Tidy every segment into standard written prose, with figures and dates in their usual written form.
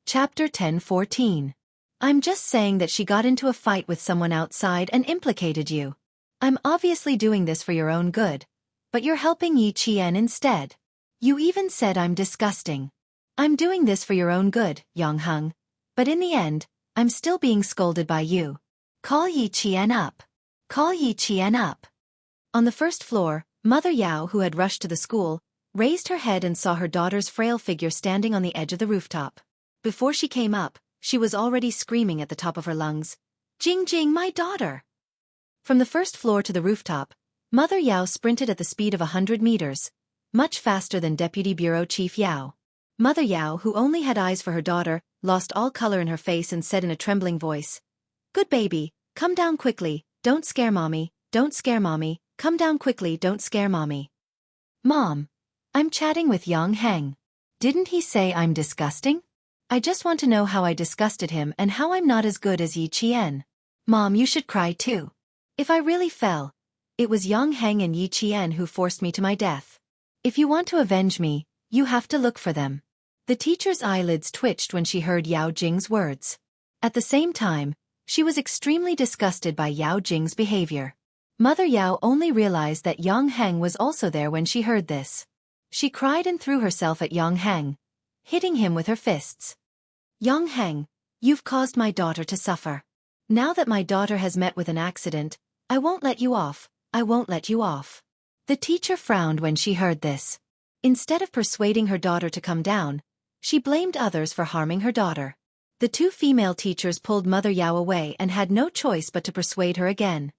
Chapter 10:14. I'm just saying that she got into a fight with someone outside and implicated you. I'm obviously doing this for your own good, but you're helping Yi Qian instead. You even said I'm disgusting. I'm doing this for your own good, Yang Heng, but in the end, I'm still being scolded by you. Call Yi Qian up. Call Yi Qian up. On the first floor, Mother Yao, who had rushed to the school, raised her head and saw her daughter's frail figure standing on the edge of the rooftop. Before she came up, she was already screaming at the top of her lungs, "Jing Jing, my daughter!" From the first floor to the rooftop, Mother Yao sprinted at the speed of 100 meters, much faster than Deputy Bureau Chief Yao. Mother Yao, who only had eyes for her daughter, lost all color in her face and said in a trembling voice, "Good baby, come down quickly, don't scare mommy, come down quickly, don't scare mommy." Mom, I'm chatting with Yang Heng. Didn't he say I'm disgusting? I just want to know how I disgusted him and how I'm not as good as Yi Qian. Mom, you should cry too. If I really fell, it was Yang Heng and Yi Qian who forced me to my death. If you want to avenge me, you have to look for them. The teacher's eyelids twitched when she heard Yao Jing's words. At the same time, she was extremely disgusted by Yao Jing's behavior. Mother Yao only realized that Yang Heng was also there when she heard this. She cried and threw herself at Yang Heng, hitting him with her fists. "Yang Heng, you've caused my daughter to suffer. Now that my daughter has met with an accident, I won't let you off, I won't let you off." The teacher frowned when she heard this. Instead of persuading her daughter to come down, she blamed others for harming her daughter. The two female teachers pulled Mother Yao away and had no choice but to persuade her again.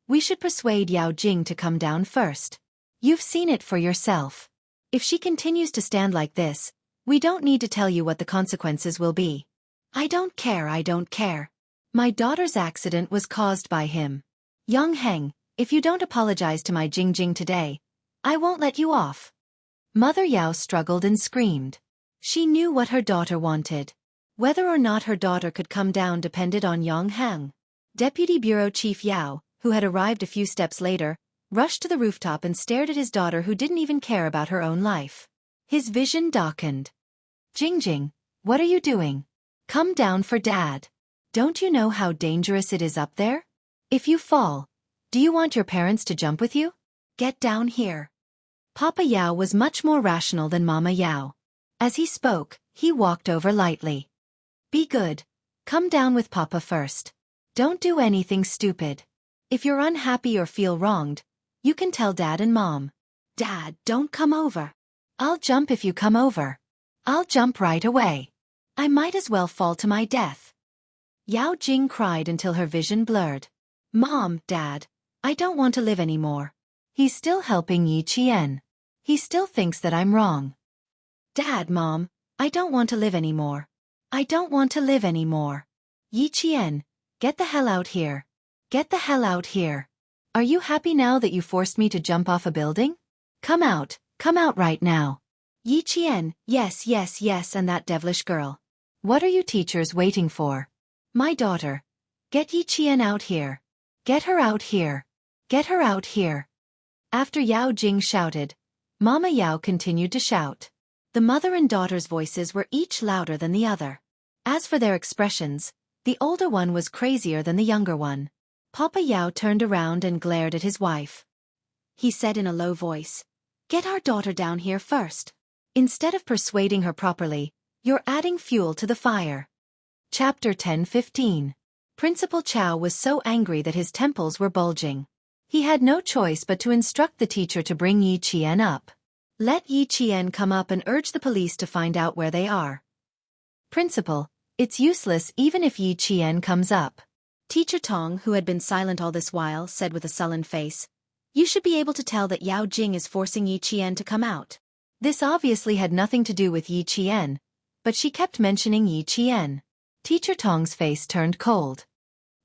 "We should persuade Yao Jing to come down first. You've seen it for yourself. If she continues to stand like this, we don't need to tell you what the consequences will be." I don't care. My daughter's accident was caused by him. Yang Heng, if you don't apologize to my Jing Jing today, I won't let you off. Mother Yao struggled and screamed. She knew what her daughter wanted. Whether or not her daughter could come down depended on Yang Heng. Deputy Bureau Chief Yao, who had arrived a few steps later, rushed to the rooftop and stared at his daughter who didn't even care about her own life. His vision darkened. "Jing Jing, what are you doing? Come down for Dad. Don't you know how dangerous it is up there? If you fall, do you want your parents to jump with you? Get down here." Papa Yao was much more rational than Mama Yao. As he spoke, he walked over lightly. "Be good. Come down with Papa first. Don't do anything stupid. If you're unhappy or feel wronged, you can tell Dad and Mom. Dad, don't come over. I'll jump if you come over. I'll jump right away. I might as well fall to my death." Yao Jing cried until her vision blurred. "Mom, Dad, I don't want to live anymore." He's still helping Yi Qian. He still thinks that I'm wrong. "Dad, Mom, I don't want to live anymore. I don't want to live anymore. Yi Qian, get the hell out here. Get the hell out here. Are you happy now that you forced me to jump off a building? Come out right now. Yi Qian, yes, and that devilish girl. What are you teachers waiting for? My daughter. Get Yi Qian out here. Get her out here. Get her out here." After Yao Jing shouted, Mama Yao continued to shout. The mother and daughter's voices were each louder than the other. As for their expressions, the older one was crazier than the younger one. Papa Yao turned around and glared at his wife. He said in a low voice, "Get our daughter down here first. Instead of persuading her properly, you're adding fuel to the fire." Chapter 10:15. Principal Chow was so angry that his temples were bulging. He had no choice but to instruct the teacher to bring Yi Qian up. "Let Yi Qian come up and urge the police to find out where they are." "Principal, it's useless even if Yi Qian comes up." Teacher Tong, who had been silent all this while, said with a sullen face, "You should be able to tell that Yao Jing is forcing Yi Qian to come out." This obviously had nothing to do with Yi Qian, but she kept mentioning Yi Qian. Teacher Tong's face turned cold.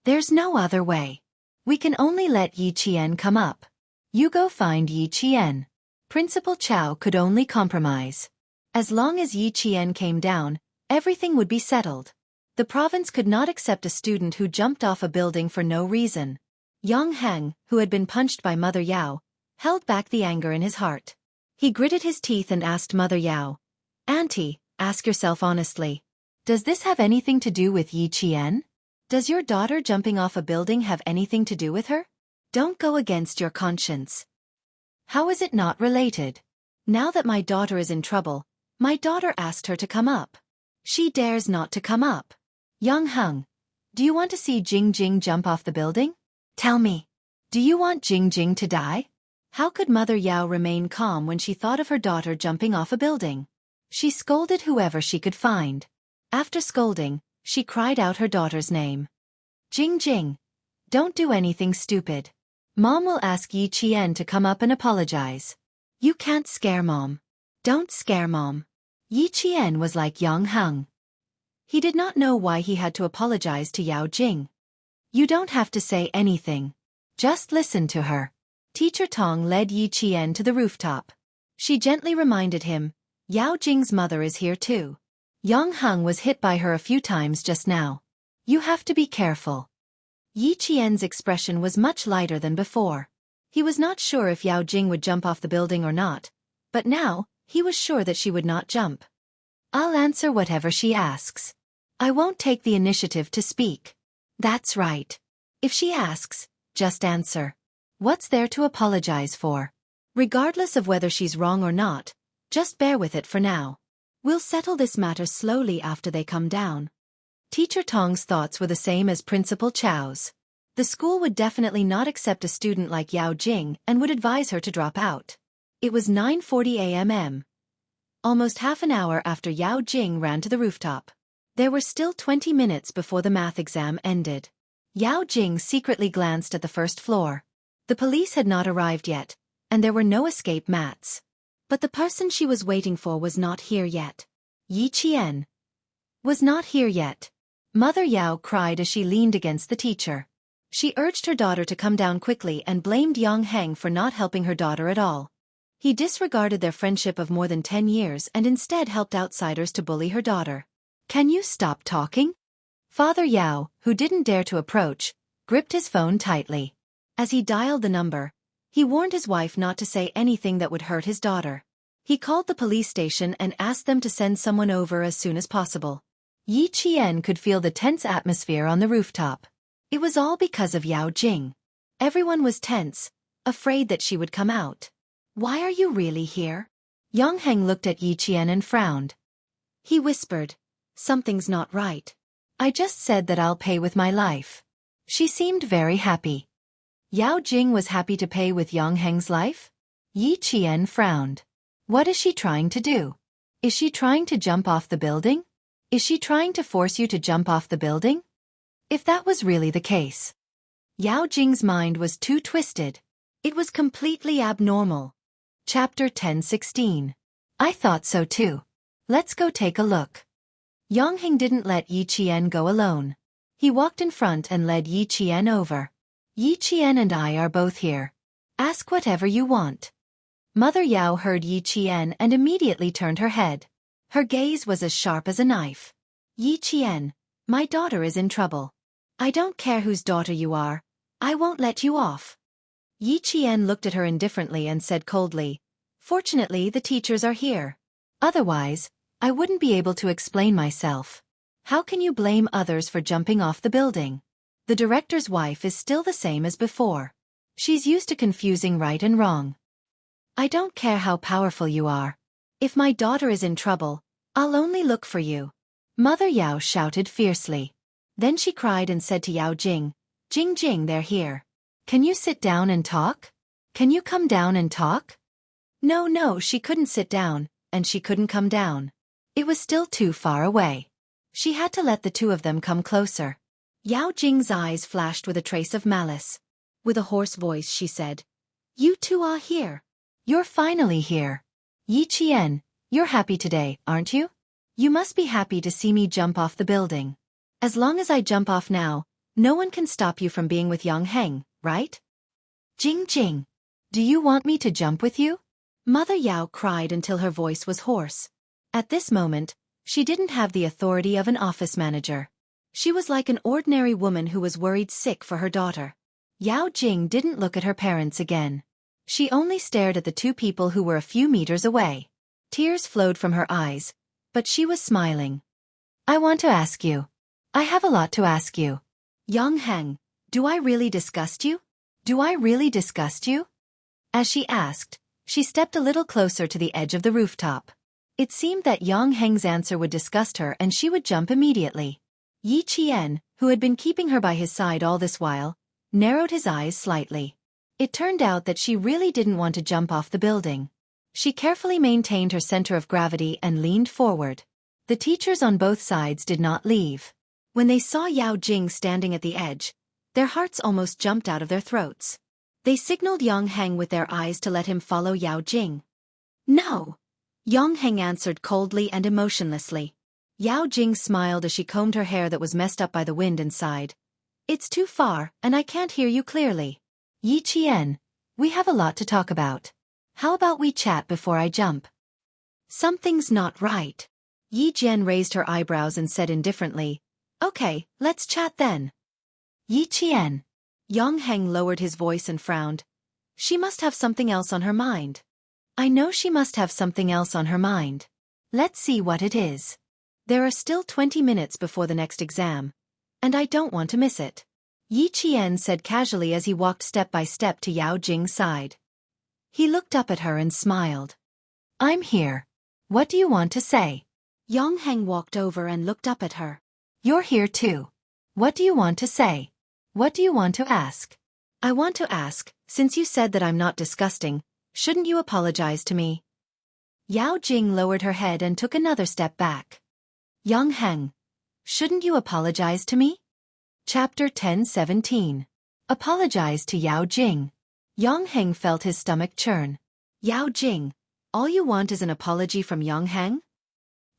"There's no other way. We can only let Yi Qian come up. You go find Yi Qian." Principal Chow could only compromise. As long as Yi Qian came down, everything would be settled. The province could not accept a student who jumped off a building for no reason. Yang Heng, who had been punched by Mother Yao, held back the anger in his heart. He gritted his teeth and asked Mother Yao, "Auntie, ask yourself honestly. Does this have anything to do with Yi Qian? Does your daughter jumping off a building have anything to do with her? Don't go against your conscience. How is it not related? Now that my daughter is in trouble, my daughter asked her to come up. She dares not to come up. Young Hung, do you want to see Jing Jing jump off the building? Tell me, do you want Jing Jing to die? How could Mother Yao remain calm when she thought of her daughter jumping off a building? She scolded whoever she could find. After scolding, she cried out her daughter's name. Jing Jing, don't do anything stupid. Mom will ask Yi Qian to come up and apologize. You can't scare Mom. Don't scare Mom. Yi Qian was like Yang Hung. He did not know why he had to apologize to Yao Jing. You don't have to say anything. Just listen to her. Teacher Tong led Yi Qian to the rooftop. She gently reminded him, Yao Jing's mother is here too. Yang Hung was hit by her a few times just now. You have to be careful. Yi Qian's expression was much lighter than before. He was not sure if Yao Jing would jump off the building or not, but now, he was sure that she would not jump. I'll answer whatever she asks. I won't take the initiative to speak. That's right. If she asks, just answer. What's there to apologize for? Regardless of whether she's wrong or not, just bear with it for now. We'll settle this matter slowly after they come down. Teacher Tong's thoughts were the same as Principal Chow's. The school would definitely not accept a student like Yao Jing and would advise her to drop out. It was 9:40 a.m. Almost half an hour after Yao Jing ran to the rooftop. There were still 20 minutes before the math exam ended. Yao Jing secretly glanced at the first floor. The police had not arrived yet, and there were no escape mats. But the person she was waiting for was not here yet. Yi Qian was not here yet. Mother Yao cried as she leaned against the teacher. She urged her daughter to come down quickly and blamed Yang Heng for not helping her daughter at all. He disregarded their friendship of more than 10 years and instead helped outsiders to bully her daughter. Can you stop talking? Father Yao, who didn't dare to approach, gripped his phone tightly. As he dialed the number, he warned his wife not to say anything that would hurt his daughter. He called the police station and asked them to send someone over as soon as possible. Yi Qian could feel the tense atmosphere on the rooftop. It was all because of Yao Jing. Everyone was tense, afraid that she would come out. Why are you really here? Yang Heng looked at Yi Qian and frowned. He whispered, something's not right. I just said that I'll pay with my life. She seemed very happy. Yao Jing was happy to pay with Yang Heng's life? Yi Qian frowned. What is she trying to do? Is she trying to jump off the building? Is she trying to force you to jump off the building? If that was really the case. Yao Jing's mind was too twisted. It was completely abnormal. Chapter 10:16. I thought so too. Let's go take a look. Yang Heng didn't let Yi Qian go alone. He walked in front and led Yi Qian over. Yi Qian and I are both here. Ask whatever you want. Mother Yao heard Yi Qian and immediately turned her head. Her gaze was as sharp as a knife. Yi Qian, my daughter is in trouble. I don't care whose daughter you are. I won't let you off. Yi Qian looked at her indifferently and said coldly, fortunately the teachers are here. Otherwise, I wouldn't be able to explain myself. How can you blame others for jumping off the building? The director's wife is still the same as before. She's used to confusing right and wrong. I don't care how powerful you are. If my daughter is in trouble, I'll only look for you. Mother Yao shouted fiercely. Then she cried and said to Yao Jing, Jing Jing, they're here. Can you sit down and talk? Can you come down and talk? No, she couldn't sit down, and she couldn't come down. It was still too far away. She had to let the two of them come closer. Yao Jing's eyes flashed with a trace of malice. With a hoarse voice she said, You two are here. You're finally here. Yi Qian, you're happy today, aren't you? You must be happy to see me jump off the building. As long as I jump off now, no one can stop you from being with Yang Heng, right? Jing Jing, do you want me to jump with you? Mother Yao cried until her voice was hoarse. At this moment, she didn't have the authority of an office manager. She was like an ordinary woman who was worried sick for her daughter. Yao Jing didn't look at her parents again. She only stared at the two people who were a few meters away. Tears flowed from her eyes, but she was smiling. I want to ask you. I have a lot to ask you. Yang Heng, do I really disgust you? Do I really disgust you? As she asked, she stepped a little closer to the edge of the rooftop. It seemed that Yang Heng's answer would disgust her and she would jump immediately. Yi Qian, who had been keeping her by his side all this while, narrowed his eyes slightly. It turned out that she really didn't want to jump off the building. She carefully maintained her center of gravity and leaned forward. The teachers on both sides did not leave. When they saw Yao Jing standing at the edge, their hearts almost jumped out of their throats. They signaled Yang Heng with their eyes to let him follow Yao Jing. No! Yang Heng answered coldly and emotionlessly. Yao Jing smiled as she combed her hair that was messed up by the wind and sighed. It's too far, and I can't hear you clearly. Yi Qian, we have a lot to talk about. How about we chat before I jump? Something's not right. Yi Jian raised her eyebrows and said indifferently, Okay, let's chat then. Yi Qian. Yang Heng lowered his voice and frowned. She must have something else on her mind. I know she must have something else on her mind. Let's see what it is. There are still 20 minutes before the next exam, and I don't want to miss it. Yi Qian said casually as he walked step by step to Yao Jing's side. He looked up at her and smiled. I'm here. What do you want to say? Yang Heng walked over and looked up at her. You're here too. What do you want to say? What do you want to ask? I want to ask, since you said that I'm not disgusting, shouldn't you apologize to me? Yao Jing lowered her head and took another step back. Yang Heng, shouldn't you apologize to me? Chapter 10:17. Apologize to Yao Jing. Yang Heng felt his stomach churn. Yao Jing, all you want is an apology from Yang Heng?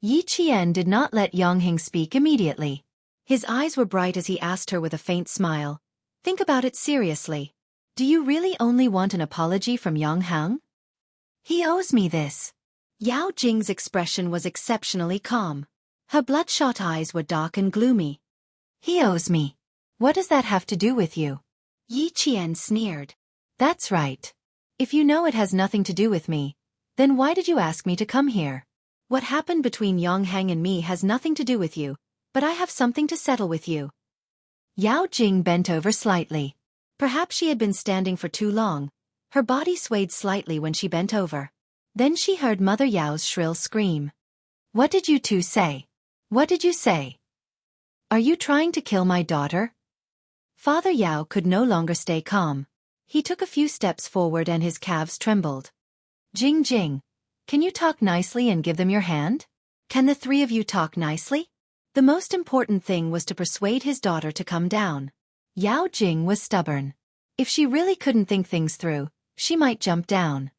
Yi Qian did not let Yang Heng speak immediately. His eyes were bright as he asked her with a faint smile. Think about it seriously. Do you really only want an apology from Yang Heng? He owes me this. Yao Jing's expression was exceptionally calm. Her bloodshot eyes were dark and gloomy. He owes me. What does that have to do with you? Yi Qian sneered. That's right. If you know it has nothing to do with me, then why did you ask me to come here? What happened between Yang Heng and me has nothing to do with you, but I have something to settle with you. Yao Jing bent over slightly. Perhaps she had been standing for too long. Her body swayed slightly when she bent over. Then she heard Mother Yao's shrill scream. What did you two say? What did you say? Are you trying to kill my daughter? Father Yao could no longer stay calm. He took a few steps forward and his calves trembled. Jing Jing, can you talk nicely and give them your hand? Can the three of you talk nicely? The most important thing was to persuade his daughter to come down. Yao Jing was stubborn. If she really couldn't think things through, she might jump down.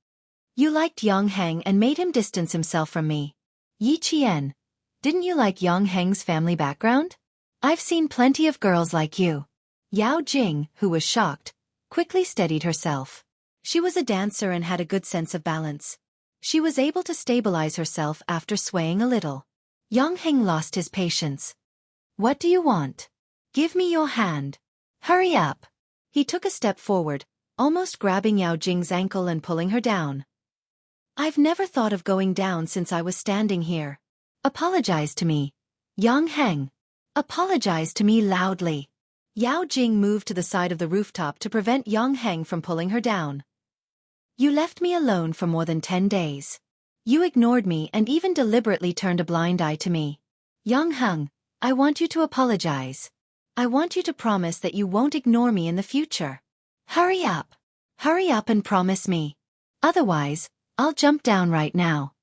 You liked Yang Heng and made him distance himself from me. Yi Qian, didn't you like Yang Heng's family background? I've seen plenty of girls like you. Yao Jing, who was shocked, quickly steadied herself. She was a dancer and had a good sense of balance. She was able to stabilize herself after swaying a little. Yang Heng lost his patience. What do you want? Give me your hand. Hurry up. He took a step forward, almost grabbing Yao Jing's ankle and pulling her down. I've never thought of going down since I was standing here. Apologize to me. Yang Heng. Apologize to me loudly. Yao Jing moved to the side of the rooftop to prevent Yang Heng from pulling her down. You left me alone for more than 10 days. You ignored me and even deliberately turned a blind eye to me. Yang Heng, I want you to apologize. I want you to promise that you won't ignore me in the future. Hurry up. Hurry up and promise me. Otherwise, I'll jump down right now.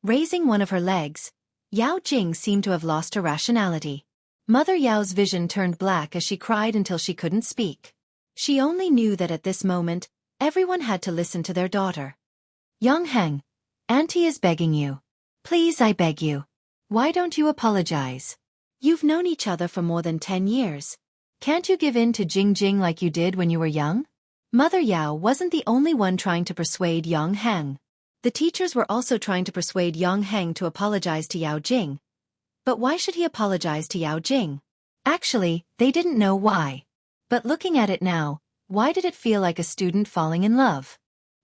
Raising one of her legs, Yao Jing seemed to have lost her rationality. Mother Yao's vision turned black as she cried until she couldn't speak. She only knew that at this moment, everyone had to listen to their daughter. Yang Heng, Auntie is begging you. Please, I beg you. Why don't you apologize? You've known each other for more than 10 years. Can't you give in to Jing Jing like you did when you were young? Mother Yao wasn't the only one trying to persuade Yang Heng. The teachers were also trying to persuade Yang Heng to apologize to Yao Jing. But why should he apologize to Yao Jing? Actually, they didn't know why. But looking at it now, why did it feel like a student falling in love?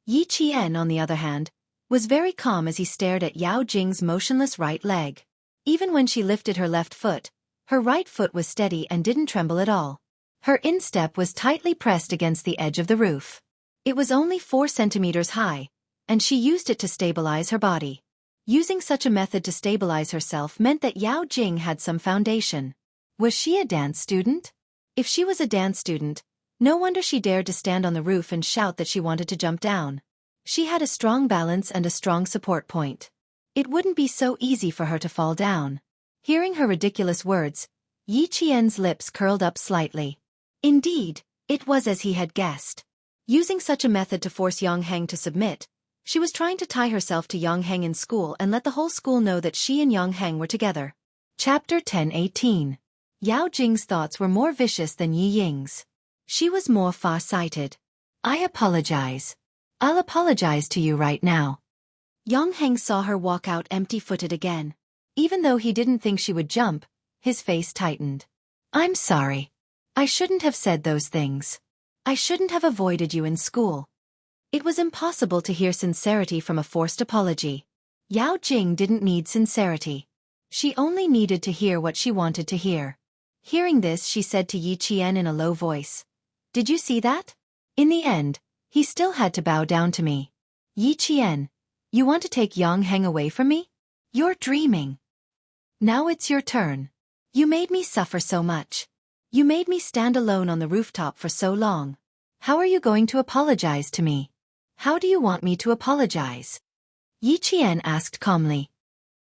Yi Qian, on the other hand, was very calm as he stared at Yao Jing's motionless right leg. Even when she lifted her left foot, her right foot was steady and didn't tremble at all. Her instep was tightly pressed against the edge of the roof. It was only 4 centimeters high, and she used it to stabilize her body. Using such a method to stabilize herself meant that Yao Jing had some foundation. Was she a dance student? If she was a dance student, no wonder she dared to stand on the roof and shout that she wanted to jump down. She had a strong balance and a strong support point. It wouldn't be so easy for her to fall down. Hearing her ridiculous words, Yi Qian's lips curled up slightly. Indeed, it was as he had guessed. Using such a method to force Yang Heng to submit, she was trying to tie herself to Yang Heng in school and let the whole school know that she and Yang Heng were together. Chapter 10:18. Yao Jing's thoughts were more vicious than Yi Ying's. She was more far-sighted. I apologize. I'll apologize to you right now. Yang Heng saw her walk out empty-footed again. Even though he didn't think she would jump, his face tightened. I'm sorry. I shouldn't have said those things. I shouldn't have avoided you in school. It was impossible to hear sincerity from a forced apology. Yao Jing didn't need sincerity. She only needed to hear what she wanted to hear. Hearing this, she said to Yi Qian in a low voice. Did you see that? In the end, he still had to bow down to me. Yi Qian, you want to take Yang Heng away from me? You're dreaming. Now it's your turn. You made me suffer so much. You made me stand alone on the rooftop for so long. How are you going to apologize to me? How do you want me to apologize? Yi Qian asked calmly.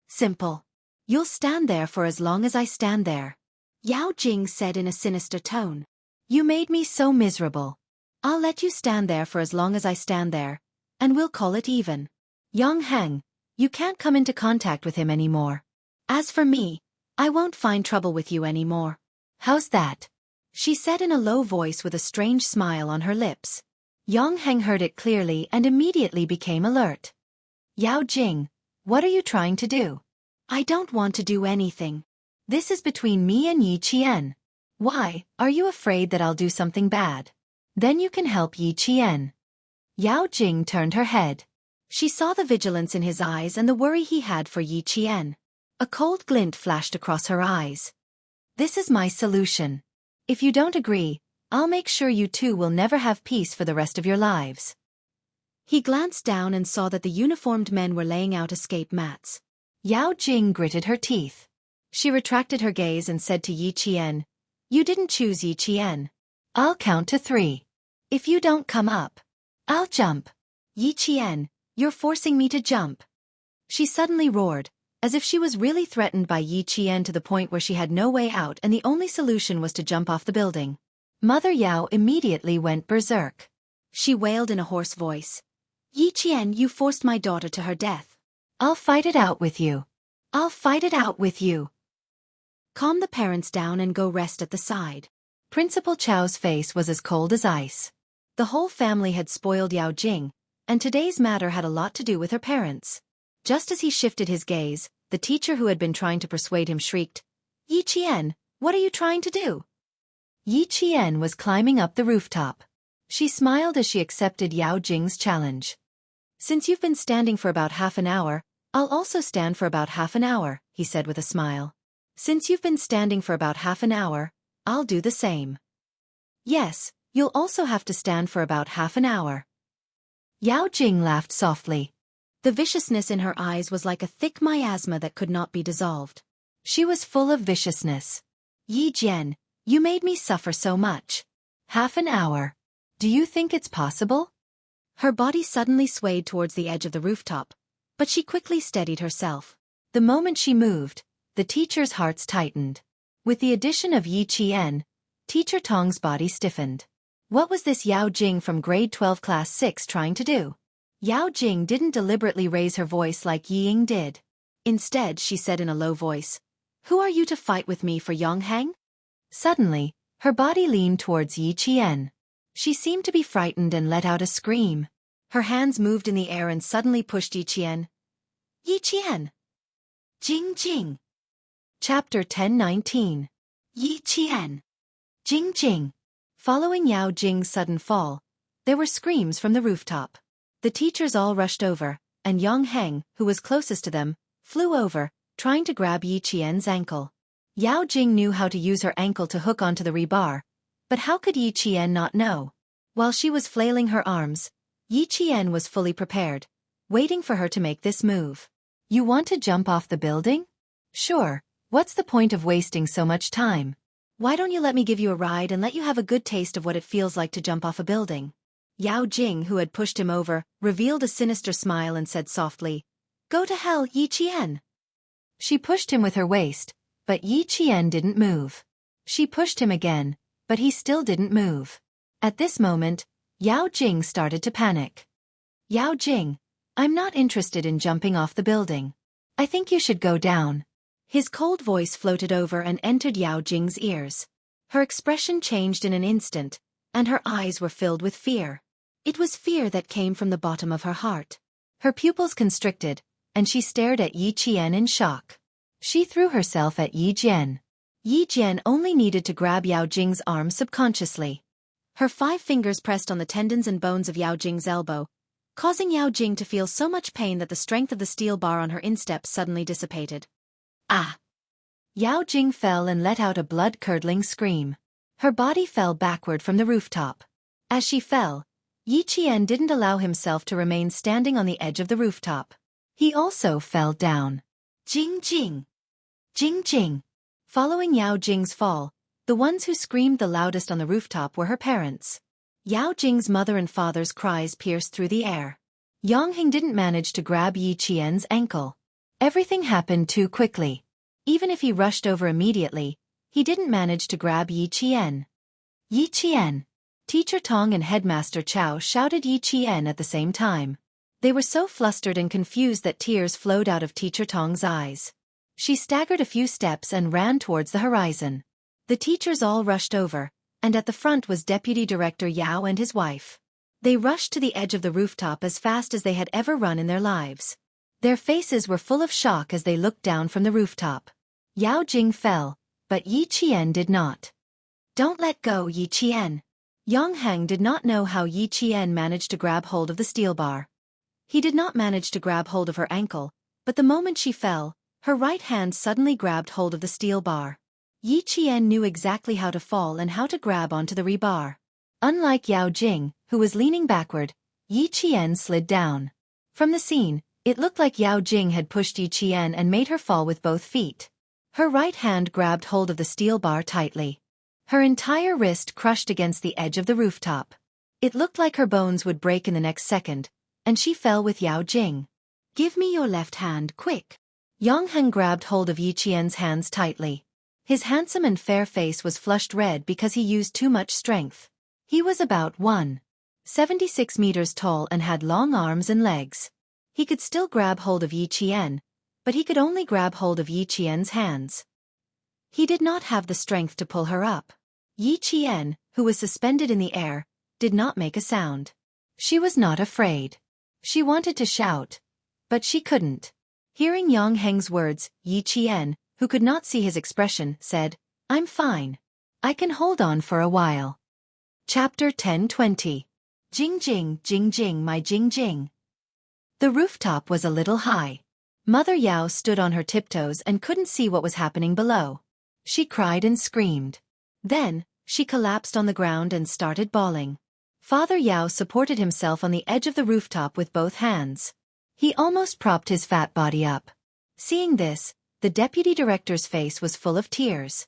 Simple. You'll stand there for as long as I stand there. Yao Jing said in a sinister tone. You made me so miserable. I'll let you stand there for as long as I stand there, and we'll call it even. Yang Heng, you can't come into contact with him anymore. As for me, I won't find trouble with you anymore. How's that? She said in a low voice with a strange smile on her lips. Yang Heng heard it clearly and immediately became alert. Yao Jing, what are you trying to do? I don't want to do anything. This is between me and Yi Qian. Why, are you afraid that I'll do something bad? Then you can help Yi Qian. Yao Jing turned her head. She saw the vigilance in his eyes and the worry he had for Yi Qian. A cold glint flashed across her eyes. This is my solution. If you don't agree, I'll make sure you two will never have peace for the rest of your lives. He glanced down and saw that the uniformed men were laying out escape mats. Yao Jing gritted her teeth. She retracted her gaze and said to Yi Qian, You didn't choose Yi Qian. I'll count to 3. If you don't come up, I'll jump. Yi Qian, you're forcing me to jump. She suddenly roared, as if she was really threatened by Yi Qian to the point where she had no way out and the only solution was to jump off the building. Mother Yao immediately went berserk. She wailed in a hoarse voice. Yi Qian, you forced my daughter to her death. I'll fight it out with you. I'll fight it out with you. Calm the parents down and go rest at the side. Principal Chao's face was as cold as ice. The whole family had spoiled Yao Jing, and today's matter had a lot to do with her parents. Just as he shifted his gaze, the teacher who had been trying to persuade him shrieked, Yi Qian, what are you trying to do? Yi Qian was climbing up the rooftop. She smiled as she accepted Yao Jing's challenge. Since you've been standing for about half an hour, I'll also stand for about half an hour, he said with a smile. Since you've been standing for about half an hour, I'll do the same. Yes, you'll also have to stand for about half an hour. Yao Jing laughed softly. The viciousness in her eyes was like a thick miasma that could not be dissolved. She was full of viciousness. Yi Jian, you made me suffer so much. Half an hour. Do you think it's possible? Her body suddenly swayed towards the edge of the rooftop, but she quickly steadied herself. The moment she moved, the teacher's hearts tightened. With the addition of Yi Qian, Teacher Tong's body stiffened. What was this Yao Jing from grade 12 class 6 trying to do? Yao Jing didn't deliberately raise her voice like Yi Ying did. Instead, she said in a low voice, Who are you to fight with me for Yang Heng? Suddenly, her body leaned towards Yi Qian. She seemed to be frightened and let out a scream. Her hands moved in the air and suddenly pushed Yi Qian. Yi Qian! Jing Jing! Chapter 10:19. Yi Qian! Jing Jing! Following Yao Jing's sudden fall, there were screams from the rooftop. The teachers all rushed over, and Yang Heng, who was closest to them, flew over, trying to grab Yi Qian's ankle. Yao Jing knew how to use her ankle to hook onto the rebar, but how could Yi Qian not know? While she was flailing her arms, Yi Qian was fully prepared, waiting for her to make this move. You want to jump off the building? Sure, what's the point of wasting so much time? Why don't you let me give you a ride and let you have a good taste of what it feels like to jump off a building? Yao Jing, who had pushed him over, revealed a sinister smile and said softly, Go to hell, Yi Qian. She pushed him with her waist, but Yi Qian didn't move. She pushed him again, but he still didn't move. At this moment, Yao Jing started to panic. Yao Jing, I'm not interested in jumping off the building. I think you should go down. His cold voice floated over and entered Yao Jing's ears. Her expression changed in an instant, and her eyes were filled with fear. It was fear that came from the bottom of her heart. Her pupils constricted, and she stared at Yi Qian in shock. She threw herself at Yi Jian. Yi Jian only needed to grab Yao Jing's arm subconsciously. Her 5 fingers pressed on the tendons and bones of Yao Jing's elbow, causing Yao Jing to feel so much pain that the strength of the steel bar on her instep suddenly dissipated. Ah! Yao Jing fell and let out a blood-curdling scream. Her body fell backward from the rooftop. As she fell, Yi Qian didn't allow himself to remain standing on the edge of the rooftop. He also fell down. Jing Jing! Jing Jing! Following Yao Jing's fall, the ones who screamed the loudest on the rooftop were her parents. Yao Jing's mother and father's cries pierced through the air. Yang Heng didn't manage to grab Yi Qian's ankle. Everything happened too quickly. Even if he rushed over immediately, he didn't manage to grab Yi Qian. Yi Qian! Teacher Tong and Headmaster Chow shouted Yi Qian at the same time. They were so flustered and confused that tears flowed out of Teacher Tong's eyes. She staggered a few steps and ran towards the horizon. The teachers all rushed over, and at the front was Deputy Director Yao and his wife. They rushed to the edge of the rooftop as fast as they had ever run in their lives. Their faces were full of shock as they looked down from the rooftop. Yao Jing fell, but Yi Qian did not. Don't let go, Yi Qian. Yang Heng did not know how Yi Qian managed to grab hold of the steel bar. He did not manage to grab hold of her ankle, but the moment she fell, her right hand suddenly grabbed hold of the steel bar. Yi Qian knew exactly how to fall and how to grab onto the rebar. Unlike Yao Jing, who was leaning backward, Yi Qian slid down. From the scene, it looked like Yao Jing had pushed Yi Qian and made her fall with both feet. Her right hand grabbed hold of the steel bar tightly. Her entire wrist crushed against the edge of the rooftop. It looked like her bones would break in the next second, and she fell with Yao Jing. Give me your left hand, quick. Yang Heng grabbed hold of Yi Qian's hands tightly. His handsome and fair face was flushed red because he used too much strength. He was about 1.76 meters tall and had long arms and legs. He could still grab hold of Yi Qian, but he could only grab hold of Yi Qian's hands. He did not have the strength to pull her up. Yi Qian, who was suspended in the air, did not make a sound. She was not afraid. She wanted to shout, but she couldn't. Hearing Yang Heng's words, Yi Qian, who could not see his expression, said, I'm fine. I can hold on for a while. Chapter 10:20. Jing Jing, Jing Jing, my Jing Jing. The rooftop was a little high. Mother Yao stood on her tiptoes and couldn't see what was happening below. She cried and screamed. Then, she collapsed on the ground and started bawling. Father Yao supported himself on the edge of the rooftop with both hands. He almost propped his fat body up. Seeing this, the deputy director's face was full of tears.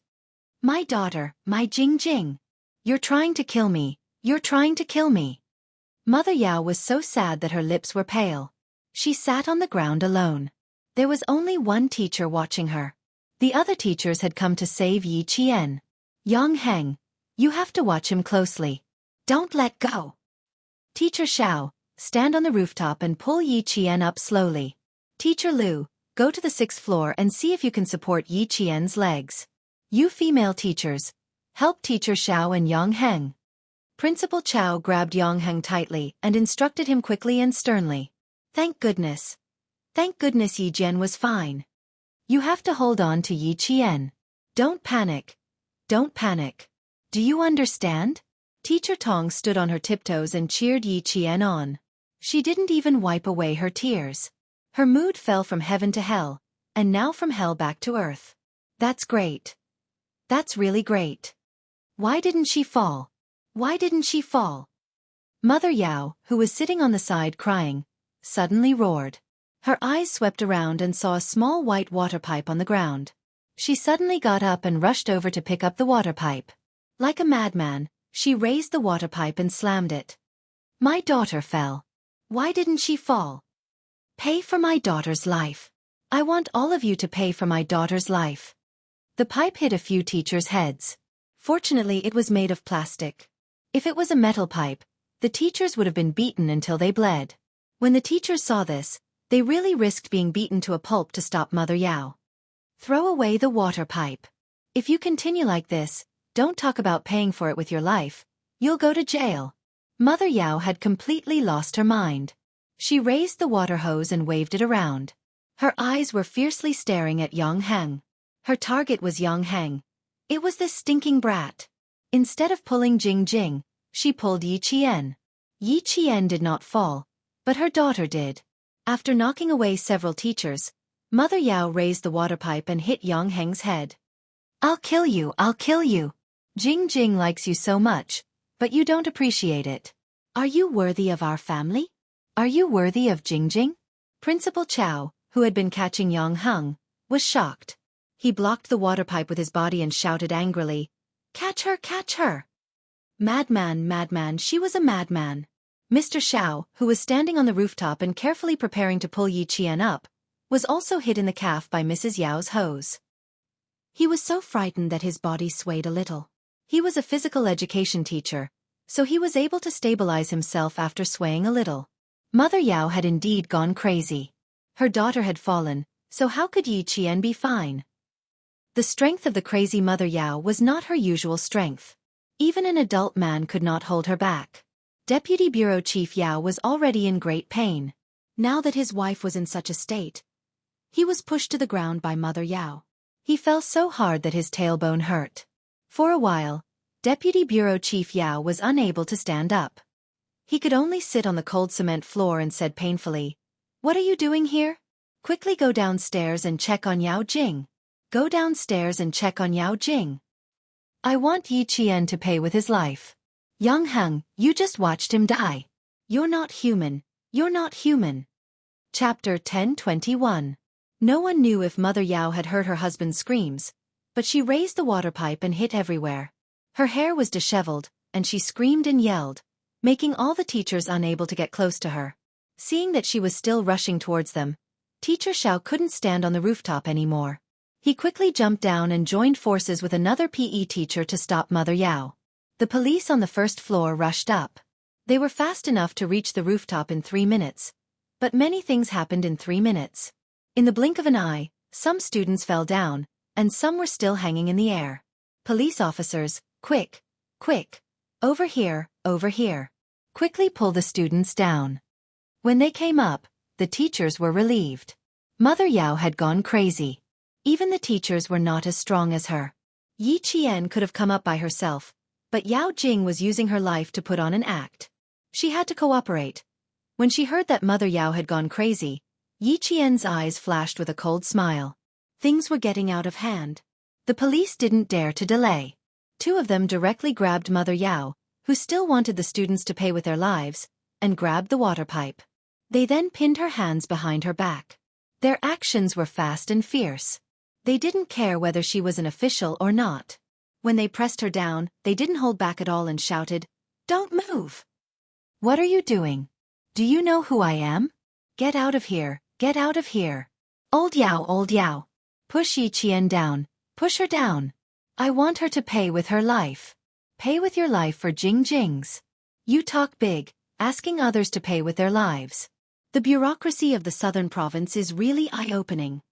My daughter, my Jing Jing. You're trying to kill me. You're trying to kill me. Mother Yao was so sad that her lips were pale. She sat on the ground alone. There was only one teacher watching her. The other teachers had come to save Yi Qian. Yang Heng, you have to watch him closely. Don't let go. Teacher Xiao, stand on the rooftop and pull Yi Qian up slowly. Teacher Liu, go to the 6th floor and see if you can support Yi Qian's legs. You female teachers, help Teacher Xiao and Yang Heng. Principal Chow grabbed Yang Heng tightly and instructed him quickly and sternly. Thank goodness. Thank goodness Yi Jian was fine. You have to hold on to Yi Qian. Don't panic. Don't panic. Do you understand? Teacher Tong stood on her tiptoes and cheered Yi Qian on. She didn't even wipe away her tears. Her mood fell from heaven to hell, and now from hell back to earth. That's great. That's really great. Why didn't she fall? Why didn't she fall? Mother Yao, who was sitting on the side crying, suddenly roared. Her eyes swept around and saw a small white water pipe on the ground. She suddenly got up and rushed over to pick up the water pipe. Like a madman, she raised the water pipe and slammed it. My daughter fell. Why didn't she fall? Pay for my daughter's life. I want all of you to pay for my daughter's life. The pipe hit a few teachers' heads. Fortunately, it was made of plastic. If it was a metal pipe, the teachers would have been beaten until they bled. When the teachers saw this, they really risked being beaten to a pulp to stop Mother Yao. Throw away the water pipe. If you continue like this, don't talk about paying for it with your life. You'll go to jail. Mother Yao had completely lost her mind. She raised the water hose and waved it around. Her eyes were fiercely staring at Yang Heng. Her target was Yang Heng. It was this stinking brat. Instead of pulling Jing Jing, she pulled Yi Qian. Yi Qian did not fall, but her daughter did. After knocking away several teachers, Mother Yao raised the water pipe and hit Yang Heng's head. I'll kill you, I'll kill you. Jing Jing likes you so much, but you don't appreciate it. Are you worthy of our family? Are you worthy of Jing Jing? Principal Chow, who had been catching Yang Heng, was shocked. He blocked the water pipe with his body and shouted angrily, Catch her, catch her! Madman, madman, she was a madman. Mr. Xiao, who was standing on the rooftop and carefully preparing to pull Yi Qian up, was also hit in the calf by Mrs. Yao's hose. He was so frightened that his body swayed a little. He was a physical education teacher, so he was able to stabilize himself after swaying a little. Mother Yao had indeed gone crazy. Her daughter had fallen, so how could Yi Qian be fine? The strength of the crazy Mother Yao was not her usual strength. Even an adult man could not hold her back. Deputy Bureau Chief Yao was already in great pain. Now that his wife was in such a state, he was pushed to the ground by Mother Yao. He fell so hard that his tailbone hurt. For a while, Deputy Bureau Chief Yao was unable to stand up. He could only sit on the cold cement floor and said painfully, What are you doing here? Quickly go downstairs and check on Yao Jing. Go downstairs and check on Yao Jing. I want Yi Qian to pay with his life. Yang Heng, you just watched him die. You're not human. You're not human. Chapter 1021. No one knew if Mother Yao had heard her husband's screams, but she raised the water pipe and hit everywhere. Her hair was disheveled, and she screamed and yelled, making all the teachers unable to get close to her. Seeing that she was still rushing towards them, Teacher Xiao couldn't stand on the rooftop anymore. He quickly jumped down and joined forces with another PE teacher to stop Mother Yao. The police on the first floor rushed up. They were fast enough to reach the rooftop in 3 minutes. But many things happened in 3 minutes. In the blink of an eye, some students fell down, and some were still hanging in the air. Police officers, quick, quick, over here, over here. Quickly pull the students down. When they came up, the teachers were relieved. Mother Yao had gone crazy. Even the teachers were not as strong as her. Yi Qian could have come up by herself, but Yao Jing was using her life to put on an act. She had to cooperate. When she heard that Mother Yao had gone crazy, Yi Qian's eyes flashed with a cold smile. Things were getting out of hand. The police didn't dare to delay. 2 of them directly grabbed Mother Yao, who still wanted the students to pay with their lives, and grabbed the water pipe. They then pinned her hands behind her back. Their actions were fast and fierce. They didn't care whether she was an official or not. When they pressed her down, they didn't hold back at all and shouted, Don't move! What are you doing? Do you know who I am? Get out of here, get out of here. Old Yao. Push Yi Qian down, push her down. I want her to pay with her life. Pay with your life for Jing Jing's. You talk big, asking others to pay with their lives. The bureaucracy of the southern province is really eye-opening.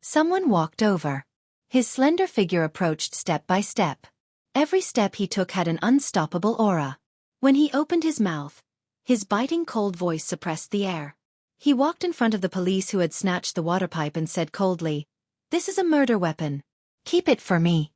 Someone walked over. His slender figure approached step by step. Every step he took had an unstoppable aura. When he opened his mouth, his biting cold voice suppressed the air. He walked in front of the police who had snatched the water pipe and said coldly, This is a murder weapon. Keep it for me.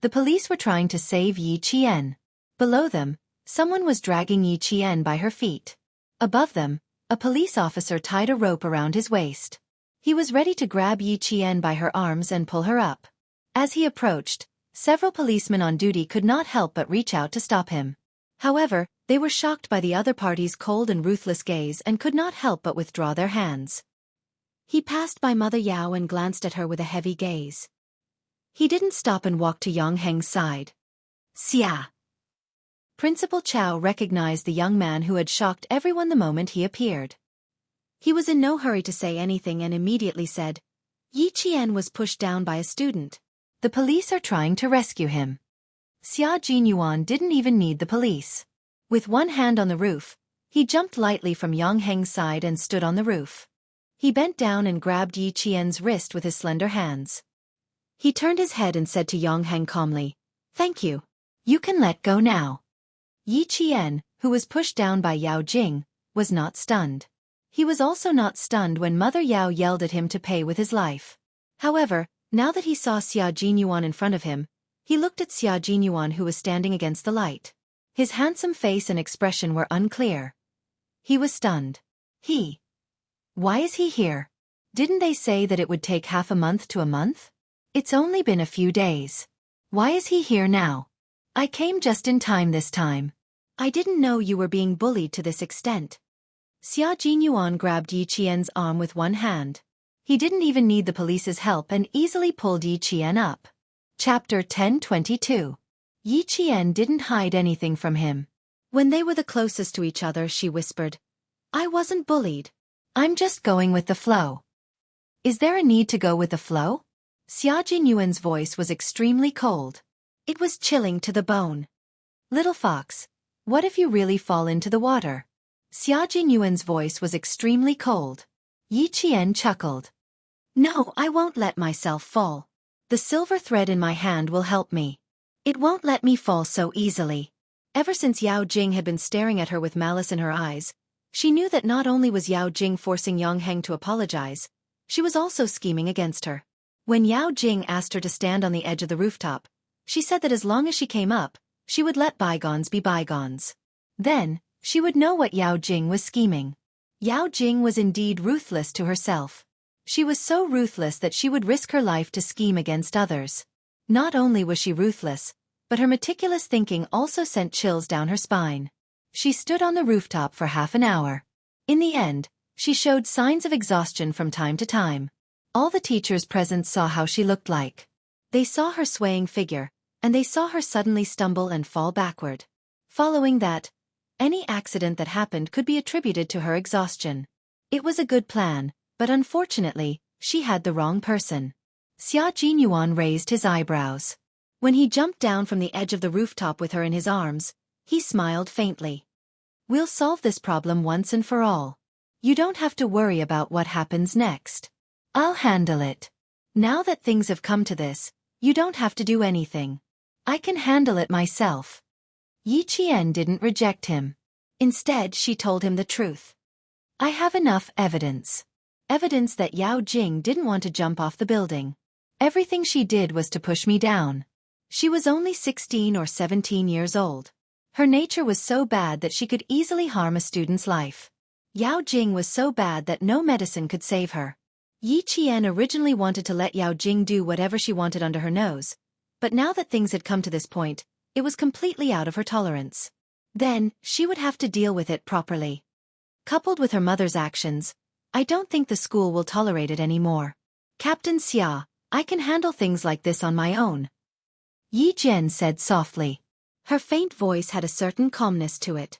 The police were trying to save Yi Qian. Below them, someone was dragging Yi Qian by her feet. Above them, a police officer tied a rope around his waist. He was ready to grab Yi Qian by her arms and pull her up. As he approached, several policemen on duty could not help but reach out to stop him. However, they were shocked by the other party's cold and ruthless gaze and could not help but withdraw their hands. He passed by Mother Yao and glanced at her with a heavy gaze. He didn't stop and walked to Yang Heng's side. Xia. Principal Chao recognized the young man who had shocked everyone the moment he appeared. He was in no hurry to say anything and immediately said, Yi Qian was pushed down by a student. The police are trying to rescue him. Xia Jinyuan didn't even need the police. With one hand on the roof, he jumped lightly from Yang Heng's side and stood on the roof. He bent down and grabbed Yi Qian's wrist with his slender hands. He turned his head and said to Yang Heng calmly, Thank you. You can let go now. Yi Qian, who was pushed down by Yao Jing, was not stunned. He was also not stunned when Mother Yao yelled at him to pay with his life. However, now that he saw Xia Jinyuan in front of him, he looked at Xia Jinyuan who was standing against the light. His handsome face and expression were unclear. He was stunned. Why is he here? Didn't they say that it would take half a month to a month? It's only been a few days. Why is he here now? I came just in time this time. I didn't know you were being bullied to this extent. Xia Jinyuan grabbed Yi Qian's arm with one hand. He didn't even need the police's help and easily pulled Yi Qian up. Chapter 10:22. Yi Qian didn't hide anything from him. When they were the closest to each other, she whispered, I wasn't bullied. I'm just going with the flow. Is there a need to go with the flow? Xia Jinyuan's voice was extremely cold. It was chilling to the bone. Little fox, what if you really fall into the water? Xia Jinyuan's voice was extremely cold. Yi Qian chuckled. No, I won't let myself fall. The silver thread in my hand will help me. It won't let me fall so easily. Ever since Yao Jing had been staring at her with malice in her eyes, she knew that not only was Yao Jing forcing Yang Heng to apologize, she was also scheming against her. When Yao Jing asked her to stand on the edge of the rooftop, she said that as long as she came up, she would let bygones be bygones. Then, she would know what Yao Jing was scheming. Yao Jing was indeed ruthless to herself. She was so ruthless that she would risk her life to scheme against others. Not only was she ruthless, but her meticulous thinking also sent chills down her spine. She stood on the rooftop for half an hour. In the end, she showed signs of exhaustion from time to time. All the teachers present saw how she looked like. They saw her swaying figure, and they saw her suddenly stumble and fall backward. Following that, any accident that happened could be attributed to her exhaustion. It was a good plan, but unfortunately, she had the wrong person. Xia Jinyuan raised his eyebrows. When he jumped down from the edge of the rooftop with her in his arms, he smiled faintly. We'll solve this problem once and for all. You don't have to worry about what happens next. I'll handle it. Now that things have come to this, you don't have to do anything. I can handle it myself. Yi Qian didn't reject him. Instead, she told him the truth. I have enough evidence. Evidence that Yao Jing didn't want to jump off the building. Everything she did was to push me down. She was only 16 or 17 years old. Her nature was so bad that she could easily harm a student's life. Yao Jing was so bad that no medicine could save her. Yi Qian originally wanted to let Yao Jing do whatever she wanted under her nose, but now that things had come to this point, it was completely out of her tolerance. Then, she would have to deal with it properly. Coupled with her mother's actions, I don't think the school will tolerate it anymore. Captain Xia, I can handle things like this on my own. Yi Jian said softly. Her faint voice had a certain calmness to it.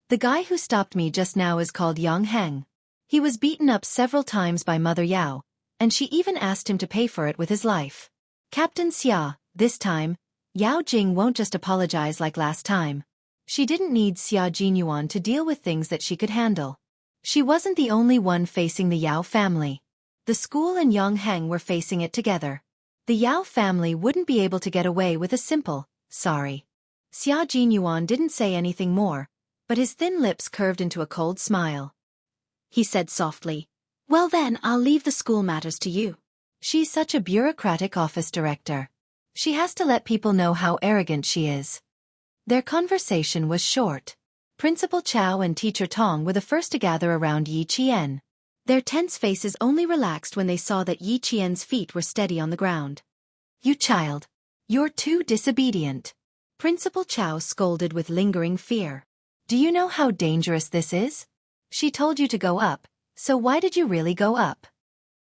The guy who stopped me just now is called Yang Heng. He was beaten up several times by Mother Yao, and she even asked him to pay for it with his life. Captain Xia, this time, Yao Jing won't just apologize like last time. She didn't need Xia Jinyuan to deal with things that she could handle. She wasn't the only one facing the Yao family. The school and Yang Heng were facing it together. The Yao family wouldn't be able to get away with a simple, sorry. Xia Jinyuan didn't say anything more, but his thin lips curved into a cold smile. He said softly, well then I'll leave the school matters to you. She's such a bureaucratic office director. She has to let people know how arrogant she is. Their conversation was short. Principal Chao and Teacher Tong were the first to gather around Yi Qian. Their tense faces only relaxed when they saw that Yi Qian's feet were steady on the ground. You child. You're too disobedient. Principal Chao scolded with lingering fear. Do you know how dangerous this is? She told you to go up, so why did you really go up?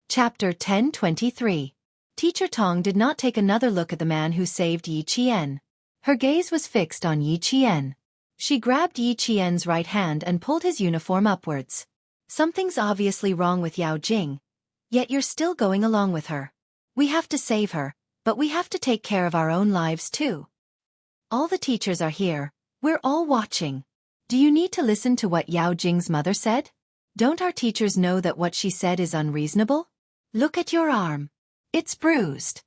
Chapter 1023. Teacher Tong did not take another look at the man who saved Yi Qian. Her gaze was fixed on Yi Qian. She grabbed Yi Qian's right hand and pulled his uniform upwards. Something's obviously wrong with Yao Jing. Yet you're still going along with her. We have to save her, but we have to take care of our own lives too. All the teachers are here. We're all watching. Do you need to listen to what Yao Jing's mother said? Don't our teachers know that what she said is unreasonable? Look at your arm. It's bruised.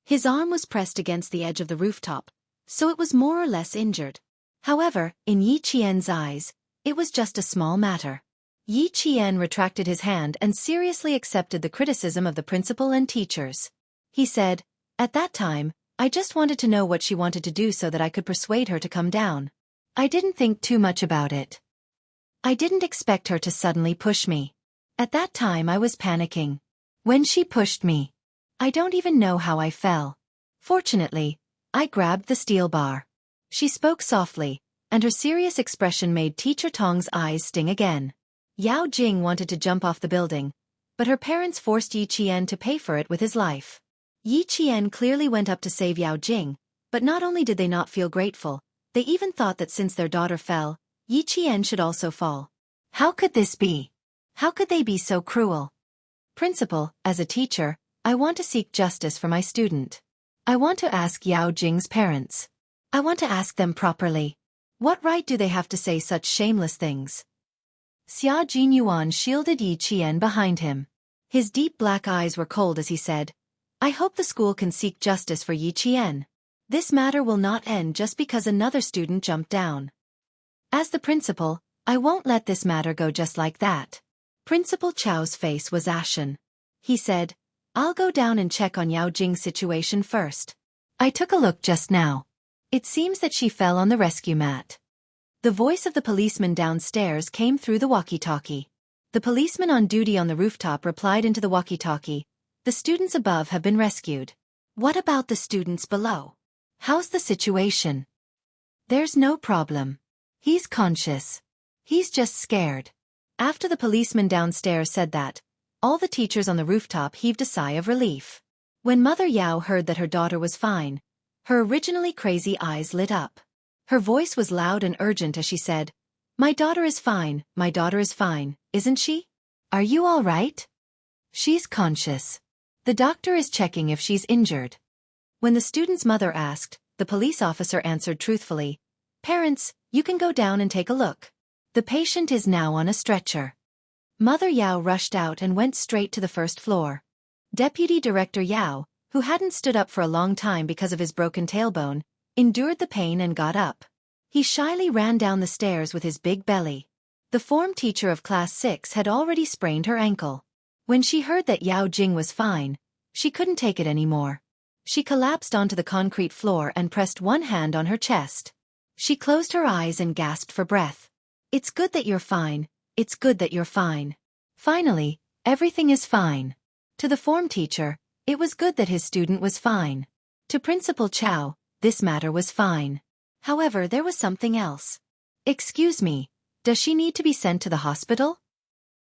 His arm was pressed against the edge of the rooftop, so it was more or less injured. However, in Yi Qian's eyes, it was just a small matter. Yi Qian retracted his hand and seriously accepted the criticism of the principal and teachers. He said, "At that time, I just wanted to know what she wanted to do so that I could persuade her to come down. I didn't think too much about it. I didn't expect her to suddenly push me. At that time I was panicking. When she pushed me, I don't even know how I fell. Fortunately, I grabbed the steel bar." She spoke softly, and her serious expression made Teacher Tong's eyes sting again. Yao Jing wanted to jump off the building, but her parents forced Yi Qian to pay for it with his life. Yi Qian clearly went up to save Yao Jing, but not only did they not feel grateful, they even thought that since their daughter fell, Yi Qian should also fall. How could this be? How could they be so cruel? Principal, as a teacher, I want to seek justice for my student. I want to ask Yao Jing's parents. I want to ask them properly. What right do they have to say such shameless things? Xia Jinyuan shielded Yi Qian behind him. His deep black eyes were cold as he said, I hope the school can seek justice for Yi Qian. This matter will not end just because another student jumped down. As the principal, I won't let this matter go just like that. Principal Chao's face was ashen. He said, I'll go down and check on Yao Jing's situation first. I took a look just now. It seems that she fell on the rescue mat. The voice of the policeman downstairs came through the walkie-talkie. The policeman on duty on the rooftop replied into the walkie-talkie, the students above have been rescued. What about the students below? How's the situation? There's no problem. He's conscious. He's just scared. After the policeman downstairs said that, all the teachers on the rooftop heaved a sigh of relief. When Mother Yao heard that her daughter was fine, her originally crazy eyes lit up. Her voice was loud and urgent as she said, my daughter is fine, isn't she? Are you all right? She's conscious. The doctor is checking if she's injured. When the student's mother asked, the police officer answered truthfully, Parents, you can go down and take a look. The patient is now on a stretcher. Mother Yao rushed out and went straight to the first floor. Deputy Director Yao, who hadn't stood up for a long time because of his broken tailbone, endured the pain and got up. He shyly ran down the stairs with his big belly. The form teacher of Class 6 had already sprained her ankle. When she heard that Yao Jing was fine, she couldn't take it anymore. She collapsed onto the concrete floor and pressed one hand on her chest. She closed her eyes and gasped for breath. It's good that you're fine. It's good that you're fine. Finally, everything is fine. To the form teacher, it was good that his student was fine. To Principal Chao, this matter was fine. However, there was something else. Excuse me, does she need to be sent to the hospital?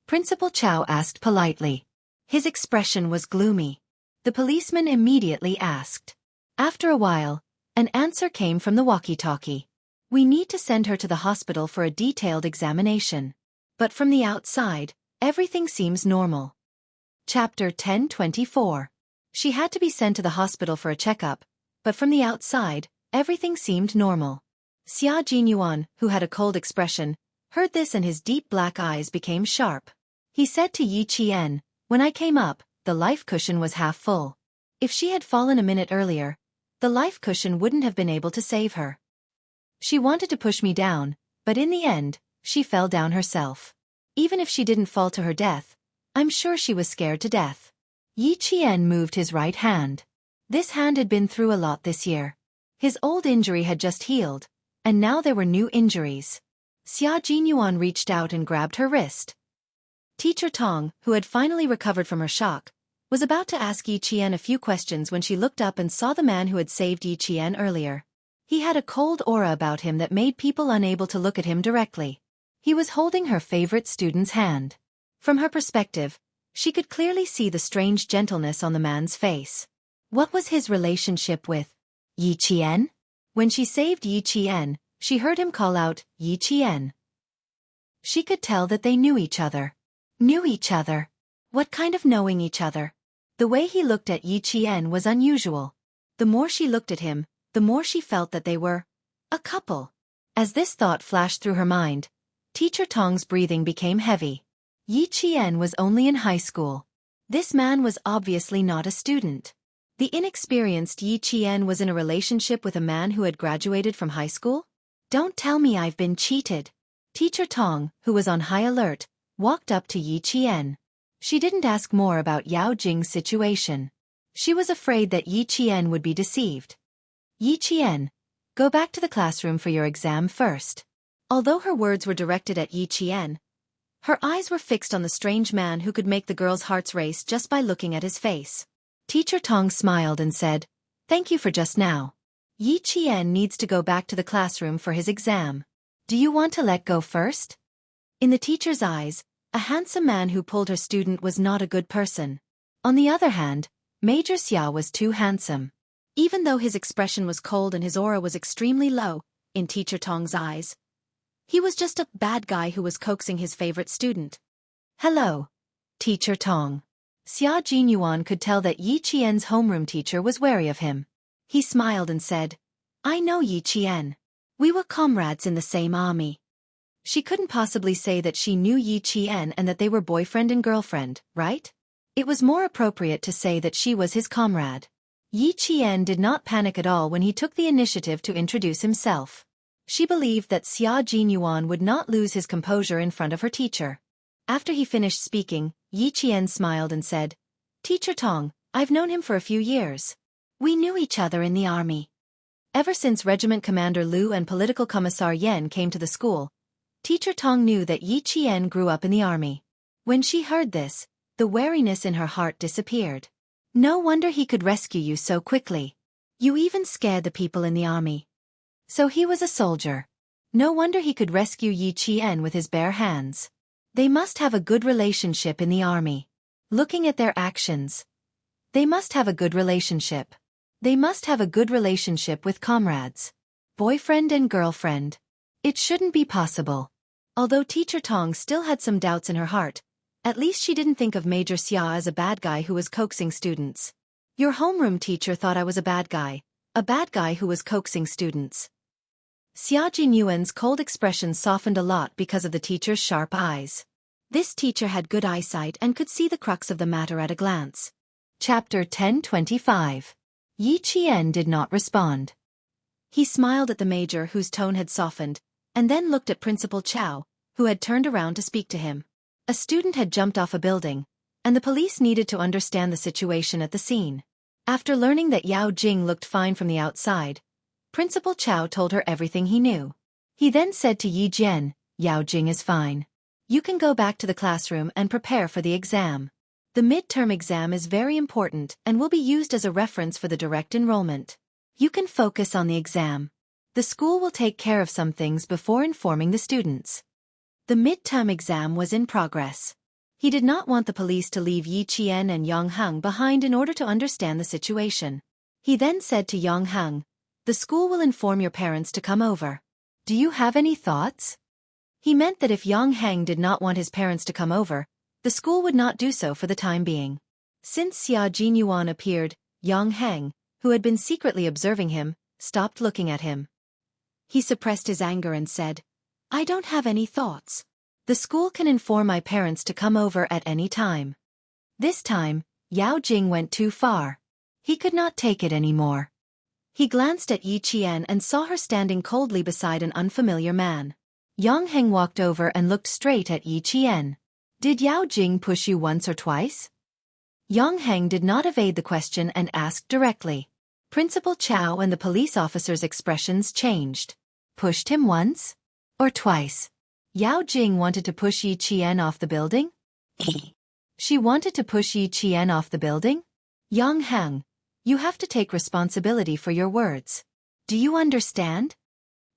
Principal Chao asked politely. His expression was gloomy. The policeman immediately asked. After a while, an answer came from the walkie-talkie. We need to send her to the hospital for a detailed examination. But from the outside, everything seems normal. Chapter 1024. She had to be sent to the hospital for a checkup, but from the outside, everything seemed normal. Xia Jinyuan, who had a cold expression, heard this and his deep black eyes became sharp. He said to Yi Qian, when I came up, the life cushion was half full. If she had fallen a minute earlier, the life cushion wouldn't have been able to save her. She wanted to push me down, but in the end, she fell down herself. Even if she didn't fall to her death, I'm sure she was scared to death. Yi Qian moved his right hand. This hand had been through a lot this year. His old injury had just healed, and now there were new injuries. Xia Jinyuan reached out and grabbed her wrist. Teacher Tong, who had finally recovered from her shock, was about to ask Yi Qian a few questions when she looked up and saw the man who had saved Yi Qian earlier. He had a cold aura about him that made people unable to look at him directly. He was holding her favorite student's hand. From her perspective, she could clearly see the strange gentleness on the man's face. What was his relationship with Yi Qian? When she saved Yi Qian, she heard him call out, Yi Qian. She could tell that they knew each other. Knew each other? What kind of knowing each other? The way he looked at Yi Qian was unusual. The more she looked at him, the more she felt that they were a couple. As this thought flashed through her mind, Teacher Tong's breathing became heavy. Yi Qian was only in high school. This man was obviously not a student. The inexperienced Yi Qian was in a relationship with a man who had graduated from high school? Don't tell me I've been cheated. Teacher Tong, who was on high alert, walked up to Yi Qian. She didn't ask more about Yao Jing's situation. She was afraid that Yi Qian would be deceived. Yi Qian, go back to the classroom for your exam first. Although her words were directed at Yi Qian, her eyes were fixed on the strange man who could make the girls' hearts race just by looking at his face. Teacher Tong smiled and said, "Thank you for just now. Yi Qian needs to go back to the classroom for his exam. Do you want to let go first?" In the teacher's eyes, a handsome man who pulled her student was not a good person. On the other hand, Major Xia was too handsome. Even though his expression was cold and his aura was extremely low, in Teacher Tong's eyes, he was just a bad guy who was coaxing his favorite student. "Hello, Teacher Tong." Xia Jinyuan could tell that Yi Qian's homeroom teacher was wary of him. He smiled and said, "I know Yi Qian. We were comrades in the same army." She couldn't possibly say that she knew Yi Qian and that they were boyfriend and girlfriend, right? It was more appropriate to say that she was his comrade. Yi Qian did not panic at all when he took the initiative to introduce himself. She believed that Xia Jinyuan would not lose his composure in front of her teacher. After he finished speaking, Yi Qian smiled and said, "Teacher Tong, I've known him for a few years. We knew each other in the army." Ever since Regiment Commander Liu and Political Commissar Yen came to the school, Teacher Tong knew that Yi Qian grew up in the army. When she heard this, the wariness in her heart disappeared. No wonder he could rescue you so quickly. You even scared the people in the army. So he was a soldier. No wonder he could rescue Yi Qian with his bare hands. They must have a good relationship in the army. Looking at their actions, they must have a good relationship. They must have a good relationship with comrades. Boyfriend and girlfriend. It shouldn't be possible. Although Teacher Tong still had some doubts in her heart, at least she didn't think of Major Xia as a bad guy who was coaxing students. Your homeroom teacher thought I was a bad guy who was coaxing students. Xia Jinyuan's cold expression softened a lot because of the teacher's sharp eyes. This teacher had good eyesight and could see the crux of the matter at a glance. Chapter 10:25. Yi Qian did not respond. He smiled at the major whose tone had softened, and then looked at Principal Chow, who had turned around to speak to him. A student had jumped off a building, and the police needed to understand the situation at the scene. After learning that Yao Jing looked fine from the outside, Principal Chow told her everything he knew. He then said to Yi Jian, "Yao Jing is fine. You can go back to the classroom and prepare for the exam. The midterm exam is very important and will be used as a reference for the direct enrollment. You can focus on the exam. The school will take care of some things before informing the students." The midterm exam was in progress. He did not want the police to leave Yi Qian and Yang Heng behind in order to understand the situation. He then said to Yang Heng, "The school will inform your parents to come over. Do you have any thoughts?" He meant that if Yang Heng did not want his parents to come over, the school would not do so for the time being. Since Xia Jinyuan appeared, Yang Heng, who had been secretly observing him, stopped looking at him. He suppressed his anger and said, "I don't have any thoughts. The school can inform my parents to come over at any time." This time, Yao Jing went too far. He could not take it anymore. He glanced at Yi Qian and saw her standing coldly beside an unfamiliar man. Yang Heng walked over and looked straight at Yi Qian. "Did Yao Jing push you once or twice?" Yang Heng did not evade the question and asked directly. Principal Chow and the police officer's expressions changed. Pushed him once? Or twice? Yao Jing wanted to push Yi Qian off the building? She wanted to push Yi Qian off the building? Yang Hang, you have to take responsibility for your words. Do you understand?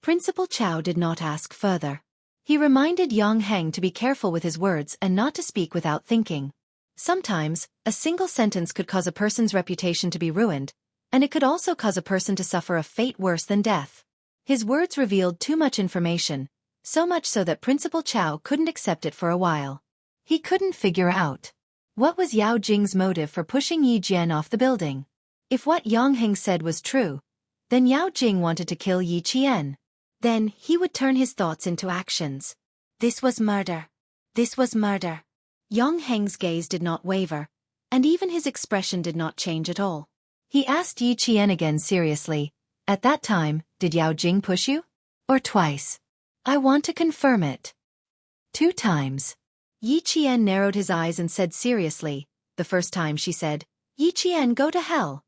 Principal Chow did not ask further. He reminded Yang Hang to be careful with his words and not to speak without thinking. Sometimes, a single sentence could cause a person's reputation to be ruined, and it could also cause a person to suffer a fate worse than death. His words revealed too much information, so much so that Principal Chow couldn't accept it for a while. He couldn't figure out what was Yao Jing's motive for pushing Yi Jian off the building. If what Yang Heng said was true, then Yao Jing wanted to kill Yi Qian. Then he would turn his thoughts into actions. This was murder. This was murder. Yang Heng's gaze did not waver, and even his expression did not change at all. He asked Yi Qian again seriously, "At that time, did Yao Jing push you? Or twice? I want to confirm it." 2 times. Yi Qian narrowed his eyes and said seriously, "The first time," she said, "Yi Qian, go to hell."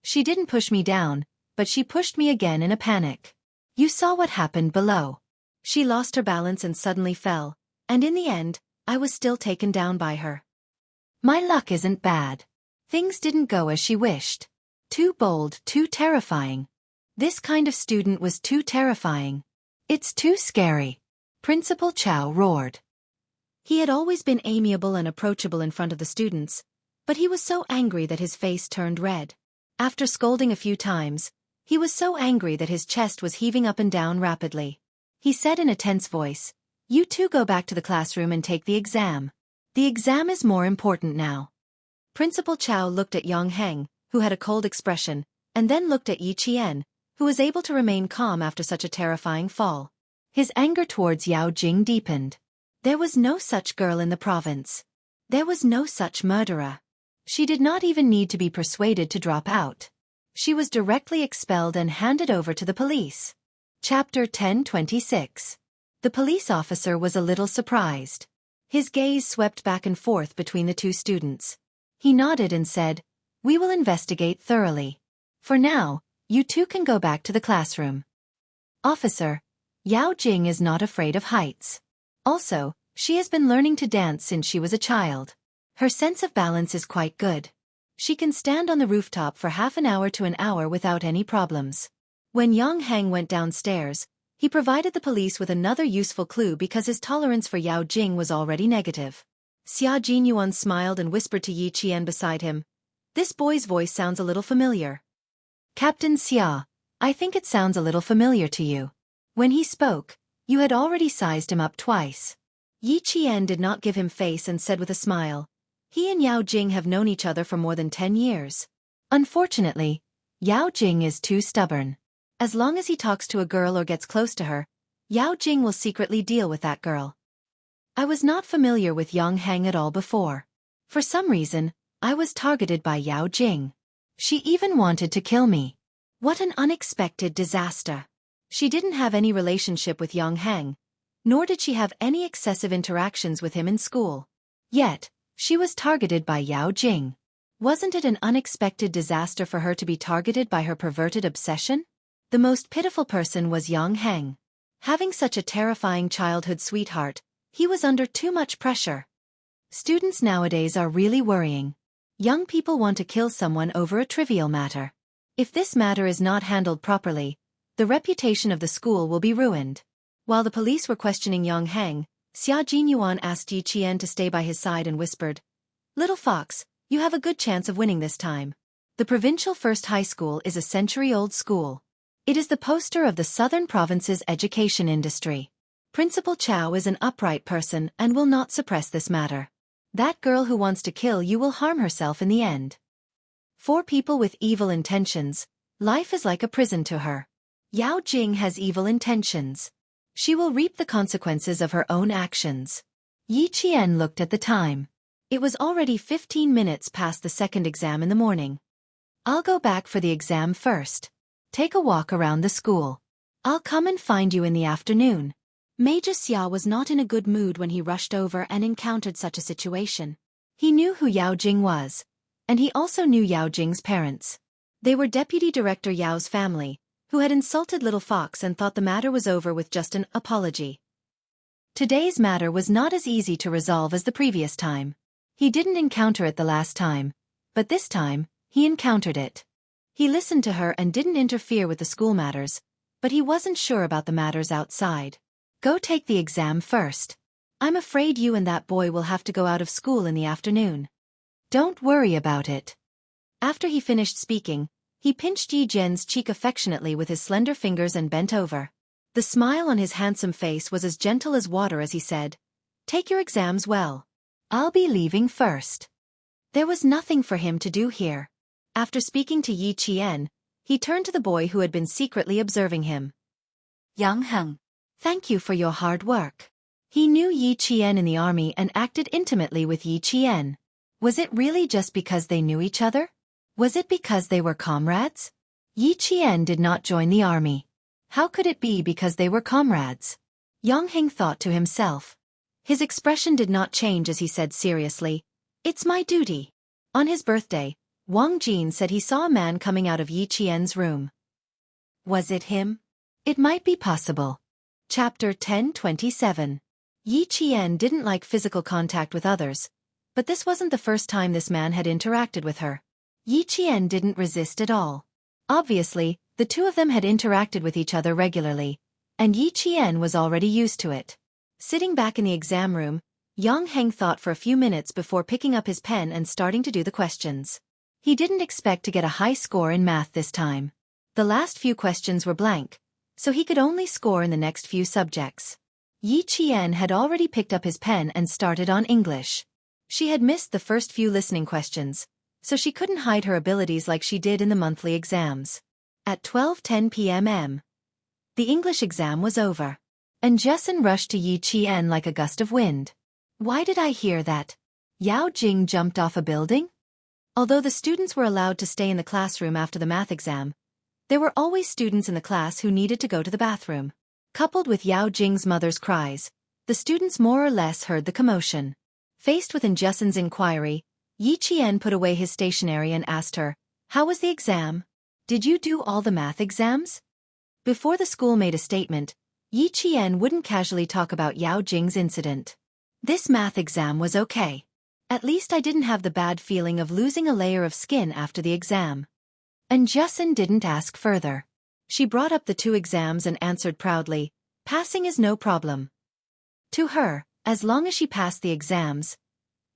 She didn't push me down, but she pushed me again in a panic. You saw what happened below. She lost her balance and suddenly fell, and in the end, I was still taken down by her. My luck isn't bad. Things didn't go as she wished. Too bold, too terrifying. This kind of student was too terrifying. It's too scary. Principal Chow roared. He had always been amiable and approachable in front of the students, but he was so angry that his face turned red. After scolding a few times, he was so angry that his chest was heaving up and down rapidly. He said in a tense voice, "You two go back to the classroom and take the exam. The exam is more important now." Principal Chow looked at Yang Heng, who had a cold expression, and then looked at Yi Qian, who was able to remain calm after such a terrifying fall. His anger towards Yao Jing deepened. There was no such girl in the province. There was no such murderer. She did not even need to be persuaded to drop out. She was directly expelled and handed over to the police. Chapter 10:26. The police officer was a little surprised. His gaze swept back and forth between the 2 students. He nodded and said, "We will investigate thoroughly. For now, you 2 can go back to the classroom." Officer, Yao Jing is not afraid of heights. Also, she has been learning to dance since she was a child. Her sense of balance is quite good. She can stand on the rooftop for half an hour to an hour without any problems. When Yang Heng went downstairs, he provided the police with another useful clue because his tolerance for Yao Jing was already negative. Xia Jinyuan smiled and whispered to Yi Qian beside him, "This boy's voice sounds a little familiar." "Captain Xia, I think it sounds a little familiar to you. When he spoke, you had already sized him up twice." Yi Qian did not give him face and said with a smile, "He and Yao Jing have known each other for more than 10 years. Unfortunately, Yao Jing is too stubborn. As long as he talks to a girl or gets close to her, Yao Jing will secretly deal with that girl." I was not familiar with Yang Heng at all before. For some reason, I was targeted by Yao Jing. She even wanted to kill me. What an unexpected disaster. She didn't have any relationship with Yang Heng, nor did she have any excessive interactions with him in school. Yet, she was targeted by Yao Jing. Wasn't it an unexpected disaster for her to be targeted by her perverted obsession? The most pitiful person was Yang Heng. Having such a terrifying childhood sweetheart, he was under too much pressure. Students nowadays are really worrying. Young people want to kill someone over a trivial matter. If this matter is not handled properly, the reputation of the school will be ruined. While the police were questioning Yang Heng, Xia Jinyuan asked Yi Qian to stay by his side and whispered, "Little fox, you have a good chance of winning this time. The provincial first high school is a century-old school. It is the poster of the southern province's education industry. Principal Chow is an upright person and will not suppress this matter. That girl who wants to kill you will harm herself in the end. For people with evil intentions, life is like a prison to her. Yao Jing has evil intentions. She will reap the consequences of her own actions." Yi Qian looked at the time. It was already 15 minutes past the second exam in the morning. "I'll go back for the exam first. Take a walk around the school. I'll come and find you in the afternoon." Major Xia was not in a good mood when he rushed over and encountered such a situation. He knew who Yao Jing was, and he also knew Yao Jing's parents. They were Deputy Director Yao's family, who had insulted Little Fox and thought the matter was over with just an apology. Today's matter was not as easy to resolve as the previous time. He didn't encounter it the last time, but this time, he encountered it. He listened to her and didn't interfere with the school matters, but he wasn't sure about the matters outside. Go take the exam first. I'm afraid you and that boy will have to go out of school in the afternoon. Don't worry about it. After he finished speaking, he pinched Yi Jian's cheek affectionately with his slender fingers and bent over. The smile on his handsome face was as gentle as water as he said, "Take your exams well. I'll be leaving first." There was nothing for him to do here. After speaking to Yi Qian, he turned to the boy who had been secretly observing him. "Yang Heng, thank you for your hard work." He knew Yi Qian in the army and acted intimately with Yi Qian. Was it really just because they knew each other? Was it because they were comrades? Yi Qian did not join the army. How could it be because they were comrades? Yang Heng thought to himself. His expression did not change as he said seriously, "It's my duty." On his birthday, Wang Jin said he saw a man coming out of Yi Qian's room. Was it him? It might be possible. Chapter 10:27. Yi Qian didn't like physical contact with others, but this wasn't the first time this man had interacted with her. Yi Qian didn't resist at all. Obviously, the two of them had interacted with each other regularly, and Yi Qian was already used to it. Sitting back in the exam room, Yang Heng thought for a few minutes before picking up his pen and starting to do the questions. He didn't expect to get a high score in math this time. The last few questions were blank, so he could only score in the next few subjects. Yi Qian had already picked up his pen and started on English. She had missed the first few listening questions, so she couldn't hide her abilities like she did in the monthly exams. At 12:10 p.m. the English exam was over, and Jessen rushed to Yi Qian like a gust of wind. "Why did I hear that? Yao Jing jumped off a building?" Although the students were allowed to stay in the classroom after the math exam, there were always students in the class who needed to go to the bathroom. Coupled with Yao Jing's mother's cries, the students more or less heard the commotion. Faced with Jessen's inquiry, Yi Qian put away his stationery and asked her, "How was the exam? Did you do all the math exams?" Before the school made a statement, Yi Qian wouldn't casually talk about Yao Jing's incident. "This math exam was okay. At least I didn't have the bad feeling of losing a layer of skin after the exam." And Jessen didn't ask further. She brought up the two exams and answered proudly, "Passing is no problem." To her, as long as she passed the exams,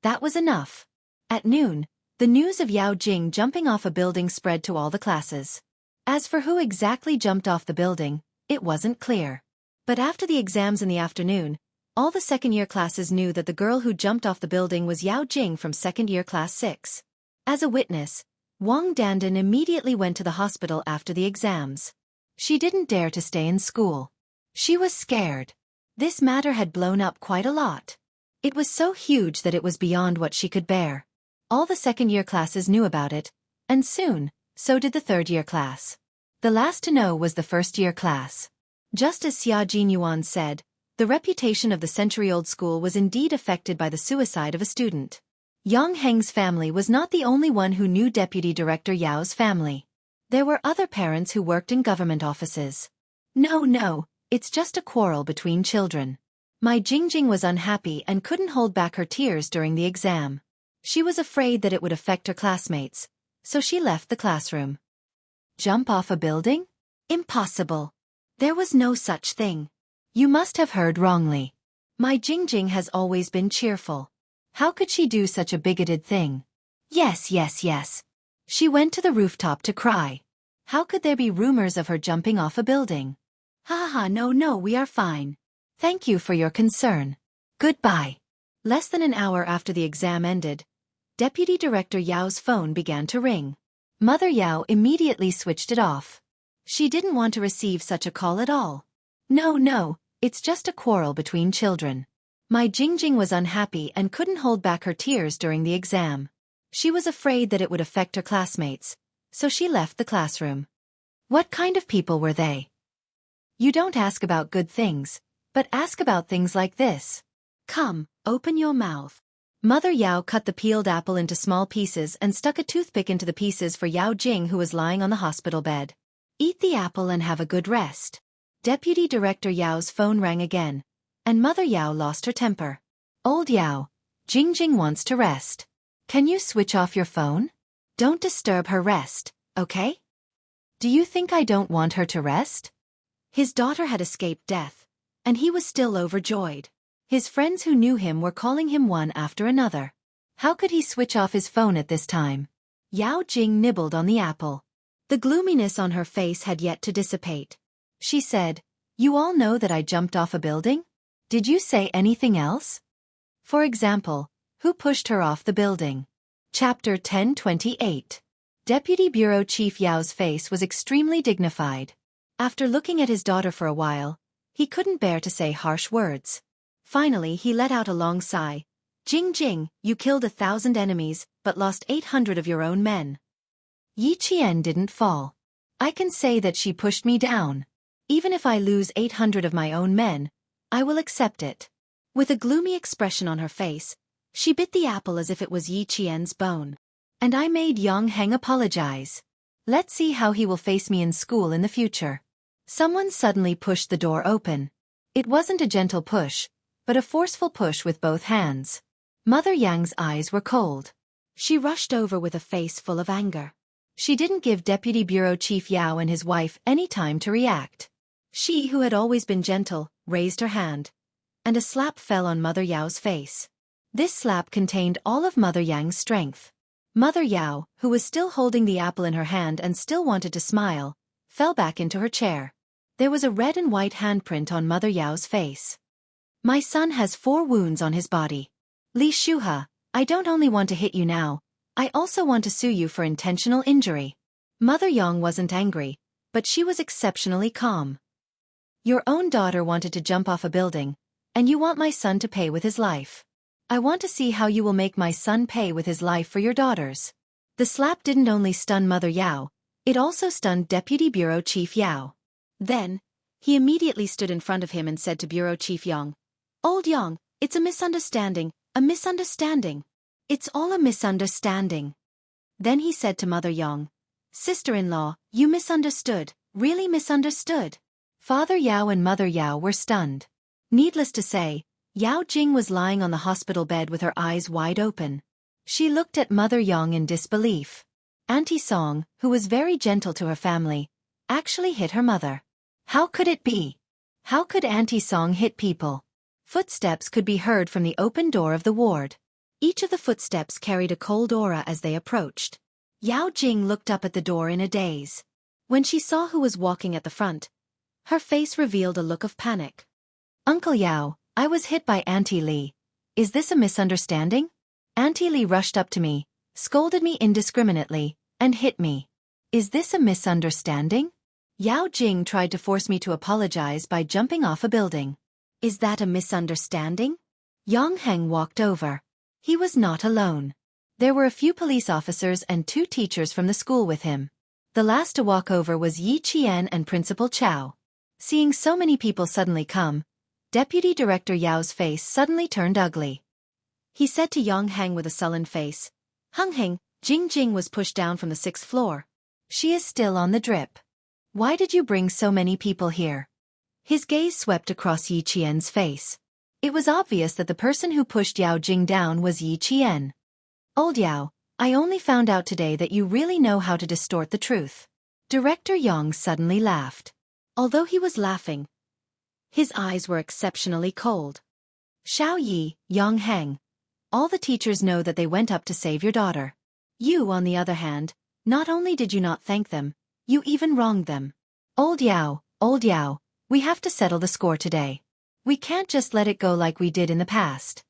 that was enough. At noon, the news of Yao Jing jumping off a building spread to all the classes. As for who exactly jumped off the building, it wasn't clear. But after the exams in the afternoon, all the second-year classes knew that the girl who jumped off the building was Yao Jing from second-year class 6. As a witness, Wang Dandan immediately went to the hospital after the exams. She didn't dare to stay in school. She was scared. This matter had blown up quite a lot. It was so huge that it was beyond what she could bear. All the second-year classes knew about it, and soon, so did the third-year class. The last to know was the first-year class. Just as Xia Jinyuan said, the reputation of the century-old school was indeed affected by the suicide of a student. Yang Heng's family was not the only one who knew Deputy Director Yao's family. There were other parents who worked in government offices. No, it's just a quarrel between children. My Jingjing was unhappy and couldn't hold back her tears during the exam. She was afraid that it would affect her classmates, so she left the classroom. Jump off a building? Impossible. There was no such thing. You must have heard wrongly. My Jingjing has always been cheerful. How could she do such a bigoted thing? Yes. She went to the rooftop to cry. How could there be rumors of her jumping off a building? No, we are fine. Thank you for your concern. Goodbye. Less than an hour after the exam ended, Deputy Director Yao's phone began to ring. Mother Yao immediately switched it off. She didn't want to receive such a call at all. No, it's just a quarrel between children. My Jingjing was unhappy and couldn't hold back her tears during the exam. She was afraid that it would affect her classmates, so she left the classroom. What kind of people were they? You don't ask about good things, but ask about things like this. Come, open your mouth. Mother Yao cut the peeled apple into small pieces and stuck a toothpick into the pieces for Yao Jing, who was lying on the hospital bed. Eat the apple and have a good rest. Deputy Director Yao's phone rang again, and Mother Yao lost her temper. Old Yao, Jing wants to rest. Can you switch off your phone? Don't disturb her rest, okay? Do you think I don't want her to rest? His daughter had escaped death, and he was still overjoyed. His friends who knew him were calling him one after another. How could he switch off his phone at this time? Yao Jing nibbled on the apple. The gloominess on her face had yet to dissipate. She said, "You all know that I jumped off a building? Did you say anything else? For example, who pushed her off the building?" Chapter 1028. Deputy Bureau Chief Yao's face was extremely dignified. After looking at his daughter for a while, he couldn't bear to say harsh words. Finally he let out a long sigh. Jing, you killed 1,000 enemies, but lost 800 of your own men. Yi Qian didn't fall. I can say that she pushed me down. Even if I lose 800 of my own men, I will accept it. With a gloomy expression on her face, she bit the apple as if it was Yi Qian's bone. And I made Yang Heng apologize. Let's see how he will face me in school in the future. Someone suddenly pushed the door open. It wasn't a gentle push, but a forceful push with both hands. Mother Yang's eyes were cold. She rushed over with a face full of anger. She didn't give Deputy Bureau Chief Yao and his wife any time to react. She, who had always been gentle, raised her hand, and a slap fell on Mother Yao's face. This slap contained all of Mother Yang's strength. Mother Yao, who was still holding the apple in her hand and still wanted to smile, fell back into her chair. There was a red and white handprint on Mother Yao's face. My son has 4 wounds on his body. Li Shuhe, I don't only want to hit you now, I also want to sue you for intentional injury. Mother Yang wasn't angry, but she was exceptionally calm. Your own daughter wanted to jump off a building, and you want my son to pay with his life. I want to see how you will make my son pay with his life for your daughters. The slap didn't only stun Mother Yao, it also stunned Deputy Bureau Chief Yao. Then, he immediately stood in front of him and said to Bureau Chief Yang, Old Yang, it's a misunderstanding. A misunderstanding. It's all a misunderstanding. Then he said to Mother Yang, Sister-in-law, you misunderstood, really misunderstood. Father Yao and Mother Yao were stunned. Needless to say, Yao Jing was lying on the hospital bed with her eyes wide open. She looked at Mother Yang in disbelief. Auntie Song, who was very gentle to her family, actually hit her mother. How could it be? How could Auntie Song hit people? Footsteps could be heard from the open door of the ward. Each of the footsteps carried a cold aura as they approached. Yao Jing looked up at the door in a daze. When she saw who was walking at the front, her face revealed a look of panic. Uncle Yao, I was hit by Auntie Li. Is this a misunderstanding? Auntie Li rushed up to me, scolded me indiscriminately, and hit me. Is this a misunderstanding? Yao Jing tried to force me to apologize by jumping off a building. Is that a misunderstanding? Yang Heng walked over. He was not alone. There were a few police officers and 2 teachers from the school with him. The last to walk over was Yi Qian and Principal Chao. Seeing so many people suddenly come, Deputy Director Yao's face suddenly turned ugly. He said to Yang Heng with a sullen face, Heng, Jing was pushed down from the 6th floor. She is still on the drip. Why did you bring so many people here? His gaze swept across Yi Qian's face. It was obvious that the person who pushed Yao Jing down was Yi Qian. Old Yao, I only found out today that you really know how to distort the truth. Director Yang suddenly laughed. Although he was laughing, his eyes were exceptionally cold. Xiao Yi, Yang Heng, all the teachers know that they went up to save your daughter. You, on the other hand, not only did you not thank them, you even wronged them. Old Yao, we have to settle the score today. We can't just let it go like we did in the past.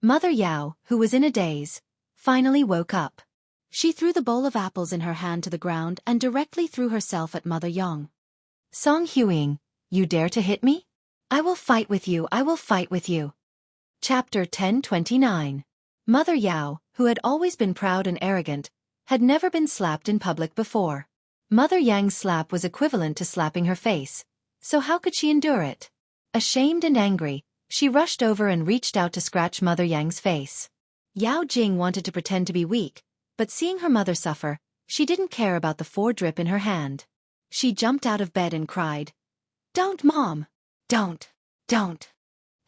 Mother Yao, who was in a daze, finally woke up. She threw the bowl of apples in her hand to the ground and directly threw herself at Mother Yang. Song Huiying, you dare to hit me? I will fight with you, I will fight with you. Chapter 1029. Mother Yao, who had always been proud and arrogant, had never been slapped in public before. Mother Yang's slap was equivalent to slapping her face, so how could she endure it? Ashamed and angry, she rushed over and reached out to scratch Mother Yang's face. Yao Jing wanted to pretend to be weak, but seeing her mother suffer, she didn't care about the 4 drip in her hand. She jumped out of bed and cried, Don't, Mom! Don't!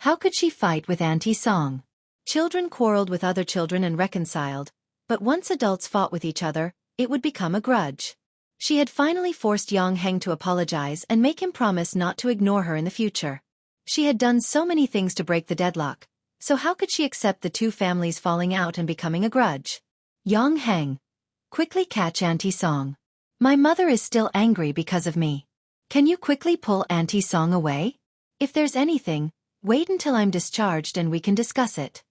How could she fight with Auntie Song? Children quarreled with other children and reconciled, but once adults fought with each other, it would become a grudge. She had finally forced Yang Heng to apologize and make him promise not to ignore her in the future. She had done so many things to break the deadlock, so how could she accept the two families falling out and becoming a grudge? Yang Heng, quickly catch Auntie Song. My mother is still angry because of me. Can you quickly pull Auntie Song away? If there's anything, wait until I'm discharged and we can discuss it.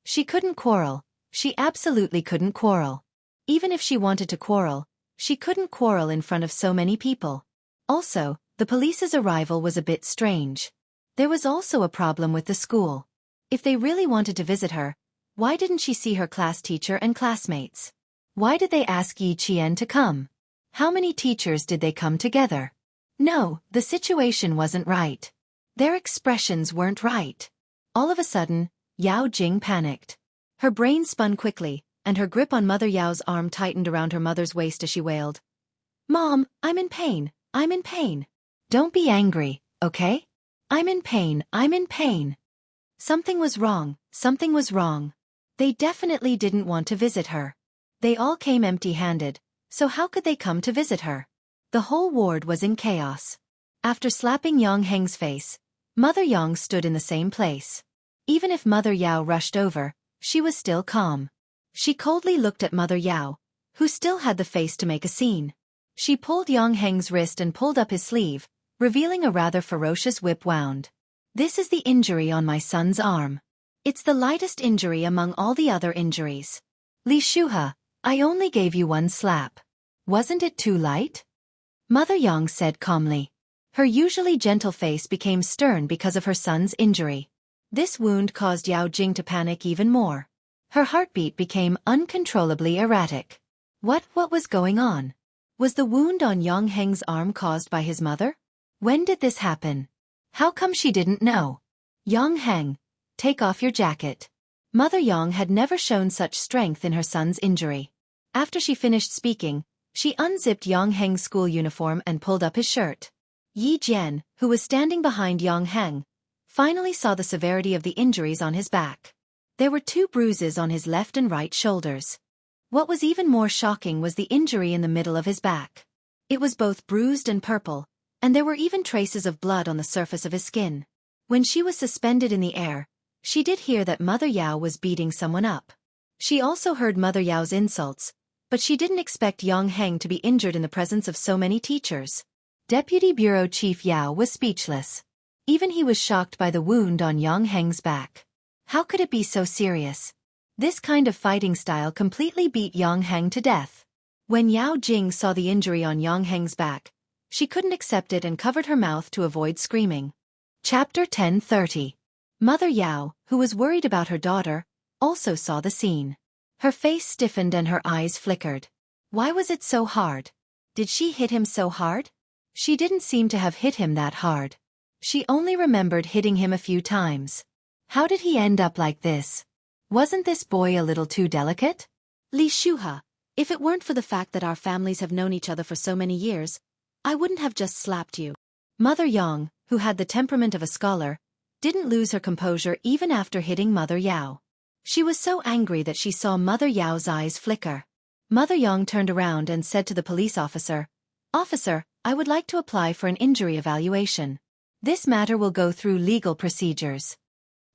She couldn't quarrel. She absolutely couldn't quarrel. Even if she wanted to quarrel, she couldn't quarrel in front of so many people. Also, the police's arrival was a bit strange. There was also a problem with the school. If they really wanted to visit her, why didn't she see her class teacher and classmates? Why did they ask Yi Qian to come? How many teachers did they come together? No, the situation wasn't right. Their expressions weren't right. All of a sudden, Yao Jing panicked. Her brain spun quickly, and her grip on Mother Yao's arm tightened around her mother's waist as she wailed. Mom, I'm in pain. I'm in pain. Don't be angry, okay? I'm in pain. I'm in pain. Something was wrong. Something was wrong. They definitely didn't want to visit her. They all came empty-handed, so how could they come to visit her? The whole ward was in chaos. After slapping Yang Heng's face, Mother Yang stood in the same place. Even if Mother Yao rushed over, she was still calm. She coldly looked at Mother Yao, who still had the face to make a scene. She pulled Yang Heng's wrist and pulled up his sleeve, revealing a rather ferocious whip wound. This is the injury on my son's arm. It's the lightest injury among all the other injuries. Li Shuha, I only gave you one slap. Wasn't it too light? Mother Yang said calmly. Her usually gentle face became stern because of her son's injury. This wound caused Yao Jing to panic even more. Her heartbeat became uncontrollably erratic. What was going on? Was the wound on Yang Heng's arm caused by his mother? When did this happen? How come she didn't know? Yang Heng, take off your jacket. Mother Yang had never shown such strength in her son's injury. After she finished speaking, she unzipped Yang Heng's school uniform and pulled up his shirt. Yi Jian, who was standing behind Yang Heng, finally saw the severity of the injuries on his back. There were 2 bruises on his left and right shoulders. What was even more shocking was the injury in the middle of his back. It was both bruised and purple, and there were even traces of blood on the surface of his skin. When she was suspended in the air, she did hear that Mother Yao was beating someone up. She also heard Mother Yao's insults, but she didn't expect Yang Heng to be injured in the presence of so many teachers. Deputy Bureau Chief Yao was speechless. Even he was shocked by the wound on Yang Heng's back. How could it be so serious? This kind of fighting style completely beat Yang Heng to death. When Yao Jing saw the injury on Yang Heng's back, she couldn't accept it and covered her mouth to avoid screaming. Chapter 10:30. Mother Yao, who was worried about her daughter, also saw the scene. Her face stiffened and her eyes flickered. Why was it so hard? Did she hit him so hard? She didn't seem to have hit him that hard. She only remembered hitting him a few times. How did he end up like this? Wasn't this boy a little too delicate? Li Shuha, if it weren't for the fact that our families have known each other for so many years, I wouldn't have just slapped you. Mother Yang, who had the temperament of a scholar, didn't lose her composure even after hitting Mother Yao. She was so angry that she saw Mother Yao's eyes flicker. Mother Yang turned around and said to the police officer, "Officer, I would like to apply for an injury evaluation. This matter will go through legal procedures."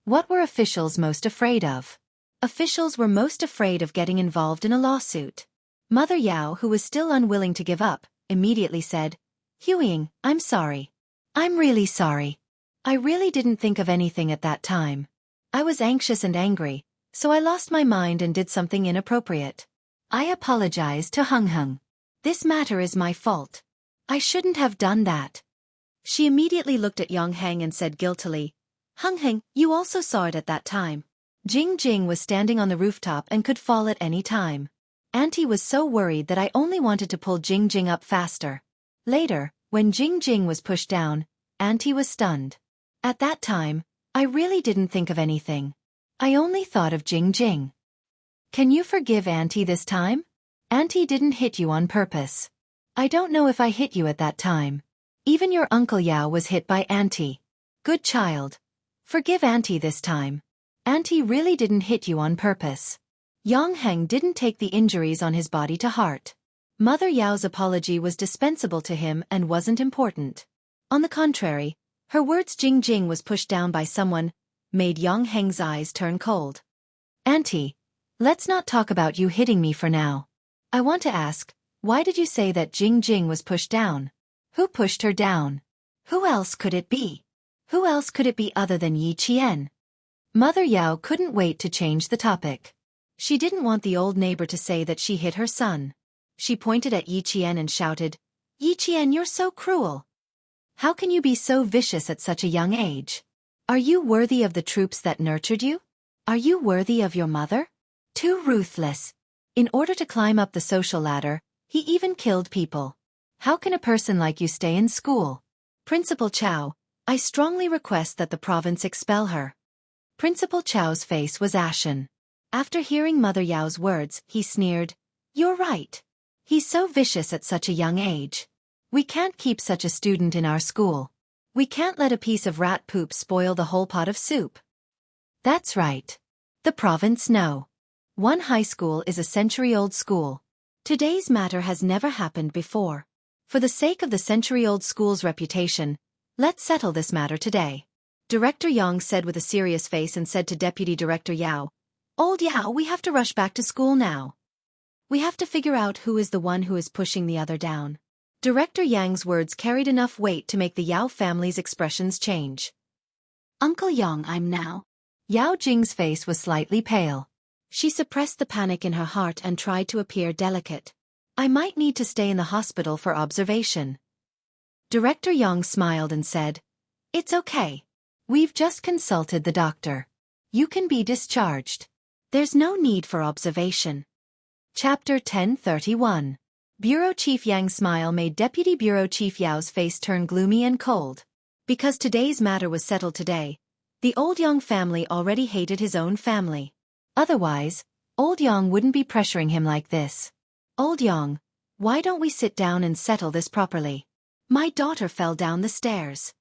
What were officials most afraid of? Officials were most afraid of getting involved in a lawsuit. Mother Yao, who was still unwilling to give up, immediately said, "Huiying, I'm sorry. I'm really sorry. I really didn't think of anything at that time. I was anxious and angry, so I lost my mind and did something inappropriate. I apologize to Heng Heng. This matter is my fault. I shouldn't have done that." She immediately looked at Yang Heng and said guiltily, "Heng Heng, you also saw it at that time. Jing Jing was standing on the rooftop and could fall at any time. Auntie was so worried that I only wanted to pull Jing Jing up faster. Later, when Jing Jing was pushed down, Auntie was stunned. At that time, I really didn't think of anything. I only thought of Jing Jing. Can you forgive Auntie this time? Auntie didn't hit you on purpose. I don't know if I hit you at that time. Even your Uncle Yao was hit by Auntie. Good child. Forgive Auntie this time. Auntie really didn't hit you on purpose. Yang Heng didn't take the injuries on his body to heart. Mother Yao's apology was dispensable to him and wasn't important. On the contrary, her words Jing Jing was pushed down by someone, made Yang Heng's eyes turn cold. Auntie, let's not talk about you hitting me for now. I want to ask, why did you say that Jing Jing was pushed down? Who pushed her down? Who else could it be? Who else could it be other than Yi Qian? Mother Yao couldn't wait to change the topic. She didn't want the old neighbor to say that she hit her son. She pointed at Yi Qian and shouted, Yi Qian, you're so cruel. How can you be so vicious at such a young age? Are you worthy of the troops that nurtured you? Are you worthy of your mother? Too ruthless. In order to climb up the social ladder, he even killed people. How can a person like you stay in school? Principal Chow, I strongly request that the province expel her. Principal Chow's face was ashen. After hearing Mother Yao's words, he sneered, You're right. He's so vicious at such a young age. We can't keep such a student in our school. We can't let a piece of rat poop spoil the whole pot of soup. That's right. The province no. One high school is a century-old school. Today's matter has never happened before. For the sake of the century-old school's reputation, let's settle this matter today. Director Yang said with a serious face and said to Deputy Director Yao, Old Yao, we have to rush back to school now. We have to figure out who is the one who is pushing the other down. Director Yang's words carried enough weight to make the Yao family's expressions change. Uncle Yang, I'm now. Yao Jing's face was slightly pale. She suppressed the panic in her heart and tried to appear delicate. I might need to stay in the hospital for observation. Director Yang smiled and said, It's okay. We've just consulted the doctor. You can be discharged. There's no need for observation. Chapter 1031. Bureau Chief Yang's smile made Deputy Bureau Chief Yao's face turn gloomy and cold. Because today's matter was settled today, the old Yang family already hated his own family. Otherwise, old Yang wouldn't be pressuring him like this. Old Yang, why don't we sit down and settle this properly? My daughter fell down the stairs.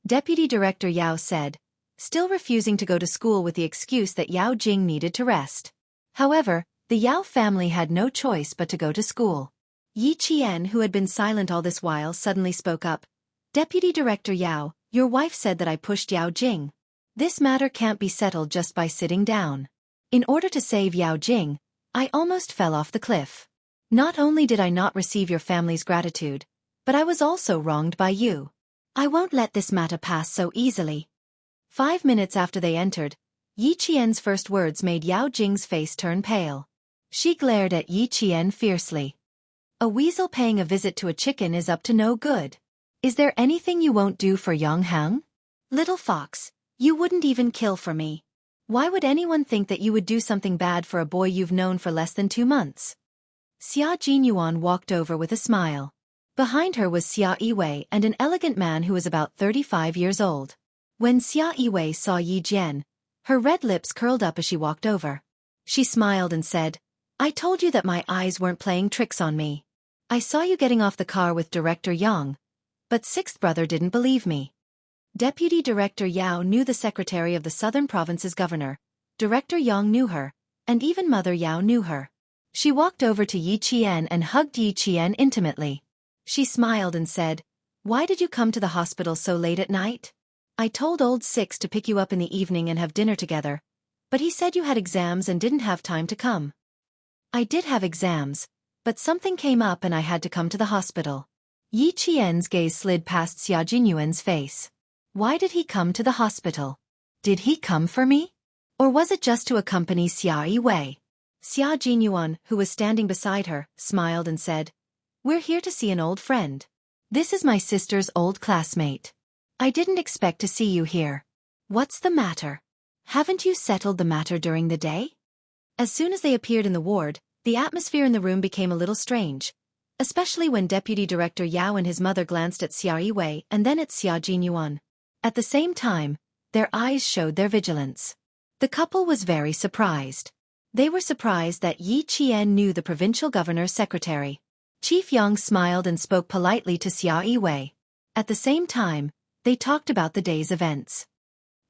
Deputy Director Yao said, still refusing to go to school with the excuse that Yao Jing needed to rest. However, the Yao family had no choice but to go to school. Yi Qian, who had been silent all this while, suddenly spoke up. Deputy Director Yao, your wife said that I pushed Yao Jing. This matter can't be settled just by sitting down. In order to save Yao Jing, I almost fell off the cliff. Not only did I not receive your family's gratitude, but I was also wronged by you. I won't let this matter pass so easily. 5 minutes after they entered, Yi Qian's first words made Yao Jing's face turn pale. She glared at Yi Qian fiercely. A weasel paying a visit to a chicken is up to no good. Is there anything you won't do for Yang Heng? Little fox, you wouldn't even kill for me. Why would anyone think that you would do something bad for a boy you've known for less than 2 months? Xia Jinyuan walked over with a smile. Behind her was Xia Yiwei and an elegant man who was about 35 years old. When Xia Yiwei saw Yi Jian, her red lips curled up as she walked over. She smiled and said, I told you that my eyes weren't playing tricks on me. I saw you getting off the car with Director Yang, but sixth brother didn't believe me. Deputy Director Yao knew the secretary of the Southern Province's governor, Director Yang knew her, and even Mother Yao knew her. She walked over to Yi Qian and hugged Yi Qian intimately. She smiled and said, Why did you come to the hospital so late at night? I told old Six to pick you up in the evening and have dinner together, but he said you had exams and didn't have time to come. I did have exams, but something came up and I had to come to the hospital. Yi Qian's gaze slid past Xia Jinyuan's face. Why did he come to the hospital? Did he come for me? Or was it just to accompany Xia Yiwei? Xia Jinyuan, who was standing beside her, smiled and said, We're here to see an old friend. This is my sister's old classmate. I didn't expect to see you here. What's the matter? Haven't you settled the matter during the day? As soon as they appeared in the ward, the atmosphere in the room became a little strange, especially when Deputy Director Yao and his mother glanced at Xia Yiwei and then at Xia Jinyuan. At the same time, their eyes showed their vigilance. The couple was very surprised. They were surprised that Yi Qian knew the provincial governor's secretary. Chief Yang smiled and spoke politely to Xia Yiwei. At the same time, they talked about the day's events.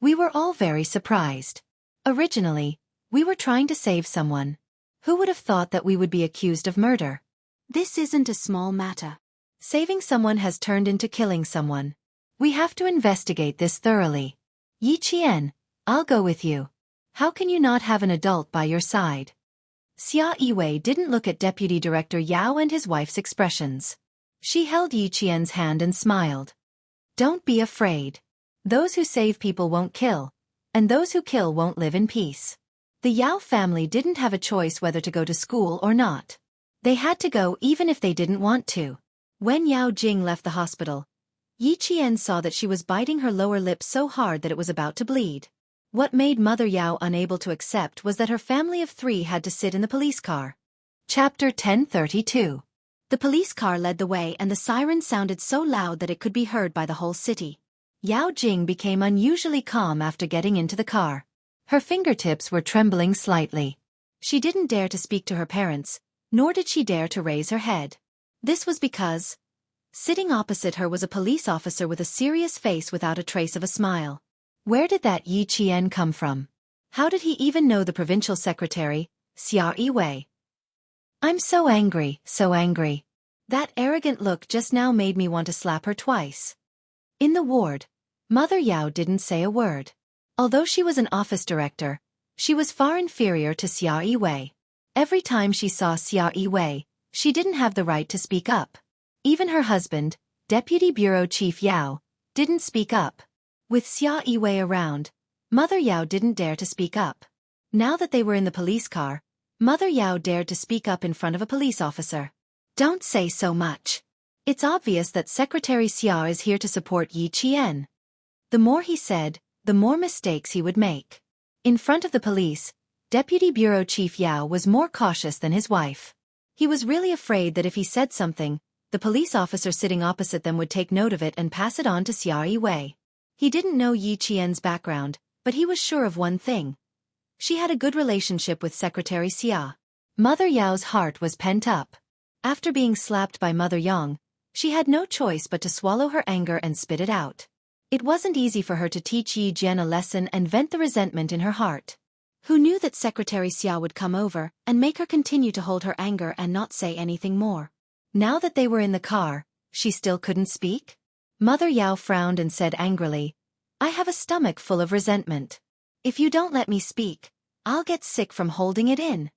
We were all very surprised. Originally, we were trying to save someone. Who would have thought that we would be accused of murder? This isn't a small matter. Saving someone has turned into killing someone. We have to investigate this thoroughly. Yi Qian, I'll go with you. How can you not have an adult by your side? Xia Yiwei didn't look at Deputy Director Yao and his wife's expressions. She held Yi Qian's hand and smiled. Don't be afraid. Those who save people won't kill, and those who kill won't live in peace. The Yao family didn't have a choice whether to go to school or not. They had to go even if they didn't want to. When Yao Jing left the hospital, Yi Qian saw that she was biting her lower lip so hard that it was about to bleed. What made Mother Yao unable to accept was that her family of 3 had to sit in the police car. Chapter 1032. The police car led the way and the siren sounded so loud that it could be heard by the whole city. Yao Jing became unusually calm after getting into the car. Her fingertips were trembling slightly. She didn't dare to speak to her parents, nor did she dare to raise her head. This was because sitting opposite her was a police officer with a serious face without a trace of a smile. Where did that Yi Qian come from? How did he even know the provincial secretary, Xia Yiwei? I'm so angry, so angry. That arrogant look just now made me want to slap her twice. In the ward, Mother Yao didn't say a word. Although she was an office director, she was far inferior to Xia Yiwei. Every time she saw Xia Yiwei, she didn't have the right to speak up. Even her husband, Deputy Bureau Chief Yao, didn't speak up. With Xia Yiwei around, Mother Yao didn't dare to speak up. Now that they were in the police car, Mother Yao dared to speak up in front of a police officer. Don't say so much. It's obvious that Secretary Xia is here to support Yi Qian. The more he said, the more mistakes he would make. In front of the police, Deputy Bureau Chief Yao was more cautious than his wife. He was really afraid that if he said something, the police officer sitting opposite them would take note of it and pass it on to Xia Yiwei. He didn't know Yi Qian's background, but he was sure of one thing. She had a good relationship with Secretary Xia. Mother Yao's heart was pent up. After being slapped by Mother Yang, she had no choice but to swallow her anger and spit it out. It wasn't easy for her to teach Yi Jian a lesson and vent the resentment in her heart. Who knew that Secretary Xia would come over and make her continue to hold her anger and not say anything more? Now that they were in the car, she still couldn't speak? Mother Yao frowned and said angrily, I have a stomach full of resentment. If you don't let me speak, I'll get sick from holding it in.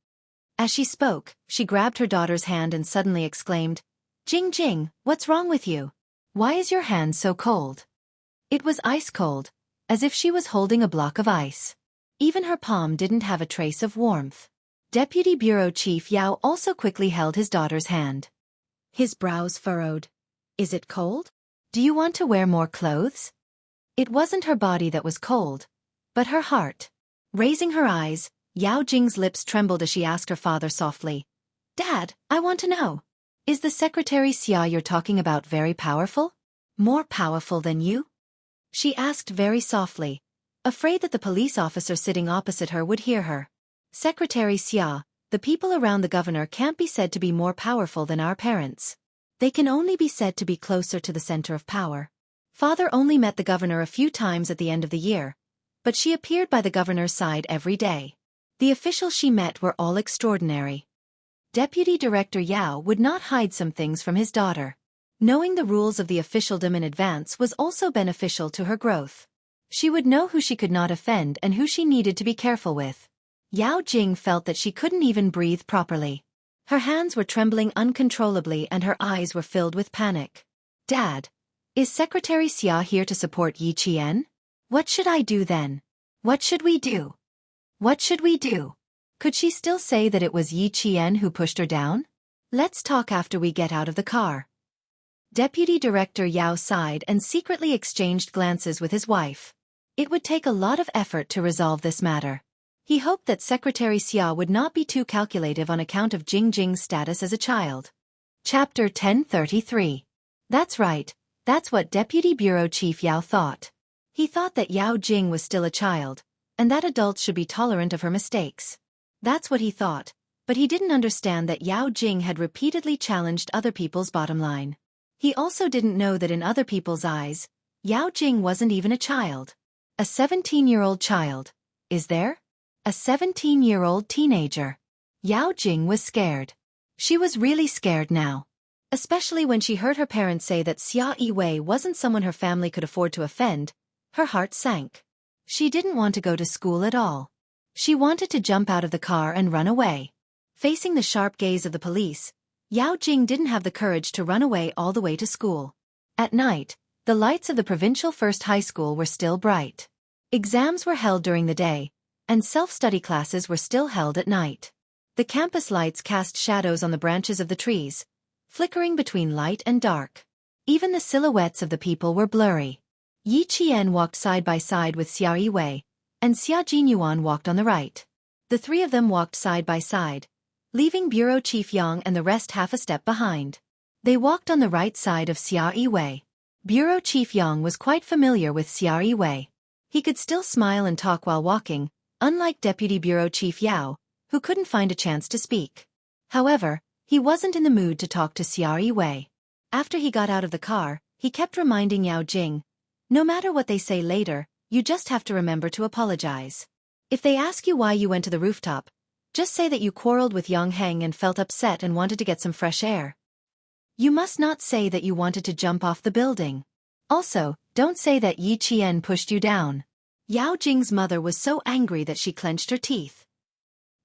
As she spoke, she grabbed her daughter's hand and suddenly exclaimed, Jing Jing, what's wrong with you? Why is your hand so cold? It was ice cold, as if she was holding a block of ice. Even her palm didn't have a trace of warmth. Deputy Bureau Chief Yao also quickly held his daughter's hand. His brows furrowed. Is it cold? Do you want to wear more clothes? It wasn't her body that was cold, but her heart. Raising her eyes, Yao Jing's lips trembled as she asked her father softly, Dad, I want to know. Is the Secretary Xia you're talking about very powerful? More powerful than you? She asked very softly, afraid that the police officer sitting opposite her would hear her. Secretary Xia, the people around the governor can't be said to be more powerful than our parents. They can only be said to be closer to the center of power. Father only met the governor a few times at the end of the year, but she appeared by the governor's side every day. The officials she met were all extraordinary. Deputy Director Yao would not hide some things from his daughter. Knowing the rules of the officialdom in advance was also beneficial to her growth. She would know who she could not offend and who she needed to be careful with. Yao Jing felt that she couldn't even breathe properly. Her hands were trembling uncontrollably and her eyes were filled with panic. Dad, is Secretary Xia here to support Yi Qian? What should I do then? What should we do? What should we do? Could she still say that it was Yi Qian who pushed her down? Let's talk after we get out of the car. Deputy Director Yao sighed and secretly exchanged glances with his wife. It would take a lot of effort to resolve this matter. He hoped that Secretary Xia would not be too calculative on account of Jing Jing's status as a child. Chapter 1033. That's right, that's what Deputy Bureau Chief Yao thought. He thought that Yao Jing was still a child, and that adults should be tolerant of her mistakes. That's what he thought, but he didn't understand that Yao Jing had repeatedly challenged other people's bottom line. He also didn't know that in other people's eyes, Yao Jing wasn't even a child. A 17-year-old child. Is there? A 17-year-old teenager. Yao Jing was scared. She was really scared now. Especially when she heard her parents say that Xia Yiwei wasn't someone her family could afford to offend. Her heart sank. She didn't want to go to school at all. She wanted to jump out of the car and run away. Facing the sharp gaze of the police, Yao Jing didn't have the courage to run away all the way to school. At night, the lights of the provincial first high school were still bright. Exams were held during the day, and self-study classes were still held at night. The campus lights cast shadows on the branches of the trees, flickering between light and dark. Even the silhouettes of the people were blurry. Yi Qian walked side by side with Xia Yiwei, and Xia Jinyuan walked on the right. The three of them walked side by side, leaving Bureau Chief Yang and the rest half a step behind. They walked on the right side of Xia Yiwei. Bureau Chief Yang was quite familiar with Xia Yiwei. He could still smile and talk while walking, unlike Deputy Bureau Chief Yao, who couldn't find a chance to speak. However, he wasn't in the mood to talk to Xia Yiwei. After he got out of the car, he kept reminding Yao Jing, "No matter what they say later, you just have to remember to apologize. If they ask you why you went to the rooftop, just say that you quarreled with Yang Heng and felt upset and wanted to get some fresh air. You must not say that you wanted to jump off the building. Also, don't say that Yi Qian pushed you down." Yao Jing's mother was so angry that she clenched her teeth.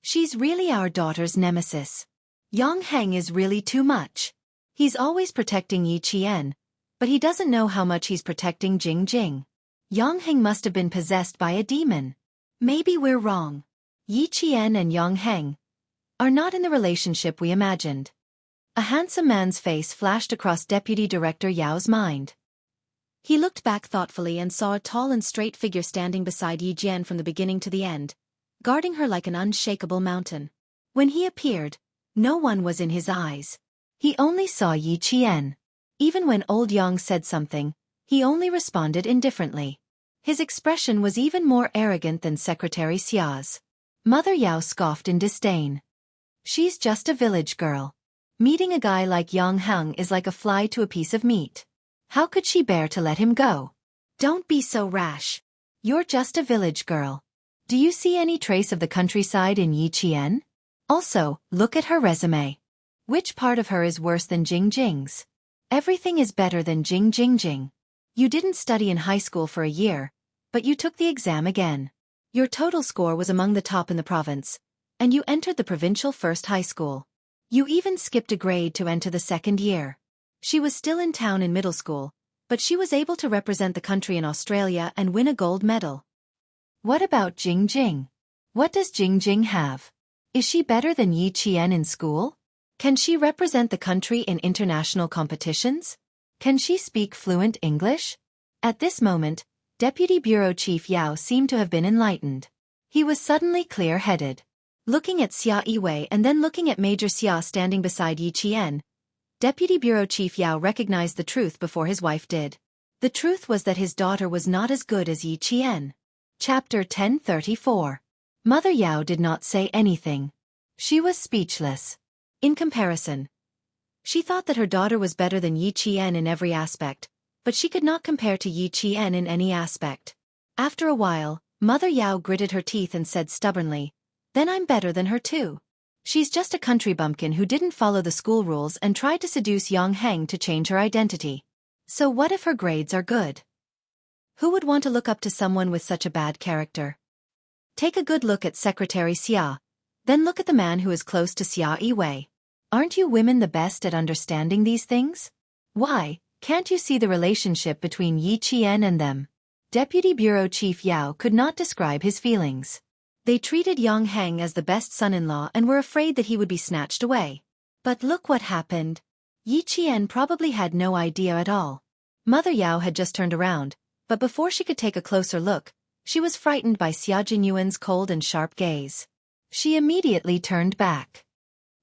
"She's really our daughter's nemesis. Yang Heng is really too much. He's always protecting Yi Qian, but he doesn't know how much he's protecting Jing Jing. Yang Heng must have been possessed by a demon. Maybe we're wrong. Yi Qian and Yang Heng are not in the relationship we imagined." A handsome man's face flashed across Deputy Director Yao's mind. He looked back thoughtfully and saw a tall and straight figure standing beside Yi Jian from the beginning to the end, guarding her like an unshakable mountain. When he appeared, no one was in his eyes. He only saw Yi Qian. Even when old Yang said something, he only responded indifferently. His expression was even more arrogant than Secretary Xia's. Mother Yao scoffed in disdain. "She's just a village girl. Meeting a guy like Yang Heng is like a fly to a piece of meat. How could she bear to let him go? Don't be so rash. You're just a village girl. Do you see any trace of the countryside in Yi Qian? Also, look at her resume. Which part of her is worse than Jing Jing's? Everything is better than Jing Jing. You didn't study in high school for a year, but you took the exam again. Your total score was among the top in the province, and you entered the provincial first high school. You even skipped a grade to enter the second year." She was still in town in middle school, but she was able to represent the country in Australia and win a gold medal. What about Jing Jing? What does Jing Jing have? Is she better than Yi Qian in school? Can she represent the country in international competitions? Can she speak fluent English? At this moment, Deputy Bureau Chief Yao seemed to have been enlightened. He was suddenly clear-headed. Looking at Xia Yiwei and then looking at Major Xia standing beside Yi Qian, Deputy Bureau Chief Yao recognized the truth before his wife did. The truth was that his daughter was not as good as Yi Qian. Chapter 1034. Mother Yao did not say anything. She was speechless. In comparison, she thought that her daughter was better than Yi Qian in every aspect, but she could not compare to Yi Qian in any aspect. After a while, Mother Yao gritted her teeth and said stubbornly, "Then I'm better than her too. She's just a country bumpkin who didn't follow the school rules and tried to seduce Yang Heng to change her identity. So what if her grades are good? Who would want to look up to someone with such a bad character? Take a good look at Secretary Xia, then look at the man who is close to Xia Yiwei. Aren't you women the best at understanding these things? Why, can't you see the relationship between Yi Qian and them?" Deputy Bureau Chief Yao could not describe his feelings. They treated Yang Heng as the best son-in-law and were afraid that he would be snatched away. But look what happened. Yi Qian probably had no idea at all. Mother Yao had just turned around, but before she could take a closer look, she was frightened by Xia Jinyuan's cold and sharp gaze. She immediately turned back.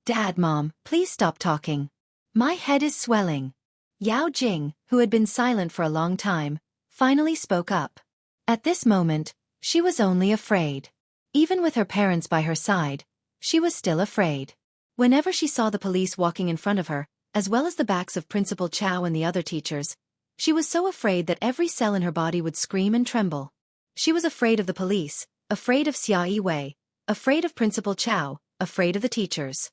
"Dad, Mom, please stop talking. My head is swelling." Yao Jing, who had been silent for a long time, finally spoke up. At this moment, she was only afraid. Even with her parents by her side, she was still afraid. Whenever she saw the police walking in front of her, as well as the backs of Principal Chow and the other teachers, she was so afraid that every cell in her body would scream and tremble. She was afraid of the police, afraid of Xia Yiwei, afraid of Principal Chow, afraid of the teachers.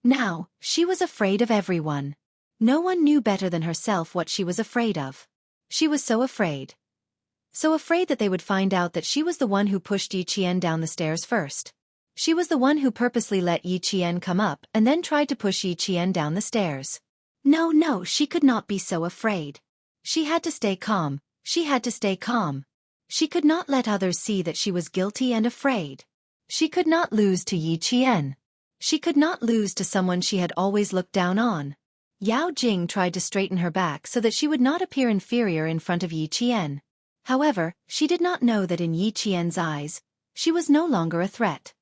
Now, she was afraid of everyone. No one knew better than herself what she was afraid of. She was so afraid. So afraid that they would find out that she was the one who pushed Yi Qian down the stairs first. She was the one who purposely let Yi Qian come up and then tried to push Yi Qian down the stairs. No, she could not be so afraid. She had to stay calm, she had to stay calm. She could not let others see that she was guilty and afraid. She could not lose to Yi Qian. She could not lose to someone she had always looked down on. Yao Jing tried to straighten her back so that she would not appear inferior in front of Yi Qian. However, she did not know that in Yi Qian's eyes, she was no longer a threat.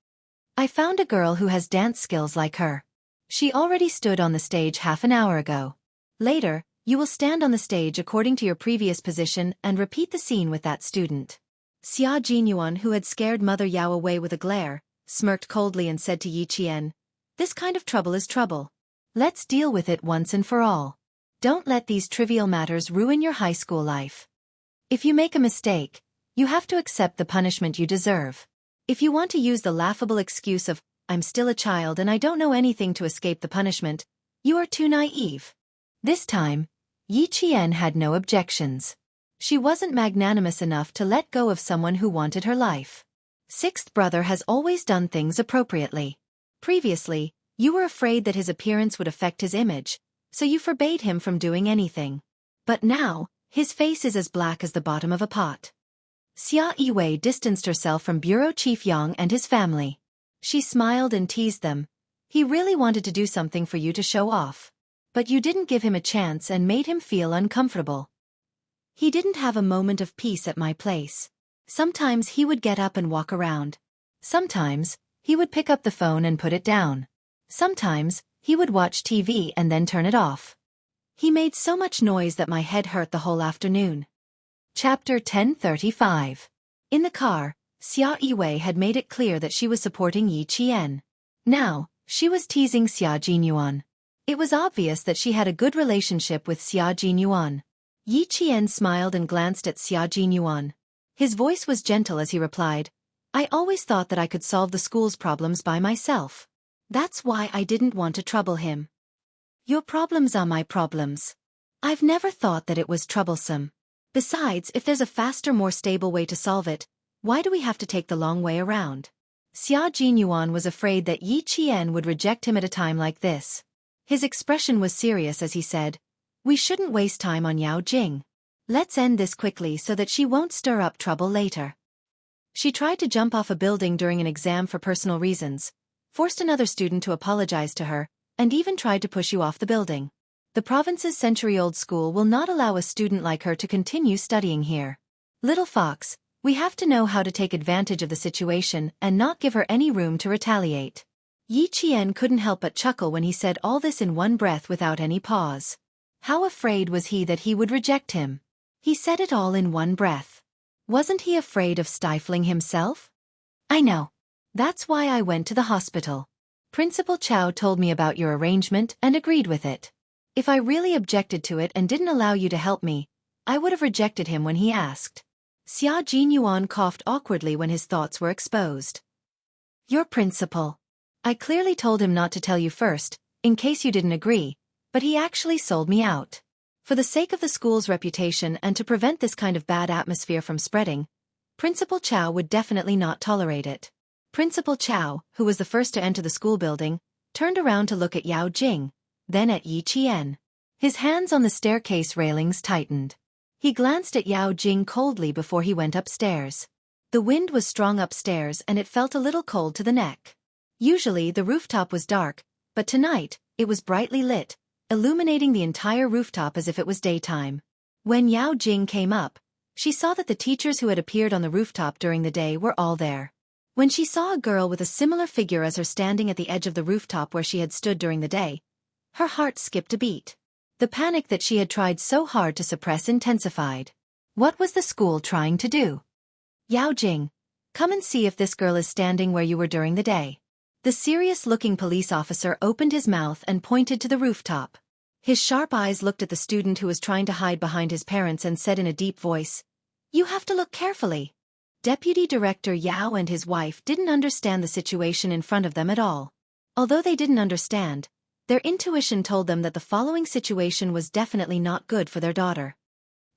I found a girl who has dance skills like her. She already stood on the stage half an hour ago. Later, you will stand on the stage according to your previous position and repeat the scene with that student. Xia Jinyuan, who had scared Mother Yao away with a glare, smirked coldly and said to Yi Qian, "This kind of trouble is trouble. Let's deal with it once and for all. Don't let these trivial matters ruin your high school life. If you make a mistake, you have to accept the punishment you deserve. If you want to use the laughable excuse of, 'I'm still a child and I don't know anything' to escape the punishment, you are too naive." This time, Yi Qian had no objections. She wasn't magnanimous enough to let go of someone who wanted her life. Sixth brother has always done things appropriately. Previously, you were afraid that his appearance would affect his image, so you forbade him from doing anything. But now, his face is as black as the bottom of a pot. Xia Yiwei distanced herself from Bureau Chief Yang and his family. She smiled and teased them. He really wanted to do something for you to show off. But you didn't give him a chance and made him feel uncomfortable. He didn't have a moment of peace at my place. Sometimes he would get up and walk around. Sometimes, he would pick up the phone and put it down. Sometimes, he would watch TV and then turn it off. He made so much noise that my head hurt the whole afternoon. Chapter 1035. In the car, Xia Yiwei had made it clear that she was supporting Yi Qian. Now, she was teasing Xia Jinyuan. It was obvious that she had a good relationship with Xia Jinyuan. Yi Qian smiled and glanced at Xia Jinyuan. His voice was gentle as he replied, "I always thought that I could solve the school's problems by myself. That's why I didn't want to trouble him. Your problems are my problems. I've never thought that it was troublesome. Besides, if there's a faster, more stable way to solve it, why do we have to take the long way around?" Xia Jinyuan was afraid that Yi Qian would reject him at a time like this. His expression was serious as he said, "We shouldn't waste time on Yao Jing. Let's end this quickly so that she won't stir up trouble later." She tried to jump off a building during an exam for personal reasons, forced another student to apologize to her, and even tried to push you off the building. The province's century-old school will not allow a student like her to continue studying here. Little fox, we have to know how to take advantage of the situation and not give her any room to retaliate. Yi Qian couldn't help but chuckle when he said all this in one breath without any pause. How afraid was he that he would reject him? He said it all in one breath. Wasn't he afraid of stifling himself? "I know. That's why I went to the hospital. Principal Chow told me about your arrangement and agreed with it. If I really objected to it and didn't allow you to help me, I would have rejected him when he asked." Xia Jinyuan coughed awkwardly when his thoughts were exposed. "Your principal. I clearly told him not to tell you first, in case you didn't agree, but he actually sold me out. For the sake of the school's reputation and to prevent this kind of bad atmosphere from spreading, Principal Chow would definitely not tolerate it." Principal Chow, who was the first to enter the school building, turned around to look at Yao Jing, then at Yi Qian. His hands on the staircase railings tightened. He glanced at Yao Jing coldly before he went upstairs. The wind was strong upstairs and it felt a little cold to the neck. Usually the rooftop was dark, but tonight, it was brightly lit, illuminating the entire rooftop as if it was daytime. When Yao Jing came up, she saw that the teachers who had appeared on the rooftop during the day were all there. When she saw a girl with a similar figure as her standing at the edge of the rooftop where she had stood during the day, her heart skipped a beat. The panic that she had tried so hard to suppress intensified. What was the school trying to do? "Yao Jing, come and see if this girl is standing where you were during the day." The serious-looking police officer opened his mouth and pointed to the rooftop. His sharp eyes looked at the student who was trying to hide behind his parents and said in a deep voice, "You have to look carefully. Deputy Director Yao and his wife didn't understand the situation in front of them at all. Although they didn't understand, their intuition told them that the following situation was definitely not good for their daughter.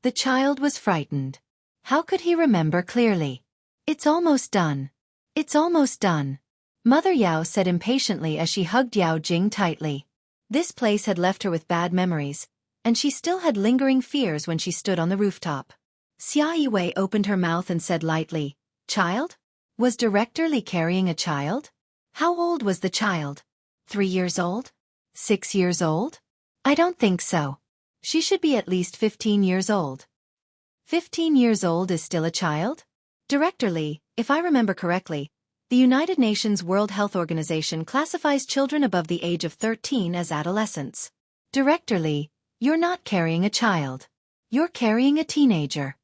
The child was frightened. How could he remember clearly? It's almost done. It's almost done. Mother Yao said impatiently as she hugged Yao Jing tightly. This place had left her with bad memories, and she still had lingering fears when she stood on the rooftop. Xia Yiwei opened her mouth and said lightly, "Child? Was Director Li carrying a child? How old was the child? 3 years old? 6 years old? I don't think so. She should be at least 15 years old." 15 years old is still a child? Director Li, if I remember correctly, the United Nations World Health Organization classifies children above the age of 13 as adolescents. Director Li, you're not carrying a child. You're carrying a teenager.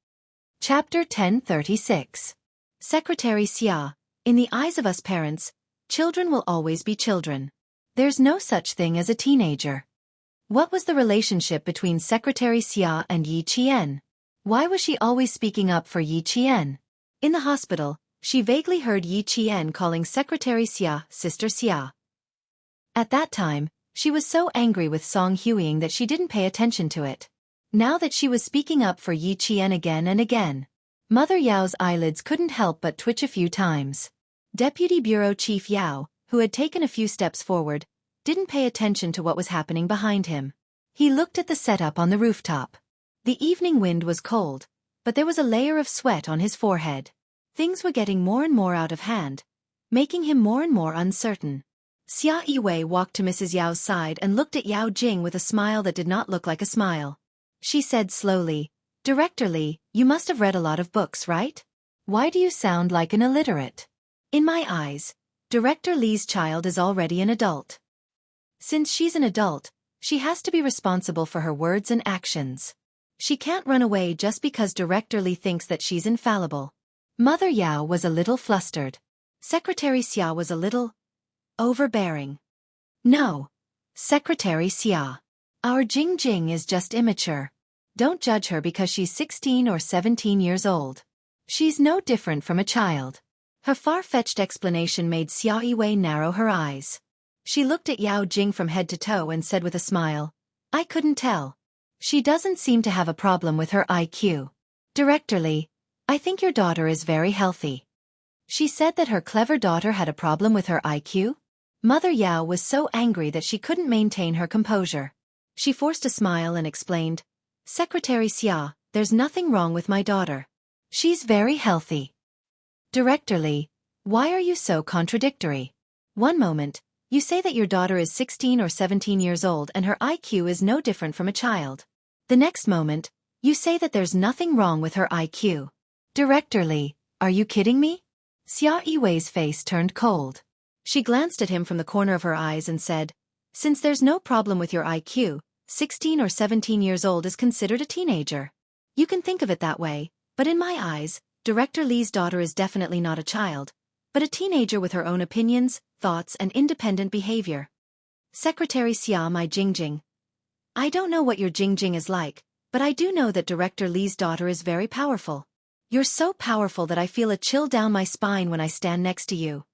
Chapter 1036. Secretary Xia, in the eyes of us parents, children will always be children. There's no such thing as a teenager. What was the relationship between Secretary Xia and Yi Qian? Why was she always speaking up for Yi Qian? In the hospital, she vaguely heard Yi Qian calling Secretary Xia Sister Xia. At that time, she was so angry with Song Huiying that she didn't pay attention to it. Now that she was speaking up for Yi Qian again and again, Mother Yao's eyelids couldn't help but twitch a few times. Deputy Bureau Chief Yao, who had taken a few steps forward, didn't pay attention to what was happening behind him. He looked at the setup on the rooftop. The evening wind was cold, but there was a layer of sweat on his forehead. Things were getting more and more out of hand, making him more and more uncertain. Xia Yiwei walked to Mrs. Yao's side and looked at Yao Jing with a smile that did not look like a smile. She said slowly, "Director Li, you must have read a lot of books, right? Why do you sound like an illiterate? In my eyes, Director Li's child is already an adult. Since she's an adult, she has to be responsible for her words and actions. She can't run away just because Director Li thinks that she's infallible." Mother Yao was a little flustered. Secretary Xia was a little overbearing. "No, Secretary Xia. Our Jing Jing is just immature. Don't judge her because she's 16 or 17 years old. She's no different from a child." Her far-fetched explanation made Xia Yiwei narrow her eyes. She looked at Yao Jing from head to toe and said with a smile, "I couldn't tell. She doesn't seem to have a problem with her IQ. Director Li, I think your daughter is very healthy." She said that her clever daughter had a problem with her IQ? Mother Yao was so angry that she couldn't maintain her composure. She forced a smile and explained, "Secretary Xia, there's nothing wrong with my daughter. She's very healthy." Director Li, why are you so contradictory? One moment, you say that your daughter is 16 or 17 years old and her IQ is no different from a child. The next moment, you say that there's nothing wrong with her IQ. Director Li, are you kidding me? Xia Yiwei's face turned cold. She glanced at him from the corner of her eyes and said, "Since there's no problem with your IQ, 16 or 17 years old is considered a teenager. You can think of it that way, but in my eyes, Director Li's daughter is definitely not a child, but a teenager with her own opinions, thoughts and independent behavior." Secretary Xia, my Jingjing. I don't know what your Jingjing is like, but I do know that Director Li's daughter is very powerful. You're so powerful that I feel a chill down my spine when I stand next to you.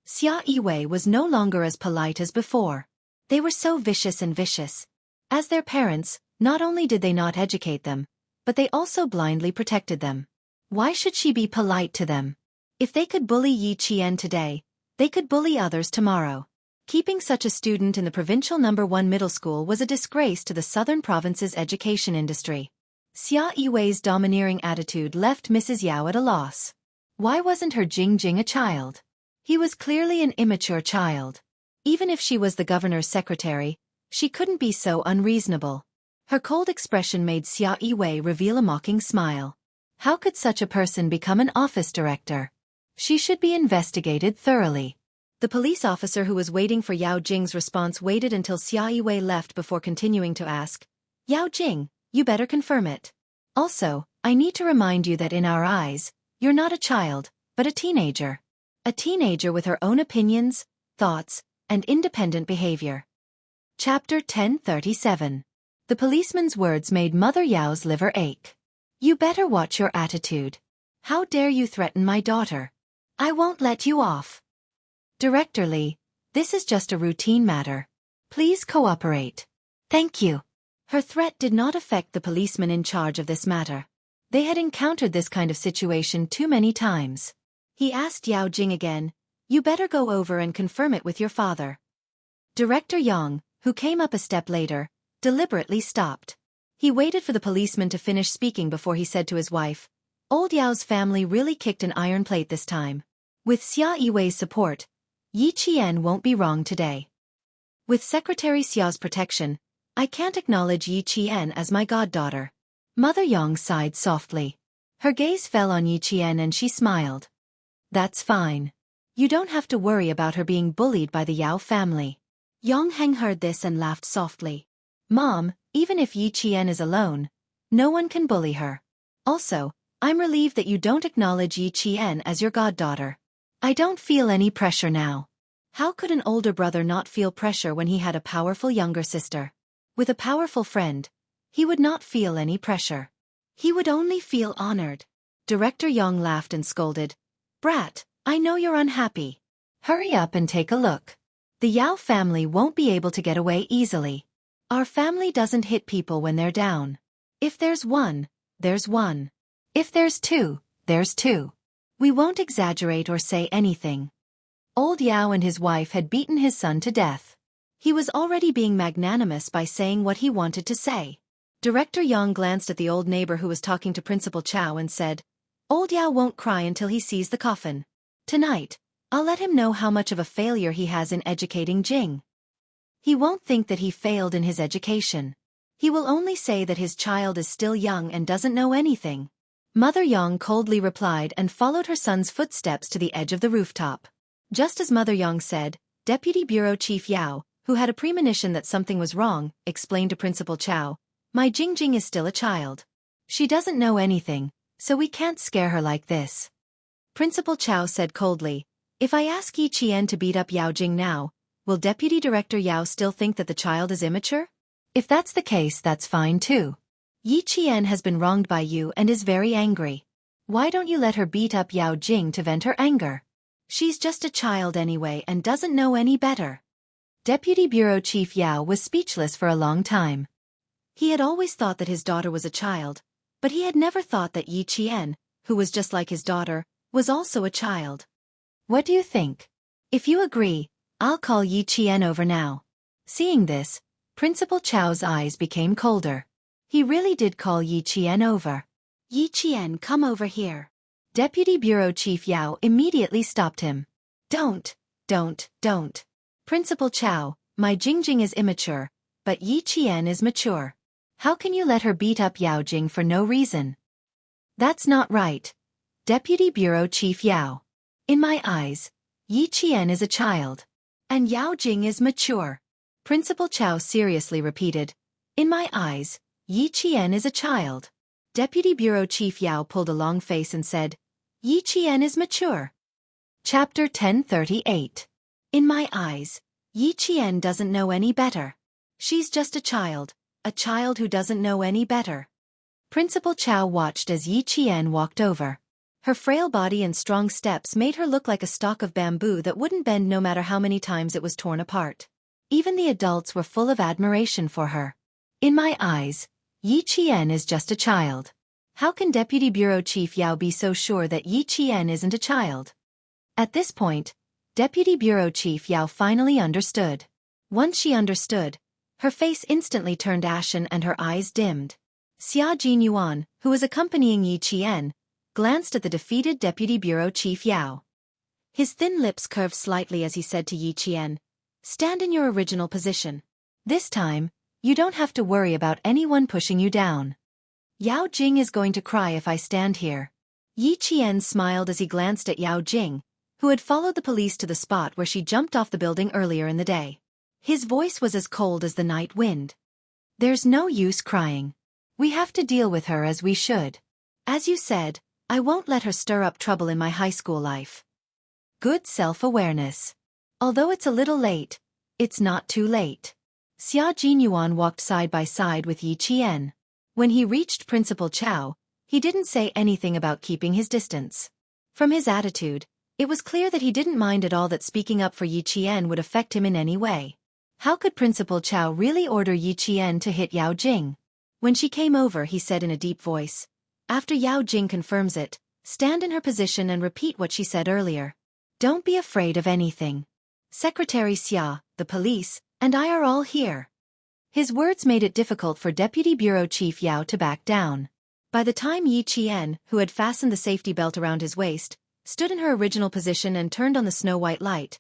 Xia Yiwei was no longer as polite as before. They were so vicious and vicious. As their parents, not only did they not educate them, but they also blindly protected them. Why should she be polite to them? If they could bully Yi Qian today, they could bully others tomorrow. Keeping such a student in the provincial No. 1 middle school was a disgrace to the southern province's education industry. Xia Yiwei's domineering attitude left Mrs. Yao at a loss. Why wasn't her Jingjing a child? He was clearly an immature child. Even if she was the governor's secretary, she couldn't be so unreasonable. Her cold expression made Xia Yiwei reveal a mocking smile. How could such a person become an office director? She should be investigated thoroughly. The police officer who was waiting for Yao Jing's response waited until Xia Yiwei left before continuing to ask, "Yao Jing, you better confirm it. Also, I need to remind you that in our eyes, you're not a child, but a teenager. A teenager with her own opinions, thoughts, and independent behavior." Chapter 1037. The policeman's words made Mother Yao's liver ache. "You better watch your attitude. How dare you threaten my daughter? I won't let you off. Director Lee, this is just a routine matter. Please cooperate. Thank you. Her threat did not affect the policeman in charge of this matter. They had encountered this kind of situation too many times. He asked Yao Jing again, you better go over and confirm it with your father. Director Yang, who came up a step later, deliberately stopped. He waited for the policeman to finish speaking before he said to his wife, Old Yao's family really kicked an iron plate this time. With Xia Yiwei's support, Yi Qian won't be wrong today. With Secretary Xiao's protection, I can't acknowledge Yi Qian as my goddaughter. Mother Yang sighed softly. Her gaze fell on Yi Qian and she smiled. That's fine. You don't have to worry about her being bullied by the Yao family. Yang Heng heard this and laughed softly. Mom, even if Yi Qian is alone, no one can bully her. Also, I'm relieved that you don't acknowledge Yi Qian as your goddaughter. I don't feel any pressure now. How could an older brother not feel pressure when he had a powerful younger sister? With a powerful friend, he would not feel any pressure. He would only feel honored. Director Yang laughed and scolded. Brat, I know you're unhappy. Hurry up and take a look. The Yao family won't be able to get away easily. Our family doesn't hit people when they're down. If there's one, there's one. If there's two, there's two. We won't exaggerate or say anything. Old Yao and his wife had beaten his son to death. He was already being magnanimous by saying what he wanted to say. Director Yang glanced at the old neighbor who was talking to Principal Chow and said, Old Yao won't cry until he sees the coffin. Tonight, I'll let him know how much of a failure he has in educating Jing. He won't think that he failed in his education. He will only say that his child is still young and doesn't know anything. Mother Yang coldly replied and followed her son's footsteps to the edge of the rooftop. Just as Mother Yang said, Deputy Bureau Chief Yao, who had a premonition that something was wrong, explained to Principal Chow, My Jingjing is still a child. She doesn't know anything, so we can't scare her like this. Principal Chow said coldly, If I ask Yi Qian to beat up Yao Jing now, will Deputy Director Yao still think that the child is immature? If that's the case, that's fine too. Yi Qian has been wronged by you and is very angry. Why don't you let her beat up Yao Jing to vent her anger? She's just a child anyway and doesn't know any better. Deputy Bureau Chief Yao was speechless for a long time. He had always thought that his daughter was a child, but he had never thought that Yi Qian, who was just like his daughter, was also a child. What do you think? If you agree, I'll call Yi Qian over now. Seeing this, Principal Chow's eyes became colder. He really did call Yi Qian over. Yi Qian, come over here. Deputy Bureau Chief Yao immediately stopped him. Don't. Principal Chow, my Jingjing is immature, but Yi Qian is mature. How can you let her beat up Yao Jing for no reason? That's not right. Deputy Bureau Chief Yao. In my eyes, Yi Qian is a child. And Yao Jing is mature. Principal Chow seriously repeated. In my eyes, Yi Qian is a child. Deputy Bureau Chief Yao pulled a long face and said, Yi Qian is mature. Chapter 1038. In my eyes, Yi Qian doesn't know any better. She's just a child who doesn't know any better. Principal Chow watched as Yi Qian walked over. Her frail body and strong steps made her look like a stalk of bamboo that wouldn't bend no matter how many times it was torn apart. Even the adults were full of admiration for her. In my eyes, Yi Qian is just a child. How can Deputy Bureau Chief Yao be so sure that Yi Qian isn't a child? At this point, Deputy Bureau Chief Yao finally understood. Once she understood, her face instantly turned ashen and her eyes dimmed. Xia Jinyuan, who was accompanying Yi Qian, glanced at the defeated Deputy Bureau Chief Yao. His thin lips curved slightly as he said to Yi Qian, Stand in your original position. This time, you don't have to worry about anyone pushing you down. Yao Jing is going to cry if I stand here. Yi Qian smiled as he glanced at Yao Jing, who had followed the police to the spot where she jumped off the building earlier in the day. His voice was as cold as the night wind. There's no use crying. We have to deal with her as we should. As you said, I won't let her stir up trouble in my high school life. Good self-awareness. Although it's a little late, it's not too late. Xia Jinyuan walked side by side with Yi Qian. When he reached Principal Chow, He didn't say anything about keeping his distance. From his attitude, it was clear that he didn't mind at all that speaking up for Yi Qian would affect him in any way. How could Principal Chao really order Yi Qian to hit Yao Jing? When she came over, he said in a deep voice, "After Yao Jing confirms it, stand in her position and repeat what she said earlier. Don't be afraid of anything. Secretary Xia, the police, and I are all here." His words made it difficult for Deputy Bureau Chief Yao to back down. By the time Yi Qian, who had fastened the safety belt around his waist, stood in her original position and turned on the snow-white light,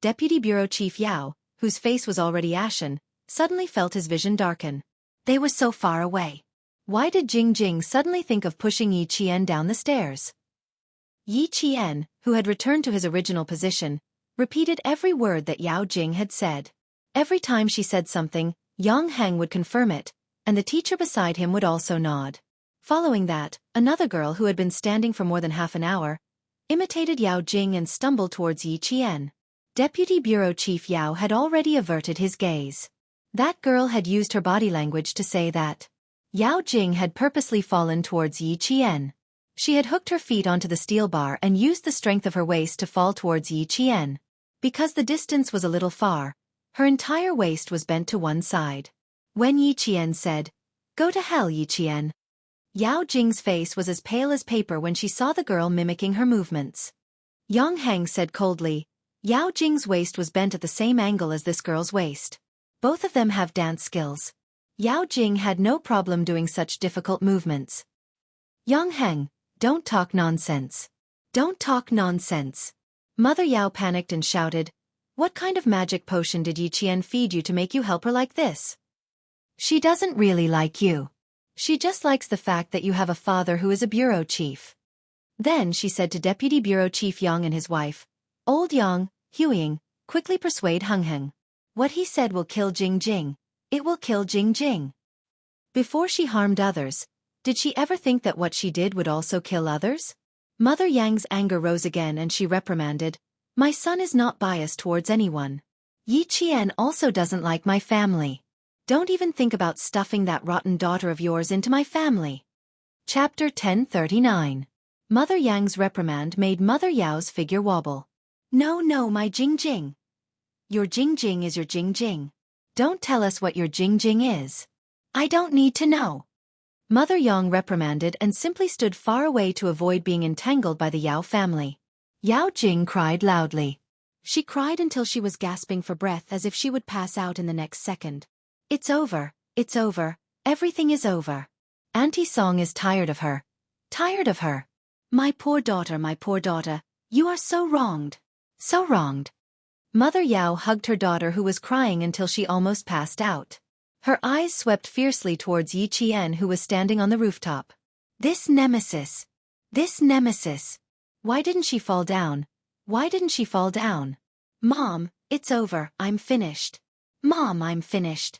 Deputy Bureau Chief Yao, whose face was already ashen, suddenly felt his vision darken. They were so far away. Why did Jing suddenly think of pushing Yi Qian down the stairs? Yi Qian, who had returned to his original position, repeated every word that Yao Jing had said. Every time she said something, Yang Heng would confirm it, and the teacher beside him would also nod. Following that, another girl who had been standing for more than half an hour imitated Yao Jing and stumbled towards Yi Qian. Deputy Bureau Chief Yao had already averted his gaze. That girl had used her body language to say that Yao Jing had purposely fallen towards Yi Qian. She had hooked her feet onto the steel bar and used the strength of her waist to fall towards Yi Qian. Because the distance was a little far, her entire waist was bent to one side. When Yi Qian said, "Go to hell, Yi Qian," Yao Jing's face was as pale as paper when she saw the girl mimicking her movements. Yang Heng said coldly, "Yao Jing's waist was bent at the same angle as this girl's waist. Both of them have dance skills. Yao Jing had no problem doing such difficult movements." "Yang Heng, don't talk nonsense. Don't talk nonsense." Mother Yao panicked and shouted, "What kind of magic potion did Yi Qian feed you to make you help her like this? She doesn't really like you. She just likes the fact that you have a father who is a bureau chief." Then she said to Deputy Bureau Chief Yang and his wife, "Old Yang, Huiying, quickly persuade Heng Heng. What he said will kill Jing. It will kill Jing." Before she harmed others, did she ever think that what she did would also kill others? Mother Yang's anger rose again and she reprimanded, "My son is not biased towards anyone. Yi Qian also doesn't like my family. Don't even think about stuffing that rotten daughter of yours into my family." Chapter 1039. Mother Yang's reprimand made Mother Yao's figure wobble. No, my Jing. Your Jing is your Jing. Don't tell us what your Jing is. I don't need to know. Mother Yang reprimanded and simply stood far away to avoid being entangled by the Yao family. Yao Jing cried loudly. She cried until she was gasping for breath as if she would pass out in the next second. It's over, everything is over. Auntie Song is tired of her. My poor daughter, you are so wronged. Mother Yao hugged her daughter who was crying until she almost passed out. Her eyes swept fiercely towards Yi Qian who was standing on the rooftop. This nemesis. Why didn't she fall down? Mom, it's over, I'm finished. Mom, I'm finished.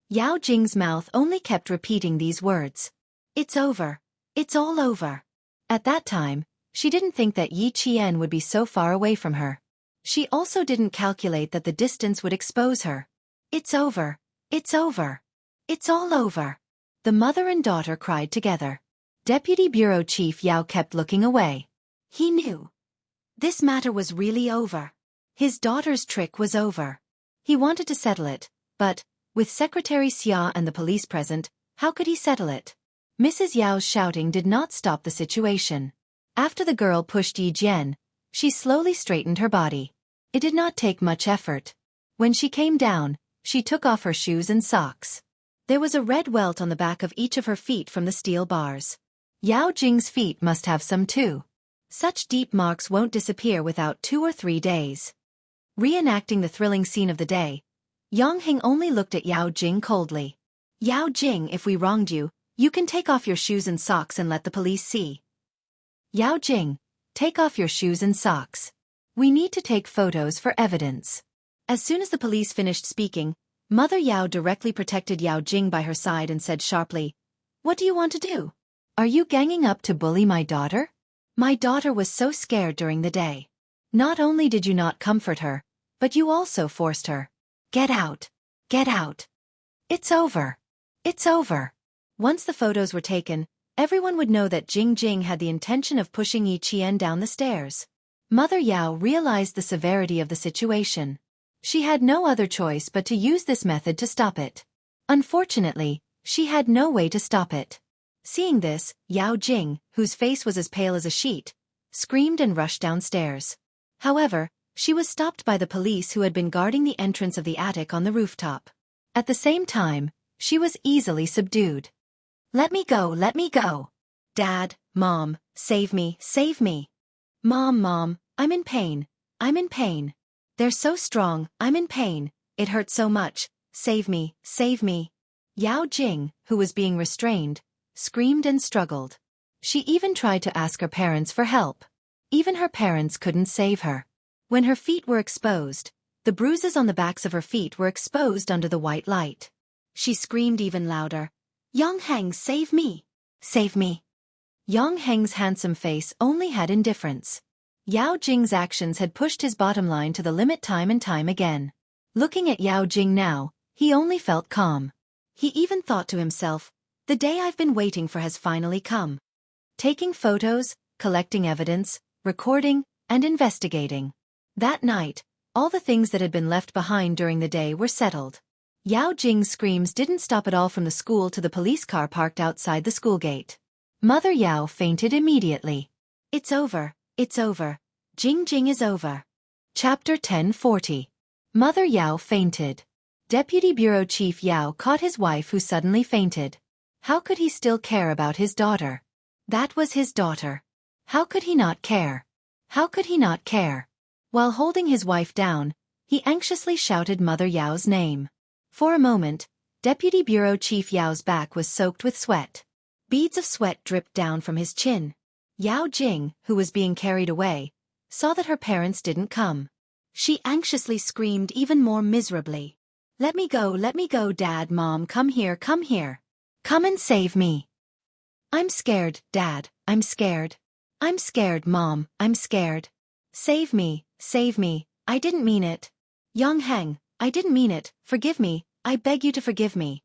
Yao Jing's mouth only kept repeating these words. It's over. It's all over. At that time, she didn't think that Yi Qian would be so far away from her. She also didn't calculate that the distance would expose her. It's over. It's all over. The mother and daughter cried together. Deputy Bureau Chief Yao kept looking away. He knew. This matter was really over. His daughter's trick was over. He wanted to settle it, but, with Secretary Xia and the police present, how could he settle it? Mrs. Yao's shouting did not stop the situation. After the girl pushed Yi Jian, she slowly straightened her body. It did not take much effort. When she came down, she took off her shoes and socks. There was a red welt on the back of each of her feet from the steel bars. Yao Jing's feet must have some too. Such deep marks won't disappear without 2 or 3 days. Reenacting the thrilling scene of the day, Yang Heng only looked at Yao Jing coldly. Yao Jing, if we wronged you, you can take off your shoes and socks and let the police see. Yao Jing, take off your shoes and socks. We need to take photos for evidence. As soon as the police finished speaking, Mother Yao directly protected Yao Jing by her side and said sharply, "What do you want to do? Are you ganging up to bully my daughter? My daughter was so scared during the day. Not only did you not comfort her, but you also forced her. Get out. It's over. Once the photos were taken, everyone would know that Jing Jing had the intention of pushing Yi Qian down the stairs. Mother Yao realized the severity of the situation. She had no other choice but to use this method to stop it. Unfortunately, she had no way to stop it. Seeing this, Yao Jing, whose face was as pale as a sheet, screamed and rushed downstairs. However, she was stopped by the police who had been guarding the entrance of the attic on the rooftop. At the same time, she was easily subdued. "Let me go, let me go. Dad, Mom, save me, save me. Mom, I'm in pain, I'm in pain. They're so strong, I'm in pain, it hurts so much, save me, save me." Yao Jing, who was being restrained, screamed and struggled. She even tried to ask her parents for help. Even her parents couldn't save her. When her feet were exposed, the bruises on the backs of her feet were exposed under the white light. She screamed even louder, "Yang Heng, save me! Save me!" Yang Heng's handsome face only had indifference. Yao Jing's actions had pushed his bottom line to the limit time and time again. Looking at Yao Jing now, he only felt calm. He even thought to himself, the day I've been waiting for has finally come. Taking photos, collecting evidence, recording, and investigating. That night, all the things that had been left behind during the day were settled. Yao Jing's screams didn't stop at all from the school to the police car parked outside the school gate. Mother Yao fainted immediately. It's over, it's over. Jing Jing is over. Chapter 1040. Mother Yao fainted. Deputy Bureau Chief Yao caught his wife who suddenly fainted. How could he still care about his daughter? That was his daughter. How could he not care? How could he not care? While holding his wife down, he anxiously shouted Mother Yao's name. For a moment, Deputy Bureau Chief Yao's back was soaked with sweat. Beads of sweat dripped down from his chin. Yao Jing, who was being carried away, saw that her parents didn't come. She anxiously screamed even more miserably. Let me go, Dad, Mom, come here, come here. Come and save me. I'm scared, Dad, I'm scared. I'm scared, Mom, I'm scared. Save me, I didn't mean it. Yang Heng, I didn't mean it, forgive me, I beg you to forgive me.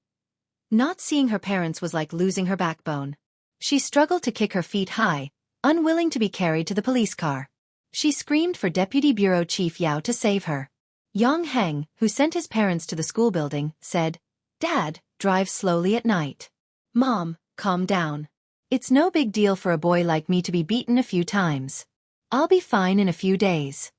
Not seeing her parents was like losing her backbone. She struggled to kick her feet high, unwilling to be carried to the police car. She screamed for Deputy Bureau Chief Yao to save her. Yang Heng, who sent his parents to the school building, said, Dad, drive slowly at night. Mom, calm down. It's no big deal for a boy like me to be beaten a few times. I'll be fine in a few days.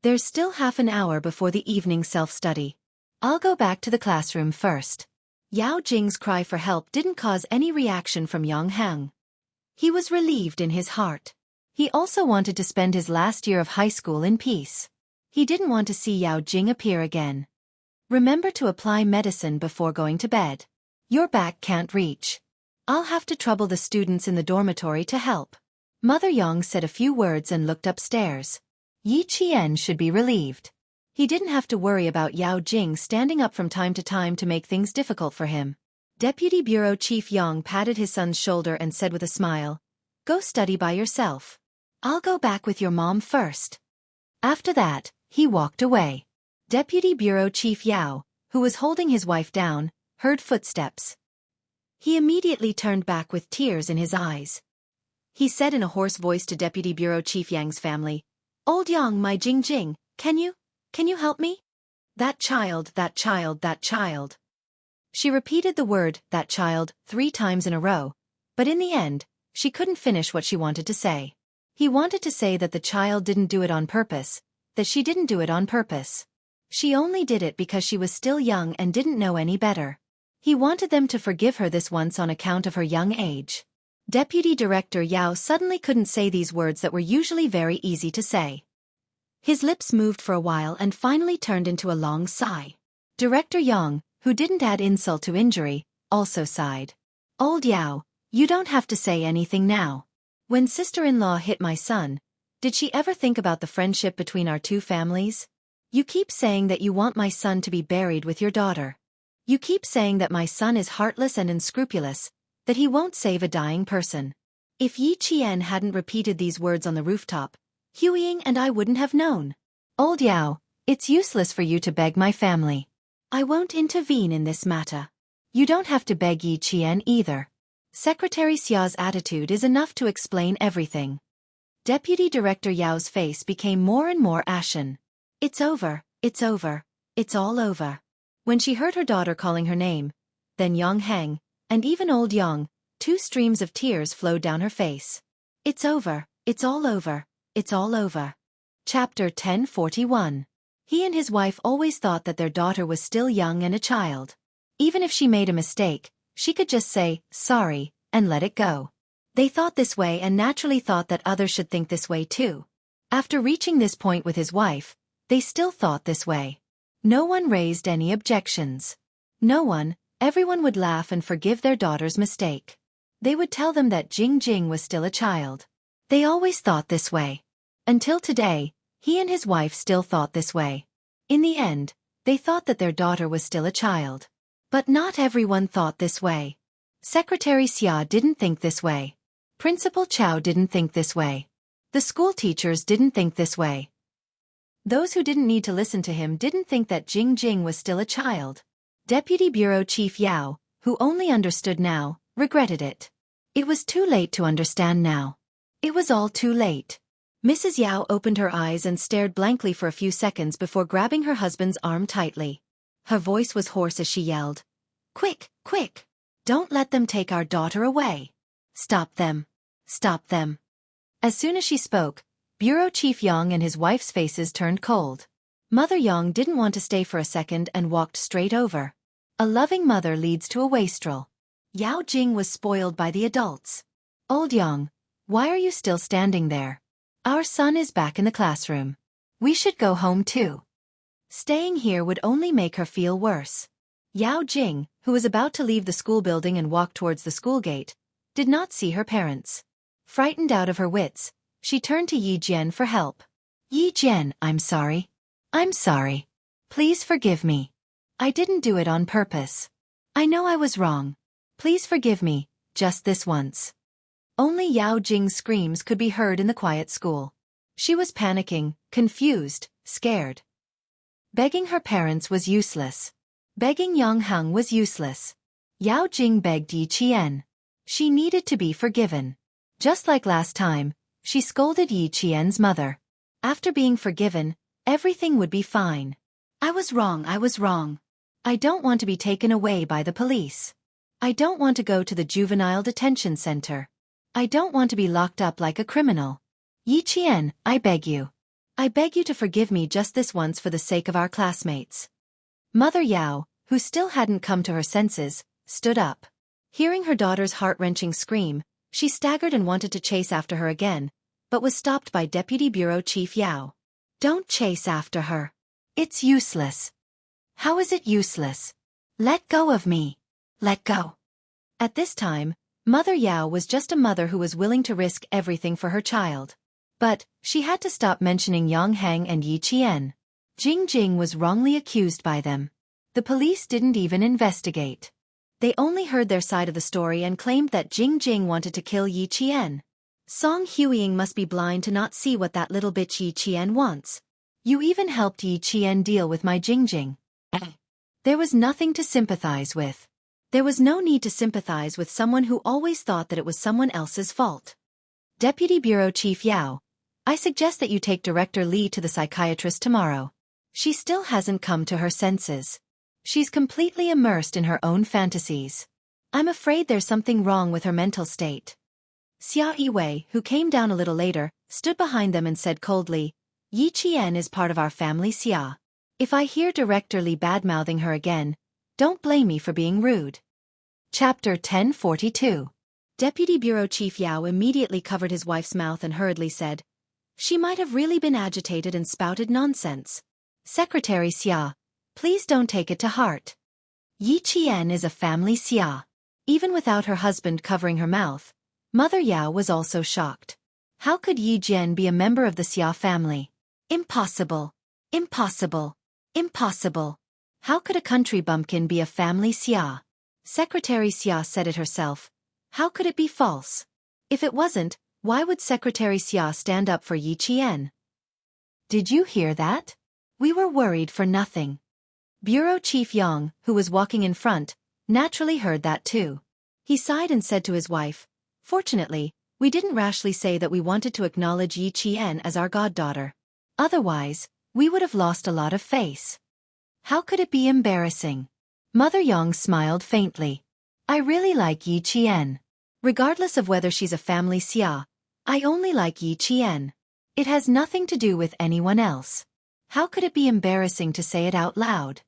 There's still half an hour before the evening self-study. I'll go back to the classroom first. Yao Jing's cry for help didn't cause any reaction from Yang Heng. He was relieved in his heart. He also wanted to spend his last year of high school in peace. He didn't want to see Yao Jing appear again. Remember to apply medicine before going to bed. Your back can't reach. I'll have to trouble the students in the dormitory to help. Mother Yang said a few words and looked upstairs. Yi Qian should be relieved. He didn't have to worry about Yao Jing standing up from time to make things difficult for him. Deputy Bureau Chief Yang patted his son's shoulder and said with a smile, Go study by yourself. I'll go back with your mom first. After that, he walked away. Deputy Bureau Chief Yao, who was holding his wife down, heard footsteps. He immediately turned back with tears in his eyes. He said in a hoarse voice to Deputy Bureau Chief Yang's family, Old Yang, my Jing Jing, can you help me? That child. She repeated the word, that child, 3 times in a row, but in the end, she couldn't finish what she wanted to say. He wanted to say that the child didn't do it on purpose, that she didn't do it on purpose. She only did it because she was still young and didn't know any better. He wanted them to forgive her this once on account of her young age. Deputy Director Yao suddenly couldn't say these words that were usually very easy to say. His lips moved for a while and finally turned into a long sigh. Director Yang, who didn't add insult to injury, also sighed. Old Yao, you don't have to say anything now. When sister-in-law hit my son, did she ever think about the friendship between our two families? You keep saying that you want my son to be buried with your daughter. You keep saying that my son is heartless and unscrupulous, that he won't save a dying person. If Yi Qian hadn't repeated these words on the rooftop, Huiying and I wouldn't have known. Old Yao, it's useless for you to beg my family. I won't intervene in this matter. You don't have to beg Yi Qian either. Secretary Xia's attitude is enough to explain everything. Deputy Director Yao's face became more and more ashen. It's over, it's over, it's all over. When she heard her daughter calling her name, then Yang Heng, and even old Yang, 2 streams of tears flowed down her face. It's over, it's all over, it's all over. Chapter 1041. He and his wife always thought that their daughter was still young and a child. Even if she made a mistake, she could just say, sorry, and let it go. They thought this way and naturally thought that others should think this way too. After reaching this point with his wife, they still thought this way. No one raised any objections. No one, everyone would laugh and forgive their daughter's mistake. They would tell them that Jing Jing was still a child. They always thought this way. Until today, he and his wife still thought this way. In the end, they thought that their daughter was still a child. But not everyone thought this way. Secretary Xia didn't think this way. Principal Chao didn't think this way. The school teachers didn't think this way. Those who didn't need to listen to him didn't think that Jing Jing was still a child. Deputy Bureau Chief Yao, who only understood now, regretted it. It was too late to understand now. It was all too late. Mrs. Yao opened her eyes and stared blankly for a few seconds before grabbing her husband's arm tightly. Her voice was hoarse as she yelled, "Quick, quick! Don't let them take our daughter away! Stop them! Stop them!" As soon as she spoke, Bureau Chief Yang and his wife's faces turned cold. Mother Yang didn't want to stay for a second and walked straight over. A loving mother leads to a wastrel. Yao Jing was spoiled by the adults. "Old Yang, why are you still standing there? Our son is back in the classroom. We should go home too." Staying here would only make her feel worse. Yao Jing, who was about to leave the school building and walk towards the school gate, did not see her parents. Frightened out of her wits, she turned to Yi Jian for help. "Yi Jian, I'm sorry. I'm sorry. Please forgive me. I didn't do it on purpose. I know I was wrong. Please forgive me, just this once." Only Yao Jing's screams could be heard in the quiet school. She was panicking, confused, scared. Begging her parents was useless. Begging Yang Heng was useless. Yao Jing begged Yi Qian. She needed to be forgiven. Just like last time, she scolded Yi Qian's mother. After being forgiven, everything would be fine. I was wrong. I don't want to be taken away by the police. I don't want to go to the juvenile detention center. I don't want to be locked up like a criminal. Yi Qian, I beg you. I beg you to forgive me just this once for the sake of our classmates." Mother Yao, who still hadn't come to her senses, stood up. Hearing her daughter's heart-wrenching scream, she staggered and wanted to chase after her again, but was stopped by Deputy Bureau Chief Yao. "Don't chase after her. It's useless." "How is it useless? Let go of me. Let go." At this time, Mother Yao was just a mother who was willing to risk everything for her child. But she had to stop mentioning Yang Heng and Yi Qian. Jing Jing was wrongly accused by them. The police didn't even investigate. They only heard their side of the story and claimed that Jing Jing wanted to kill Yi Qian. Song Huiying must be blind to not see what that little bitch Yi Qian wants. You even helped Yi Qian deal with my Jing Jing. There was nothing to sympathize with. There was no need to sympathize with someone who always thought that it was someone else's fault. Deputy Bureau Chief Yao, I suggest that you take Director Li to the psychiatrist tomorrow. She still hasn't come to her senses. She's completely immersed in her own fantasies. I'm afraid there's something wrong with her mental state. Xia Yiwei, who came down a little later, stood behind them and said coldly, Yi Qian is part of our family Xia. If I hear Director Li bad-mouthing her again, don't blame me for being rude. Chapter 1042. Deputy Bureau Chief Yao immediately covered his wife's mouth and hurriedly said, She might have really been agitated and spouted nonsense. Secretary Xia, please don't take it to heart. Yi Qian is a family Xia. Even without her husband covering her mouth, Mother Yao was also shocked. How could Yi Jian be a member of the Xia family? Impossible. Impossible. Impossible. How could a country bumpkin be a family Xia? Secretary Xia said it herself. How could it be false? If it wasn't, why would Secretary Xia stand up for Yi Qian? Did you hear that? We were worried for nothing. Bureau Chief Yang, who was walking in front, naturally heard that too. He sighed and said to his wife, "Fortunately, we didn't rashly say that we wanted to acknowledge Yi Qian as our goddaughter. Otherwise, we would have lost a lot of face. How could it be embarrassing?" Mother Yang smiled faintly. "I really like Yi Qian. Regardless of whether she's a family xia, I only like Yi Qian. It has nothing to do with anyone else. How could it be embarrassing to say it out loud?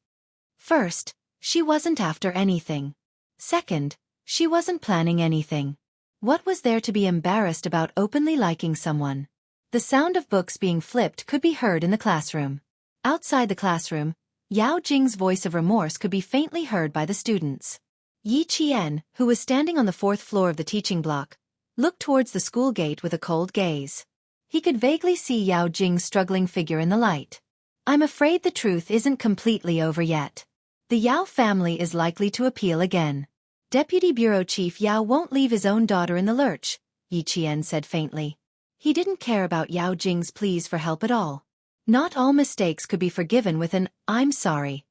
First, she wasn't after anything. Second, she wasn't planning anything. What was there to be embarrassed about openly liking someone?" The sound of books being flipped could be heard in the classroom. Outside the classroom, Yao Jing's voice of remorse could be faintly heard by the students. Yi Qian, who was standing on the fourth floor of the teaching block, looked towards the school gate with a cold gaze. He could vaguely see Yao Jing's struggling figure in the light. "I'm afraid the truth isn't completely over yet. The Yao family is likely to appeal again. Deputy Bureau Chief Yao won't leave his own daughter in the lurch," Yi Qian said faintly. He didn't care about Yao Jing's pleas for help at all. Not all mistakes could be forgiven with an "I'm sorry."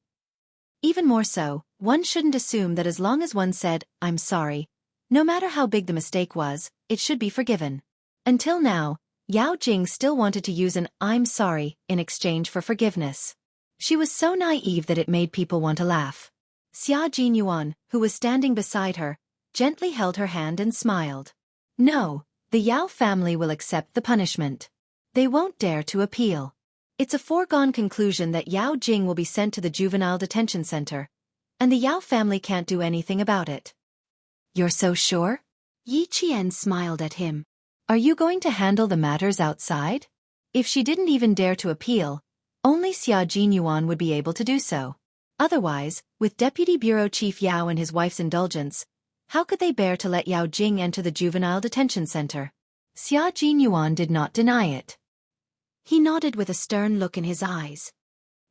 Even more so, one shouldn't assume that as long as one said, "I'm sorry," no matter how big the mistake was, it should be forgiven. Until now, Yao Jing still wanted to use an "I'm sorry" in exchange for forgiveness. She was so naive that it made people want to laugh. Xia Jinyuan, who was standing beside her, gently held her hand and smiled. "No, the Yao family will accept the punishment. They won't dare to appeal. It's a foregone conclusion that Yao Jing will be sent to the juvenile detention center, and the Yao family can't do anything about it." "You're so sure?" Yi Qian smiled at him. "Are you going to handle the matters outside?" If she didn't even dare to appeal, only Xia Jinyuan would be able to do so. Otherwise, with Deputy Bureau Chief Yao and his wife's indulgence, how could they bear to let Yao Jing enter the juvenile detention center? Xia Jinyuan did not deny it. He nodded with a stern look in his eyes.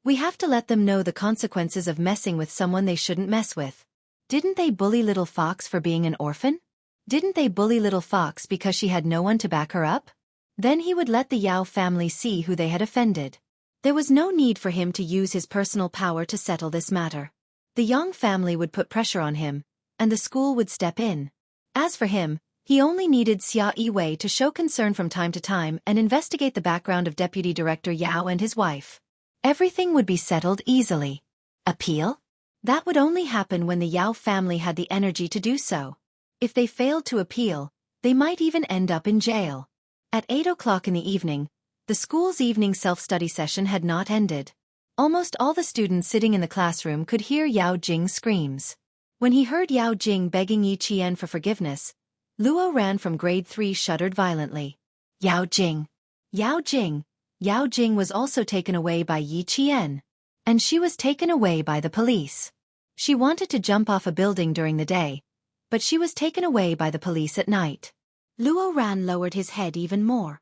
"We have to let them know the consequences of messing with someone they shouldn't mess with. Didn't they bully Little Fox for being an orphan? Didn't they bully Little Fox because she had no one to back her up?" Then he would let the Yao family see who they had offended. There was no need for him to use his personal power to settle this matter. The Yang family would put pressure on him, and the school would step in. As for him, he only needed Xia Yiwei to show concern from time to time and investigate the background of Deputy Director Yao and his wife. Everything would be settled easily. Appeal? That would only happen when the Yao family had the energy to do so. If they failed to appeal, they might even end up in jail. At 8 o'clock in the evening, the school's evening self-study session had not ended. Almost all the students sitting in the classroom could hear Yao Jing's screams. When he heard Yao Jing begging Yi Qian for forgiveness, Luo Ran from grade 3 shuddered violently. Yao Jing! Yao Jing! Yao Jing was also taken away by Yi Qian. And she was taken away by the police. She wanted to jump off a building during the day, but she was taken away by the police at night. Luo Ran lowered his head even more.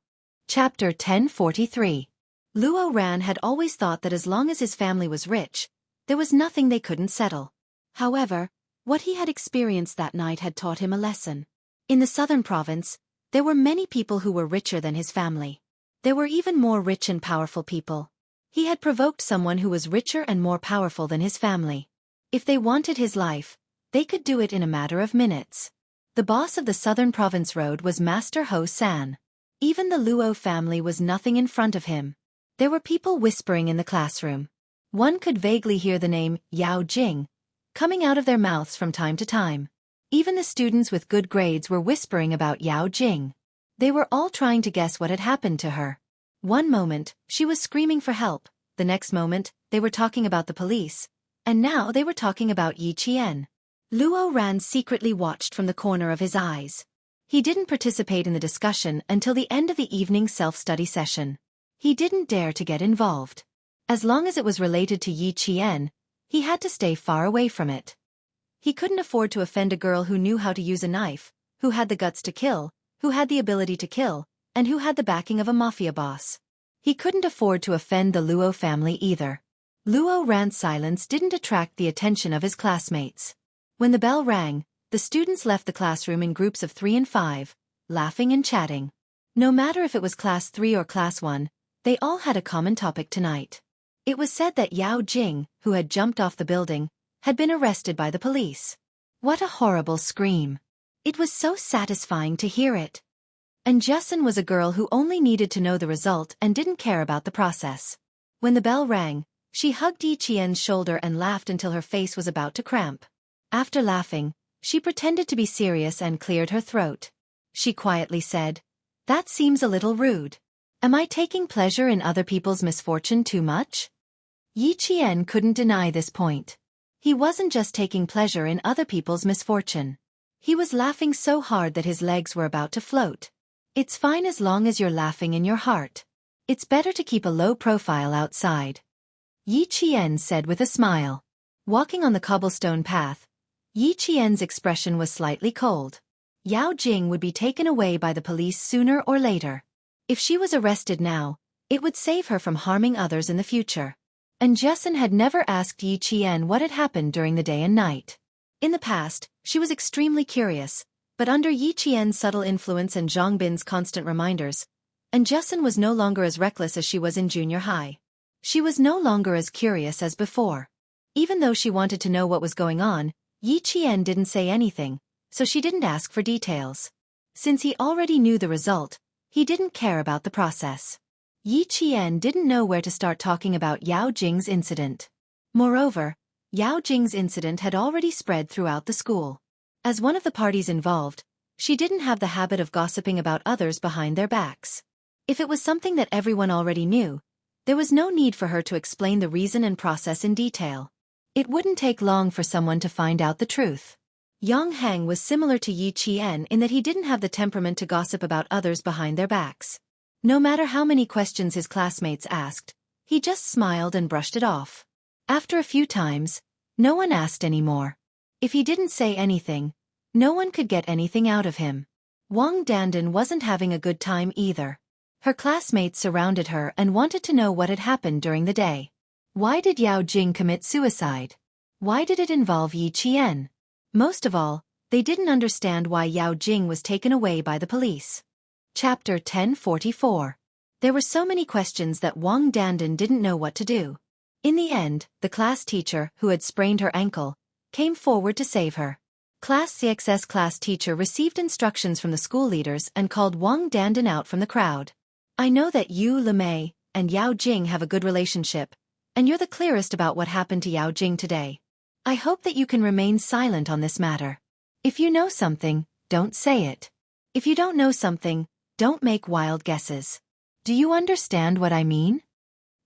Chapter 1043. Luo Ran had always thought that as long as his family was rich, there was nothing they couldn't settle. However, what he had experienced that night had taught him a lesson. In the southern province, there were many people who were richer than his family. There were even more rich and powerful people. He had provoked someone who was richer and more powerful than his family. If they wanted his life, they could do it in a matter of minutes. The boss of the Southern Province Road was Master Ho San. Even the Luo family was nothing in front of him. There were people whispering in the classroom. One could vaguely hear the name Yao Jing coming out of their mouths from time to time. Even the students with good grades were whispering about Yao Jing. They were all trying to guess what had happened to her. One moment, she was screaming for help. The next moment, they were talking about the police. And now they were talking about Yi Qian. Luo Ran secretly watched from the corner of his eyes. He didn't participate in the discussion until the end of the evening self-study session. He didn't dare to get involved. As long as it was related to Yi Qian, he had to stay far away from it. He couldn't afford to offend a girl who knew how to use a knife, who had the guts to kill, who had the ability to kill, and who had the backing of a mafia boss. He couldn't afford to offend the Luo family either. Luo Ran's silence didn't attract the attention of his classmates. When the bell rang, the students left the classroom in groups of 3 and 5, laughing and chatting. No matter if it was class 3 or class 1, they all had a common topic tonight. It was said that Yao Jing, who had jumped off the building, had been arrested by the police. What a horrible scream. It was so satisfying to hear it. And Jessin was a girl who only needed to know the result and didn't care about the process. When the bell rang, she hugged Yi Qian's shoulder and laughed until her face was about to cramp. After laughing, she pretended to be serious and cleared her throat. She quietly said, "That seems a little rude. Am I taking pleasure in other people's misfortune too much?" Yi Qian couldn't deny this point. He wasn't just taking pleasure in other people's misfortune. He was laughing so hard that his legs were about to float. It's fine as long as you're laughing in your heart. It's better to keep a low profile outside. Yi Qian said with a smile. Walking on the cobblestone path, Yi Qian's expression was slightly cold. Yao Jing would be taken away by the police sooner or later. If she was arrested now, it would save her from harming others in the future. And Jessin had never asked Yi Qian what had happened during the day and night. In the past, she was extremely curious, but under Yi Qian's subtle influence and Zhang Bin's constant reminders, and Jessin was no longer as reckless as she was in junior high. She was no longer as curious as before. Even though she wanted to know what was going on, Yi Qian didn't say anything, so she didn't ask for details. Since he already knew the result, he didn't care about the process. Yi Qian didn't know where to start talking about Yao Jing's incident. Moreover, Yao Jing's incident had already spread throughout the school. As one of the parties involved, she didn't have the habit of gossiping about others behind their backs. If it was something that everyone already knew, there was no need for her to explain the reason and process in detail. It wouldn't take long for someone to find out the truth. Yang Heng was similar to Yi Qian in that he didn't have the temperament to gossip about others behind their backs. No matter how many questions his classmates asked, he just smiled and brushed it off. After a few times, no one asked anymore. If he didn't say anything, no one could get anything out of him. Wang Dandan wasn't having a good time either. Her classmates surrounded her and wanted to know what had happened during the day. Why did Yao Jing commit suicide? Why did it involve Yi Qian? Most of all, they didn't understand why Yao Jing was taken away by the police. Chapter 1044. There were so many questions that Wang Dandan didn't know what to do. In the end, the class teacher, who had sprained her ankle, came forward to save her. Class CXS class teacher received instructions from the school leaders and called Wang Dandan out from the crowd. "I know that you, Lemay, and Yao Jing have a good relationship, and you're the clearest about what happened to Yao Jing today. I hope that you can remain silent on this matter. If you know something, don't say it. If you don't know something, don't make wild guesses. Do you understand what I mean?"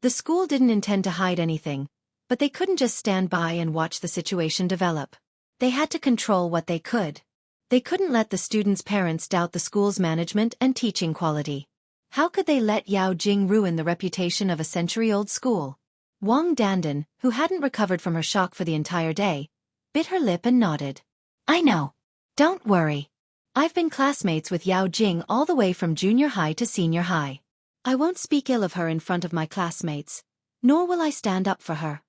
The school didn't intend to hide anything, but they couldn't just stand by and watch the situation develop. They had to control what they could. They couldn't let the students' parents doubt the school's management and teaching quality. How could they let Yao Jing ruin the reputation of a century-old school? Wang Dandan, who hadn't recovered from her shock for the entire day, bit her lip and nodded. "I know. Don't worry. I've been classmates with Yao Jing all the way from junior high to senior high. I won't speak ill of her in front of my classmates, nor will I stand up for her."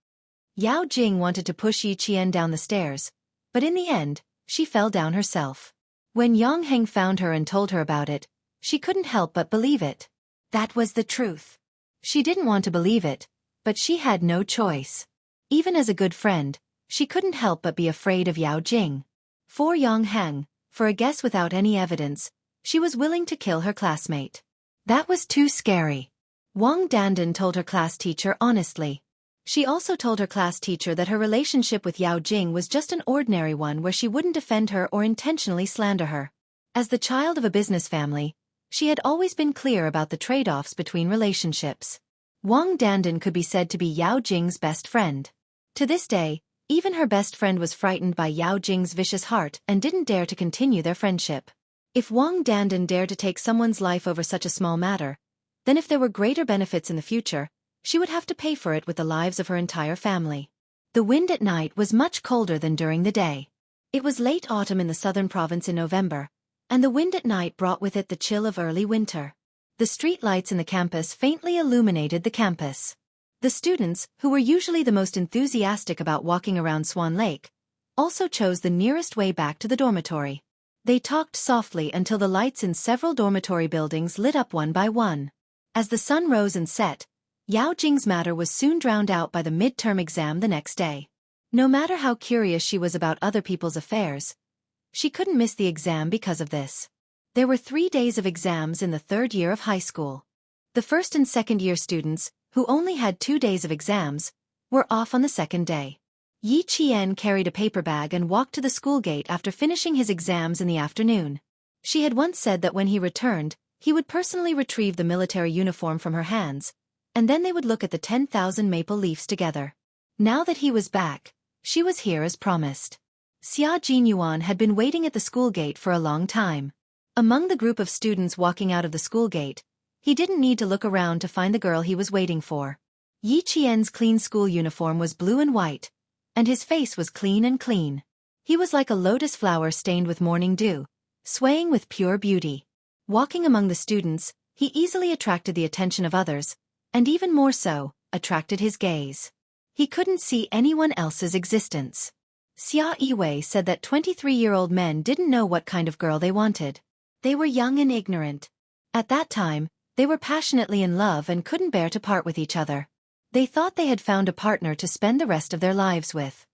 Yao Jing wanted to push Yi Qian down the stairs, but in the end, she fell down herself. When Yang Heng found her and told her about it, she couldn't help but believe it. That was the truth. She didn't want to believe it, but she had no choice. Even as a good friend, she couldn't help but be afraid of Yao Jing. For Yang Heng, for a guess without any evidence, she was willing to kill her classmate. That was too scary. Wang Dandan told her class teacher honestly. She also told her class teacher that her relationship with Yao Jing was just an ordinary one where she wouldn't defend her or intentionally slander her. As the child of a business family, she had always been clear about the trade-offs between relationships. Wang Dandan could be said to be Yao Jing's best friend. To this day, even her best friend was frightened by Yao Jing's vicious heart and didn't dare to continue their friendship. If Wang Dandan dared to take someone's life over such a small matter, then if there were greater benefits in the future, she would have to pay for it with the lives of her entire family. The wind at night was much colder than during the day. It was late autumn in the southern province in November, and the wind at night brought with it the chill of early winter. The street lights in the campus faintly illuminated the campus. The students, who were usually the most enthusiastic about walking around Swan Lake, also chose the nearest way back to the dormitory. They talked softly until the lights in several dormitory buildings lit up one by one. As the sun rose and set, Yao Jing's matter was soon drowned out by the midterm exam the next day. No matter how curious she was about other people's affairs, She couldn't miss the exam because of this. There were 3 days of exams in the 3rd year of high school. The first and second year students, who only had 2 days of exams, were off on the second day. Yi Qian carried a paper bag and walked to the school gate after finishing his exams in the afternoon. She had once said that when he returned, he would personally retrieve the military uniform from her hands, and then they would look at the 10,000 maple leaves together. Now that he was back, she was here as promised. Xia Jinyuan had been waiting at the school gate for a long time. Among the group of students walking out of the school gate, he didn't need to look around to find the girl he was waiting for. Yi Qian's clean school uniform was blue and white, and his face was clean and clean. He was like a lotus flower stained with morning dew, swaying with pure beauty. Walking among the students, he easily attracted the attention of others, and even more so, attracted his gaze. He couldn't see anyone else's existence. Xia Yiwei said that 23-year-old men didn't know what kind of girl they wanted. They were young and ignorant. At that time, they were passionately in love and couldn't bear to part with each other. They thought they had found a partner to spend the rest of their lives with.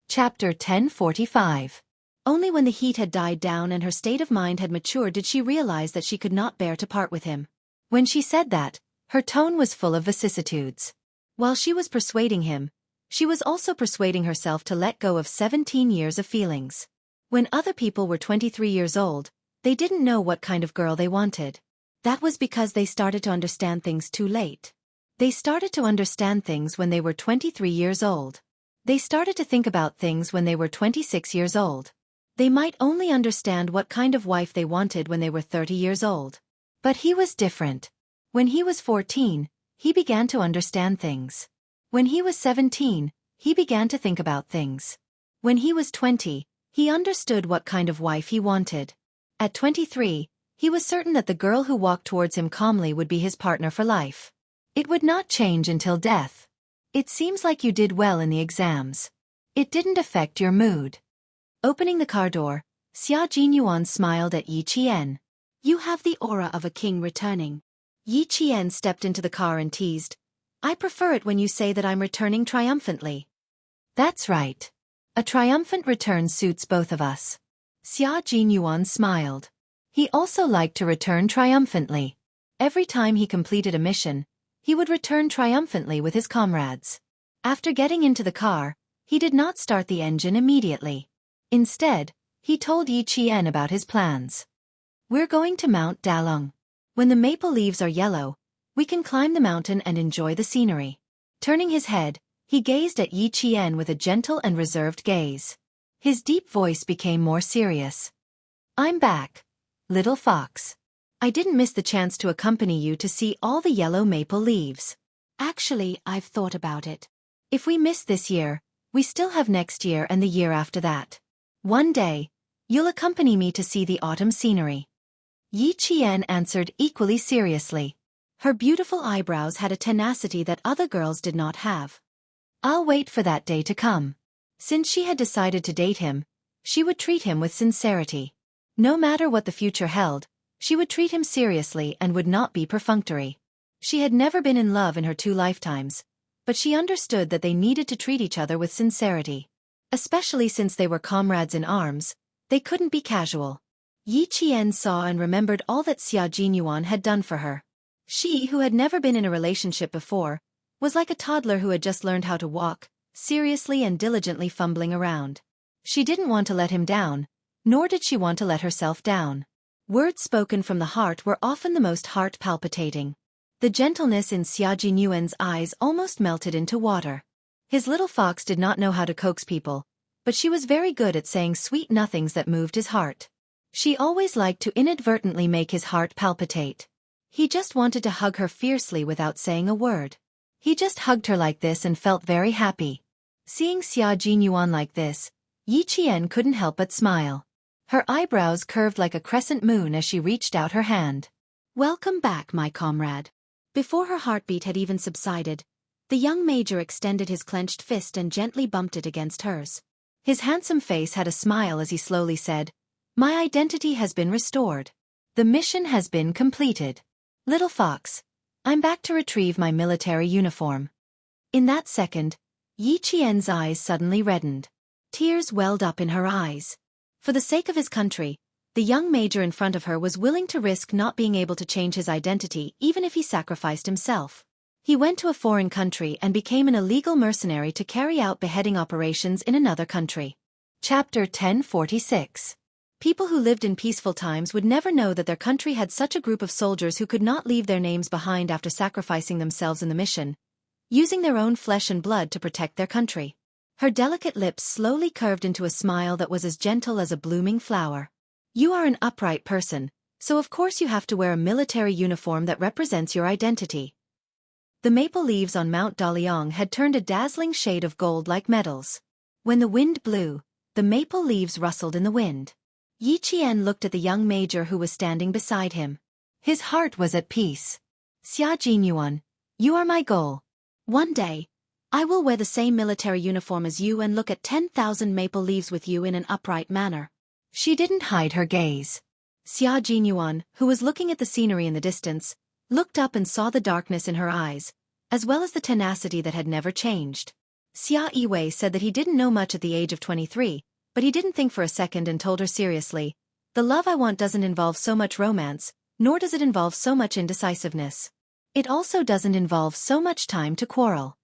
Chapter 1045. Only when the heat had died down and her state of mind had matured did she realize that she could not bear to part with him. When she said that, her tone was full of vicissitudes. While she was persuading him, she was also persuading herself to let go of 17 years of feelings. When other people were 23 years old, they didn't know what kind of girl they wanted. That was because they started to understand things too late. They started to understand things when they were 23 years old. They started to think about things when they were 26 years old. They might only understand what kind of wife they wanted when they were 30 years old. But he was different. When he was 14, he began to understand things. When he was 17, he began to think about things. When he was 20, he understood what kind of wife he wanted. At 23, he was certain that the girl who walked towards him calmly would be his partner for life. It would not change until death. It seems like you did well in the exams. It didn't affect your mood. Opening the car door, Xia Jinyuan smiled at Yi Qian. You have the aura of a king returning. Yi Qian stepped into the car and teased, I prefer it when you say that I'm returning triumphantly. That's right. A triumphant return suits both of us. Xia Jinyuan smiled. He also liked to return triumphantly. Every time he completed a mission, he would return triumphantly with his comrades. After getting into the car, he did not start the engine immediately. Instead, he told Yi Qian about his plans. We're going to Mount Dalong. When the maple leaves are yellow, we can climb the mountain and enjoy the scenery. Turning his head, he gazed at Yi Qian with a gentle and reserved gaze. His deep voice became more serious. I'm back, little fox. I didn't miss the chance to accompany you to see all the yellow maple leaves. Actually, I've thought about it. If we miss this year, we still have next year and the year after that. One day, you'll accompany me to see the autumn scenery. Yi Qian answered equally seriously. Her beautiful eyebrows had a tenacity that other girls did not have. I'll wait for that day to come. Since she had decided to date him, she would treat him with sincerity. No matter what the future held, she would treat him seriously and would not be perfunctory. She had never been in love in her 2 lifetimes, but she understood that they needed to treat each other with sincerity. Especially since they were comrades in arms, they couldn't be casual. Yi Qian saw and remembered all that Xia Jinyuan had done for her. She, who had never been in a relationship before, was like a toddler who had just learned how to walk, seriously and diligently fumbling around. She didn't want to let him down, nor did she want to let herself down. Words spoken from the heart were often the most heart-palpitating. The gentleness in Xia Jinyuan's eyes almost melted into water. His little fox did not know how to coax people, but she was very good at saying sweet nothings that moved his heart. She always liked to inadvertently make his heart palpitate. He just wanted to hug her fiercely without saying a word. He just hugged her like this and felt very happy. Seeing Xia Jinyuan like this, Yi Qian couldn't help but smile. Her eyebrows curved like a crescent moon as she reached out her hand. Welcome back, my comrade. Before her heartbeat had even subsided, the young major extended his clenched fist and gently bumped it against hers. His handsome face had a smile as he slowly said, My identity has been restored. The mission has been completed. Little fox, I'm back to retrieve my military uniform. In that second, Yi Qian's eyes suddenly reddened. Tears welled up in her eyes. For the sake of his country, the young major in front of her was willing to risk not being able to change his identity even if he sacrificed himself. He went to a foreign country and became an illegal mercenary to carry out beheading operations in another country. Chapter 1046. People who lived in peaceful times would never know that their country had such a group of soldiers who could not leave their names behind after sacrificing themselves in the mission, using their own flesh and blood to protect their country. Her delicate lips slowly curved into a smile that was as gentle as a blooming flower. You are an upright person, so of course you have to wear a military uniform that represents your identity. The maple leaves on Mount Daliang had turned a dazzling shade of gold like metals. When the wind blew, the maple leaves rustled in the wind. Yi Qian looked at the young major who was standing beside him. His heart was at peace. Xia Jinyuan, you are my goal. One day, I will wear the same military uniform as you and look at 10,000 maple leaves with you in an upright manner. She didn't hide her gaze. Xia Jinyuan, who was looking at the scenery in the distance, looked up and saw the darkness in her eyes, as well as the tenacity that had never changed. Xia Yiwei said that he didn't know much at the age of 23, but he didn't think for a second and told her seriously, the love I want doesn't involve so much romance, nor does it involve so much indecisiveness. It also doesn't involve so much time to quarrel.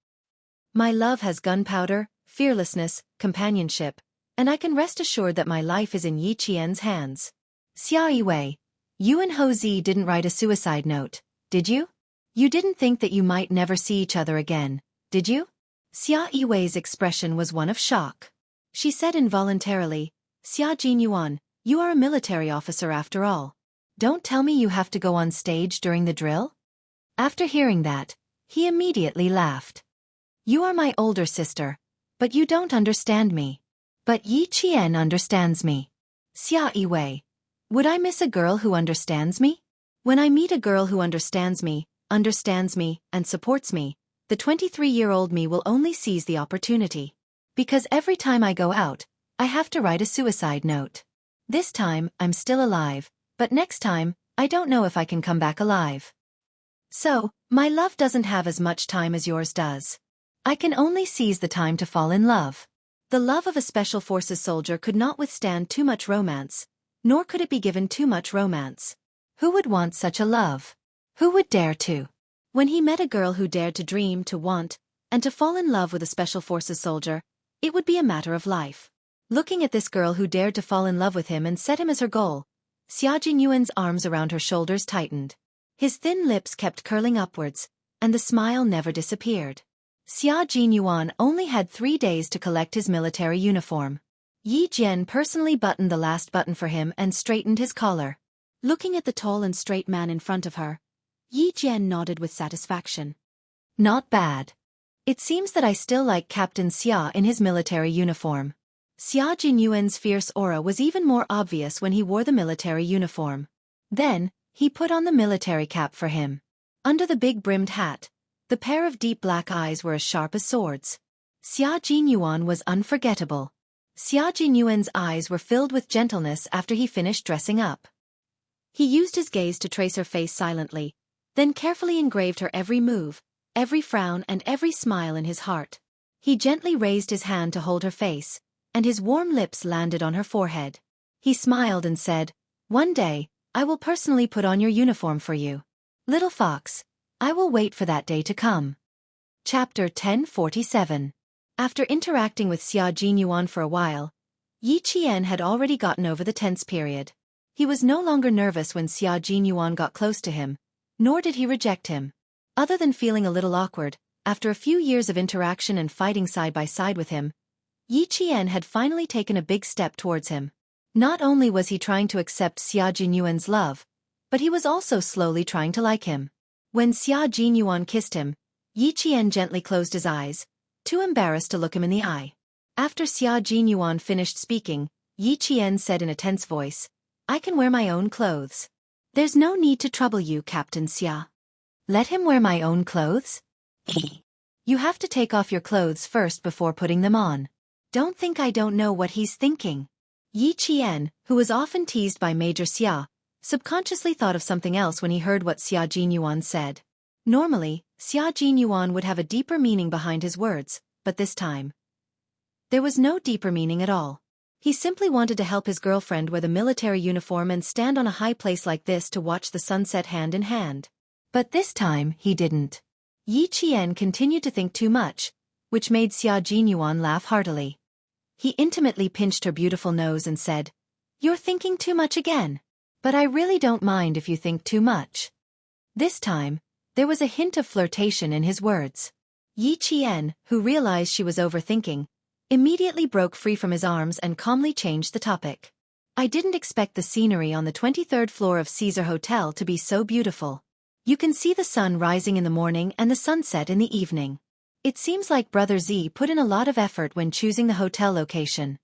My love has gunpowder, fearlessness, companionship, and I can rest assured that my life is in Yi Qian's hands. Xia Yiwei, you and Ho Zi didn't write a suicide note, did you? You didn't think that you might never see each other again, did you? Xia Yiwei's expression was one of shock. She said involuntarily, Xia Jinyuan, you are a military officer after all. Don't tell me you have to go on stage during the drill? After hearing that, he immediately laughed. You are my older sister, but you don't understand me. But Yi Qian understands me. Xia Yiwei, would I miss a girl who understands me? When I meet a girl who understands me, and supports me, the 23-year-old me will only seize the opportunity. Because every time I go out, I have to write a suicide note. This time, I'm still alive, but next time, I don't know if I can come back alive. So, my love doesn't have as much time as yours does. I can only seize the time to fall in love. The love of a special forces soldier could not withstand too much romance, nor could it be given too much romance. Who would want such a love? Who would dare to? When he met a girl who dared to dream, to want, and to fall in love with a special forces soldier, it would be a matter of life. Looking at this girl who dared to fall in love with him and set him as her goal, Xia Jinyuan's arms around her shoulders tightened. His thin lips kept curling upwards, and the smile never disappeared. Xia Jinyuan only had 3 days to collect his military uniform. Yi Jian personally buttoned the last button for him and straightened his collar. Looking at the tall and straight man in front of her, Yi Jian nodded with satisfaction. Not bad. It seems that I still like Captain Xia in his military uniform. Xia Jinyuan's fierce aura was even more obvious when he wore the military uniform. Then, he put on the military cap for him. Under the big brimmed hat, the pair of deep black eyes were as sharp as swords. Xia Jinyuan was unforgettable. Xia Jinyuan's eyes were filled with gentleness after he finished dressing up. He used his gaze to trace her face silently, then carefully engraved her every move, every frown and every smile in his heart. He gently raised his hand to hold her face, and his warm lips landed on her forehead. He smiled and said, "One day, I will personally put on your uniform for you. Little fox, I will wait for that day to come." Chapter 1047. After interacting with Xia Jinyuan for a while, Yi Qian had already gotten over the tense period. He was no longer nervous when Xia Jinyuan got close to him, nor did he reject him. Other than feeling a little awkward, after a few years of interaction and fighting side by side with him, Yi Qian had finally taken a big step towards him. Not only was he trying to accept Xia Jinyuan's love, but he was also slowly trying to like him. When Xia Jinyuan kissed him, Yi Qian gently closed his eyes, too embarrassed to look him in the eye. After Xia Jinyuan finished speaking, Yi Qian said in a tense voice, "I can wear my own clothes. There's no need to trouble you, Captain Xia." Let him wear my own clothes? You have to take off your clothes first before putting them on. Don't think I don't know what he's thinking. Yi Qian, who was often teased by Major Xia, subconsciously thought of something else when he heard what Xia Jinyuan said. Normally, Xia Jinyuan would have a deeper meaning behind his words, but this time, there was no deeper meaning at all. He simply wanted to help his girlfriend wear the military uniform and stand on a high place like this to watch the sunset hand in hand. But this time, he didn't. Yi Qian continued to think too much, which made Xia Jinyuan laugh heartily. He intimately pinched her beautiful nose and said, "You're thinking too much again. But I really don't mind if you think too much." This time, there was a hint of flirtation in his words. Yi Qian, who realized she was overthinking, immediately broke free from his arms and calmly changed the topic. "I didn't expect the scenery on the 23rd floor of Caesar Hotel to be so beautiful. You can see the sun rising in the morning and the sunset in the evening. It seems like Brother Z put in a lot of effort when choosing the hotel location.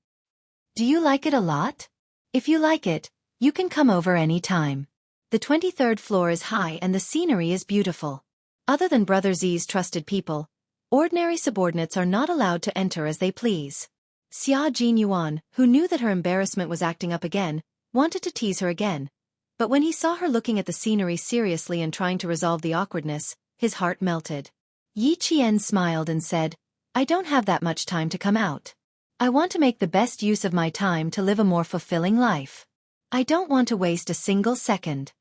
Do you like it a lot? If you like it, you can come over any time. The 23rd floor is high and the scenery is beautiful. Other than Brother Z's trusted people, ordinary subordinates are not allowed to enter as they please." Xia Jinyuan, who knew that her embarrassment was acting up again, wanted to tease her again. But when he saw her looking at the scenery seriously and trying to resolve the awkwardness, his heart melted. Yi Qian smiled and said, "I don't have that much time to come out. I want to make the best use of my time to live a more fulfilling life. I don't want to waste a single second."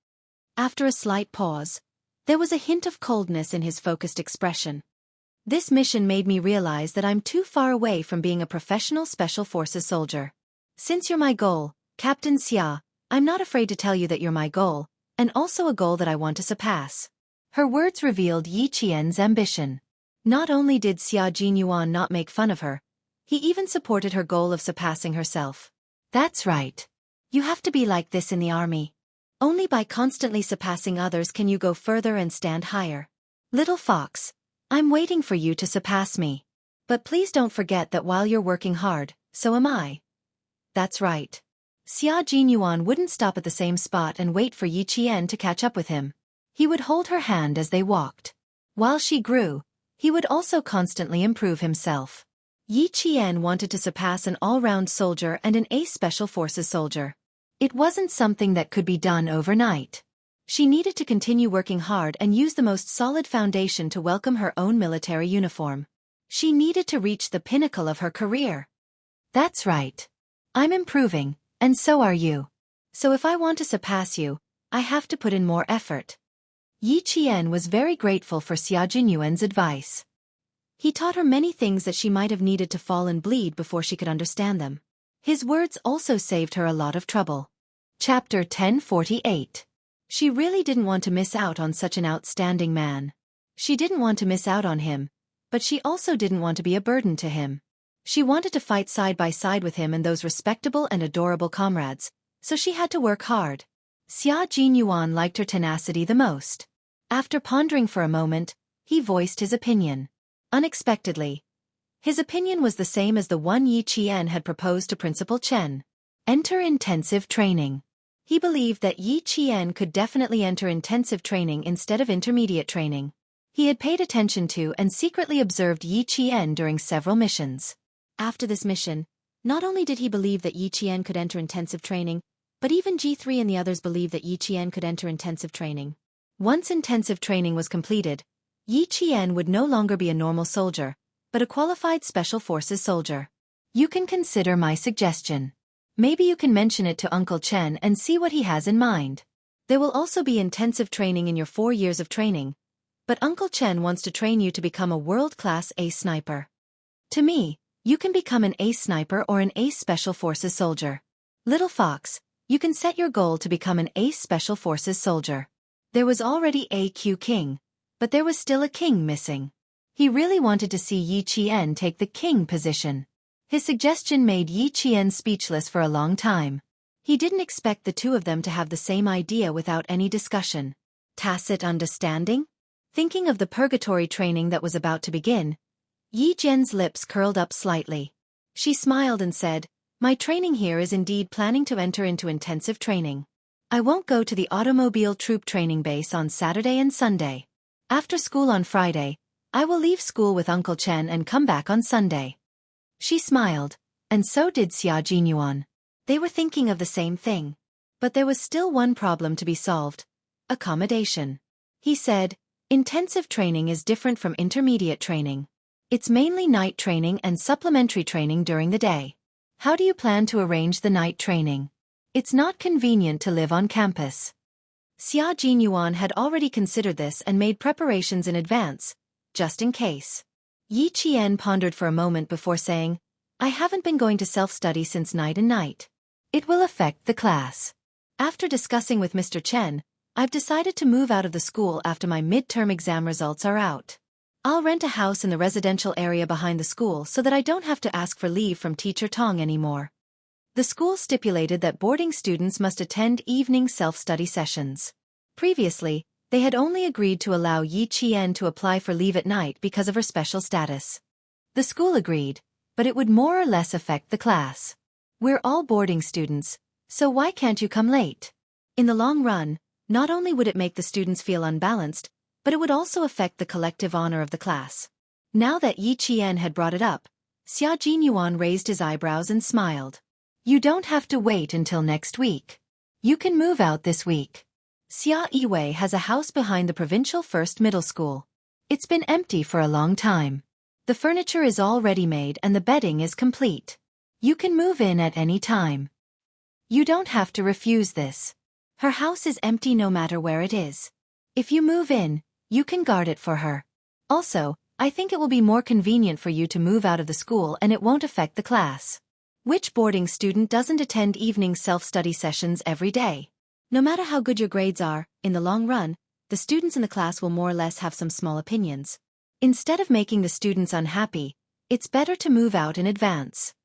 After a slight pause, there was a hint of coldness in his focused expression. "This mission made me realize that I'm too far away from being a professional Special Forces soldier. Since you're my goal, Captain Xia, I'm not afraid to tell you that you're my goal, and also a goal that I want to surpass." Her words revealed Yi Qian's ambition. Not only did Xia Jinyuan not make fun of her, he even supported her goal of surpassing herself. "That's right. You have to be like this in the army. Only by constantly surpassing others can you go further and stand higher. Little fox, I'm waiting for you to surpass me. But please don't forget that while you're working hard, so am I." "That's right." Xia Jinyuan wouldn't stop at the same spot and wait for Yi Qian to catch up with him. He would hold her hand as they walked. While she grew, he would also constantly improve himself. Yi Qian wanted to surpass an all-round soldier and an ace Special Forces soldier. It wasn't something that could be done overnight. She needed to continue working hard and use the most solid foundation to welcome her own military uniform. She needed to reach the pinnacle of her career. "That's right. I'm improving, and so are you. So if I want to surpass you, I have to put in more effort." Yi Qian was very grateful for Xia Jinyuan's advice. He taught her many things that she might have needed to fall and bleed before she could understand them. His words also saved her a lot of trouble. Chapter 1048. She really didn't want to miss out on such an outstanding man. She didn't want to miss out on him, but she also didn't want to be a burden to him. She wanted to fight side by side with him and those respectable and adorable comrades, so she had to work hard. Xia Jinyuan liked her tenacity the most. After pondering for a moment, he voiced his opinion. Unexpectedly, his opinion was the same as the one Yi Qian had proposed to Principal Chen. Enter intensive training. He believed that Yi Qian could definitely enter intensive training instead of intermediate training. He had paid attention to and secretly observed Yi Qian during several missions. After this mission, not only did he believe that Yi Qian could enter intensive training, but even G3 and the others believed that Yi Qian could enter intensive training. Once intensive training was completed, Yi Qian would no longer be a normal soldier, but a qualified Special Forces soldier. "You can consider my suggestion. Maybe you can mention it to Uncle Chen and see what he has in mind. There will also be intensive training in your 4 years of training, but Uncle Chen wants to train you to become a world-class ace sniper. To me, you can become an ace sniper or an ace Special Forces soldier. Little fox, you can set your goal to become an ace Special Forces soldier." There was already a Q king, but there was still a king missing. He really wanted to see Yi Qian take the king position. His suggestion made Yi Qian speechless for a long time. He didn't expect the two of them to have the same idea without any discussion. Tacit understanding? Thinking of the purgatory training that was about to begin, Yi Jian's lips curled up slightly. She smiled and said, "My training here is indeed planning to enter into intensive training. I won't go to the automobile troop training base on Saturday and Sunday. After school on Friday, I will leave school with Uncle Chen and come back on Sunday." She smiled, and so did Xia Jinyuan. They were thinking of the same thing. But there was still one problem to be solved: accommodation. He said, "Intensive training is different from intermediate training. It's mainly night training and supplementary training during the day. How do you plan to arrange the night training? It's not convenient to live on campus. Xia Jinyuan had already considered this and made preparations in advance, just in case. Yi Qian pondered for a moment before saying, I haven't been going to self-study since night and night. It will affect the class. After discussing with Mr. Chen, I've decided to move out of the school after my midterm exam results are out. I'll rent a house in the residential area behind the school so that I don't have to ask for leave from Teacher Tong anymore. The school stipulated that boarding students must attend evening self-study sessions. Previously, they had only agreed to allow Yi Qian to apply for leave at night because of her special status. The school agreed, but it would more or less affect the class. We're all boarding students, so why can't you come late? In the long run, not only would it make the students feel unbalanced, but it would also affect the collective honor of the class. Now that Yi Qian had brought it up, Xia Jinyuan raised his eyebrows and smiled. You don't have to wait until next week. You can move out this week. Xia Yiwei has a house behind the provincial first middle school. It's been empty for a long time. The furniture is all ready-made and the bedding is complete. You can move in at any time. You don't have to refuse this. Her house is empty no matter where it is. If you move in, you can guard it for her. Also, I think it will be more convenient for you to move out of the school and it won't affect the class. Which boarding student doesn't attend evening self-study sessions every day? No matter how good your grades are, in the long run, the students in the class will more or less have some small opinions. Instead of making the students unhappy, it's better to move out in advance.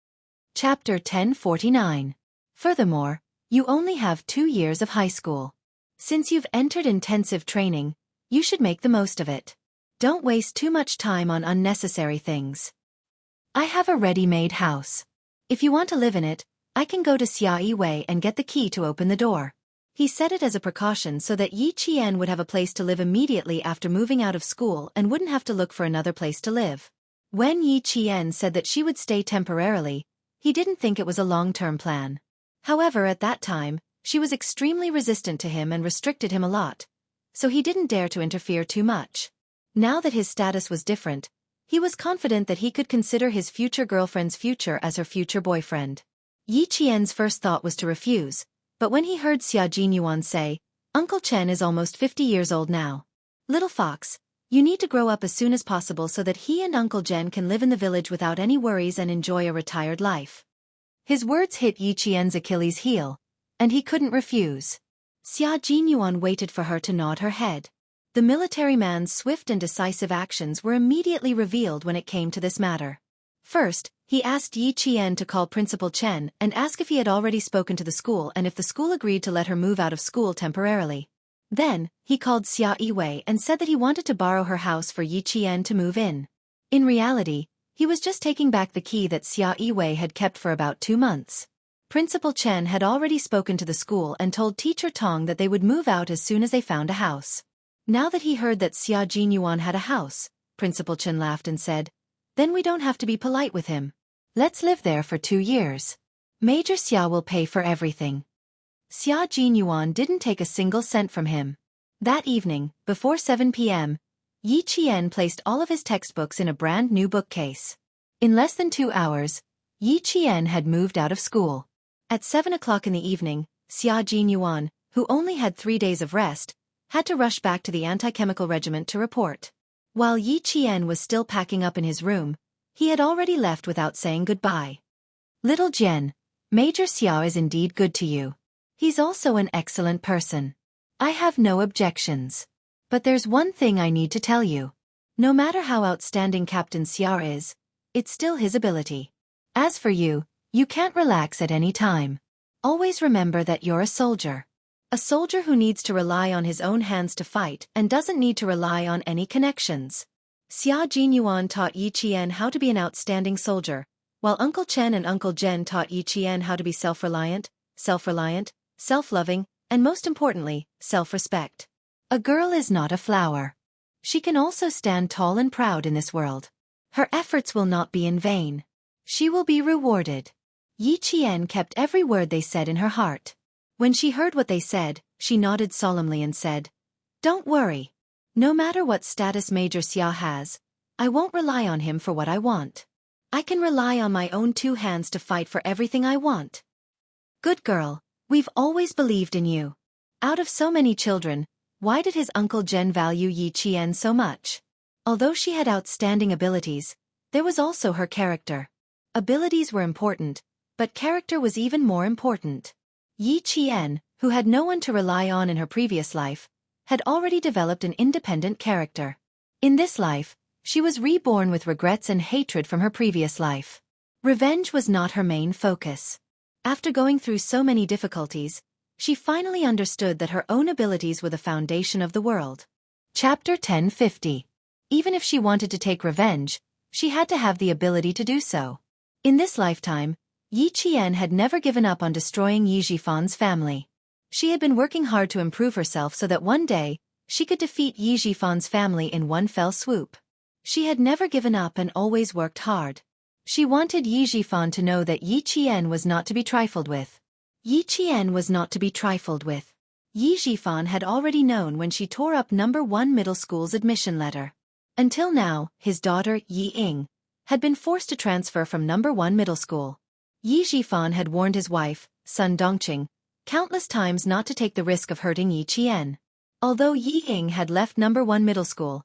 Chapter 1049. Furthermore, you only have 2 years of high school. Since you've entered intensive training, you should make the most of it. Don't waste too much time on unnecessary things. I have a ready-made house. If you want to live in it, I can go to Xia Yiwei and get the key to open the door. He said it as a precaution so that Yi Qian would have a place to live immediately after moving out of school and wouldn't have to look for another place to live. When Yi Qian said that she would stay temporarily, he didn't think it was a long-term plan. However, at that time, she was extremely resistant to him and restricted him a lot, so he didn't dare to interfere too much. Now that his status was different, he was confident that he could consider his future girlfriend's future as her future boyfriend. Yi Qian's first thought was to refuse, but when he heard Xia Jinyuan say, Uncle Chen is almost 50 years old now. Little fox, you need to grow up as soon as possible so that he and Uncle Jen can live in the village without any worries and enjoy a retired life. His words hit Yi Qian's Achilles' heel, and he couldn't refuse. Xia Jinyuan waited for her to nod her head. The military man's swift and decisive actions were immediately revealed when it came to this matter. First, he asked Yi Qian to call Principal Chen and ask if he had already spoken to the school and if the school agreed to let her move out of school temporarily. Then, he called Xia Yiwei and said that he wanted to borrow her house for Yi Qian to move in. In reality, he was just taking back the key that Xia Yiwei had kept for about 2 months. Principal Chen had already spoken to the school and told Teacher Tong that they would move out as soon as they found a house. Now that he heard that Xia Jinyuan had a house, Principal Chen laughed and said, Then we don't have to be polite with him. Let's live there for 2 years. Major Xia will pay for everything. Xia Jinyuan didn't take a single cent from him. That evening, before 7 p.m., Yi Qian placed all of his textbooks in a brand new bookcase. In less than 2 hours, Yi Qian had moved out of school. At 7 o'clock in the evening, Xia Jinyuan, who only had 3 days of rest, had to rush back to the anti-chemical regiment to report. While Yi Qian was still packing up in his room, he had already left without saying goodbye. Little Jian, Major Xia is indeed good to you. He's also an excellent person. I have no objections. But there's one thing I need to tell you. No matter how outstanding Captain Xia is, it's still his ability. As for you, you can't relax at any time. Always remember that you're a soldier. A soldier who needs to rely on his own hands to fight and doesn't need to rely on any connections. Xia Jinyuan taught Yi Qian how to be an outstanding soldier, while Uncle Chen and Uncle Jen taught Yi Qian how to be self-reliant, self-loving, and most importantly, self-respect. A girl is not a flower. She can also stand tall and proud in this world. Her efforts will not be in vain. She will be rewarded. Yi Qian kept every word they said in her heart. When she heard what they said, she nodded solemnly and said, Don't worry. No matter what status Major Xia has, I won't rely on him for what I want. I can rely on my own 2 hands to fight for everything I want. Good girl, we've always believed in you. Out of so many children, why did his Uncle Jen value Yi Qian so much? Although she had outstanding abilities, there was also her character. Abilities were important, but character was even more important. Yi Qian, who had no one to rely on in her previous life, had already developed an independent character. In this life, she was reborn with regrets and hatred from her previous life. Revenge was not her main focus. After going through so many difficulties, she finally understood that her own abilities were the foundation of the world. Chapter 1050. Even if she wanted to take revenge, she had to have the ability to do so. In this lifetime, Yi Qian had never given up on destroying Yi Jifan's family. She had been working hard to improve herself so that one day, she could defeat Yi Jifan's family in one fell swoop. She had never given up and always worked hard. She wanted Yi Jifan to know that Yi Qian was not to be trifled with. Yi Qian was not to be trifled with. Yi Jifan had already known when she tore up No. 1 middle school's admission letter. Until now, his daughter, Yi Ying, had been forced to transfer from No. 1 middle school. Yi Jifan had warned his wife, Sun Dongqing, countless times not to take the risk of hurting Yi Qian. Although Yi Ying had left No. 1 middle school,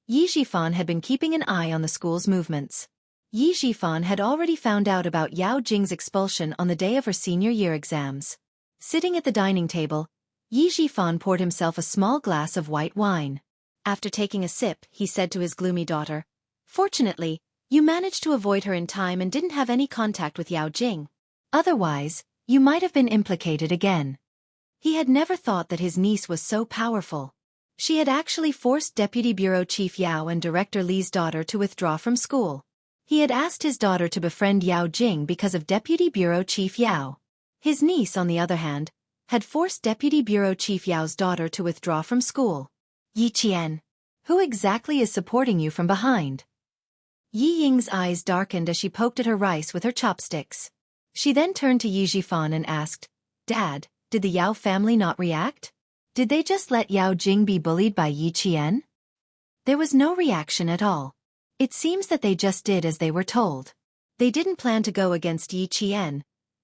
Yi Jifan had been keeping an eye on the school's movements. Yi Jifan had already found out about Yao Jing's expulsion on the day of her senior year exams. Sitting at the dining table, Yi Jifan poured himself a small glass of white wine. After taking a sip, he said to his gloomy daughter, "Fortunately, you managed to avoid her in time and didn't have any contact with Yao Jing. Otherwise, you might have been implicated again." He had never thought that his niece was so powerful. She had actually forced Deputy Bureau Chief Yao and Director Li's daughter to withdraw from school. He had asked his daughter to befriend Yao Jing because of Deputy Bureau Chief Yao. His niece, on the other hand, had forced Deputy Bureau Chief Yao's daughter to withdraw from school. Yi Qian, who exactly is supporting you from behind? Yi Ying's eyes darkened as she poked at her rice with her chopsticks. She then turned to Yi Jifan and asked, "Dad, did the Yao family not react? Did they just let Yao Jing be bullied by Yi Qian?" There was no reaction at all. It seems that they just did as they were told. They didn't plan to go against Yi Qian,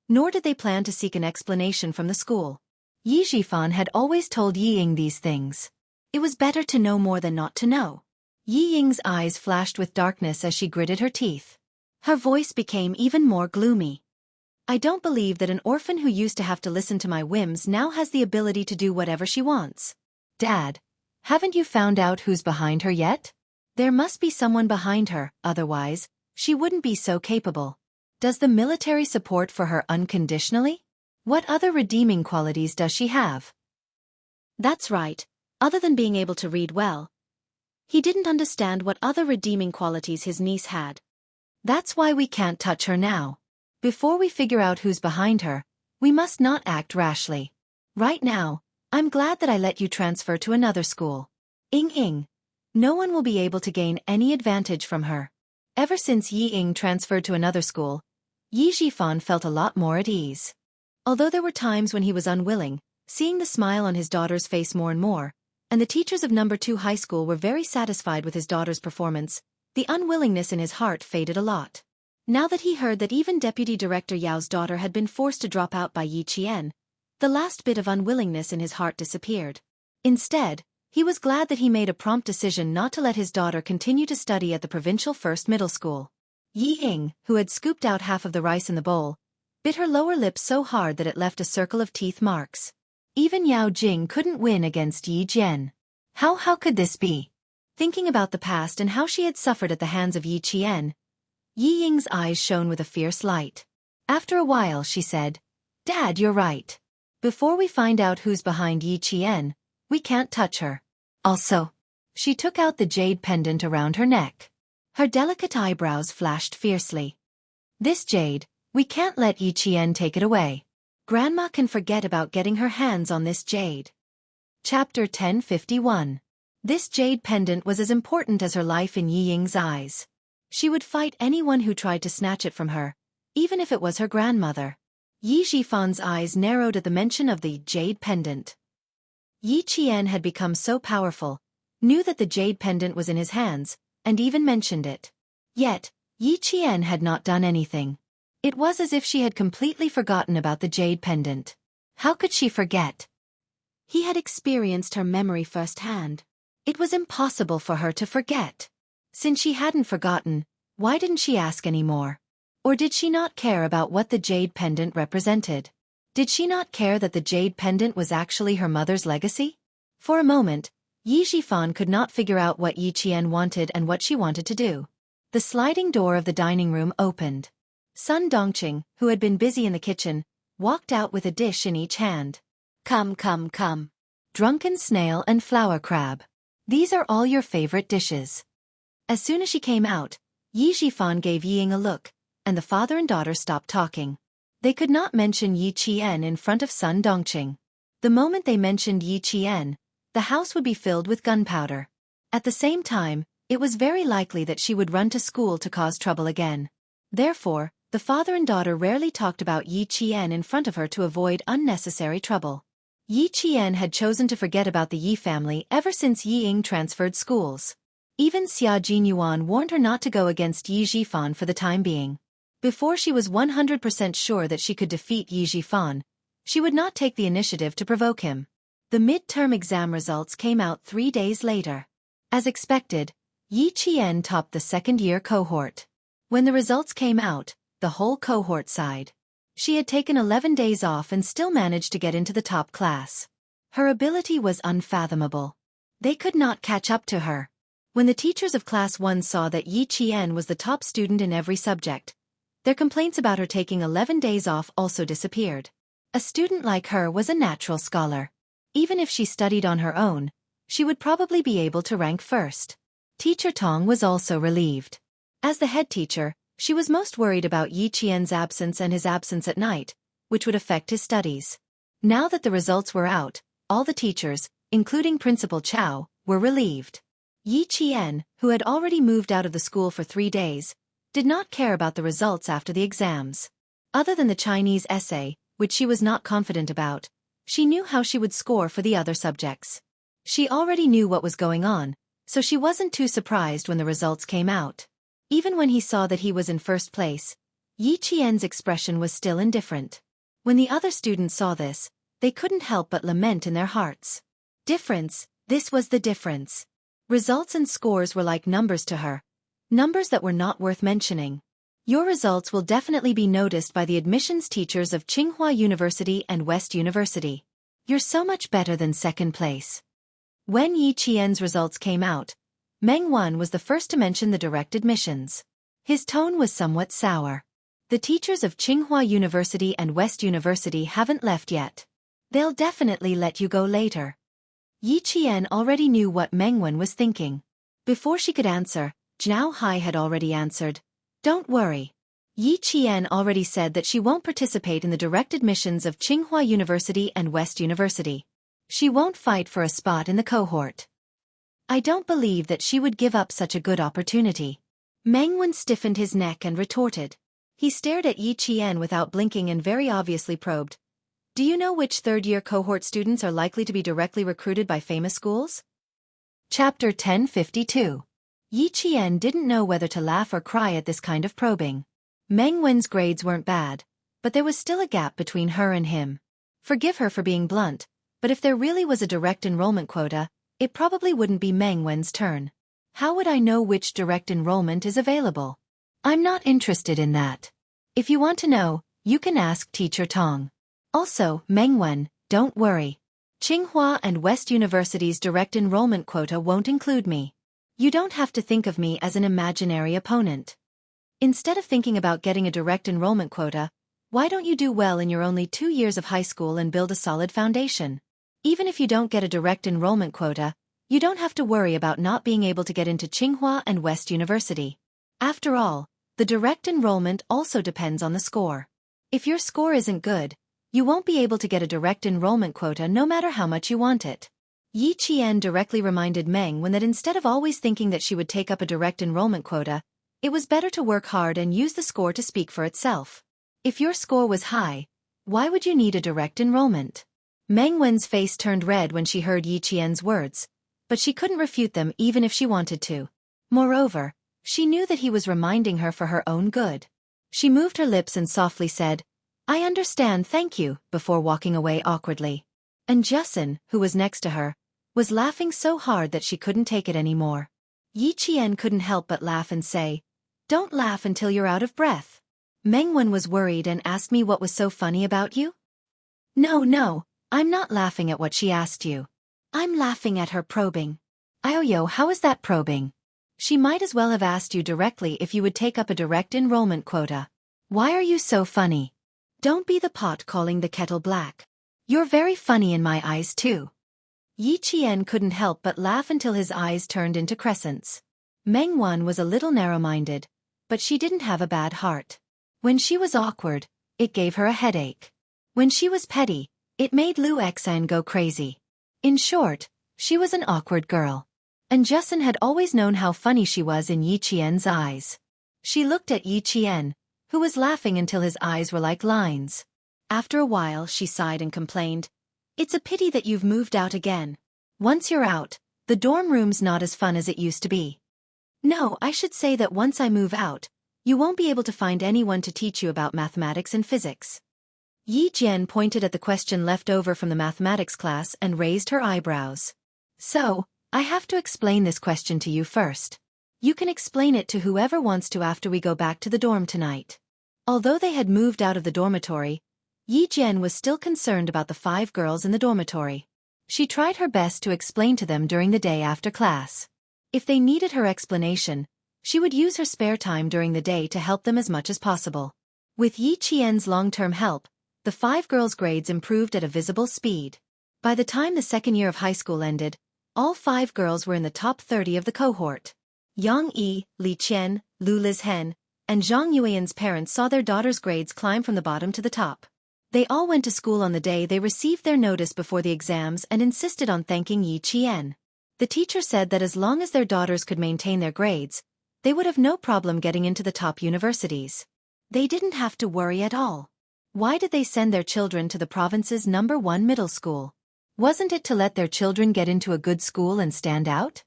nor did they plan to seek an explanation from the school. Yi Jifan had always told Yi Ying these things. It was better to know more than not to know. Yi Ying's eyes flashed with darkness as she gritted her teeth. Her voice became even more gloomy. "I don't believe that an orphan who used to have to listen to my whims now has the ability to do whatever she wants." "Dad, haven't you found out who's behind her yet?" "There must be someone behind her, otherwise, she wouldn't be so capable." "Does the military support for her unconditionally? What other redeeming qualities does she have?" That's right, other than being able to read well. He didn't understand what other redeeming qualities his niece had. "That's why we can't touch her now. Before we figure out who's behind her, we must not act rashly. Right now, I'm glad that I let you transfer to another school. Ying, no one will be able to gain any advantage from her." Ever since Yi Ying transferred to another school, Yi Jifan felt a lot more at ease. Although there were times when he was unwilling, seeing the smile on his daughter's face more and more, and the teachers of No. 2 high school were very satisfied with his daughter's performance, the unwillingness in his heart faded a lot. Now that he heard that even Deputy Director Yao's daughter had been forced to drop out by Yi Qian, the last bit of unwillingness in his heart disappeared. Instead, he was glad that he made a prompt decision not to let his daughter continue to study at the provincial first middle school. Yi Ying, who had scooped out half of the rice in the bowl, bit her lower lip so hard that it left a circle of teeth marks. Even Yao Jing couldn't win against Yi Jian. How could this be? Thinking about the past and how she had suffered at the hands of Yi Qian, Yi Ying's eyes shone with a fierce light. After a while she said, "Dad, you're right. Before we find out who's behind Yi Qian, we can't touch her." Also, she took out the jade pendant around her neck. Her delicate eyebrows flashed fiercely. "This jade, we can't let Yi Qian take it away. Grandma can forget about getting her hands on this jade." Chapter 1051. This jade pendant was as important as her life in Yi Ying's eyes. She would fight anyone who tried to snatch it from her, even if it was her grandmother. Yi Jifan's eyes narrowed at the mention of the jade pendant. Yi Qian had become so powerful, knew that the jade pendant was in his hands, and even mentioned it. Yet, Yi Qian had not done anything. It was as if she had completely forgotten about the jade pendant. How could she forget? He had experienced her memory firsthand. It was impossible for her to forget. Since she hadn't forgotten, why didn't she ask any more? Or did she not care about what the jade pendant represented? Did she not care that the jade pendant was actually her mother's legacy? For a moment, Yi Xiaofan could not figure out what Yi Qian wanted and what she wanted to do. The sliding door of the dining room opened. Sun Dongqing, who had been busy in the kitchen, walked out with a dish in each hand. Come, come, come. Drunken snail and flour crab. These are all your favorite dishes. As soon as she came out, Yi Xiaofan gave Ying a look, and the father and daughter stopped talking. They could not mention Yi Qian in front of Sun Dongqing. The moment they mentioned Yi Qian, the house would be filled with gunpowder. At the same time, it was very likely that she would run to school to cause trouble again. Therefore, the father and daughter rarely talked about Yi Qian in front of her to avoid unnecessary trouble. Yi Qian had chosen to forget about the Yi family ever since Yi Ying transferred schools. Even Xia Jinyuan warned her not to go against Yi Xiaofan for the time being. Before she was 100% sure that she could defeat Yi Xiaofan, she would not take the initiative to provoke him. The mid-term exam results came out 3 days later. As expected, Yi Qian topped the second-year cohort. When the results came out, the whole cohort sighed. She had taken 11 days off and still managed to get into the top class. Her ability was unfathomable. They could not catch up to her. When the teachers of Class 1 saw that Yi Qian was the top student in every subject, their complaints about her taking 11 days off also disappeared. A student like her was a natural scholar. Even if she studied on her own, she would probably be able to rank first. Teacher Tong was also relieved. As the head teacher, she was most worried about Yi Qian's absence and his absence at night, which would affect his studies. Now that the results were out, all the teachers, including Principal Chao, were relieved. Yi Qian, who had already moved out of the school for 3 days, did not care about the results after the exams. Other than the Chinese essay, which she was not confident about, she knew how she would score for the other subjects. She already knew what was going on, so she wasn't too surprised when the results came out. Even when he saw that he was in first place, Yi Qian's expression was still indifferent. When the other students saw this, they couldn't help but lament in their hearts. Difference, this was the difference. Results and scores were like numbers to her. Numbers that were not worth mentioning. Your results will definitely be noticed by the admissions teachers of Tsinghua University and West University. You're so much better than second place. When Yi Qian's results came out, Meng Wan was the first to mention the direct admissions. His tone was somewhat sour. The teachers of Tsinghua University and West University haven't left yet. They'll definitely let you go later. Yi Qian already knew what Meng Wan was thinking. Before she could answer, Zhao Hai had already answered. Don't worry. Yi Qian already said that she won't participate in the direct admissions of Tsinghua University and West University. She won't fight for a spot in the cohort. I don't believe that she would give up such a good opportunity. Meng Wan stiffened his neck and retorted. He stared at Yi Qian without blinking and very obviously probed. Do you know which third-year cohort students are likely to be directly recruited by famous schools? Chapter 1052. Yi Qian didn't know whether to laugh or cry at this kind of probing. Meng Wen's grades weren't bad, but there was still a gap between her and him. Forgive her for being blunt, but if there really was a direct enrollment quota, it probably wouldn't be Meng Wen's turn. How would I know which direct enrollment is available? I'm not interested in that. If you want to know, you can ask Teacher Tong. Also, Meng Wen, don't worry. Tsinghua and West University's direct enrollment quota won't include me. You don't have to think of me as an imaginary opponent. Instead of thinking about getting a direct enrollment quota, why don't you do well in your only 2 years of high school and build a solid foundation? Even if you don't get a direct enrollment quota, you don't have to worry about not being able to get into Tsinghua and West University. After all, the direct enrollment also depends on the score. If your score isn't good, you won't be able to get a direct enrollment quota no matter how much you want it. Yi Qian directly reminded Meng Wan that instead of always thinking that she would take up a direct enrollment quota, it was better to work hard and use the score to speak for itself. If your score was high, why would you need a direct enrollment? Meng Wen's face turned red when she heard Yi Qian's words, but she couldn't refute them even if she wanted to. Moreover, She knew that he was reminding her for her own good. She moved her lips and softly said, "I understand, thank you," before walking away awkwardly. And Justin, who was next to her, was laughing so hard that she couldn't take it anymore. Yi Qian couldn't help but laugh and say, "Don't laugh until you're out of breath." Mengwen was worried and asked me what was so funny about you. No, I'm not laughing at what she asked you. I'm laughing at her probing. Ioyo, how is that probing? She might as well have asked you directly if you would take up a direct enrollment quota. Why are you so funny? Don't be the pot calling the kettle black. You're very funny in my eyes too. Yi Qian couldn't help but laugh until his eyes turned into crescents. Meng Wan was a little narrow-minded, but she didn't have a bad heart. When she was awkward, it gave her a headache. When she was petty, it made Lu Xan go crazy. In short, she was an awkward girl. And Justin had always known how funny she was in Yi Qian's eyes. She looked at Yi Qian, who was laughing until his eyes were like lines. After a while she sighed and complained, "It's a pity that you've moved out again. Once you're out, the dorm room's not as fun as it used to be." "No, I should say that once I move out, you won't be able to find anyone to teach you about mathematics and physics." Yi Jian pointed at the question left over from the mathematics class and raised her eyebrows. "So, I have to explain this question to you first. You can explain it to whoever wants to after we go back to the dorm tonight." Although they had moved out of the dormitory, Yi Jian was still concerned about the 5 girls in the dormitory. She tried her best to explain to them during the day after class. If they needed her explanation, she would use her spare time during the day to help them as much as possible. With Yi Qian's long-term help, the 5 girls' grades improved at a visible speed. By the time the second year of high school ended, all 5 girls were in the top 30 of the cohort. Yang Yi, Li Qian, Lu Lizhen, and Zhang Yuan's parents saw their daughter's grades climb from the bottom to the top. They all went to school on the day they received their notice before the exams and insisted on thanking Yi Qian. The teacher said that as long as their daughters could maintain their grades, they would have no problem getting into the top universities. They didn't have to worry at all. Why did they send their children to the province's #1 middle school? Wasn't it to let their children get into a good school and stand out?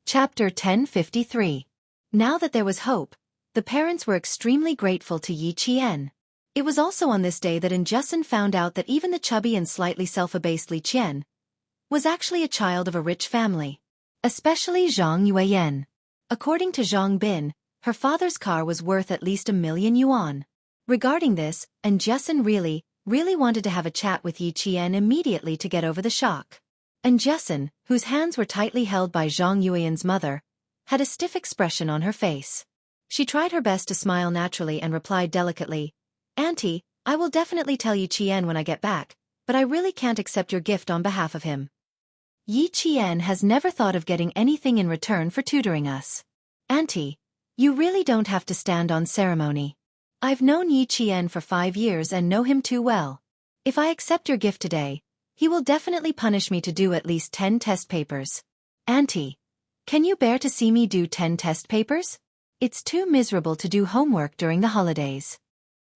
Chapter 1053. Now that there was hope, the parents were extremely grateful to Yi Qian. It was also on this day that Justin found out that even the chubby and slightly self-abased Li Qian was actually a child of a rich family. Especially Zhang Yuan. According to Zhang Bin, her father's car was worth at least 1,000,000 yuan. Regarding this, Justin really wanted to have a chat with Yi Qian immediately to get over the shock. And Justin, whose hands were tightly held by Zhang Yuan's mother, had a stiff expression on her face. She tried her best to smile naturally and replied delicately, "Auntie, I will definitely tell Yi Qian when I get back, but I really can't accept your gift on behalf of him. Yi Qian has never thought of getting anything in return for tutoring us. Auntie, you really don't have to stand on ceremony. I've known Yi Qian for 5 years and know him too well. If I accept your gift today, he will definitely punish me to do at least 10 test papers. Auntie, can you bear to see me do 10 test papers? It's too miserable to do homework during the holidays."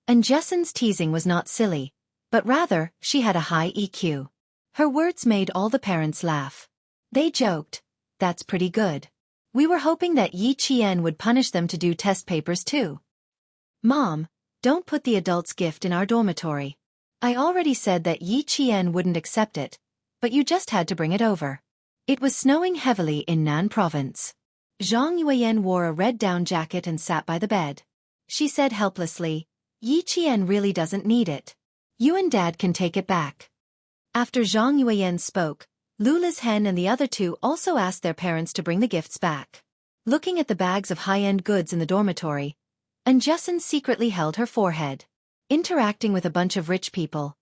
And Justin's teasing was not silly, but rather, she had a high EQ. Her words made all the parents laugh. They joked, "That's pretty good. We were hoping that Yi Qian would punish them to do test papers too." "Mom, don't put the adult's gift in our dormitory. I already said that Yi Qian wouldn't accept it, but you just had to bring it over." It was snowing heavily in Nan Province. Zhang Yuan wore a red down jacket and sat by the bed. She said helplessly, "Yi Qian really doesn't need it. You and Dad can take it back." After Zhang Yuan spoke, Lu Lizhen and the other 2 also asked their parents to bring the gifts back. Looking at the bags of high-end goods in the dormitory, Justin secretly held her forehead. Interacting with a bunch of rich people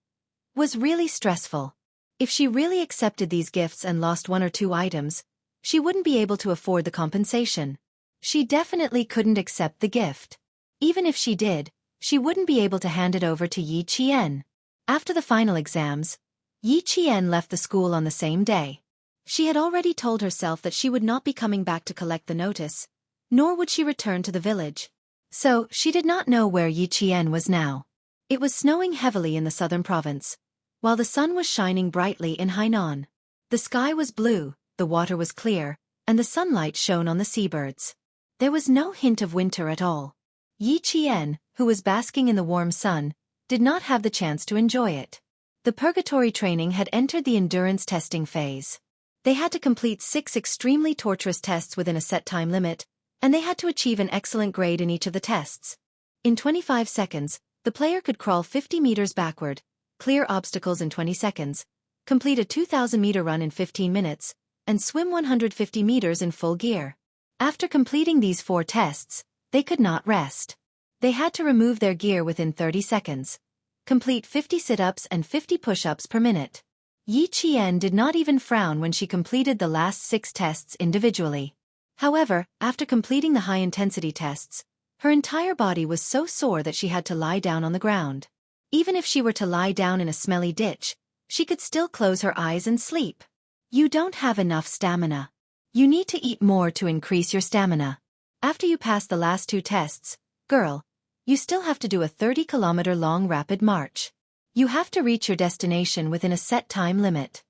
was really stressful. If she really accepted these gifts and lost 1 or 2 items, she wouldn't be able to afford the compensation. She definitely couldn't accept the gift. Even if she did, she wouldn't be able to hand it over to Yi Qian. After the final exams, Yi Qian left the school on the same day. She had already told herself that she would not be coming back to collect the notice, nor would she return to the village. So, she did not know where Yi Qian was now. It was snowing heavily in the southern province, while the sun was shining brightly in Hainan. The sky was blue, the water was clear, and the sunlight shone on the seabirds. There was no hint of winter at all. Yi Qian, who was basking in the warm sun, did not have the chance to enjoy it. The purgatory training had entered the endurance testing phase. They had to complete 6 extremely torturous tests within a set time limit, and they had to achieve an excellent grade in each of the tests. In 25 seconds, the player could crawl 50 meters backward, clear obstacles in 20 seconds, complete a 2,000-meter run in 15 minutes, and swim 150 meters in full gear. After completing these 4 tests, they could not rest. They had to remove their gear within 30 seconds, complete 50 sit-ups and 50 push-ups per minute. Yi Qian did not even frown when she completed the last 6 tests individually. However, after completing the high-intensity tests, her entire body was so sore that she had to lie down on the ground. Even if she were to lie down in a smelly ditch, she could still close her eyes and sleep. You don't have enough stamina. You need to eat more to increase your stamina. After you pass the last 2 tests, girl, you still have to do a 30-kilometer-long rapid march. You have to reach your destination within a set time limit.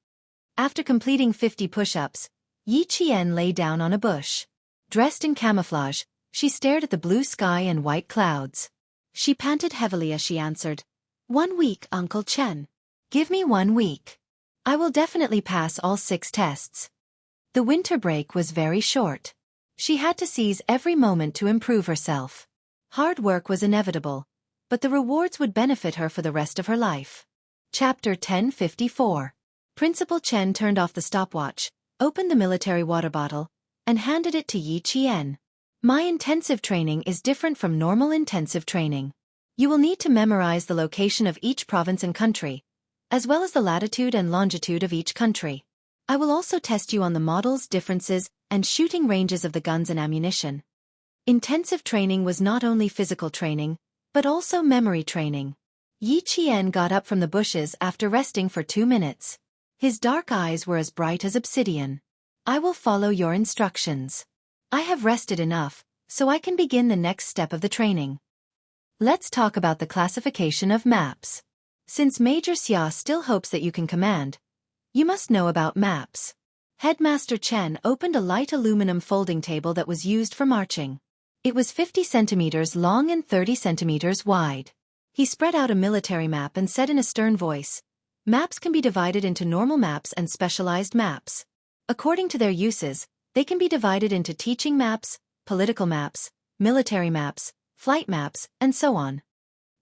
After completing 50 push-ups, Yi Qian lay down on a bush. Dressed in camouflage, she stared at the blue sky and white clouds. She panted heavily as she answered, "1 week, Uncle Chen. Give me 1 week. I will definitely pass all 6 tests." The winter break was very short. She had to seize every moment to improve herself. Hard work was inevitable, but the rewards would benefit her for the rest of her life. Chapter 1054. Principal Chen turned off the stopwatch, opened the military water bottle, and handed it to Yi Qian. My intensive training is different from normal intensive training. You will need to memorize the location of each province and country, as well as the latitude and longitude of each country. I will also test you on the models, differences, and shooting ranges of the guns and ammunition. Intensive training was not only physical training, but also memory training. Yi Qian got up from the bushes after resting for 2 minutes. His dark eyes were as bright as obsidian. I will follow your instructions. I have rested enough, so I can begin the next step of the training. Let's talk about the classification of maps. Since Major Xia still hopes that you can command, you must know about maps. Headmaster Chen opened a light aluminum folding table that was used for marching. It was 50 centimeters long and 30 centimeters wide. He spread out a military map and said in a stern voice, "Maps can be divided into normal maps and specialized maps. According to their uses, they can be divided into teaching maps, political maps, military maps, flight maps, and so on.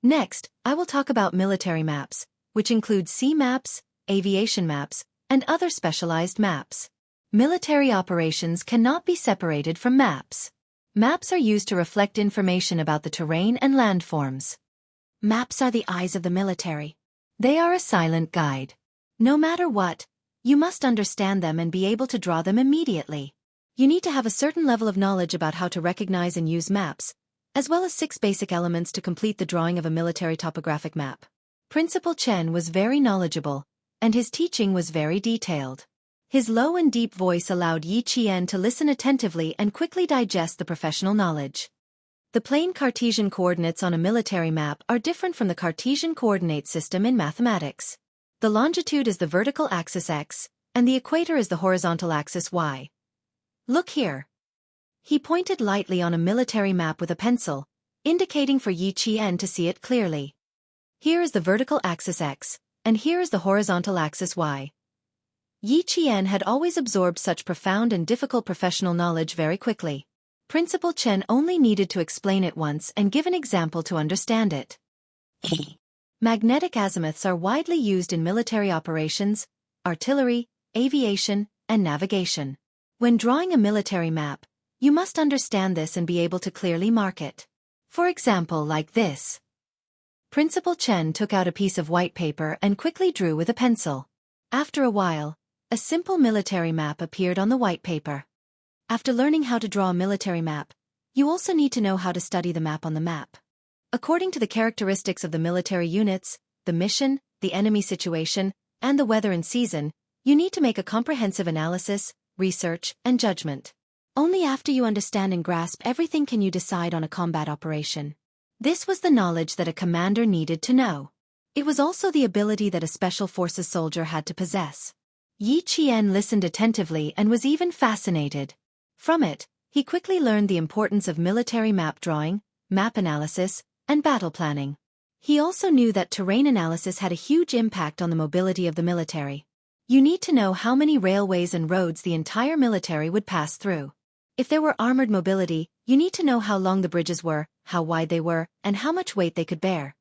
Next, I will talk about military maps, which include sea maps, aviation maps, and other specialized maps. Military operations cannot be separated from maps. Maps are used to reflect information about the terrain and landforms. Maps are the eyes of the military. They are a silent guide. No matter what, you must understand them and be able to draw them immediately. You need to have a certain level of knowledge about how to recognize and use maps, as well as 6 basic elements to complete the drawing of a military topographic map." Principal Chen was very knowledgeable, and his teaching was very detailed. His low and deep voice allowed Yi Qian to listen attentively and quickly digest the professional knowledge. The plane Cartesian coordinates on a military map are different from the Cartesian coordinate system in mathematics. The longitude is the vertical axis x, and the equator is the horizontal axis y. Look here. He pointed lightly on a military map with a pencil, indicating for Yi Qian to see it clearly. Here is the vertical axis x, and here is the horizontal axis y. Yi Qian had always absorbed such profound and difficult professional knowledge very quickly. Principal Chen only needed to explain it once and give an example to understand it. Magnetic azimuths are widely used in military operations, artillery, aviation, and navigation. When drawing a military map, you must understand this and be able to clearly mark it. For example, like this. Principal Chen took out a piece of white paper and quickly drew with a pencil. After a while, a simple military map appeared on the white paper. After learning how to draw a military map, you also need to know how to study the map on the map. According to the characteristics of the military units, the mission, the enemy situation, and the weather and season, you need to make a comprehensive analysis, research, and judgment. Only after you understand and grasp everything can you decide on a combat operation. This was the knowledge that a commander needed to know. It was also the ability that a special forces soldier had to possess. Yi Qian listened attentively and was even fascinated. From it, He quickly learned the importance of military map drawing, map analysis, and battle planning. He also knew that terrain analysis had a huge impact on the mobility of the military. You need to know how many railways and roads the entire military would pass through. If there were armored mobility, you need to know how long the bridges were, how wide they were, and how much weight they could bear.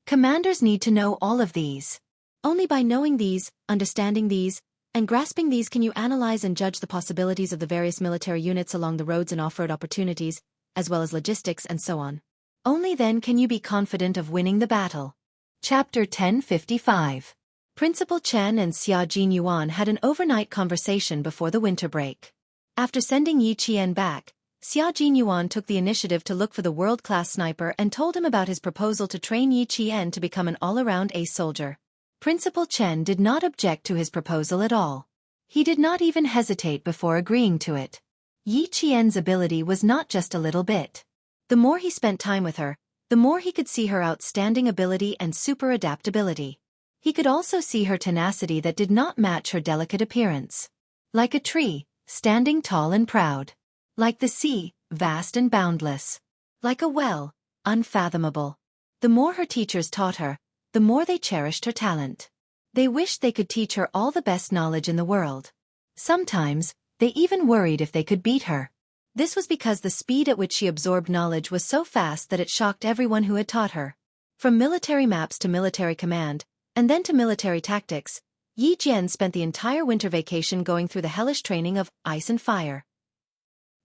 Commanders need to know all of these. Only by knowing these, understanding these, and grasping these can you analyze and judge the possibilities of the various military units along the roads and off-road opportunities, as well as logistics and so on. Only then can you be confident of winning the battle. Chapter 1055. Principal Chen and Xia Jinyuan had an overnight conversation before the winter break. After sending Yi Qian back, Xia Jinyuan took the initiative to look for the world-class sniper and told him about his proposal to train Yi Qian to become an all-around ace soldier. Principal Chen did not object to his proposal at all. He did not even hesitate before agreeing to it. Yi Qian's ability was not just a little bit. The more he spent time with her, the more he could see her outstanding ability and super adaptability. He could also see her tenacity that did not match her delicate appearance. Like a tree, standing tall and proud. Like the sea, vast and boundless. Like a well, unfathomable. The more her teachers taught her, the more they cherished her talent. They wished they could teach her all the best knowledge in the world. Sometimes, they even worried if they could beat her. This was because the speed at which she absorbed knowledge was so fast that it shocked everyone who had taught her. From military maps to military command, and then to military tactics, Yi Jian spent the entire winter vacation going through the hellish training of ice and fire.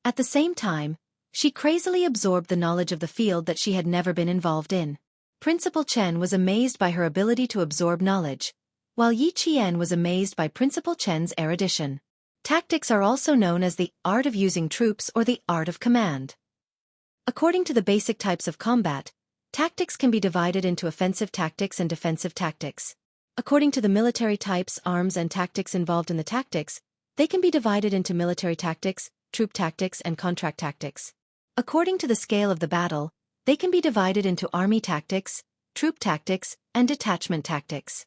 At the same time, she crazily absorbed the knowledge of the field that she had never been involved in. Principal Chen was amazed by her ability to absorb knowledge, while Yi Qian was amazed by Principal Chen's erudition. Tactics are also known as the art of using troops or the art of command. According to the basic types of combat, tactics can be divided into offensive tactics and defensive tactics. According to the military types, arms, and tactics involved in the tactics, they can be divided into military tactics, troop tactics, and contract tactics. According to the scale of the battle, they can be divided into army tactics, troop tactics, and detachment tactics.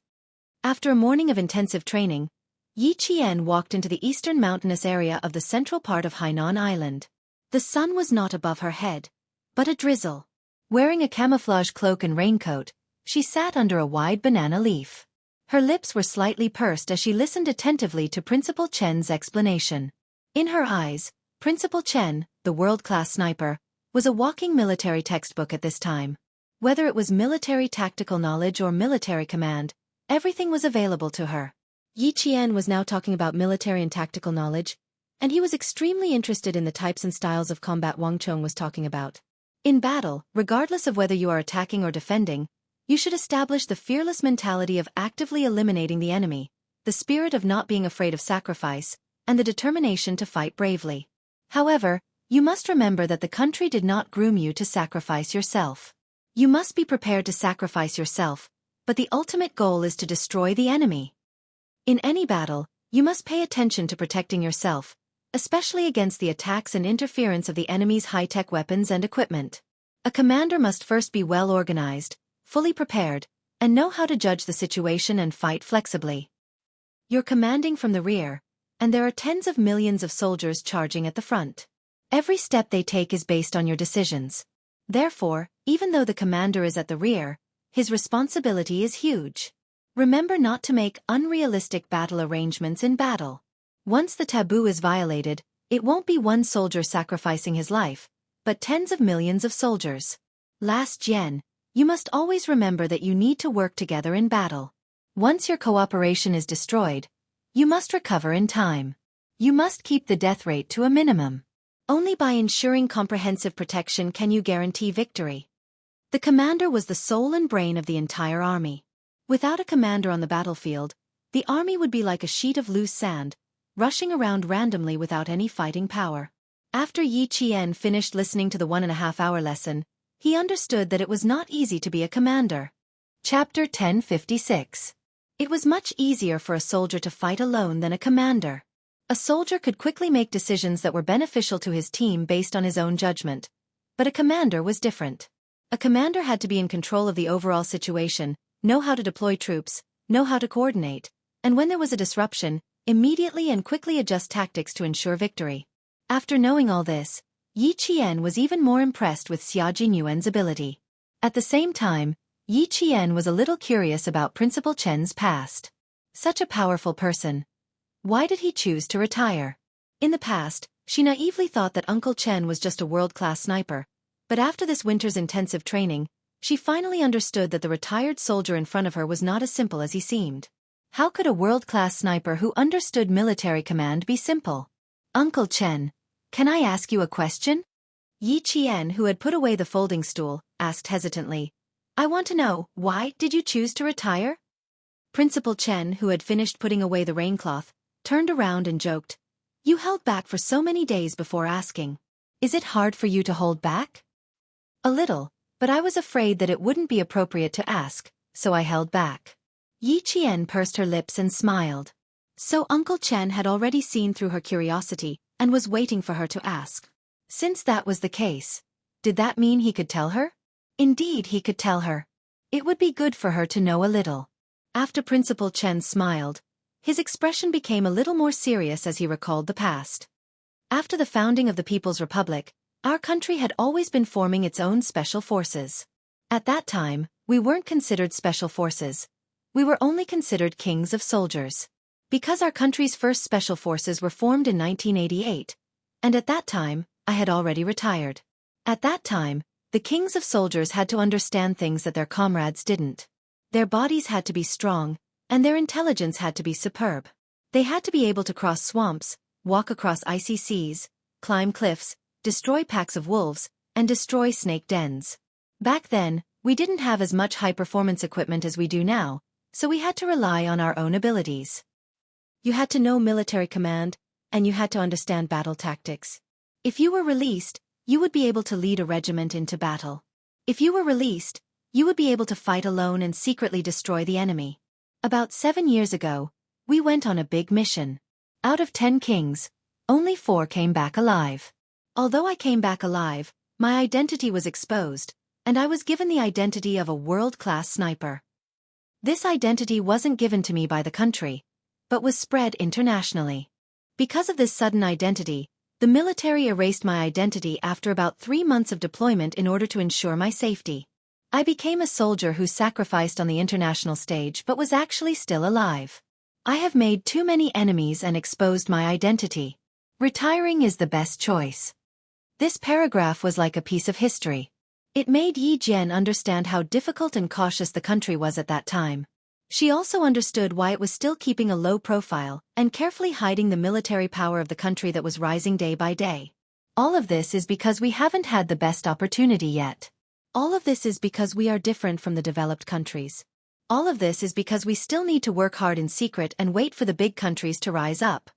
After a morning of intensive training, Yi Qian walked into the eastern mountainous area of the central part of Hainan Island. The sun was not above her head, but a drizzle. Wearing a camouflage cloak and raincoat, she sat under a wide banana leaf. Her lips were slightly pursed as she listened attentively to Principal Chen's explanation. In her eyes, Principal Chen, the world-class sniper, was a walking military textbook at this time. Whether it was military tactical knowledge or military command, everything was available to her. Yi Qian was now talking about military and tactical knowledge, and he was extremely interested in the types and styles of combat Wang Chong was talking about. In battle, regardless of whether you are attacking or defending, you should establish the fearless mentality of actively eliminating the enemy, the spirit of not being afraid of sacrifice, and the determination to fight bravely. However, you must remember that the country did not groom you to sacrifice yourself. You must be prepared to sacrifice yourself, but the ultimate goal is to destroy the enemy. In any battle, you must pay attention to protecting yourself, especially against the attacks and interference of the enemy's high-tech weapons and equipment. A commander must first be well organized, fully prepared, and know how to judge the situation and fight flexibly. You're commanding from the rear, and there are tens of millions of soldiers charging at the front. Every step they take is based on your decisions. Therefore, even though the commander is at the rear, his responsibility is huge. Remember not to make unrealistic battle arrangements in battle. Once the taboo is violated, it won't be one soldier sacrificing his life, but tens of millions of soldiers. Last Gen, you must always remember that you need to work together in battle. Once your cooperation is destroyed, you must recover in time. You must keep the death rate to a minimum. Only by ensuring comprehensive protection can you guarantee victory. The commander was the soul and brain of the entire army. Without a commander on the battlefield, the army would be like a sheet of loose sand, rushing around randomly without any fighting power. After Yi Qian finished listening to the 1.5-hour lesson, he understood that it was not easy to be a commander. Chapter 1056. It was much easier for a soldier to fight alone than a commander. A soldier could quickly make decisions that were beneficial to his team based on his own judgment. But a commander was different. A commander had to be in control of the overall situation, know how to deploy troops, know how to coordinate, and when there was a disruption, immediately and quickly adjust tactics to ensure victory. After knowing all this, Yi Qian was even more impressed with Xia Jingyuan's ability. At the same time, Yi Qian was a little curious about Principal Chen's past. Such a powerful person. Why did he choose to retire? In the past, she naively thought that Uncle Chen was just a world-class sniper, but after this winter's intensive training, she finally understood that the retired soldier in front of her was not as simple as he seemed. How could a world-class sniper who understood military command be simple? Uncle Chen, can I ask you a question? Yi Qian, who had put away the folding stool, asked hesitantly. I want to know, why did you choose to retire? Principal Chen, who had finished putting away the raincloth, turned around and joked. You held back for so many days before asking. Is it hard for you to hold back? A little, but I was afraid that it wouldn't be appropriate to ask, so I held back. Yi Qian pursed her lips and smiled. So Uncle Chen had already seen through her curiosity and was waiting for her to ask. Since that was the case, did that mean he could tell her? Indeed, he could tell her. It would be good for her to know a little. After Principal Chen smiled, his expression became a little more serious as he recalled the past. After the founding of the People's Republic, our country had always been forming its own special forces. At that time, we weren't considered special forces. We were only considered kings of soldiers. Because our country's first special forces were formed in 1988, and at that time, I had already retired. At that time, the kings of soldiers had to understand things that their comrades didn't. Their bodies had to be strong, and their intelligence had to be superb. They had to be able to cross swamps, walk across icy seas, climb cliffs, destroy packs of wolves, and destroy snake dens. Back then, we didn't have as much high-performance equipment as we do now, so we had to rely on our own abilities. You had to know military command, and you had to understand battle tactics. If you were released, you would be able to lead a regiment into battle. If you were released, you would be able to fight alone and secretly destroy the enemy. About 7 years ago, we went on a big mission. Out of 10 kings, only 4 came back alive. Although I came back alive, my identity was exposed, and I was given the identity of a world-class sniper. This identity wasn't given to me by the country, but was spread internationally. Because of this sudden identity, the military erased my identity after about 3 months of deployment in order to ensure my safety. I became a soldier who sacrificed on the international stage but was actually still alive. I have made too many enemies and exposed my identity. Retiring is the best choice. This paragraph was like a piece of history. It made Yi Jian understand how difficult and cautious the country was at that time. She also understood why it was still keeping a low profile and carefully hiding the military power of the country that was rising day by day. All of this is because we haven't had the best opportunity yet. All of this is because we are different from the developed countries. All of this is because we still need to work hard in secret and wait for the big countries to rise up.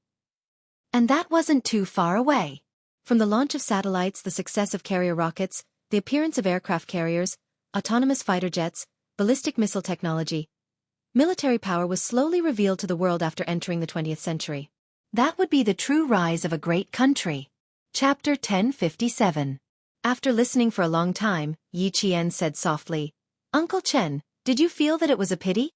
And that wasn't too far away. From the launch of satellites, the success of carrier rockets, the appearance of aircraft carriers, autonomous fighter jets, ballistic missile technology, military power was slowly revealed to the world after entering the 20th century. That would be the true rise of a great country. Chapter 1057. After listening for a long time, Yi Qian said softly, Uncle Chen, did you feel that it was a pity?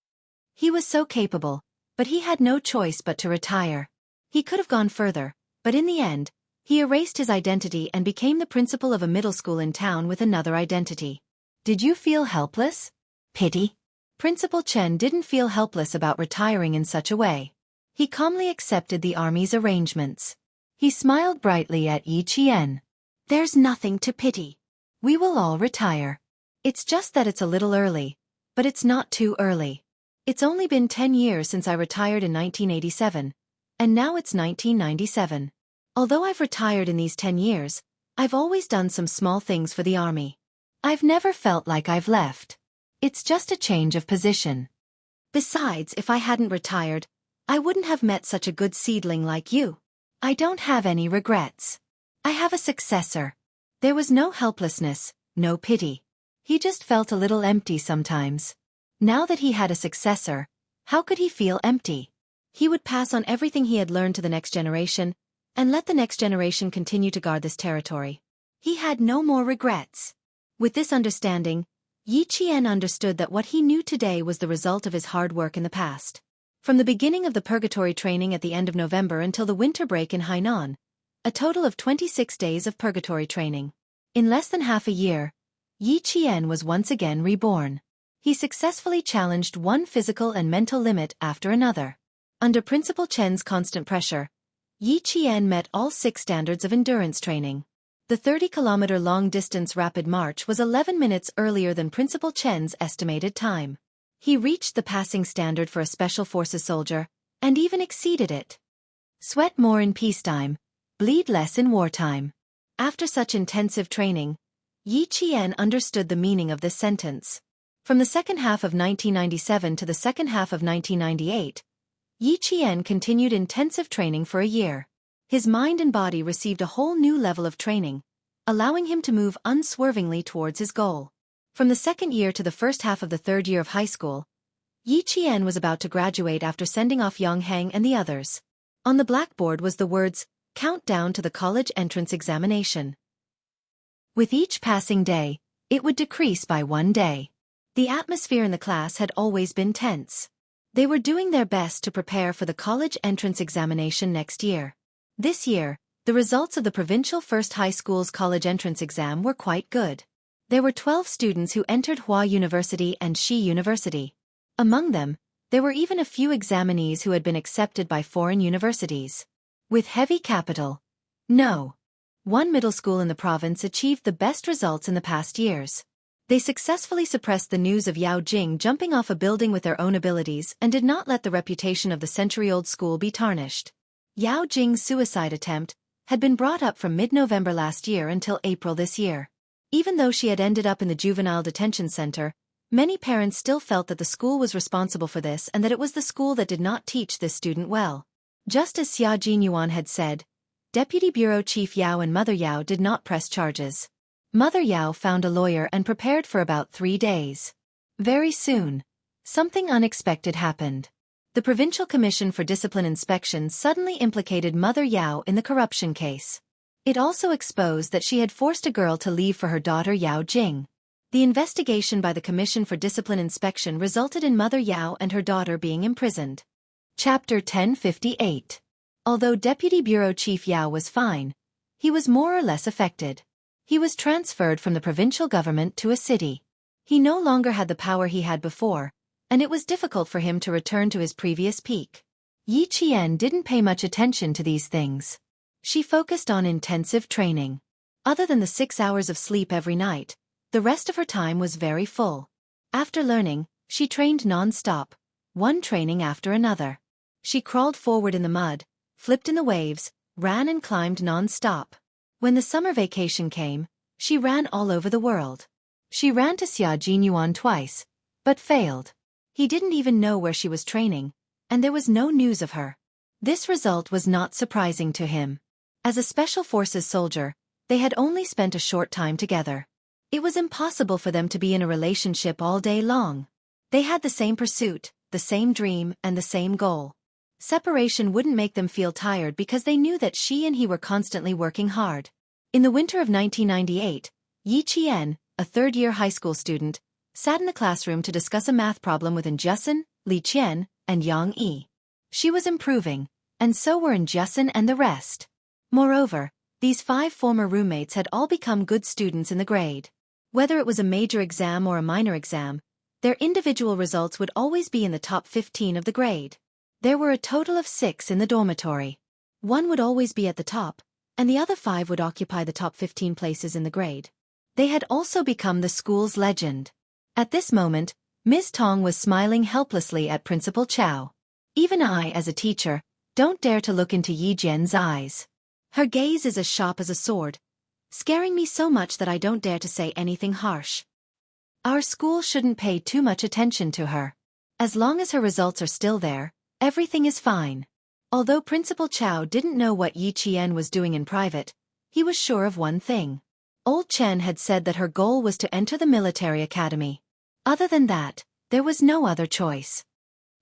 He was so capable, but he had no choice but to retire. He could have gone further, but in the end, he erased his identity and became the principal of a middle school in town with another identity. Did you feel helpless? Pity? Principal Chen didn't feel helpless about retiring in such a way. He calmly accepted the army's arrangements. He smiled brightly at Yi Qian. There's nothing to pity. We will all retire. It's just that it's a little early, but it's not too early. It's only been 10 years since I retired in 1987, and now it's 1997. Although I've retired in these 10 years, I've always done some small things for the army. I've never felt like I've left. It's just a change of position. Besides, if I hadn't retired, I wouldn't have met such a good seedling like you. I don't have any regrets. I have a successor. There was no helplessness, no pity. He just felt a little empty sometimes. Now that he had a successor, how could he feel empty? He would pass on everything he had learned to the next generation, and let the next generation continue to guard this territory. He had no more regrets. With this understanding, Yi Qian understood that what he knew today was the result of his hard work in the past. From the beginning of the purgatory training at the end of November until the winter break in Hainan, a total of 26 days of purgatory training. In less than half a year, Yi Qian was once again reborn. He successfully challenged one physical and mental limit after another. Under Principal Chen's constant pressure, Yi Qian met all 6 standards of endurance training. The 30-kilometer long-distance rapid march was 11 minutes earlier than Principal Chen's estimated time. He reached the passing standard for a Special Forces soldier, and even exceeded it. Sweat more in peacetime, bleed less in wartime. After such intensive training, Yi Qian understood the meaning of this sentence. From the second half of 1997 to the second half of 1998, Yi Qian continued intensive training for a year. His mind and body received a whole new level of training, allowing him to move unswervingly towards his goal. From the second year to the first half of the third year of high school, Yi Qian was about to graduate after sending off Yang Heng and the others. On the blackboard was the words, "Countdown to the college entrance examination." With each passing day, it would decrease by 1 day. The atmosphere in the class had always been tense. They were doing their best to prepare for the college entrance examination next year. This year, the results of the provincial first high school's college entrance exam were quite good. There were 12 students who entered Hua University and Xi University. Among them, there were even a few examinees who had been accepted by foreign universities. With heavy capital. No. One middle school in the province achieved the best results in the past years. They successfully suppressed the news of Yao Jing jumping off a building with their own abilities and did not let the reputation of the century-old school be tarnished. Yao Jing's suicide attempt had been brought up from mid-November last year until April this year. Even though she had ended up in the juvenile detention center, many parents still felt that the school was responsible for this and that it was the school that did not teach this student well. Just as Xia Jinyuan had said, Deputy Bureau Chief Yao and Mother Yao did not press charges. Mother Yao found a lawyer and prepared for about 3 days. Very soon, something unexpected happened. The Provincial Commission for Discipline Inspection suddenly implicated Mother Yao in the corruption case. It also exposed that she had forced a girl to leave for her daughter Yao Jing. The investigation by the Commission for Discipline Inspection resulted in Mother Yao and her daughter being imprisoned. Chapter 1058. Although Deputy Bureau Chief Yao was fine, he was more or less affected. He was transferred from the provincial government to a city. He no longer had the power he had before, and it was difficult for him to return to his previous peak. Yi Qian didn't pay much attention to these things. She focused on intensive training. Other than the 6 hours of sleep every night, the rest of her time was very full. After learning, she trained non-stop, one training after another. She crawled forward in the mud, flipped in the waves, ran and climbed non-stop. When the summer vacation came, she ran all over the world. She ran to Xia Jinyuan twice, but failed. He didn't even know where she was training, and there was no news of her. This result was not surprising to him. As a Special Forces soldier, they had only spent a short time together. It was impossible for them to be in a relationship all day long. They had the same pursuit, the same dream, and the same goal. Separation wouldn't make them feel tired because they knew that she and he were constantly working hard. In the winter of 1998, Yi Qian, a third-year high school student, sat in the classroom to discuss a math problem with Njussin, Li Qian, and Yang Yi. She was improving, and so were Njussin and the rest. Moreover, these 5 former roommates had all become good students in the grade. Whether it was a major exam or a minor exam, their individual results would always be in the top 15 of the grade. There were a total of 6 in the dormitory. One would always be at the top, and the other 5 would occupy the top 15 places in the grade. They had also become the school's legend. At this moment, Ms. Tong was smiling helplessly at Principal Chow. Even I, as a teacher, don't dare to look into Yi Jian's eyes. Her gaze is as sharp as a sword, scaring me so much that I don't dare to say anything harsh. Our school shouldn't pay too much attention to her. As long as her results are still there, everything is fine. Although Principal Chow didn't know what Yi Qian was doing in private, he was sure of one thing. Old Chen had said that her goal was to enter the military academy. Other than that, there was no other choice.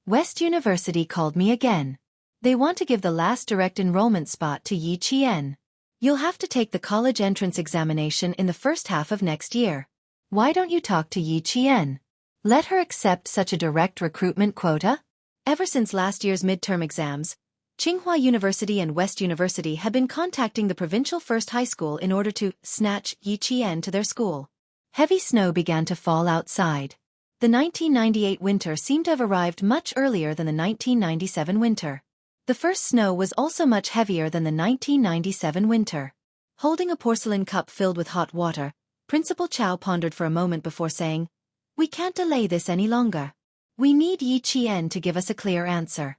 West University called me again. They want to give the last direct enrollment spot to Yi Qian. You'll have to take the college entrance examination in the first half of next year. Why don't you talk to Yi Qian? Let her accept such a direct recruitment quota? Ever since last year's midterm exams, Tsinghua University and West University had been contacting the provincial first high school in order to snatch Yi Qian to their school. Heavy snow began to fall outside. The 1998 winter seemed to have arrived much earlier than the 1997 winter. The first snow was also much heavier than the 1997 winter. Holding a porcelain cup filled with hot water, Principal Chow pondered for a moment before saying, "We can't delay this any longer. We need Yi Qian to give us a clear answer.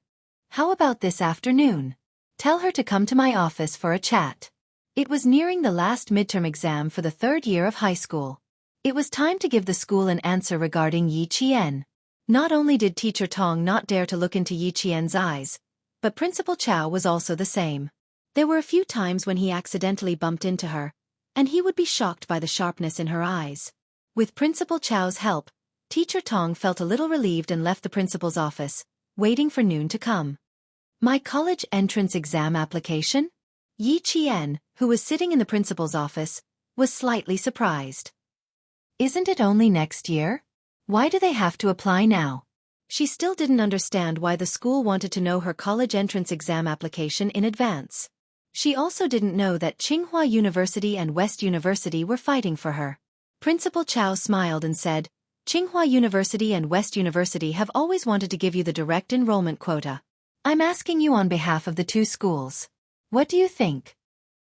How about this afternoon? Tell her to come to my office for a chat." It was nearing the last midterm exam for the third year of high school. It was time to give the school an answer regarding Yi Qian. Not only did Teacher Tong not dare to look into Yi Qian's eyes, but Principal Chow was also the same. There were a few times when he accidentally bumped into her, and he would be shocked by the sharpness in her eyes. With Principal Chow's help, Teacher Tong felt a little relieved and left the principal's office, waiting for noon to come. "My college entrance exam application?" Yi Qian, who was sitting in the principal's office, was slightly surprised. "Isn't it only next year? Why do they have to apply now?" She still didn't understand why the school wanted to know her college entrance exam application in advance. She also didn't know that Tsinghua University and West University were fighting for her. Principal Chow smiled and said, "Tsinghua University and West University have always wanted to give you the direct enrollment quota. I'm asking you on behalf of the two schools. What do you think?"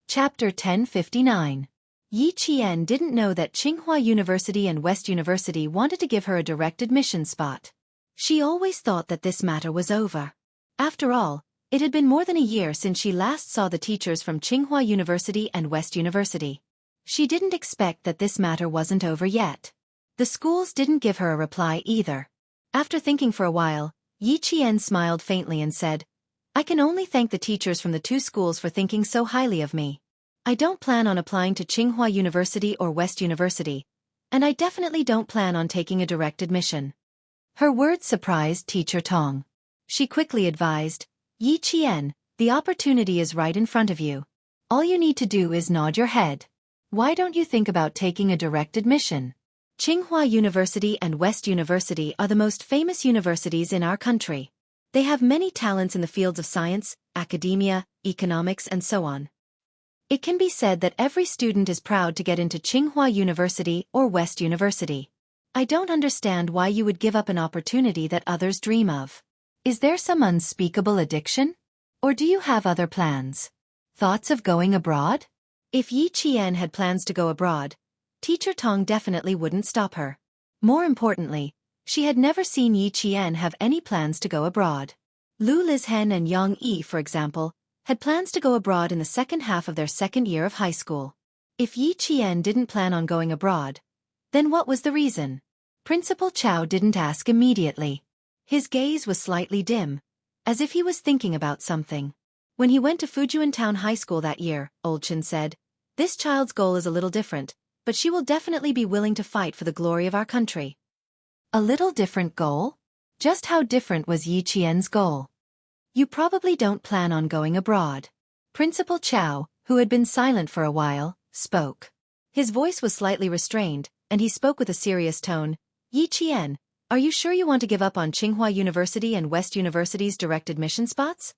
Chapter 1059. Yi Qian didn't know that Tsinghua University and West University wanted to give her a direct admission spot. She always thought that this matter was over. After all, it had been more than a year since she last saw the teachers from Tsinghua University and West University. She didn't expect that this matter wasn't over yet. The schools didn't give her a reply either. After thinking for a while, Yi Qian smiled faintly and said, "I can only thank the teachers from the two schools for thinking so highly of me. I don't plan on applying to Tsinghua University or West University, and I definitely don't plan on taking a direct admission." Her words surprised Teacher Tong. She quickly advised, "Yi Qian, the opportunity is right in front of you. All you need to do is nod your head. Why don't you think about taking a direct admission? Tsinghua University and West University are the most famous universities in our country. They have many talents in the fields of science, academia, economics and so on. It can be said that every student is proud to get into Tsinghua University or West University. I don't understand why you would give up an opportunity that others dream of. Is there some unspeakable addiction? Or do you have other plans? Thoughts of going abroad?" If Yi Qian had plans to go abroad, Teacher Tong definitely wouldn't stop her. More importantly, she had never seen Yi Qian have any plans to go abroad. Lu Lizhen and Yang Yi, for example, had plans to go abroad in the second half of their second year of high school. If Yi Qian didn't plan on going abroad, then what was the reason? Principal Chow didn't ask immediately. His gaze was slightly dim, as if he was thinking about something. When he went to Fujian Town High School that year, Old Chin said, "This child's goal is a little different, but she will definitely be willing to fight for the glory of our country." A little different goal? Just how different was Yi Qian's goal? "You probably don't plan on going abroad." Principal Chow, who had been silent for a while, spoke. His voice was slightly restrained, and he spoke with a serious tone. "Yi Qian, are you sure you want to give up on Tsinghua University and West University's direct admission spots?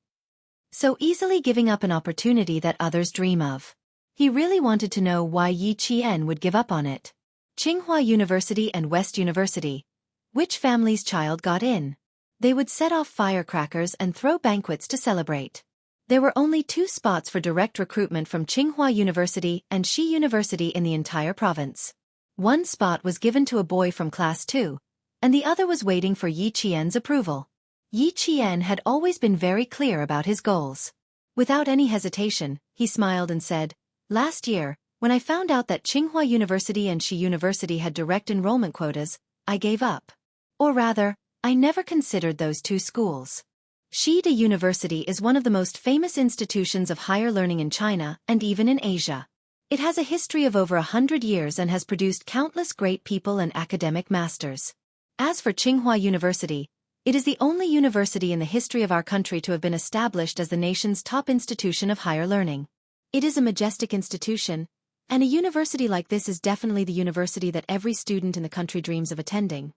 So easily giving up an opportunity that others dream of." He really wanted to know why Yi Qian would give up on it. Tsinghua University and West University. Which family's child got in? They would set off firecrackers and throw banquets to celebrate. There were only 2 spots for direct recruitment from Tsinghua University and Xi University in the entire province. One spot was given to a boy from Class 2, and the other was waiting for Yi Qian's approval. Yi Qian had always been very clear about his goals. Without any hesitation, he smiled and said, "Last year, when I found out that Tsinghua University and Xi University had direct enrollment quotas, I gave up. Or rather, I never considered those 2 schools. Xi University is one of the most famous institutions of higher learning in China and even in Asia. It has a history of over 100 years and has produced countless great people and academic masters. As for Tsinghua University, it is the only university in the history of our country to have been established as the nation's top institution of higher learning. It is a majestic institution, and a university like this is definitely the university that every student in the country dreams of attending.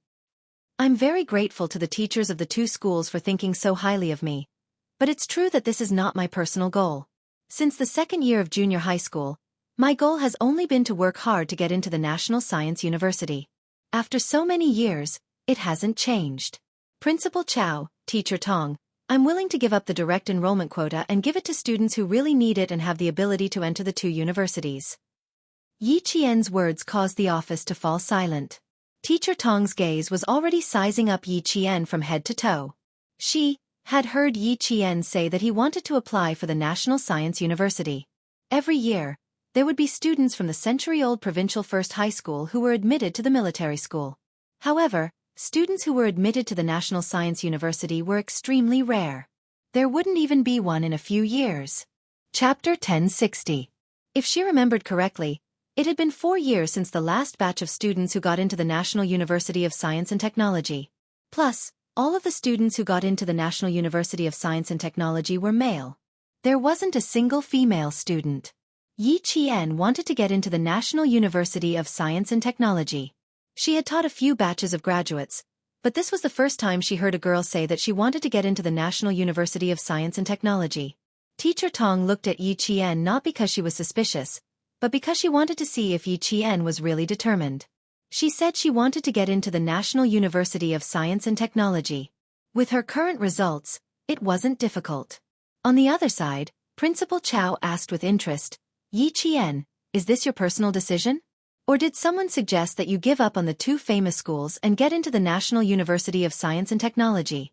I'm very grateful to the teachers of the 2 schools for thinking so highly of me, But it's true that this is not my personal goal. Since the second year of junior high school, my goal has only been to work hard to get into the National Science University. After so many years, it hasn't changed. Principal Chow, Teacher Tong, I'm willing to give up the direct enrollment quota and give it to students who really need it and have the ability to enter the two universities. Yi Qian's words caused the office to fall silent. Teacher Tong's gaze was already sizing up Yi Qian from head to toe. She had heard Yi Qian say that he wanted to apply for the National Science University. Every year, there would be students from the century-old provincial first high school who were admitted to the military school. However, students who were admitted to the National Science University were extremely rare. There wouldn't even be one in a few years. Chapter 1060. If she remembered correctly, it had been 4 years since the last batch of students who got into the National University of Science and Technology. Plus, all of the students who got into the National University of Science and Technology were male. There wasn't a single female student. Yi Qian wanted to get into the National University of Science and Technology. She had taught a few batches of graduates, but this was the first time she heard a girl say that she wanted to get into the National University of Science and Technology. Teacher Tong looked at Yi Qian not because she was suspicious, but because she wanted to see if Yi Qian was really determined. She said she wanted to get into the National University of Science and Technology. With her current results, it wasn't difficult. On the other side, Principal Chow asked with interest, Yi Qian, is this your personal decision? Or did someone suggest that you give up on the two famous schools and get into the National University of Science and Technology?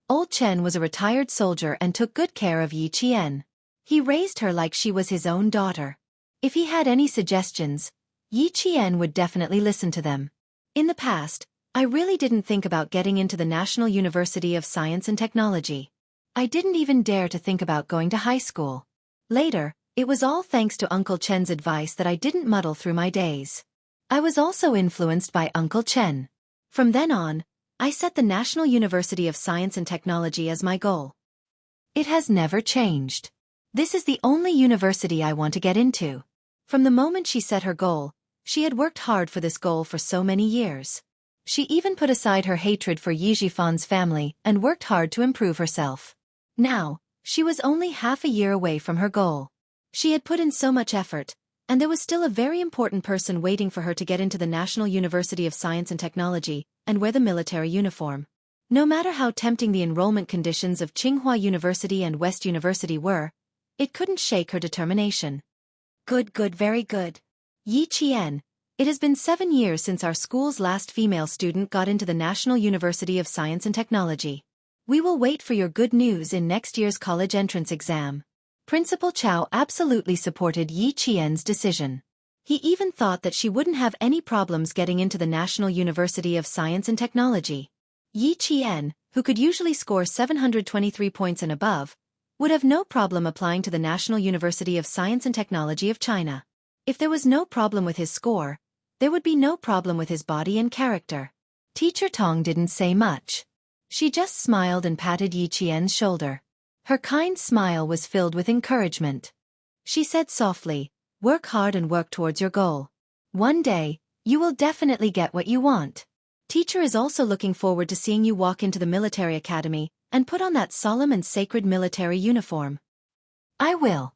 Old Chen was a retired soldier and took good care of Yi Qian. He raised her like she was his own daughter. If he had any suggestions, Yi Qian would definitely listen to them. In the past, I really didn't think about getting into the National University of Science and Technology. I didn't even dare to think about going to high school. Later, it was all thanks to Uncle Chen's advice that I didn't muddle through my days. I was also influenced by Uncle Chen. From then on, I set the National University of Science and Technology as my goal. It has never changed. This is the only university I want to get into. From the moment she set her goal, she had worked hard for this goal for so many years. She even put aside her hatred for Xiaofan's family and worked hard to improve herself. Now, she was only half a year away from her goal. She had put in so much effort, and there was still a very important person waiting for her to get into the National University of Science and Technology and wear the military uniform. No matter how tempting the enrollment conditions of Tsinghua University and West University were, it couldn't shake her determination. Good, very good. Yi Qian, it has been 7 years since our school's last female student got into the National University of Science and Technology. We will wait for your good news in next year's college entrance exam. Principal Chow absolutely supported Yi Qian's decision. He even thought that she wouldn't have any problems getting into the National University of Science and Technology. Yi Qian, who could usually score 723 points and above, would have no problem applying to the National University of Science and Technology of China. If there was no problem with his score, there would be no problem with his body and character. Teacher Tong didn't say much. She just smiled and patted Yi Qian's shoulder. Her kind smile was filled with encouragement. She said softly, work hard and work towards your goal. One day, you will definitely get what you want. Teacher is also looking forward to seeing you walk into the military academy and put on that solemn and sacred military uniform. I will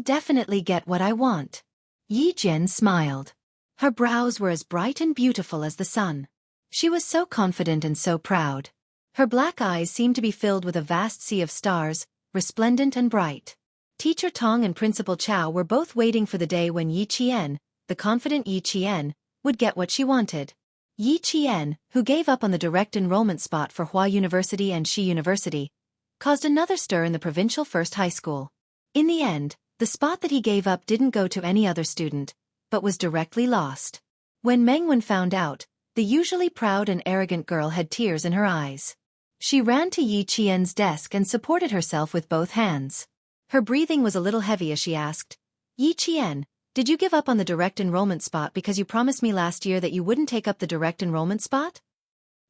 definitely get what I want. Yi Jian smiled. Her brows were as bright and beautiful as the sun. She was so confident and so proud. Her black eyes seemed to be filled with a vast sea of stars, resplendent and bright. Teacher Tong and Principal Chow were both waiting for the day when Yi Qian, the confident Yi Qian, would get what she wanted. Yi Qian, who gave up on the direct enrollment spot for Hua University and Shi University, caused another stir in the provincial first high school. In the end, the spot that he gave up didn't go to any other student, but was directly lost. When Meng Wen found out, the usually proud and arrogant girl had tears in her eyes. She ran to Yi Qian's desk and supported herself with both hands. Her breathing was a little heavy as she asked, Yi Qian, did you give up on the direct enrollment spot because you promised me last year that you wouldn't take up the direct enrollment spot?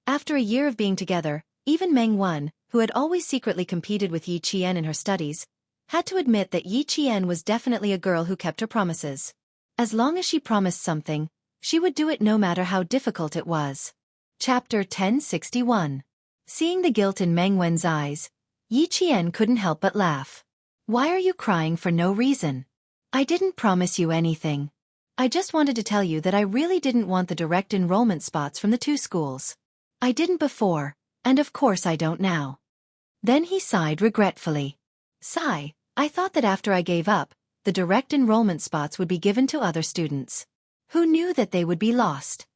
After a year of being together, even Meng Wan, who had always secretly competed with Yi Qian in her studies, had to admit that Yi Qian was definitely a girl who kept her promises. As long as she promised something, she would do it no matter how difficult it was. Chapter 1061. Seeing the guilt in Meng Wen's eyes, Yi Qian couldn't help but laugh. Why are you crying for no reason? I didn't promise you anything. I just wanted to tell you that I really didn't want the direct enrollment spots from the two schools. I didn't before, and of course I don't now. Then he sighed regretfully. Sigh, I thought that after I gave up, the direct enrollment spots would be given to other students. Who knew that they would be lost?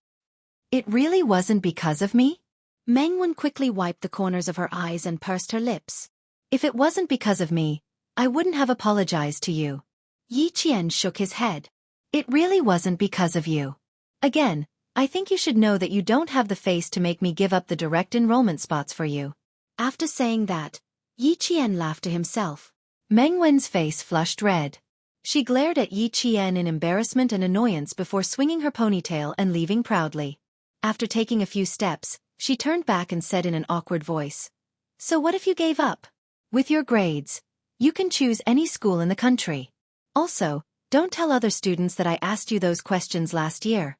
It really wasn't because of me? Mengwen quickly wiped the corners of her eyes and pursed her lips. If it wasn't because of me, I wouldn't have apologized to you. Yi Qian shook his head. It really wasn't because of you. Again, I think you should know that you don't have the face to make me give up the direct enrollment spots for you. After saying that, Yi Qian laughed to himself. Meng Wen's face flushed red. She glared at Yi Qian in embarrassment and annoyance before swinging her ponytail and leaving proudly. After taking a few steps, she turned back and said in an awkward voice, So what if you gave up? With your grades, you can choose any school in the country. Also, don't tell other students that I asked you those questions last year.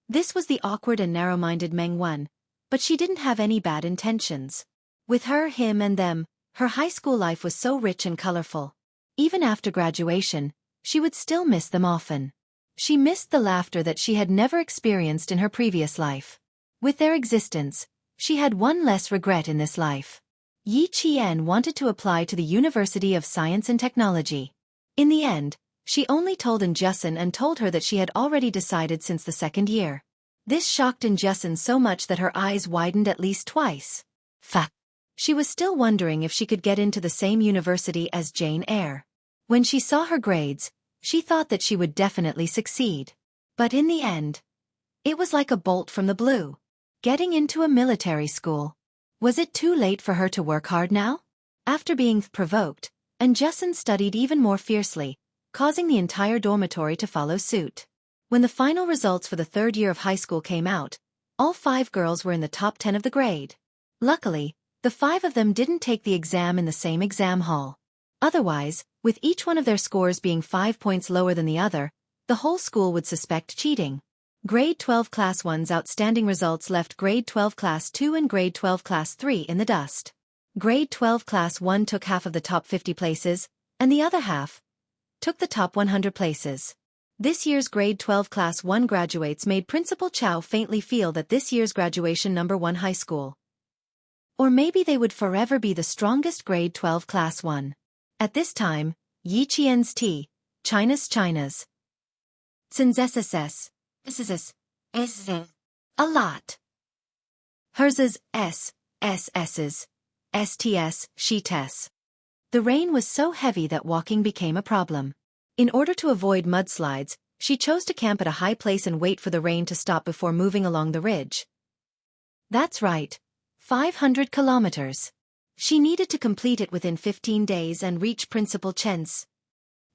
This was the awkward and narrow-minded Meng Wen, but she didn't have any bad intentions. With her, him and them, her high school life was so rich and colorful. Even after graduation, she would still miss them often. She missed the laughter that she had never experienced in her previous life. With their existence, she had one less regret in this life. Yi Qian wanted to apply to the University of Science and Technology. In the end, she only told Injusen and told her that she had already decided since the second year. This shocked Injusen so much that her eyes widened at least twice. Fuck. She was still wondering if she could get into the same university as Jane Eyre. When she saw her grades, she thought that she would definitely succeed. But in the end, it was like a bolt from the blue. Getting into a military school. Was it too late for her to work hard now? After being provoked, Injusen studied even more fiercely, causing the entire dormitory to follow suit. When the final results for the third year of high school came out, all 5 girls were in the top 10 of the grade. Luckily, the 5 of them didn't take the exam in the same exam hall. Otherwise, with each one of their scores being 5 points lower than the other, the whole school would suspect cheating. Grade 12 Class 1's outstanding results left Grade 12 Class 2 and Grade 12 Class 3 in the dust. Grade 12 Class 1 took half of the top 50 places, and the other half took the top 100 places. This year's Grade 12 Class 1 graduates made Principal Chow faintly feel that this year's graduation number 1 high school. Or maybe they would forever be the strongest Grade 12 Class 1. At this time, Yi Qian's T, China's, Tsin's SSS, a lot. Hers is SS's, STS, SHTS. The rain was so heavy that walking became a problem. In order to avoid mudslides, she chose to camp at a high place and wait for the rain to stop before moving along the ridge. That's right. 500 kilometers. She needed to complete it within 15 days and reach Principal Chen's.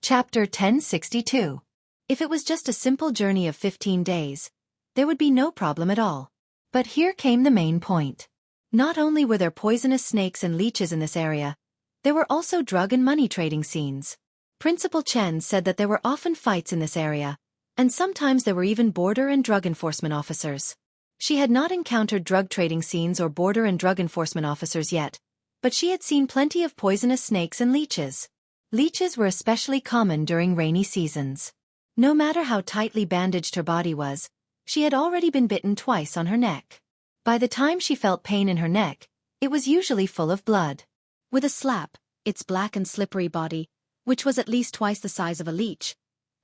Chapter 1062. If it was just a simple journey of 15 days, there would be no problem at all. But here came the main point. Not only were there poisonous snakes and leeches in this area, there were also drug and money trading scenes. Principal Chen said that there were often fights in this area, and sometimes there were even border and drug enforcement officers. She had not encountered drug trading scenes or border and drug enforcement officers yet, but she had seen plenty of poisonous snakes and leeches. Leeches were especially common during rainy seasons. No matter how tightly bandaged her body was, she had already been bitten twice on her neck. By the time she felt pain in her neck, it was usually full of blood. With a slap, its black and slippery body, which was at least twice the size of a leech,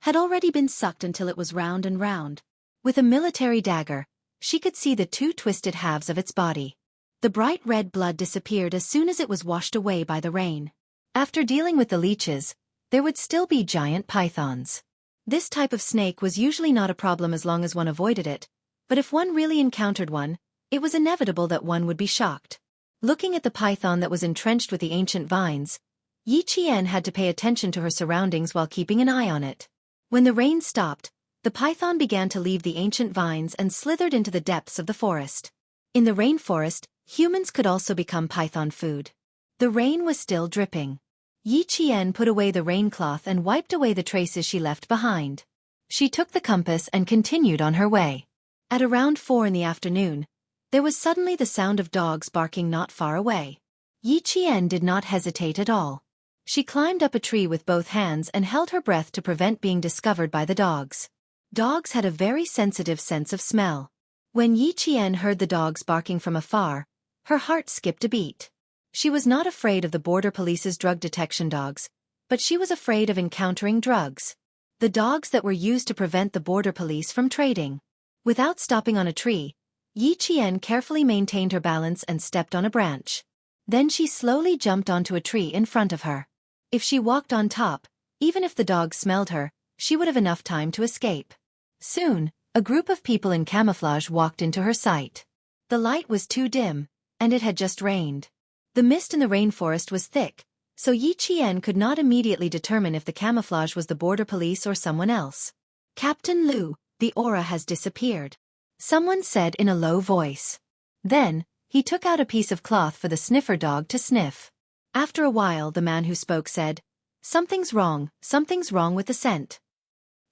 had already been sucked until it was round and round. With a military dagger, she could see the 2 twisted halves of its body. The bright red blood disappeared as soon as it was washed away by the rain. After dealing with the leeches, there would still be giant pythons. This type of snake was usually not a problem as long as one avoided it, but if one really encountered one, it was inevitable that one would be shocked. Looking at the python that was entrenched with the ancient vines, Yi Qian had to pay attention to her surroundings while keeping an eye on it. When the rain stopped, the python began to leave the ancient vines and slithered into the depths of the forest. In the rainforest, humans could also become python food. The rain was still dripping. Yi Qian put away the raincloth and wiped away the traces she left behind. She took the compass and continued on her way. At around 4 in the afternoon, there was suddenly the sound of dogs barking not far away. Yi Qian did not hesitate at all. She climbed up a tree with both hands and held her breath to prevent being discovered by the dogs. Dogs had a very sensitive sense of smell. When Yi Qian heard the dogs barking from afar, her heart skipped a beat. She was not afraid of the border police's drug detection dogs, but she was afraid of encountering drugs. The dogs that were used to prevent the border police from trading. Without stopping on a tree, Yi Qian carefully maintained her balance and stepped on a branch. Then she slowly jumped onto a tree in front of her. If she walked on top, even if the dogs smelled her, she would have enough time to escape. Soon, a group of people in camouflage walked into her sight. The light was too dim, and it had just rained. The mist in the rainforest was thick, so Yi Qian could not immediately determine if the camouflage was the border police or someone else. "Captain Liu, the aura has disappeared," someone said in a low voice. Then, he took out a piece of cloth for the sniffer dog to sniff. After a while, the man who spoke said, something's wrong with the scent."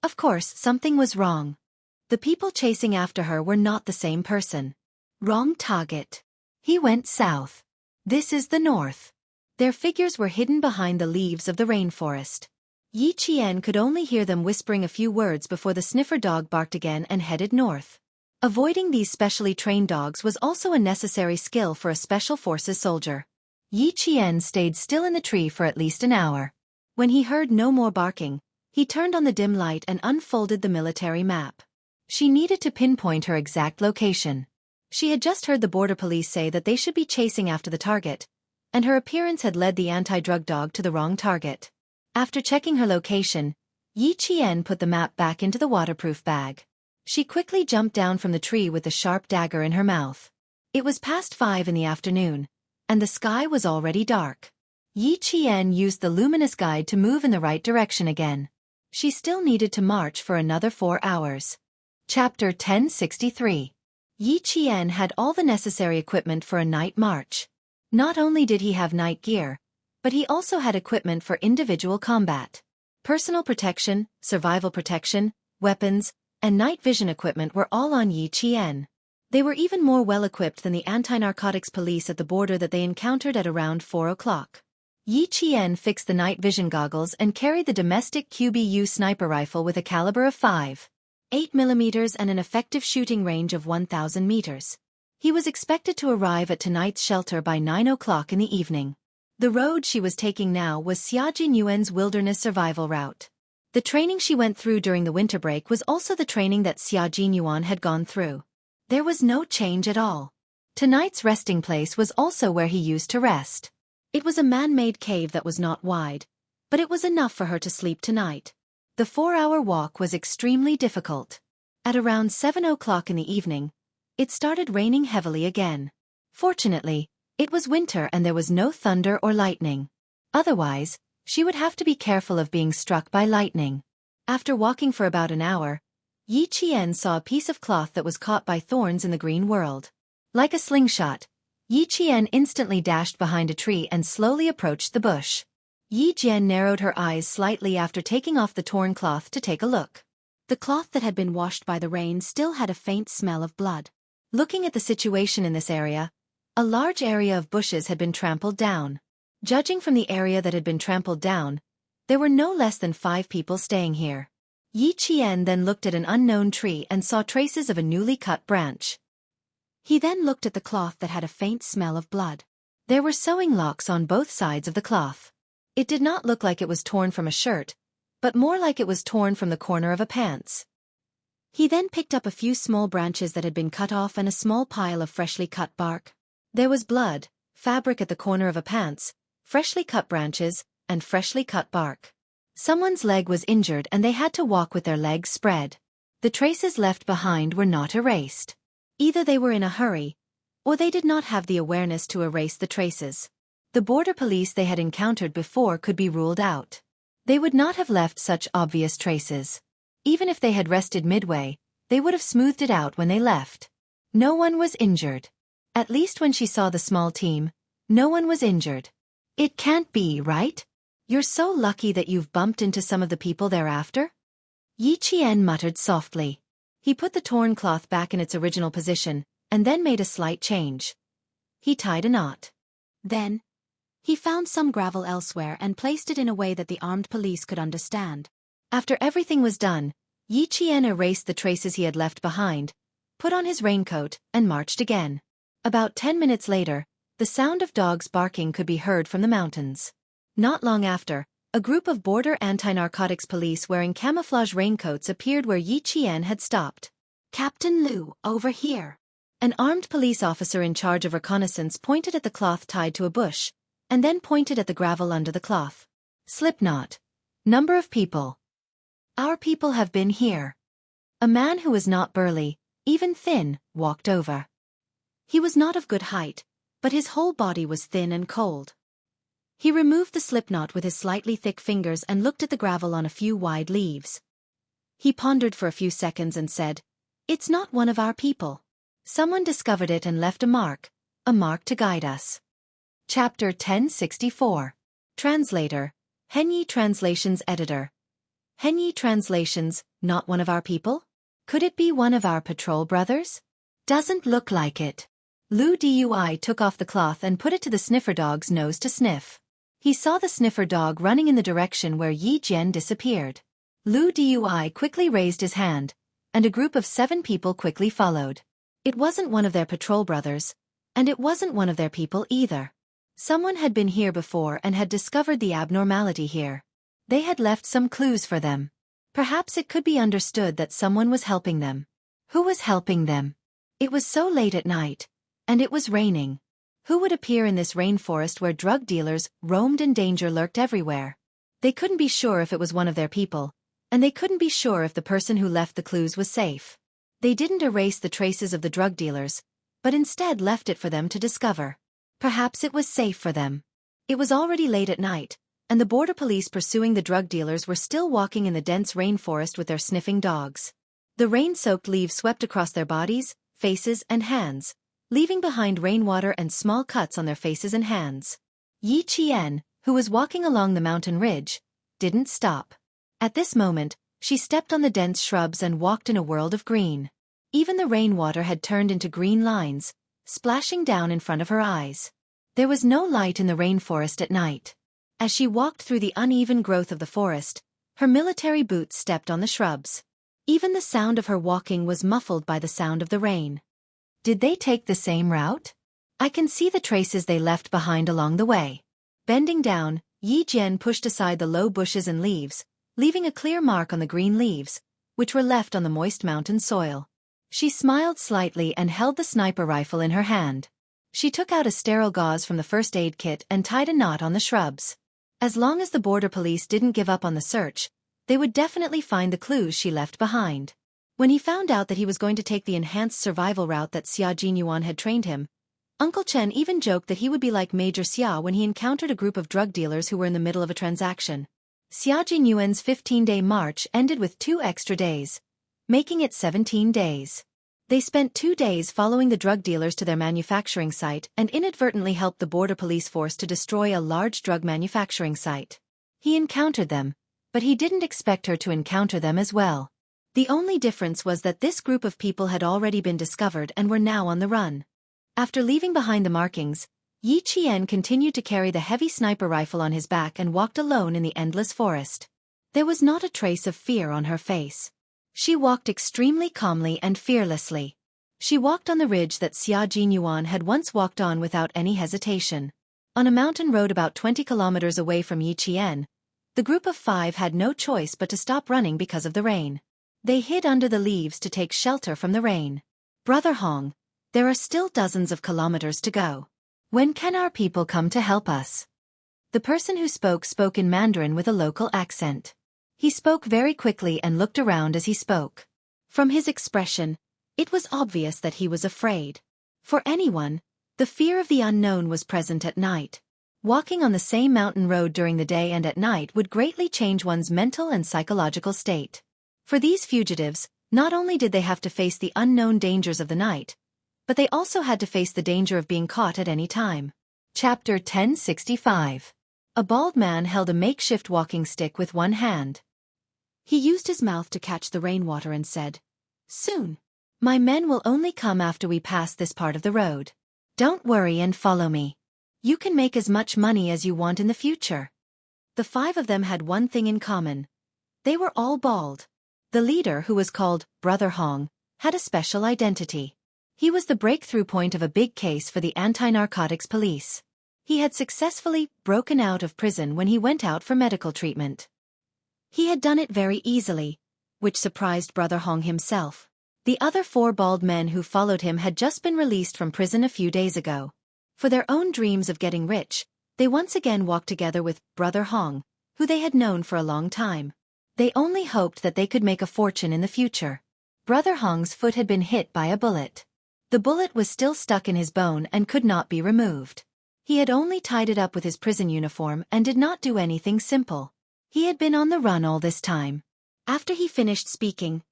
Of course, something was wrong. The people chasing after her were not the same person. Wrong target. He went south. This is the north. Their figures were hidden behind the leaves of the rainforest. Yi Qian could only hear them whispering a few words before the sniffer dog barked again and headed north. Avoiding these specially trained dogs was also a necessary skill for a special forces soldier. Yi Qian stayed still in the tree for at least an hour. When he heard no more barking, he turned on the dim light and unfolded the military map. She needed to pinpoint her exact location. She had just heard the border police say that they should be chasing after the target, and her appearance had led the anti-drug dog to the wrong target. After checking her location, Yi Qian put the map back into the waterproof bag. She quickly jumped down from the tree with the sharp dagger in her mouth. It was past 5 in the afternoon, and the sky was already dark. Yi Qian used the luminous guide to move in the right direction again. She still needed to march for another 4 hours. Chapter 1063. Yi Qian had all the necessary equipment for a night march. Not only did he have night gear, but he also had equipment for individual combat. Personal protection, survival protection, weapons, and night vision equipment were all on Yi Qian. They were even more well-equipped than the anti-narcotics police at the border that they encountered at around 4 o'clock. Yi Qian fixed the night vision goggles and carried the domestic QBU sniper rifle with a caliber of 5.8 mm and an effective shooting range of 1,000 meters. He was expected to arrive at tonight's shelter by 9 o'clock in the evening. The road she was taking now was Xia Jinyuan's wilderness survival route. The training she went through during the winter break was also the training that Xia Jinyuan had gone through. There was no change at all. Tonight's resting place was also where he used to rest. It was a man-made cave that was not wide, but it was enough for her to sleep tonight. The 4-hour walk was extremely difficult. At around 7 o'clock in the evening, it started raining heavily again. Fortunately, it was winter and there was no thunder or lightning. Otherwise, she would have to be careful of being struck by lightning. After walking for about an hour, Yi Qian saw a piece of cloth that was caught by thorns in the green world. Like a slingshot, Yi Qian instantly dashed behind a tree and slowly approached the bush. Yi Jian narrowed her eyes slightly after taking off the torn cloth to take a look. The cloth that had been washed by the rain still had a faint smell of blood. Looking at the situation in this area, a large area of bushes had been trampled down. Judging from the area that had been trampled down, there were no less than 5 people staying here. Yi Qian then looked at an unknown tree and saw traces of a newly cut branch. He then looked at the cloth that had a faint smell of blood. There were sewing locks on both sides of the cloth. It did not look like it was torn from a shirt, but more like it was torn from the corner of a pants. He then picked up a few small branches that had been cut off and a small pile of freshly cut bark. There was blood, fabric at the corner of a pants, freshly cut branches, and freshly cut bark. Someone's leg was injured and they had to walk with their legs spread. The traces left behind were not erased. Either they were in a hurry, or they did not have the awareness to erase the traces. The border police they had encountered before could be ruled out. They would not have left such obvious traces. Even if they had rested midway, they would have smoothed it out when they left. No one was injured. At least when she saw the small team, no one was injured. It can't be, right? You're so lucky that you've bumped into some of the people thereafter? Yi Qian muttered softly. He put the torn cloth back in its original position, and then made a slight change. He tied a knot. Then, He found some gravel elsewhere and placed it in a way that the armed police could understand. After everything was done, Yi Qian erased the traces he had left behind, put on his raincoat, and marched again. About 10 minutes later, the sound of dogs barking could be heard from the mountains. Not long after, a group of border anti-narcotics police wearing camouflage raincoats appeared where Yi Qian had stopped. "Captain Liu, over here." An armed police officer in charge of reconnaissance pointed at the cloth tied to a bush, and then pointed at the gravel under the cloth. Slipknot. Number of people. Our people have been here. A man who was not burly, even thin, walked over. He was not of good height, but his whole body was thin and cold. He removed the slipknot with his slightly thick fingers and looked at the gravel on a few wide leaves. He pondered for a few seconds and said, "It's not one of our people. Someone discovered it and left a mark to guide us." Chapter 1064. Translator, Henyi Translations Editor. Henyi Translations, not one of our people? Could it be one of our patrol brothers? Doesn't look like it. Lu Dui took off the cloth and put it to the sniffer dog's nose to sniff. He saw the sniffer dog running in the direction where Yi Jian disappeared. Lu Dui quickly raised his hand, and a group of 7 people quickly followed. It wasn't one of their patrol brothers, and it wasn't one of their people either. Someone had been here before and had discovered the abnormality here. They had left some clues for them. Perhaps it could be understood that someone was helping them. Who was helping them? It was so late at night, and it was raining. Who would appear in this rainforest where drug dealers roamed and danger lurked everywhere? They couldn't be sure if it was one of their people, and they couldn't be sure if the person who left the clues was safe. They didn't erase the traces of the drug dealers, but instead left it for them to discover. Perhaps it was safe for them. It was already late at night, and the border police pursuing the drug dealers were still walking in the dense rainforest with their sniffing dogs. The rain-soaked leaves swept across their bodies, faces, and hands, leaving behind rainwater and small cuts on their faces and hands. Yi Qian, who was walking along the mountain ridge, didn't stop. At this moment, she stepped on the dense shrubs and walked in a world of green. Even the rainwater had turned into green lines, splashing down in front of her eyes. There was no light in the rainforest at night. As she walked through the uneven growth of the forest, her military boots stepped on the shrubs. Even the sound of her walking was muffled by the sound of the rain. Did they take the same route? I can see the traces they left behind along the way. Bending down, Yi Jian pushed aside the low bushes and leaves, leaving a clear mark on the green leaves, which were left on the moist mountain soil. She smiled slightly and held the sniper rifle in her hand. She took out a sterile gauze from the first aid kit and tied a knot on the shrubs. As long as the border police didn't give up on the search, they would definitely find the clues she left behind. When he found out that he was going to take the enhanced survival route that Xia Jinyuan had trained him, Uncle Chen even joked that he would be like Major Xia when he encountered a group of drug dealers who were in the middle of a transaction. Xia Jinyuan's 15-day march ended with 2 extra days, making it 17 days. They spent 2 days following the drug dealers to their manufacturing site and inadvertently helped the border police force to destroy a large drug manufacturing site. He encountered them, but he didn't expect her to encounter them as well. The only difference was that this group of people had already been discovered and were now on the run. After leaving behind the markings, Yi Qian continued to carry the heavy sniper rifle on his back and walked alone in the endless forest. There was not a trace of fear on her face. She walked extremely calmly and fearlessly. She walked on the ridge that Xia Jinyuan had once walked on without any hesitation. On a mountain road about 20 kilometers away from Yi Qian, the group of 5 had no choice but to stop running because of the rain. They hid under the leaves to take shelter from the rain. "Brother Hong, there are still dozens of kilometers to go. When can our people come to help us?" The person who spoke in Mandarin with a local accent. He spoke very quickly and looked around as he spoke. From his expression, it was obvious that he was afraid. For anyone, the fear of the unknown was present at night. Walking on the same mountain road during the day and at night would greatly change one's mental and psychological state. For these fugitives, not only did they have to face the unknown dangers of the night, but they also had to face the danger of being caught at any time. Chapter 1065. A bald man held a makeshift walking stick with one hand. He used his mouth to catch the rainwater and said, "Soon. My men will only come after we pass this part of the road. Don't worry and follow me." You can make as much money as you want in the future. The 5 of them had one thing in common. They were all bald. The leader, who was called Brother Hong, had a special identity. He was the breakthrough point of a big case for the anti-narcotics police. He had successfully broken out of prison when he went out for medical treatment. He had done it very easily, which surprised Brother Hong himself. The other 4 bald men who followed him had just been released from prison a few days ago. For their own dreams of getting rich, they once again walked together with Brother Hong, who they had known for a long time. They only hoped that they could make a fortune in the future. Brother Hong's foot had been hit by a bullet. The bullet was still stuck in his bone and could not be removed. He had only tied it up with his prison uniform and did not do anything simple. He had been on the run all this time. After he finished speaking,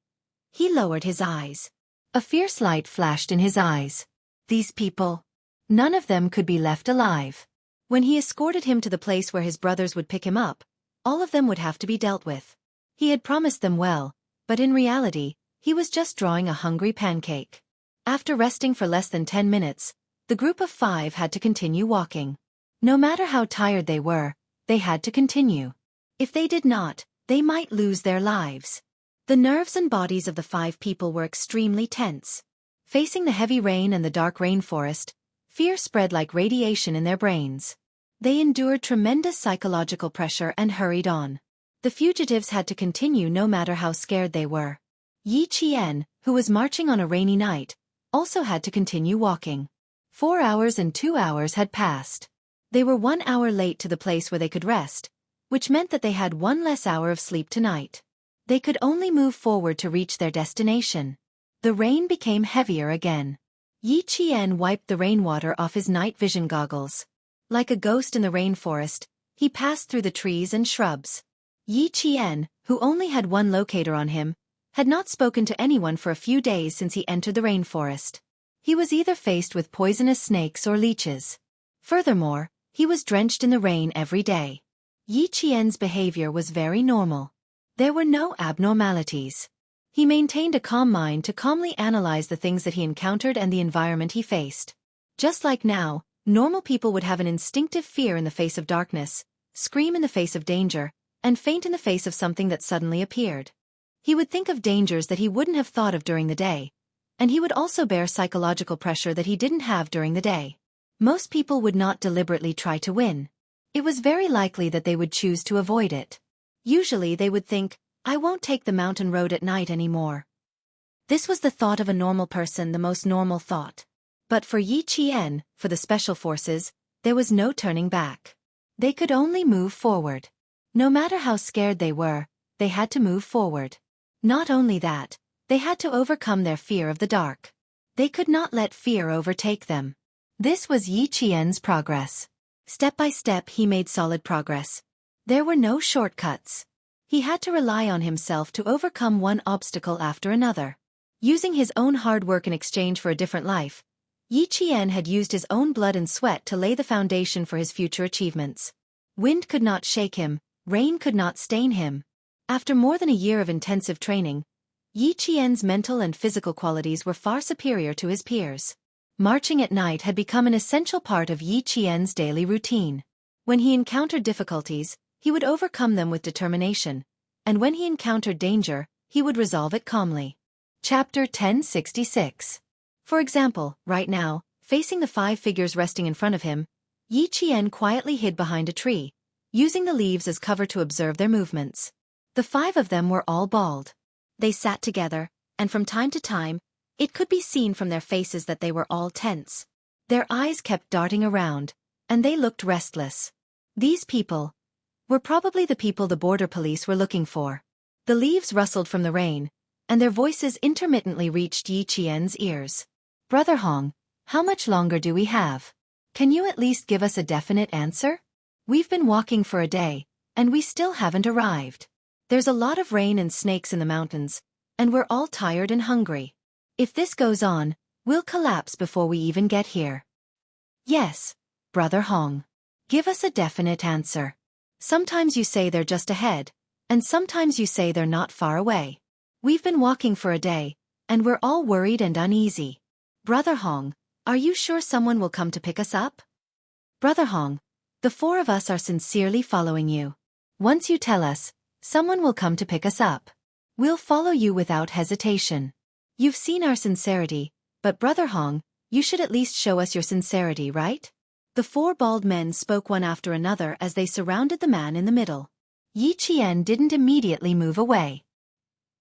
he lowered his eyes. A fierce light flashed in his eyes. These people, none of them could be left alive. When he escorted him to the place where his brothers would pick him up, all of them would have to be dealt with. He had promised them well, but in reality, he was just drawing a hungry pancake. After resting for less than 10 minutes, the group of 5 had to continue walking. No matter how tired they were, they had to continue. If they did not, they might lose their lives. The nerves and bodies of the 5 people were extremely tense. Facing the heavy rain and the dark rainforest, fear spread like radiation in their brains. They endured tremendous psychological pressure and hurried on. The fugitives had to continue no matter how scared they were. Yi Qian, who was marching on a rainy night, also had to continue walking. 4 hours and 2 hours had passed. They were 1 hour late to the place where they could rest, which meant that they had 1 less hour of sleep tonight. They could only move forward to reach their destination. The rain became heavier again. Yi Qian wiped the rainwater off his night vision goggles. Like a ghost in the rainforest, he passed through the trees and shrubs. Yi Qian, who only had one locator on him, had not spoken to anyone for a few days since he entered the rainforest. He was either faced with poisonous snakes or leeches. Furthermore, he was drenched in the rain every day. Yi Qian's behavior was very normal. There were no abnormalities. He maintained a calm mind to calmly analyze the things that he encountered and the environment he faced. Just like now, normal people would have an instinctive fear in the face of darkness, scream in the face of danger, and faint in the face of something that suddenly appeared. He would think of dangers that he wouldn't have thought of during the day, and he would also bear psychological pressure that he didn't have during the day. Most people would not deliberately try to win. It was very likely that they would choose to avoid it. Usually they would think, I won't take the mountain road at night anymore. This was the thought of a normal person, the most normal thought. But for Yi Qian, for the special forces, there was no turning back. They could only move forward. No matter how scared they were, they had to move forward. Not only that, they had to overcome their fear of the dark. They could not let fear overtake them. This was Yi Qian's progress. Step by step he made solid progress. There were no shortcuts. He had to rely on himself to overcome one obstacle after another. Using his own hard work in exchange for a different life, Yi Qian had used his own blood and sweat to lay the foundation for his future achievements. Wind could not shake him, rain could not stain him. After more than a year of intensive training, Yi Qian's mental and physical qualities were far superior to his peers. Marching at night had become an essential part of Yi Qian's daily routine. When he encountered difficulties, he would overcome them with determination, and when he encountered danger, he would resolve it calmly. Chapter 1066. For example, right now, facing the 5 figures resting in front of him, Yi Qian quietly hid behind a tree, using the leaves as cover to observe their movements. The 5 of them were all bald. They sat together, and from time to time, it could be seen from their faces that they were all tense. Their eyes kept darting around, and they looked restless. These people were probably the people the border police were looking for. The leaves rustled from the rain, and their voices intermittently reached Yi Qian's ears. Brother Hong, how much longer do we have? Can you at least give us a definite answer? We've been walking for a day, and we still haven't arrived. There's a lot of rain and snakes in the mountains, and we're all tired and hungry. If this goes on, we'll collapse before we even get here. Yes, Brother Hong. Give us a definite answer. Sometimes you say they're just ahead, and sometimes you say they're not far away. We've been walking for a day, and we're all worried and uneasy. Brother Hong, are you sure someone will come to pick us up? Brother Hong, the four of us are sincerely following you. Once you tell us, someone will come to pick us up. We'll follow you without hesitation. You've seen our sincerity, but Brother Hong, you should at least show us your sincerity, right? The four bald men spoke one after another as they surrounded the man in the middle. Yi Qian didn't immediately move away.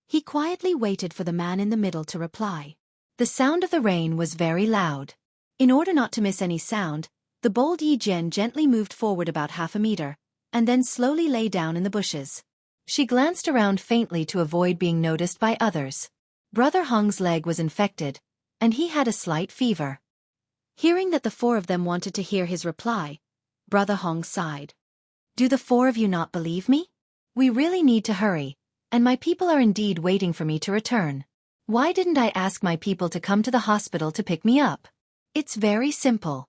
He quietly waited for the man in the middle to reply. The sound of the rain was very loud. In order not to miss any sound, the bold Yi Jian gently moved forward about half a meter, and then slowly lay down in the bushes. She glanced around faintly to avoid being noticed by others. Brother Hong's leg was infected, and he had a slight fever. Hearing that the four of them wanted to hear his reply, Brother Hong sighed. Do the four of you not believe me? We really need to hurry, and my people are indeed waiting for me to return. Why didn't I ask my people to come to the hospital to pick me up? It's very simple.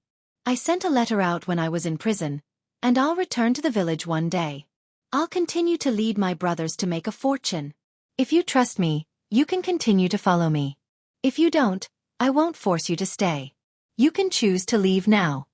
I sent a letter out when I was in prison, and I'll return to the village one day. I'll continue to lead my brothers to make a fortune. If you trust me, you can continue to follow me. If you don't, I won't force you to stay. You can choose to leave now.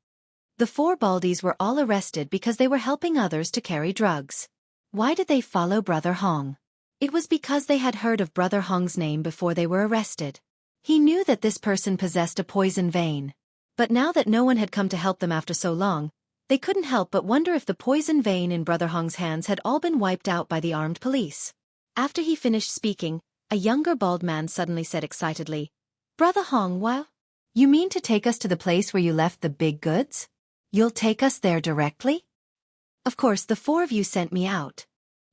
The four baldies were all arrested because they were helping others to carry drugs. Why did they follow Brother Hong? It was because they had heard of Brother Hong's name before they were arrested. He knew that this person possessed a poison vein. But now that no one had come to help them after so long, they couldn't help but wonder if the poison vein in Brother Hong's hands had all been wiped out by the armed police. After he finished speaking, a younger bald man suddenly said excitedly, "Brother Hong, well? You mean to take us to the place where you left the big goods? You'll take us there directly? Of course, the four of you sent me out.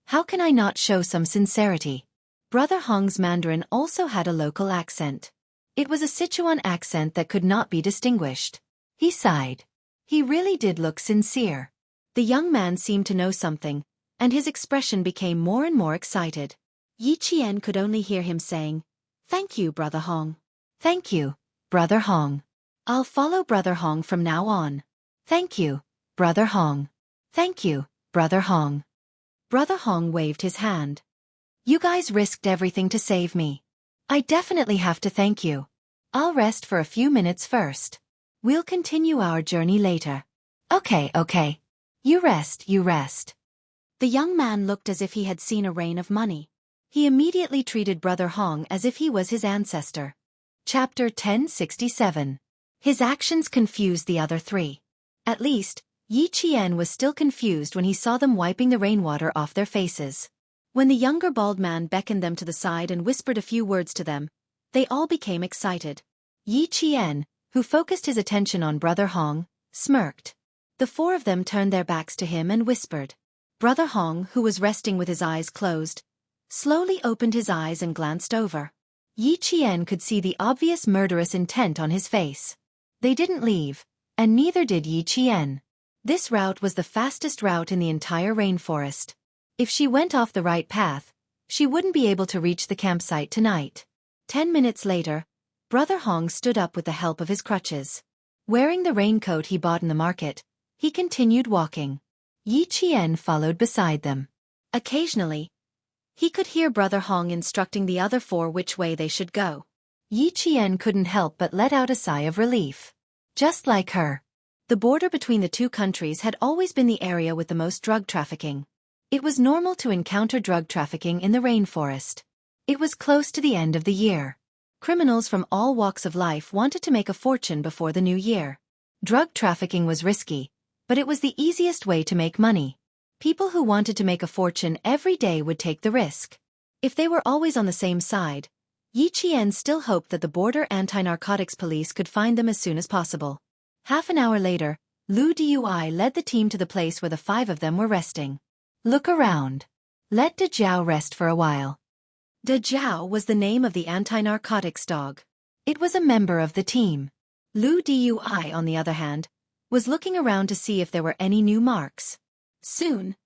How can I not show some sincerity?" Brother Hong's Mandarin also had a local accent. It was a Sichuan accent that could not be distinguished. He sighed. He really did look sincere. The young man seemed to know something, and his expression became more and more excited. Yi Qian could only hear him saying, "Thank you, Brother Hong." "Thank you, Brother Hong. I'll follow Brother Hong from now on." "Thank you, Brother Hong. Thank you, Brother Hong." Brother Hong waved his hand. "You guys risked everything to save me. I definitely have to thank you. I'll rest for a few minutes first. We'll continue our journey later." Okay. You rest. The young man looked as if he had seen a rain of money. He immediately treated Brother Hong as if he was his ancestor. Chapter 1067. His actions confused the other three. At least, Yi Qian was still confused when he saw them wiping the rainwater off their faces. When the younger bald man beckoned them to the side and whispered a few words to them, they all became excited. Yi Qian, who focused his attention on Brother Hong, smirked. The four of them turned their backs to him and whispered. Brother Hong, who was resting with his eyes closed, slowly opened his eyes and glanced over. Yi Qian could see the obvious murderous intent on his face. They didn't leave, and neither did Yi Qian. This route was the fastest route in the entire rainforest. If she went off the right path, she wouldn't be able to reach the campsite tonight. 10 minutes later, Brother Hong stood up with the help of his crutches. Wearing the raincoat he bought in the market, he continued walking. Yi Qian followed beside them. Occasionally, he could hear Brother Hong instructing the other four which way they should go. Yi Qian couldn't help but let out a sigh of relief. Just like her. The border between the two countries had always been the area with the most drug trafficking. It was normal to encounter drug trafficking in the rainforest. It was close to the end of the year. Criminals from all walks of life wanted to make a fortune before the new year. Drug trafficking was risky, but it was the easiest way to make money. People who wanted to make a fortune every day would take the risk. If they were always on the same side, Yi Qian still hoped that the border anti-narcotics police could find them as soon as possible. Half an hour later, Lu Dui led the team to the place where the five of them were resting. "Look around. Let De Jiao rest for a while." De Jiao was the name of the anti-narcotics dog. It was a member of the team. Lu Dui, on the other hand, was looking around to see if there were any new marks. Soon,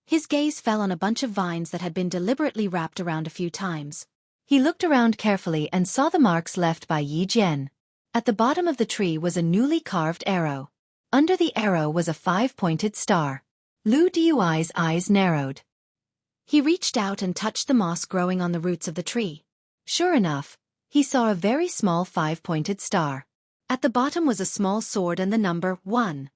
his gaze fell on a bunch of vines that had been deliberately wrapped around a few times. He looked around carefully and saw the marks left by Yi Jian. At the bottom of the tree was a newly carved arrow. Under the arrow was a 5-pointed star. Lu Dui's eyes narrowed. He reached out and touched the moss growing on the roots of the tree. Sure enough, he saw a very small 5-pointed star. At the bottom was a small sword and the number 1.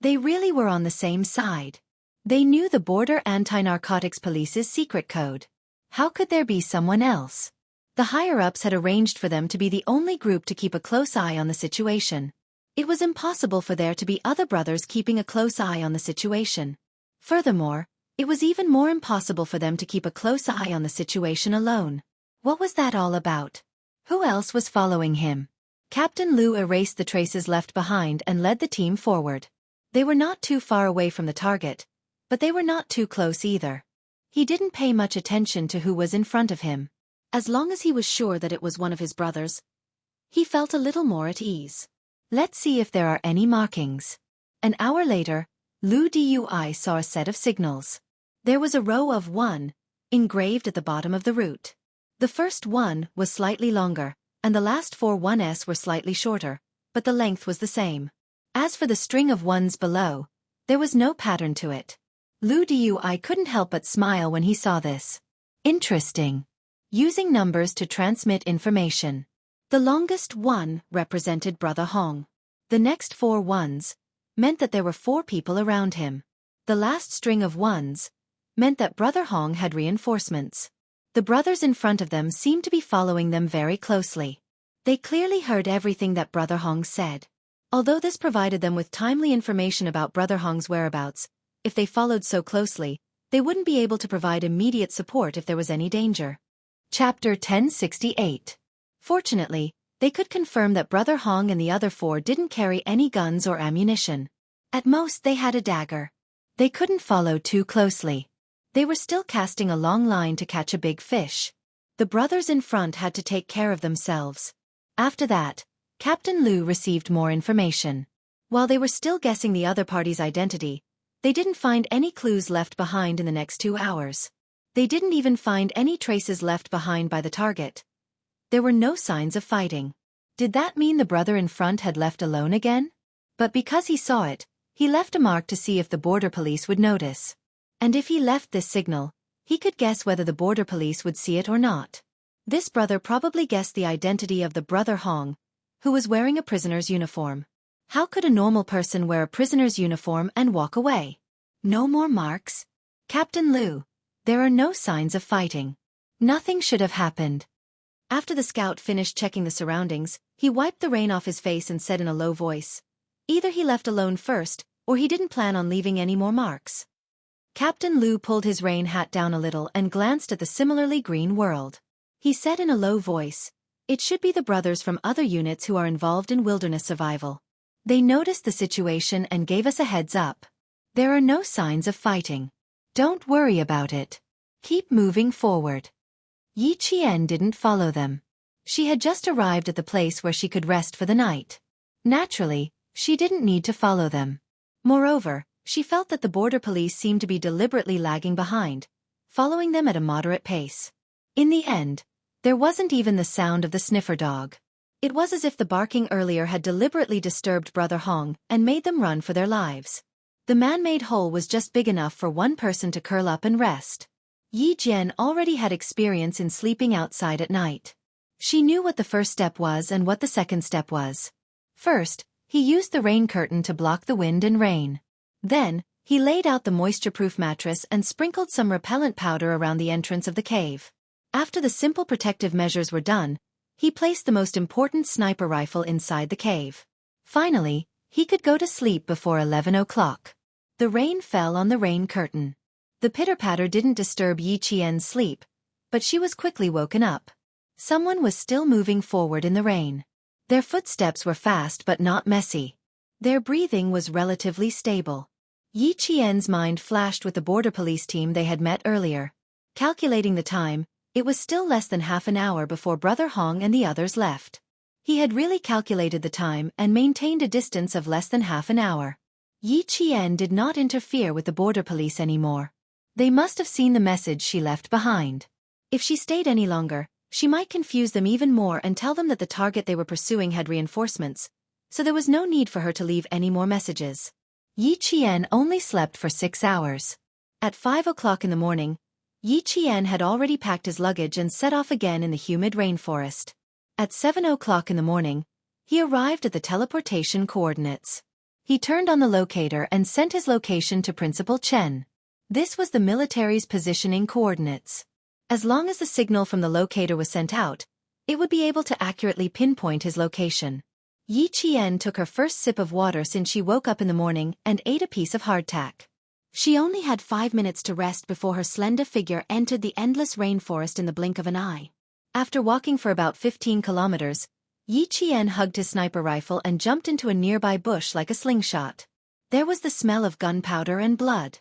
They really were on the same side. They knew the Border Anti-Narcotics Police's secret code. How could there be someone else? The higher-ups had arranged for them to be the only group to keep a close eye on the situation. It was impossible for there to be other brothers keeping a close eye on the situation. Furthermore, it was even more impossible for them to keep a close eye on the situation alone. What was that all about? Who else was following him? Captain Liu erased the traces left behind and led the team forward. They were not too far away from the target, but they were not too close either. He didn't pay much attention to who was in front of him. As long as he was sure that it was one of his brothers, he felt a little more at ease. Let's see if there are any markings. An hour later, Liu Dui saw a set of signals. There was a row of 1 engraved at the bottom of the route. The first 1 was slightly longer, and the last 4 1s were slightly shorter, but the length was the same. As for the string of 1s below, there was no pattern to it. Liu Dui couldn't help but smile when he saw this. Interesting. Using numbers to transmit information. The longest 1 represented Brother Hong. The next 4 1s meant that there were 4 people around him. The last string of 1s meant that Brother Hong had reinforcements. The brothers in front of them seemed to be following them very closely. They clearly heard everything that Brother Hong said. Although this provided them with timely information about Brother Hong's whereabouts, if they followed so closely, they wouldn't be able to provide immediate support if there was any danger. Chapter 1068. Fortunately, they could confirm that Brother Hong and the other 4 didn't carry any guns or ammunition. At most they had a dagger. They couldn't follow too closely. They were still casting a long line to catch a big fish. The brothers in front had to take care of themselves. After that, Captain Liu received more information. While they were still guessing the other party's identity, they didn't find any clues left behind in the next 2 hours. They didn't even find any traces left behind by the target. There were no signs of fighting. Did that mean the brother in front had left alone again? But because he saw it, he left a mark to see if the border police would notice. And if he left this signal, he could guess whether the border police would see it or not. This brother probably guessed the identity of the Brother Hong, who was wearing a prisoner's uniform. How could a normal person wear a prisoner's uniform and walk away? No more marks? Captain Liu, there are no signs of fighting. Nothing should have happened. After the scout finished checking the surroundings, he wiped the rain off his face and said in a low voice, either he left alone first, or he didn't plan on leaving any more marks. Captain Liu pulled his rain hat down a little and glanced at the similarly green world. He said in a low voice, it should be the brothers from other units who are involved in wilderness survival. They noticed the situation and gave us a heads up. There are no signs of fighting. Don't worry about it. Keep moving forward. Yi Qian didn't follow them. She had just arrived at the place where she could rest for the night. Naturally, she didn't need to follow them. Moreover, she felt that the border police seemed to be deliberately lagging behind, following them at a moderate pace. In the end, there wasn't even the sound of the sniffer dog. It was as if the barking earlier had deliberately disturbed Brother Hong and made them run for their lives. The man-made hole was just big enough for one person to curl up and rest. Yi Jian already had experience in sleeping outside at night. She knew what the first step was and what the second step was. First, he used the rain curtain to block the wind and rain. Then, he laid out the moisture-proof mattress and sprinkled some repellent powder around the entrance of the cave. After the simple protective measures were done, he placed the most important sniper rifle inside the cave. Finally, he could go to sleep before 11 o'clock. The rain fell on the rain curtain. The pitter-patter didn't disturb Yi Qian's sleep, but she was quickly woken up. Someone was still moving forward in the rain. Their footsteps were fast but not messy. Their breathing was relatively stable. Yi Qian's mind flashed with the border police team they had met earlier. Calculating the time, it was still less than half an hour before Brother Hong and the others left. He had really calculated the time and maintained a distance of less than half an hour. Yi Qian did not interfere with the border police anymore. They must have seen the message she left behind. If she stayed any longer, she might confuse them even more and tell them that the target they were pursuing had reinforcements, so there was no need for her to leave any more messages. Yi Qian only slept for 6 hours. At 5 o'clock in the morning, Yi Qian had already packed his luggage and set off again in the humid rainforest. At 7 o'clock in the morning, he arrived at the teleportation coordinates. He turned on the locator and sent his location to Principal Chen. This was the military's positioning coordinates. As long as the signal from the locator was sent out, it would be able to accurately pinpoint his location. Yi Qian took her first sip of water since she woke up in the morning and ate a piece of hardtack. She only had 5 minutes to rest before her slender figure entered the endless rainforest in the blink of an eye. After walking for about 15 kilometers, Yi Qian hugged his sniper rifle and jumped into a nearby bush like a slingshot. There was the smell of gunpowder and blood.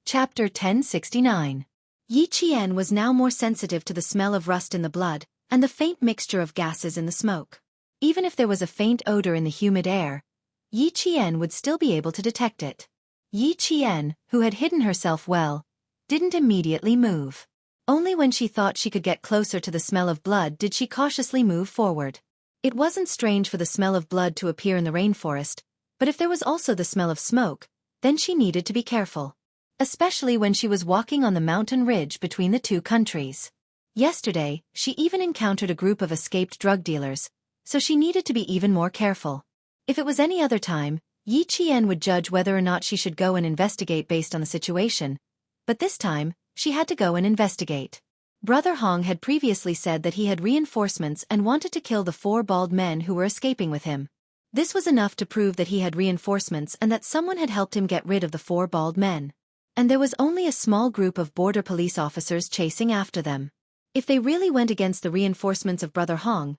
Chapter 1069. Yi Qian was now more sensitive to the smell of rust in the blood and the faint mixture of gases in the smoke. Even if there was a faint odor in the humid air, Yi Qian would still be able to detect it. Yi Qian, who had hidden herself well, didn't immediately move. Only when she thought she could get closer to the smell of blood did she cautiously move forward. It wasn't strange for the smell of blood to appear in the rainforest, but if there was also the smell of smoke, then she needed to be careful. Especially when she was walking on the mountain ridge between the two countries. Yesterday, she even encountered a group of escaped drug dealers, so she needed to be even more careful. If it was any other time, Yi Qian would judge whether or not she should go and investigate based on the situation, but this time, she had to go and investigate. Brother Hong had previously said that he had reinforcements and wanted to kill the 4 bald men who were escaping with him. This was enough to prove that he had reinforcements and that someone had helped him get rid of the 4 bald men. And there was only a small group of border police officers chasing after them. If they really went against the reinforcements of Brother Hong,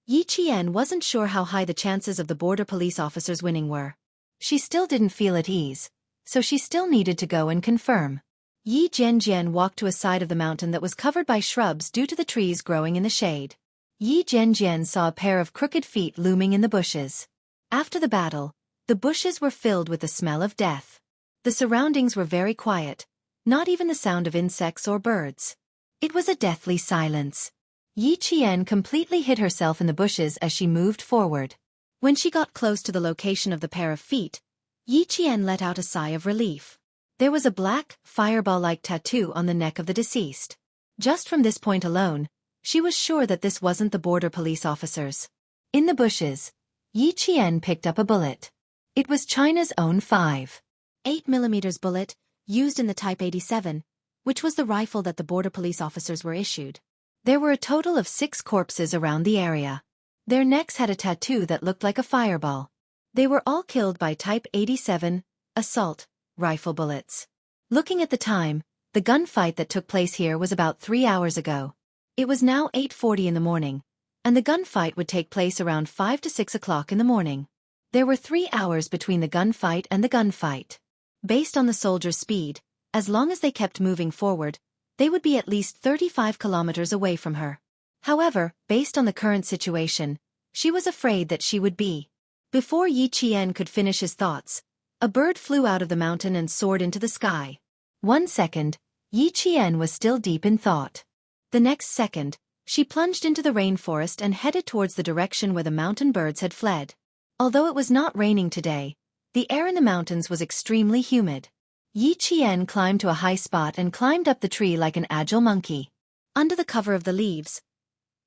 Yi Qian wasn't sure how high the chances of the border police officers winning were. She still didn't feel at ease, so she still needed to go and confirm. Yi Zhenjian walked to a side of the mountain that was covered by shrubs due to the trees growing in the shade. Yi Zhenjian saw a pair of crooked feet looming in the bushes. After the battle, the bushes were filled with the smell of death. The surroundings were very quiet, not even the sound of insects or birds. It was a deathly silence. Yi Qian completely hid herself in the bushes as she moved forward. When she got close to the location of the pair of feet, Yi Qian let out a sigh of relief. There was a black, fireball-like tattoo on the neck of the deceased. Just from this point alone, she was sure that this wasn't the border police officers. In the bushes, Yi Qian picked up a bullet. It was China's own 5.8mm bullet, used in the Type 87, which was the rifle that the border police officers were issued. There were a total of 6 corpses around the area. Their necks had a tattoo that looked like a fireball. They were all killed by Type 87 assault rifle bullets. Looking at the time, the gunfight that took place here was about 3 hours ago. It was now 8:40 in the morning, and the gunfight would take place around 5 to 6 o'clock in the morning. There were 3 hours between the gunfight and the gunfight. Based on the soldiers' speed, as long as they kept moving forward, they would be at least 35 kilometers away from her. However, based on the current situation, she was afraid that she would be. Before Yi Qian could finish his thoughts, a bird flew out of the mountain and soared into the sky. 1 second, Yi Qian was still deep in thought. The next second, she plunged into the rainforest and headed towards the direction where the mountain birds had fled. Although it was not raining today, the air in the mountains was extremely humid. Yi Qian climbed to a high spot and climbed up the tree like an agile monkey. Under the cover of the leaves,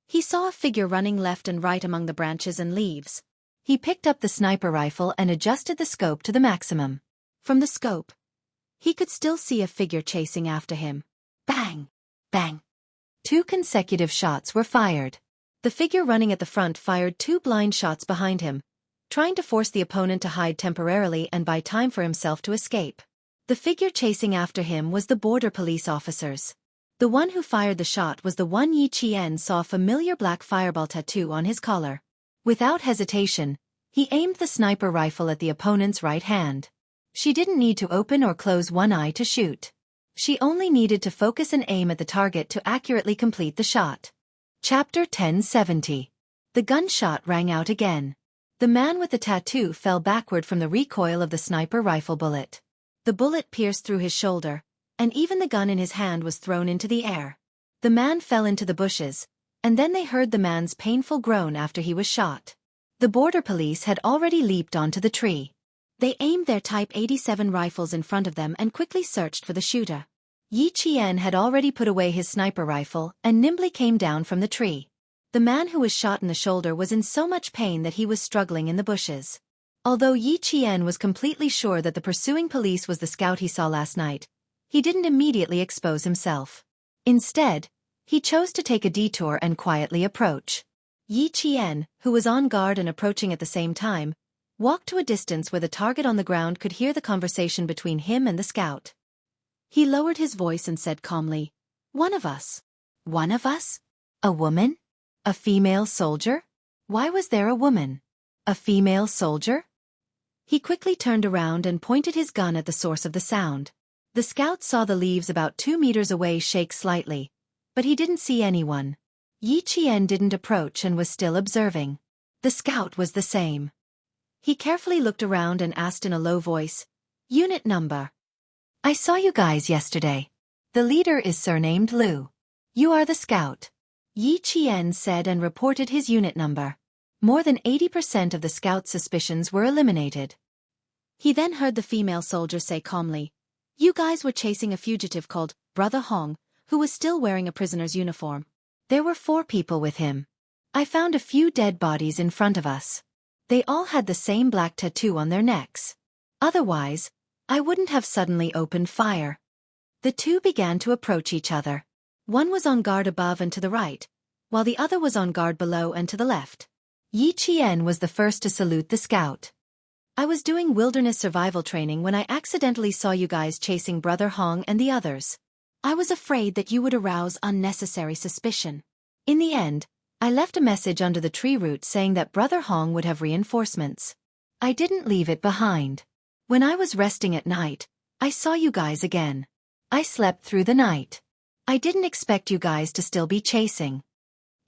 he saw a figure running left and right among the branches and leaves. He picked up the sniper rifle and adjusted the scope to the maximum. From the scope, he could still see a figure chasing after him. Bang! Bang! 2 consecutive shots were fired. The figure running at the front fired 2 blind shots behind him, trying to force the opponent to hide temporarily and buy time for himself to escape. The figure chasing after him was the border police officers. The one who fired the shot was the one Yi Qian saw a familiar black fireball tattoo on his collar. Without hesitation, he aimed the sniper rifle at the opponent's right hand. She didn't need to open or close one eye to shoot. She only needed to focus and aim at the target to accurately complete the shot. Chapter 1070. The gunshot rang out again. The man with the tattoo fell backward from the recoil of the sniper rifle bullet. The bullet pierced through his shoulder, and even the gun in his hand was thrown into the air. The man fell into the bushes, and then they heard the man's painful groan after he was shot. The border police had already leaped onto the tree. They aimed their Type 87 rifles in front of them and quickly searched for the shooter. Yi Qian had already put away his sniper rifle and nimbly came down from the tree. The man who was shot in the shoulder was in so much pain that he was struggling in the bushes. Although Yi Qian was completely sure that the pursuing police was the scout he saw last night, he didn't immediately expose himself. Instead, he chose to take a detour and quietly approach. Yi Qian, who was on guard and approaching at the same time, walked to a distance where the target on the ground could hear the conversation between him and the scout. He lowered his voice and said calmly, "One of us." "One of us? A woman? A female soldier? Why was there a woman? A female soldier?" He quickly turned around and pointed his gun at the source of the sound. The scout saw the leaves about 2 meters away shake slightly, but he didn't see anyone. Yi Qian didn't approach and was still observing. The scout was the same. He carefully looked around and asked in a low voice, "Unit number?" "I saw you guys yesterday. The leader is surnamed Lu. You are the scout," Yi Qian said and reported his unit number. More than 80% of the scout's suspicions were eliminated. He then heard the female soldier say calmly, "You guys were chasing a fugitive called Brother Hong, who was still wearing a prisoner's uniform. There were 4 people with him. I found a few dead bodies in front of us. They all had the same black tattoo on their necks. Otherwise, I wouldn't have suddenly opened fire." The two began to approach each other. One was on guard above and to the right, while the other was on guard below and to the left. Yi Qian was the first to salute the scout. "I was doing wilderness survival training when I accidentally saw you guys chasing Brother Hong and the others. I was afraid that you would arouse unnecessary suspicion. In the end, I left a message under the tree root saying that Brother Hong would have reinforcements. I didn't leave it behind. When I was resting at night, I saw you guys again. I slept through the night. I didn't expect you guys to still be chasing."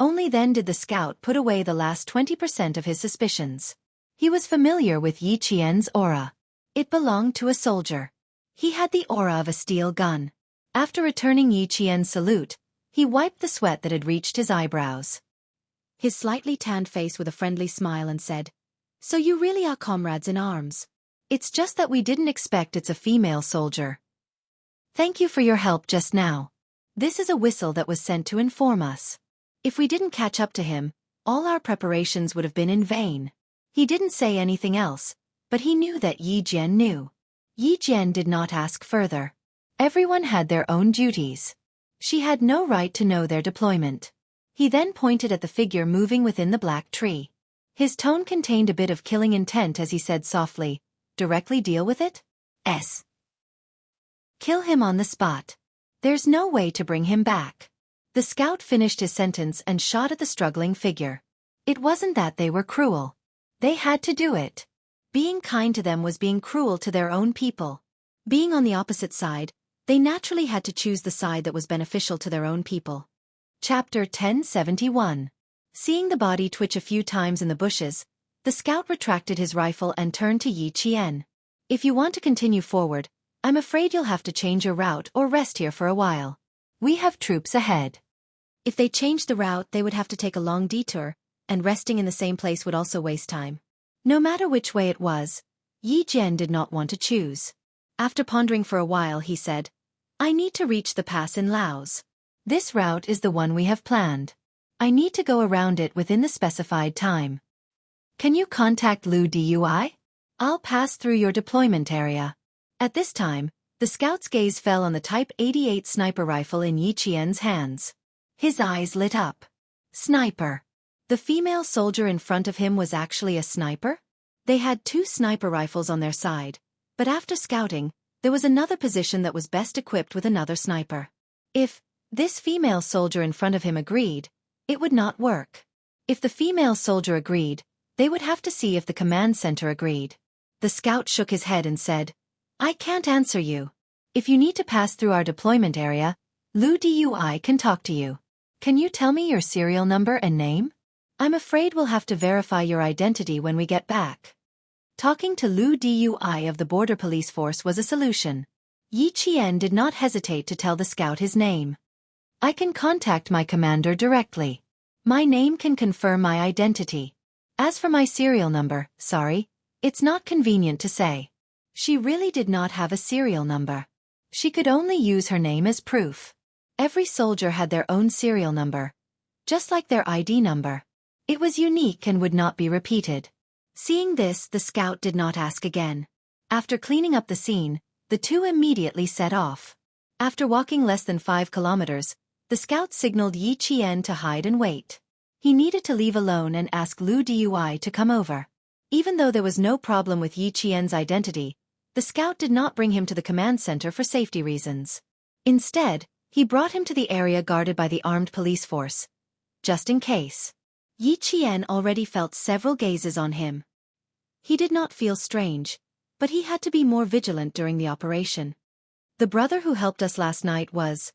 Only then did the scout put away the last 20% of his suspicions. He was familiar with Yi Qian's aura. It belonged to a soldier. He had the aura of a steel gun. After returning Yi Qian's salute, he wiped the sweat that had reached his eyebrows. His slightly tanned face with a friendly smile and said, "So you really are comrades in arms. It's just that we didn't expect it's a female soldier. Thank you for your help just now. This is a whistle that was sent to inform us. If we didn't catch up to him, all our preparations would have been in vain." He didn't say anything else, but he knew that Yi Jian knew. Yi Jian did not ask further. Everyone had their own duties. She had no right to know their deployment. He then pointed at the figure moving within the black tree. His tone contained a bit of killing intent as he said softly, "Directly deal with it? S. Kill him on the spot. There's no way to bring him back." The scout finished his sentence and shot at the struggling figure. It wasn't that they were cruel. They had to do it. Being kind to them was being cruel to their own people. Being on the opposite side, they naturally had to choose the side that was beneficial to their own people. Chapter 1071. Seeing the body twitch a few times in the bushes, the scout retracted his rifle and turned to Yi Qian. "If you want to continue forward, I'm afraid you'll have to change your route or rest here for a while. We have troops ahead." If they changed the route, they would have to take a long detour, and resting in the same place would also waste time. No matter which way it was, Yi Jian did not want to choose. After pondering for a while, he said, "I need to reach the pass in Laos. This route is the one we have planned. I need to go around it within the specified time. Can you contact Lu Dui? I'll pass through your deployment area." At this time, the scout's gaze fell on the Type 88 sniper rifle in Yi Qian's hands. His eyes lit up. Sniper. The female soldier in front of him was actually a sniper? They had 2 sniper rifles on their side, but after scouting, there was another position that was best equipped with another sniper. If this female soldier in front of him agreed, it would not work. If the female soldier agreed, they would have to see if the command center agreed. The scout shook his head and said, "I can't answer you. If you need to pass through our deployment area, Lu Dui can talk to you. Can you tell me your serial number and name? I'm afraid we'll have to verify your identity when we get back." Talking to Lu Dui of the Border Police Force was a solution. Yi Qian did not hesitate to tell the scout his name. "I can contact my commander directly. My name can confirm my identity. As for my serial number, sorry, it's not convenient to say." She really did not have a serial number. She could only use her name as proof. Every soldier had their own serial number, just like their ID number. It was unique and would not be repeated. Seeing this, the scout did not ask again. After cleaning up the scene, the two immediately set off. After walking less than 5 kilometers, the scout signaled Yi Qian to hide and wait. He needed to leave alone and ask Lu Dui to come over. Even though there was no problem with Yi Qian's identity, the scout did not bring him to the command center for safety reasons. Instead, he brought him to the area guarded by the armed police force, just in case. Yi Qian already felt several gazes on him. He did not feel strange, but he had to be more vigilant during the operation. The brother who helped us last night was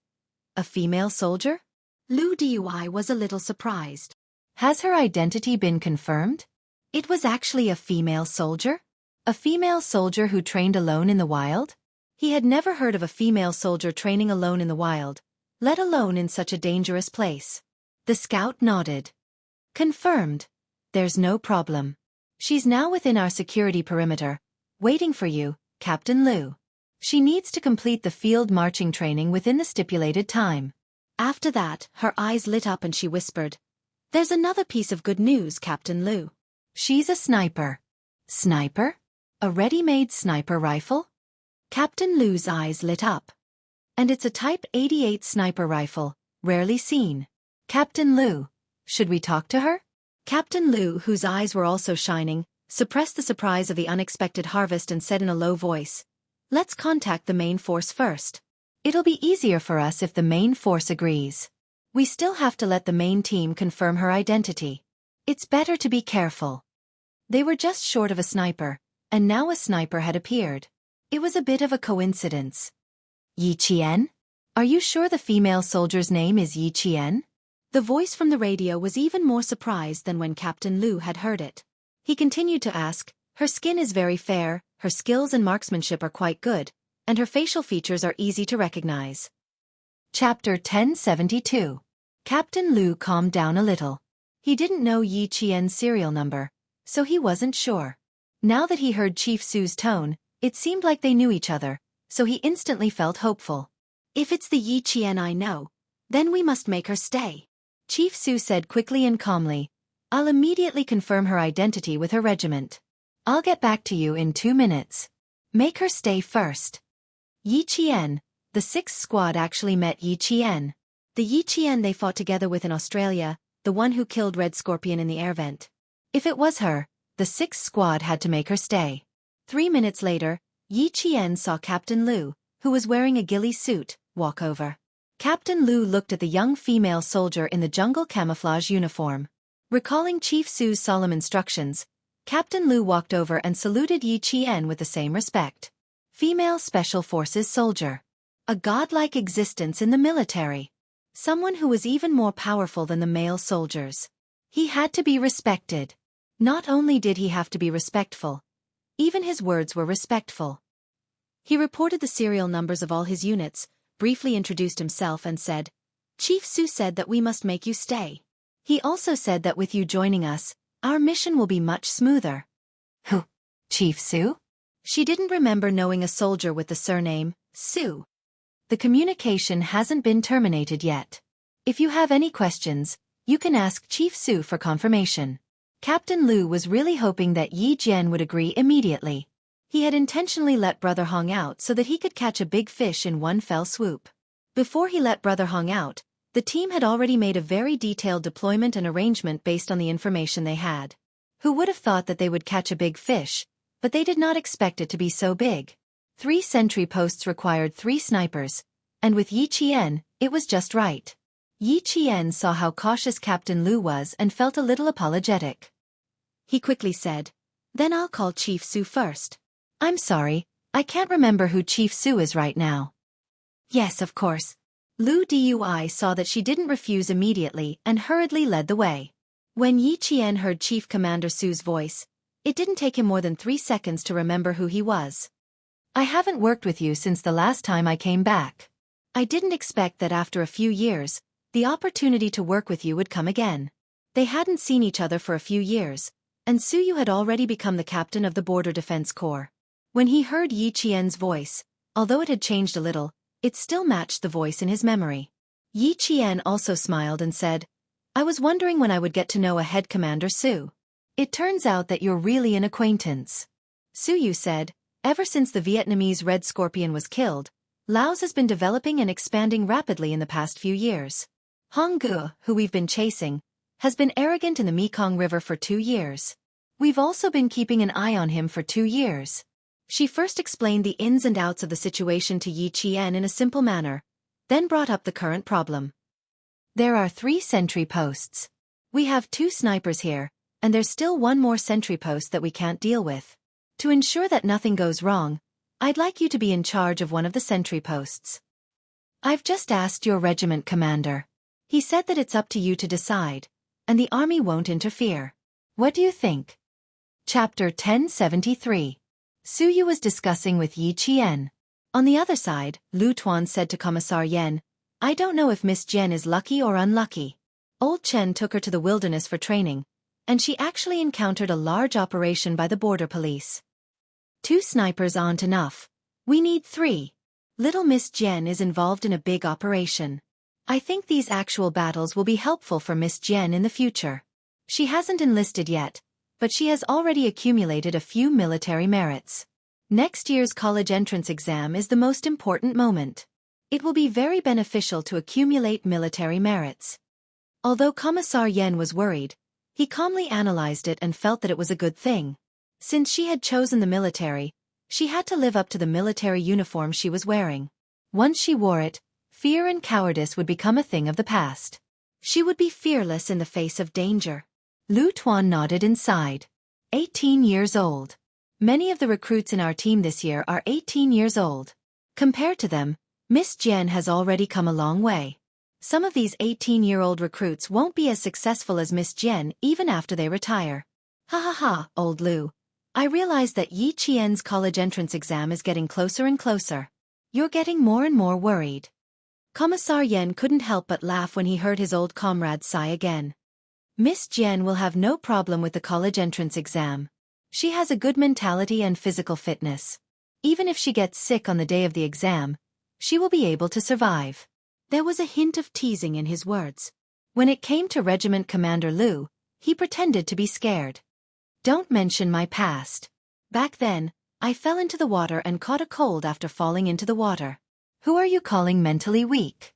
a female soldier? Lu Dui was a little surprised. Has her identity been confirmed? It was actually a female soldier? A female soldier who trained alone in the wild? He had never heard of a female soldier training alone in the wild, let alone in such a dangerous place. The scout nodded. Confirmed. There's no problem. She's now within our security perimeter, waiting for you, Captain Lu. She needs to complete the field marching training within the stipulated time. After that, her eyes lit up and she whispered, "There's another piece of good news, Captain Lu. She's a sniper." Sniper? A ready-made sniper rifle? Captain Lu's eyes lit up. And it's a Type 88 sniper rifle, rarely seen. Captain Lu, should we talk to her? Captain Lu, whose eyes were also shining, suppressed the surprise of the unexpected harvest and said in a low voice, "Let's contact the main force first. It'll be easier for us if the main force agrees. We still have to let the main team confirm her identity. It's better to be careful." They were just short of a sniper, and now a sniper had appeared. It was a bit of a coincidence. Yi Qian? Are you sure the female soldier's name is Yi Qian? The voice from the radio was even more surprised than when Captain Lu had heard it. He continued to ask, "Her skin is very fair, her skills and marksmanship are quite good, and her facial features are easy to recognize." Chapter 1072. Captain Lu calmed down a little. He didn't know Yi Qian's serial number, so he wasn't sure. Now that he heard Chief Su's tone, it seemed like they knew each other, so he instantly felt hopeful. "If it's the Yi Qian I know, then we must make her stay," Chief Su said quickly and calmly. "I'll immediately confirm her identity with her regiment. I'll get back to you in 2 minutes. Make her stay first." Yi Qian, the 6th squad actually met Yi Qian. The Yi Qian they fought together with in Australia, the one who killed Red Scorpion in the air vent. If it was her, the 6th squad had to make her stay. 3 minutes later, Yi Qian saw Captain Lu, who was wearing a ghillie suit, walk over. Captain Lu looked at the young female soldier in the jungle camouflage uniform. Recalling Chief Su's solemn instructions, Captain Lu walked over and saluted Yi Qian with the same respect. Female Special Forces soldier. A godlike existence in the military. Someone who was even more powerful than the male soldiers. He had to be respected. Not only did he have to be respectful, even his words were respectful. He reported the serial numbers of all his units, briefly introduced himself and said, "Chief Su said that we must make you stay. He also said that with you joining us, our mission will be much smoother." Who? Chief Su? She didn't remember knowing a soldier with the surname Su. The communication hasn't been terminated yet. If you have any questions, you can ask Chief Su for confirmation. Captain Lu was really hoping that Yi Jian would agree immediately. He had intentionally let Brother Hong out so that he could catch a big fish in one fell swoop. Before he let Brother Hong out, the team had already made a very detailed deployment and arrangement based on the information they had. Who would have thought that they would catch a big fish, but they did not expect it to be so big. 3 sentry posts required 3 snipers, and with Yi Qian, it was just right. Yi Qian saw how cautious Captain Lu was and felt a little apologetic. He quickly said, "Then I'll call Chief Su first." "I'm sorry, I can't remember who Chief Su is right now." "Yes, of course." Lu Dui saw that she didn't refuse immediately and hurriedly led the way. When Yi Qian heard Chief Commander Su's voice, it didn't take him more than 3 seconds to remember who he was. "I haven't worked with you since the last time I came back. I didn't expect that after a few years, the opportunity to work with you would come again." They hadn't seen each other for a few years, and Su Yu had already become the captain of the Border Defense Corps. When he heard Yi Qian's voice, although it had changed a little, it still matched the voice in his memory. Yi Qian also smiled and said, "I was wondering when I would get to know a head commander Su." It turns out that you're really an acquaintance. Suyu said, ever since the Vietnamese red scorpion was killed, Laos has been developing and expanding rapidly in the past few years. Honggu, who we've been chasing, has been arrogant in the Mekong River for 2 years. We've also been keeping an eye on him for 2 years. She first explained the ins and outs of the situation to Yi Qian in a simple manner, then brought up the current problem. There are 3 sentry posts. We have 2 snipers here, and there's still 1 more sentry post that we can't deal with. To ensure that nothing goes wrong, I'd like you to be in charge of one of the sentry posts. I've just asked your regiment commander. He said that it's up to you to decide, and the army won't interfere. What do you think? Chapter 1073. Suyu was discussing with Yi Qian. On the other side, Lu Tuan said to Commissar Yen, I don't know if Miss Jen is lucky or unlucky. Old Chen took her to the wilderness for training, and she actually encountered a large operation by the border police. 2 snipers aren't enough. We need 3. Little Miss Jen is involved in a big operation. I think these actual battles will be helpful for Miss Jen in the future. She hasn't enlisted yet, but she has already accumulated a few military merits. Next year's college entrance exam is the most important moment. It will be very beneficial to accumulate military merits. Although Commissar Yen was worried, he calmly analyzed it and felt that it was a good thing. Since she had chosen the military, she had to live up to the military uniform she was wearing. Once she wore it, fear and cowardice would become a thing of the past. She would be fearless in the face of danger. Lu Tuan nodded inside. 18 years old. Many of the recruits in our team this year are 18 years old. Compared to them, Miss Jen has already come a long way. Some of these 18-year-old recruits won't be as successful as Miss Jen even after they retire. Ha ha ha, old Lu. I realize that Yi Qian's college entrance exam is getting closer and closer. You're getting more and more worried. Commissar Yen couldn't help but laugh when he heard his old comrade sigh again. Miss Jen will have no problem with the college entrance exam. She has a good mentality and physical fitness. Even if she gets sick on the day of the exam, she will be able to survive. There was a hint of teasing in his words. When it came to Regiment Commander Lu, he pretended to be scared. Don't mention my past. Back then, I fell into the water and caught a cold after falling into the water. Who are you calling mentally weak?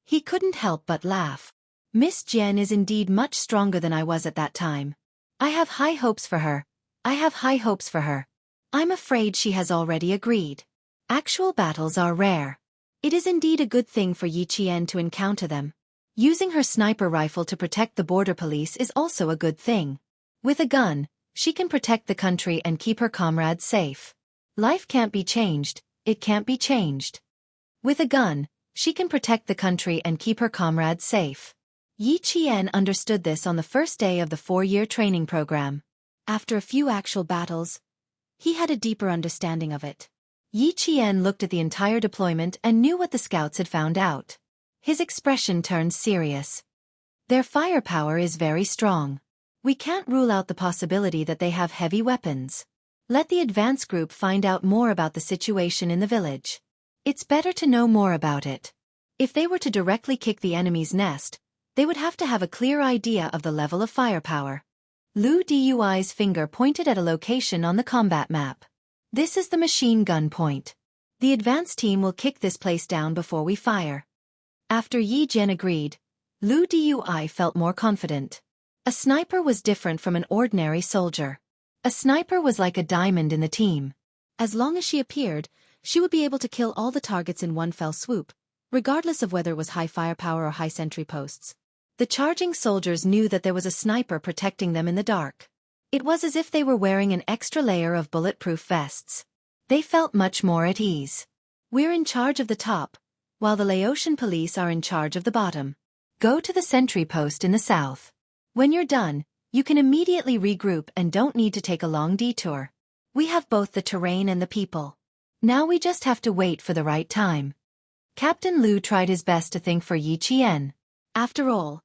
He couldn't help but laugh. Miss Jen is indeed much stronger than I was at that time. I have high hopes for her. I'm afraid she has already agreed. Actual battles are rare. It is indeed a good thing for Yi Qian to encounter them. Using her sniper rifle to protect the border police is also a good thing. With a gun, she can protect the country and keep her comrades safe. Life can't be changed, it can't be changed. With a gun, she can protect the country and keep her comrades safe. Yi Qian understood this on the first day of the 4-year training program. After a few actual battles, he had a deeper understanding of it. Yi Qian looked at the entire deployment and knew what the scouts had found out. His expression turned serious. Their firepower is very strong. We can't rule out the possibility that they have heavy weapons. Let the advance group find out more about the situation in the village. It's better to know more about it. If they were to directly kick the enemy's nest, they would have to have a clear idea of the level of firepower. Lu Dui's finger pointed at a location on the combat map. This is the machine gun point. The advance team will kick this place down before we fire. After Yi Jian agreed, Lu Dui felt more confident. A sniper was different from an ordinary soldier. A sniper was like a diamond in the team. As long as she appeared, she would be able to kill all the targets in one fell swoop, regardless of whether it was high firepower or high sentry posts. The charging soldiers knew that there was a sniper protecting them in the dark. It was as if they were wearing an extra layer of bulletproof vests. They felt much more at ease. We're in charge of the top, while the Laotian police are in charge of the bottom. Go to the sentry post in the south. When you're done, you can immediately regroup and don't need to take a long detour. We have both the terrain and the people. Now we just have to wait for the right time. Captain Lu tried his best to think for Yi Qian. After all,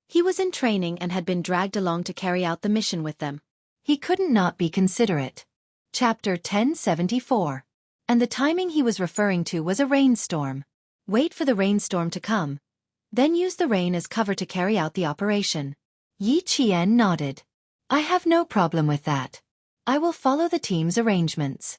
he was in training and had been dragged along to carry out the mission with them. He couldn't not be considerate. Chapter 1074. And the timing he was referring to was a rainstorm. Wait for the rainstorm to come. Then use the rain as cover to carry out the operation. Yi Qian nodded. I have no problem with that. I will follow the team's arrangements.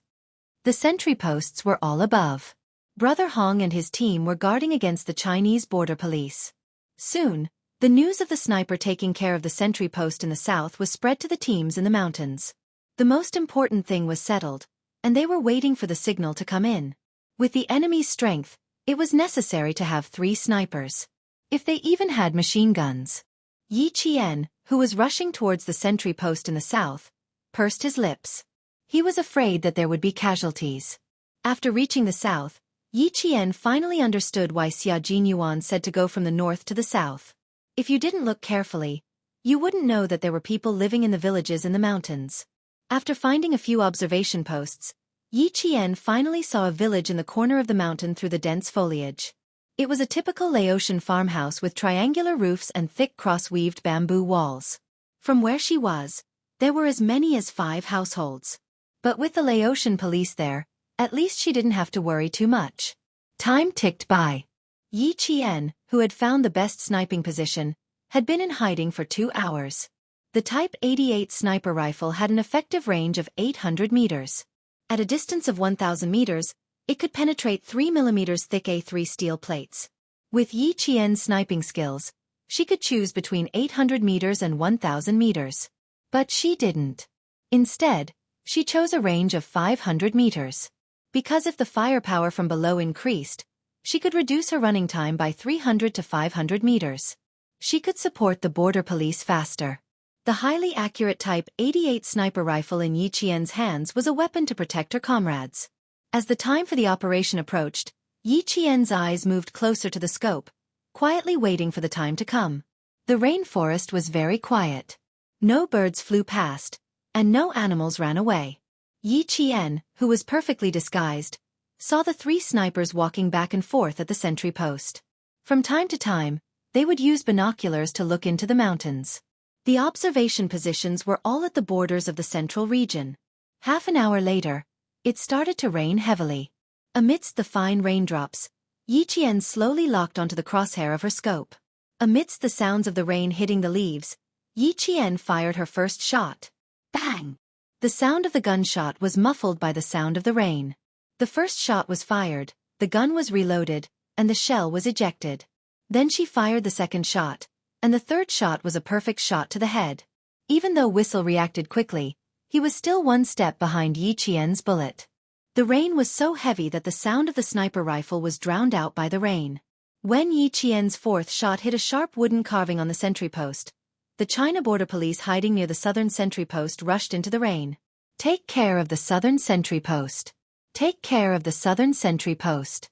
The sentry posts were all above. Brother Hong and his team were guarding against the Chinese border police. Soon, the news of the sniper taking care of the sentry post in the south was spread to the teams in the mountains. The most important thing was settled, and they were waiting for the signal to come in. With the enemy's strength, it was necessary to have 3 snipers. If they even had machine guns. Yi Qian, who was rushing towards the sentry post in the south, pursed his lips. He was afraid that there would be casualties. After reaching the south, Yi Qian finally understood why Xia Jinyuan said to go from the north to the south. If you didn't look carefully, you wouldn't know that there were people living in the villages in the mountains. After finding a few observation posts, Yi Qian finally saw a village in the corner of the mountain through the dense foliage. It was a typical Laotian farmhouse with triangular roofs and thick cross-weaved bamboo walls. From where she was, there were as many as 5 households. But with the Laotian police there, at least she didn't have to worry too much. Time ticked by. Yi Qian, who had found the best sniping position, had been in hiding for 2 hours. The Type 88 sniper rifle had an effective range of 800 meters. At a distance of 1,000 meters, it could penetrate 3 mm thick A3 steel plates. With Yi Qian's sniping skills, she could choose between 800 meters and 1,000 meters. But she didn't. Instead, she chose a range of 500 meters. Because if the firepower from below increased, she could reduce her running time by 300 to 500 meters. She could support the border police faster. The highly accurate Type 88 sniper rifle in Yi Qian's hands was a weapon to protect her comrades. As the time for the operation approached, Yi Qian's eyes moved closer to the scope, quietly waiting for the time to come. The rainforest was very quiet. No birds flew past, and no animals ran away. Yi Qian, who was perfectly disguised, saw the 3 snipers walking back and forth at the sentry post. From time to time, they would use binoculars to look into the mountains. The observation positions were all at the borders of the central region. Half an hour later, it started to rain heavily. Amidst the fine raindrops, Yi Qian slowly locked onto the crosshair of her scope. Amidst the sounds of the rain hitting the leaves, Yi Qian fired her first shot. Bang! The sound of the gunshot was muffled by the sound of the rain. The first shot was fired, the gun was reloaded, and the shell was ejected. Then she fired the second shot, and the third shot was a perfect shot to the head. Even though Whistle reacted quickly, he was still 1 step behind Yi Qian's bullet. The rain was so heavy that the sound of the sniper rifle was drowned out by the rain. When Yi Qian's 4th shot hit a sharp wooden carving on the sentry post, the China border police hiding near the southern sentry post rushed into the rain. Take care of the southern sentry post. Take care of the southern sentry post.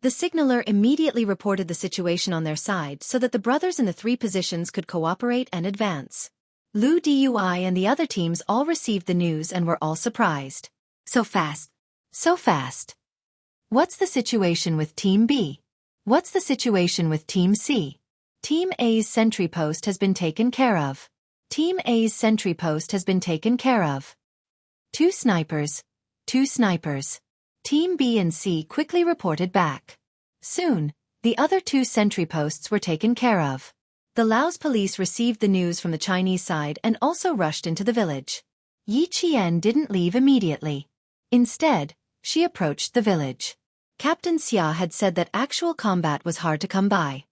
The signaler immediately reported the situation on their side so that the brothers in the 3 positions could cooperate and advance. Lu Dui and the other teams all received the news and were all surprised. So fast. So fast. What's the situation with Team B? What's the situation with Team C? Team A's sentry post has been taken care of. Team A's sentry post has been taken care of. 2 snipers. 2 snipers. Team B and C quickly reported back. Soon, the other 2 sentry posts were taken care of. The Laos police received the news from the Chinese side and also rushed into the village. Yi Qian didn't leave immediately. Instead, she approached the village. Captain Xia had said that actual combat was hard to come by.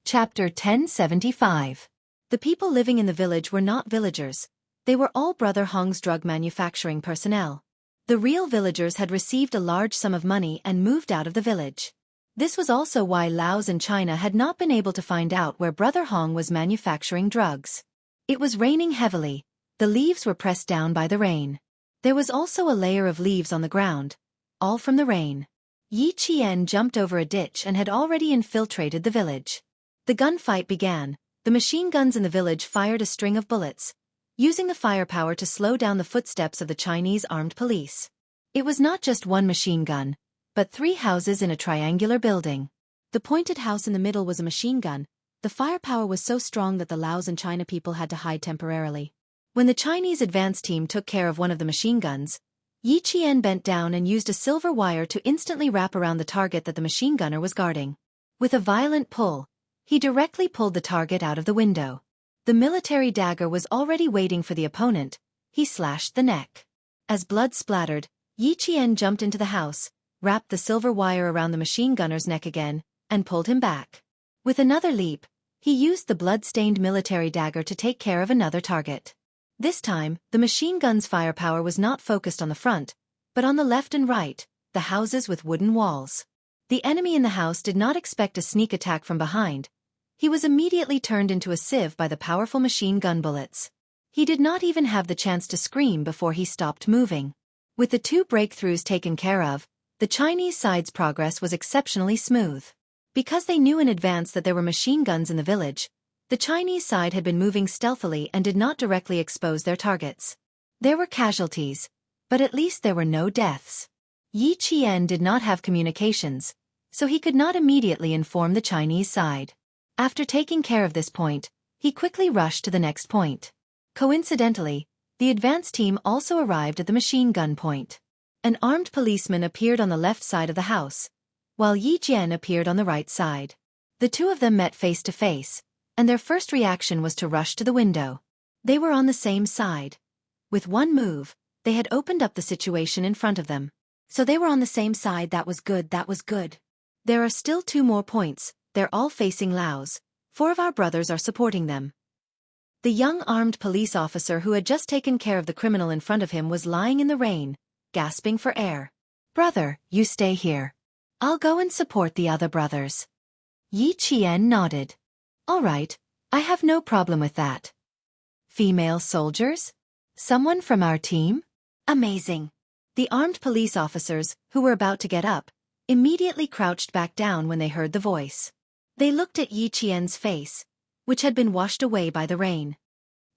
Chapter 1075. The people living in the village were not villagers. They were all Brother Hong's drug manufacturing personnel. The real villagers had received a large sum of money and moved out of the village. This was also why Laos and China had not been able to find out where Brother Hong was manufacturing drugs. It was raining heavily. The leaves were pressed down by the rain. There was also a layer of leaves on the ground, all from the rain. Yi Qian jumped over a ditch and had already infiltrated the village. The gunfight began. The machine guns in the village fired a string of bullets, using the firepower to slow down the footsteps of the Chinese armed police. It was not just 1 machine gun, but 3 houses in a triangular building. The pointed house in the middle was a machine gun. The firepower was so strong that the Laos and China people had to hide temporarily. When the Chinese advance team took care of one of the machine guns, Yi Qian bent down and used a silver wire to instantly wrap around the target that the machine gunner was guarding. With a violent pull, he directly pulled the target out of the window. The military dagger was already waiting for the opponent. He slashed the neck. As blood splattered, Yi Qian jumped into the house, wrapped the silver wire around the machine gunner's neck again, and pulled him back. With another leap, he used the blood-stained military dagger to take care of another target. This time, the machine gun's firepower was not focused on the front, but on the left and right, the houses with wooden walls. The enemy in the house did not expect a sneak attack from behind. He was immediately turned into a sieve by the powerful machine gun bullets. He did not even have the chance to scream before he stopped moving. With the 2 breakthroughs taken care of, the Chinese side's progress was exceptionally smooth. Because they knew in advance that there were machine guns in the village, the Chinese side had been moving stealthily and did not directly expose their targets. There were casualties, but at least there were no deaths. Yi Qian did not have communications, so he could not immediately inform the Chinese side. After taking care of this point, he quickly rushed to the next point. Coincidentally, the advance team also arrived at the machine gun point. An armed policeman appeared on the left side of the house, while Yi Jian appeared on the right side. The 2 of them met face to face, and their first reaction was to rush to the window. They were on the same side. With one move, they had opened up the situation in front of them. So they were on the same side. That was good, that was good. There are still 2 more points. They're all facing Laos. 4 of our brothers are supporting them. The young armed police officer who had just taken care of the criminal in front of him was lying in the rain, gasping for air. Brother, you stay here. I'll go and support the other brothers. Yi Qian nodded. All right, I have no problem with that. Female soldiers? Someone from our team? Amazing. The armed police officers, who were about to get up, immediately crouched back down when they heard the voice. They looked at Yi Qian's face, which had been washed away by the rain.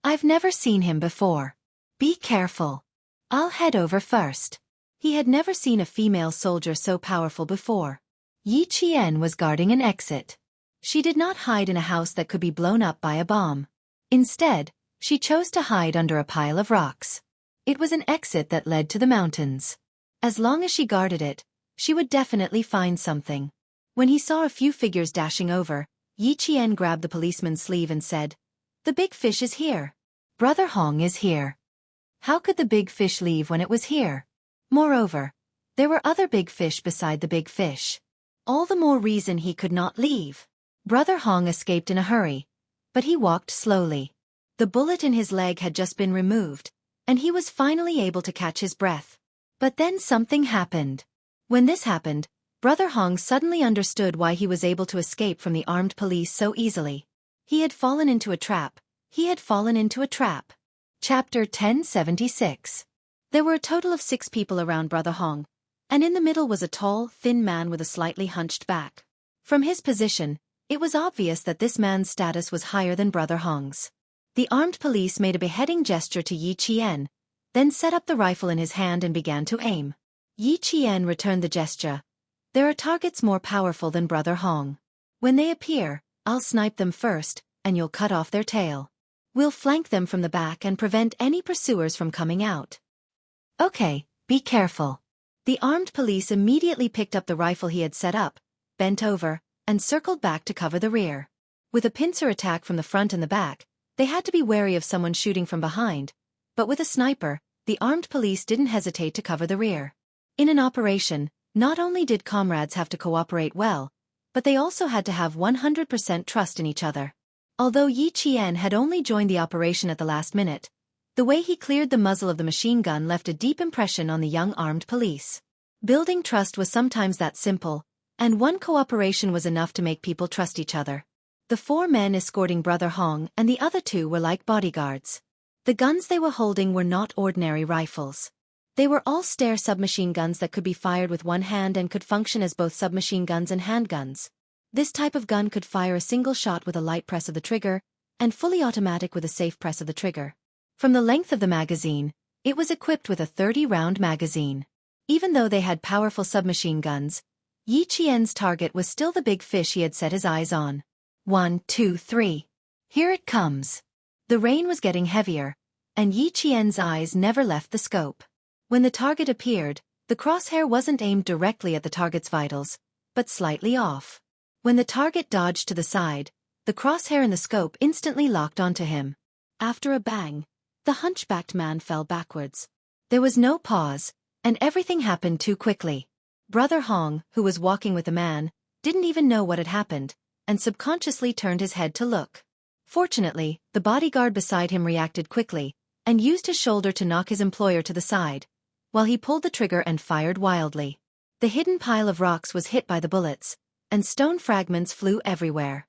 I've never seen him before. Be careful. I'll head over first. He had never seen a female soldier so powerful before. Yi Qian was guarding an exit. She did not hide in a house that could be blown up by a bomb. Instead, she chose to hide under a pile of rocks. It was an exit that led to the mountains. As long as she guarded it, she would definitely find something. When he saw a few figures dashing over, Yi Qian grabbed the policeman's sleeve and said, "The big fish is here. Brother Hong is here." How could the big fish leave when it was here? Moreover, there were other big fish beside the big fish. All the more reason he could not leave. Brother Hong escaped in a hurry, but he walked slowly. The bullet in his leg had just been removed, and he was finally able to catch his breath. But then something happened. When this happened, Brother Hong suddenly understood why he was able to escape from the armed police so easily. He had fallen into a trap. He had fallen into a trap. Chapter 1076. There were a total of 6 people around Brother Hong, and in the middle was a tall, thin man with a slightly hunched back. From his position, it was obvious that this man's status was higher than Brother Hong's. The armed police made a beheading gesture to Yi Qian, then set up the rifle in his hand and began to aim. Yi Qian returned the gesture. There are targets more powerful than Brother Hong. When they appear, I'll snipe them first, and you'll cut off their tail. We'll flank them from the back and prevent any pursuers from coming out. Okay, be careful. The armed police immediately picked up the rifle he had set up, bent over, and circled back to cover the rear. With a pincer attack from the front and the back, they had to be wary of someone shooting from behind, but with a sniper, the armed police didn't hesitate to cover the rear. In an operation, not only did comrades have to cooperate well, but they also had to have 100% trust in each other. Although Yi Qian had only joined the operation at the last minute, the way he cleared the muzzle of the machine gun left a deep impression on the young armed police. Building trust was sometimes that simple, and one cooperation was enough to make people trust each other. The 4 men escorting Brother Hong and the other 2 were like bodyguards. The guns they were holding were not ordinary rifles. They were all Steyr submachine guns that could be fired with one hand and could function as both submachine guns and handguns. This type of gun could fire a single shot with a light press of the trigger, and fully automatic with a safe press of the trigger. From the length of the magazine, it was equipped with a 30-round magazine. Even though they had powerful submachine guns, Yi Qian's target was still the big fish he had set his eyes on. 1, 2, 3. Here it comes. The rain was getting heavier, and Yi Qian's eyes never left the scope. When the target appeared, the crosshair wasn't aimed directly at the target's vitals, but slightly off. When the target dodged to the side, the crosshair and the scope instantly locked onto him. After a bang, the hunchbacked man fell backwards. There was no pause, and everything happened too quickly. Brother Hong, who was walking with the man, didn't even know what had happened, and subconsciously turned his head to look. Fortunately, the bodyguard beside him reacted quickly, and used his shoulder to knock his employer to the side, while he pulled the trigger and fired wildly. The hidden pile of rocks was hit by the bullets, and stone fragments flew everywhere.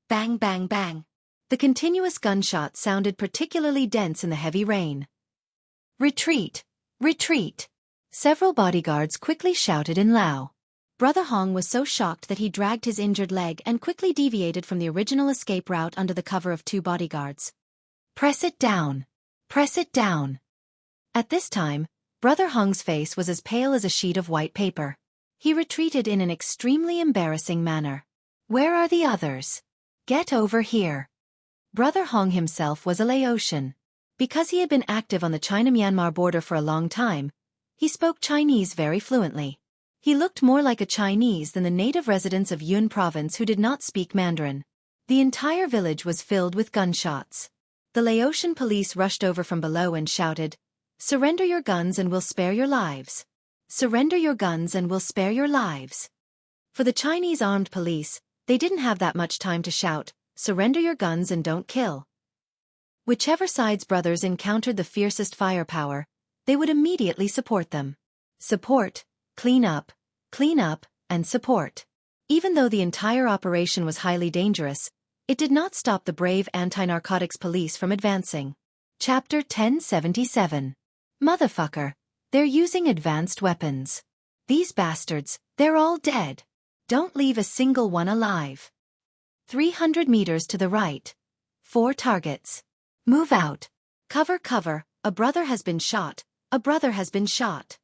Bang, bang, bang. The continuous gunshots sounded particularly dense in the heavy rain. Retreat! Retreat! Several bodyguards quickly shouted in Lao. Brother Hong was so shocked that he dragged his injured leg and quickly deviated from the original escape route under the cover of 2 bodyguards. Press it down! Press it down! At this time, Brother Hong's face was as pale as a sheet of white paper. He retreated in an extremely embarrassing manner. Where are the others? Get over here! Brother Hong himself was a Laotian. Because he had been active on the China-Myanmar border for a long time, he spoke Chinese very fluently. He looked more like a Chinese than the native residents of Yun province who did not speak Mandarin. The entire village was filled with gunshots. The Laotian police rushed over from below and shouted, "Surrender your guns and we'll spare your lives. Surrender your guns and we'll spare your lives." For the Chinese armed police, they didn't have that much time to shout, "Surrender your guns and don't kill." Whichever side's brothers encountered the fiercest firepower, they would immediately support them. Support, clean up, and support. Even though the entire operation was highly dangerous, it did not stop the brave anti-narcotics police from advancing. Chapter 1077. Motherfucker. They're using advanced weapons. These bastards, they're all dead. Don't leave a single one alive. 300 meters to the right. 4 targets. Move out. Cover, cover, a brother has been shot, a brother has been shot.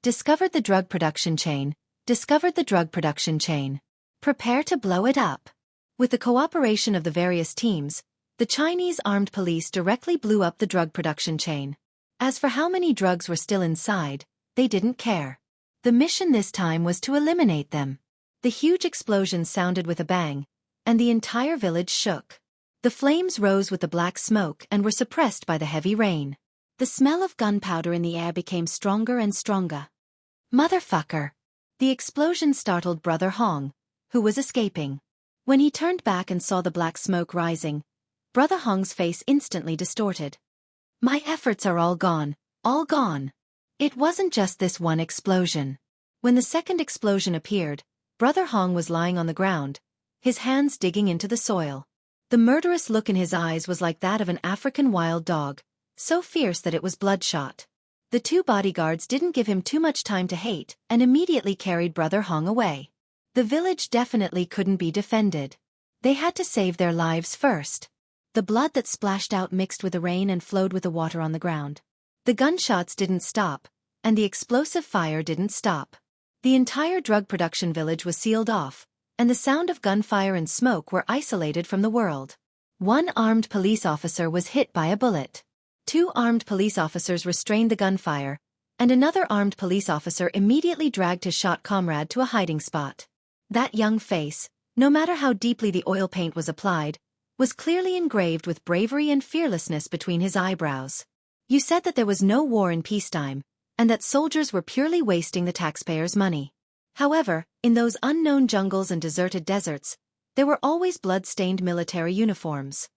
Discovered the drug production chain, discovered the drug production chain. Prepare to blow it up. With the cooperation of the various teams, the Chinese armed police directly blew up the drug production chain. As for how many drugs were still inside, they didn't care. The mission this time was to eliminate them. The huge explosion sounded with a bang, and the entire village shook. The flames rose with the black smoke and were suppressed by the heavy rain. The smell of gunpowder in the air became stronger and stronger. Motherfucker! The explosion startled Brother Hong, who was escaping. When he turned back and saw the black smoke rising, Brother Hong's face instantly distorted. My efforts are all gone, all gone. It wasn't just this one explosion. When the second explosion appeared, Brother Hong was lying on the ground, his hands digging into the soil. The murderous look in his eyes was like that of an African wild dog, so fierce that it was bloodshot. The 2 bodyguards didn't give him too much time to hate and immediately carried Brother Hong away. The village definitely couldn't be defended. They had to save their lives first. The blood that splashed out mixed with the rain and flowed with the water on the ground. The gunshots didn't stop, and the explosive fire didn't stop. The entire drug production village was sealed off, and the sound of gunfire and smoke were isolated from the world. 1 armed police officer was hit by a bullet. 2 armed police officers restrained the gunfire, and another armed police officer immediately dragged his shot comrade to a hiding spot. That young face, no matter how deeply the oil paint was applied, was clearly engraved with bravery and fearlessness between his eyebrows. You said that there was no war in peacetime, and that soldiers were purely wasting the taxpayers' money. However, in those unknown jungles and deserted deserts, there were always blood-stained military uniforms.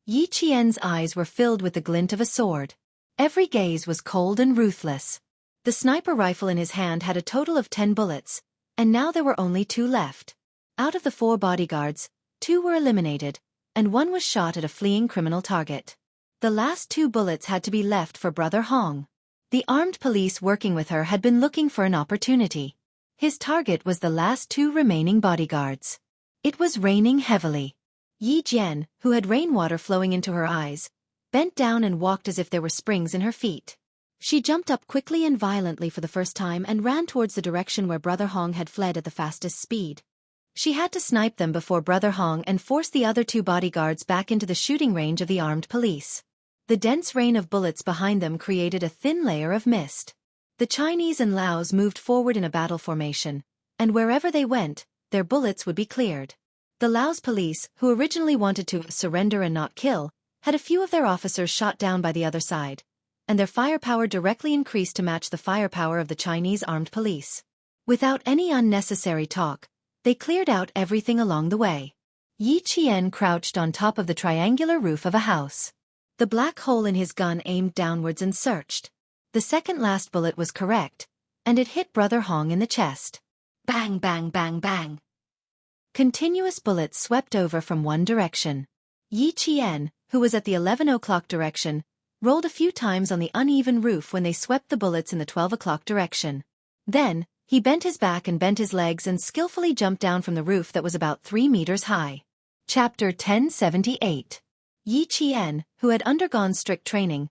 Yi Qian's eyes were filled with the glint of a sword. Every gaze was cold and ruthless. The sniper rifle in his hand had a total of 10 bullets, and now there were only 2 left. Out of the 4 bodyguards, 2 were eliminated, and 1 was shot at a fleeing criminal target. The last 2 bullets had to be left for Brother Hong. The armed police working with her had been looking for an opportunity. His target was the last 2 remaining bodyguards. It was raining heavily. Yi Jian, who had rainwater flowing into her eyes, bent down and walked as if there were springs in her feet. She jumped up quickly and violently for the first time and ran towards the direction where Brother Hong had fled at the fastest speed. She had to snipe them before Brother Hong and force the other 2 bodyguards back into the shooting range of the armed police. The dense rain of bullets behind them created a thin layer of mist. The Chinese and Laos moved forward in a battle formation, and wherever they went, their bullets would be cleared. The Laos police, who originally wanted to surrender and not kill, had a few of their officers shot down by the other side, and their firepower directly increased to match the firepower of the Chinese armed police. Without any unnecessary talk, they cleared out everything along the way. Yi Qian crouched on top of the triangular roof of a house. The black hole in his gun aimed downwards and searched. The second last bullet was correct, and it hit Brother Hong in the chest. Bang, bang, bang, bang. Continuous bullets swept over from one direction. Yi Qian, who was at the 11 o'clock direction, rolled a few times on the uneven roof when they swept the bullets in the 12 o'clock direction. Then, he bent his back and bent his legs and skillfully jumped down from the roof that was about 3 meters high. Chapter 1078. Yi Qian, who had undergone strict training,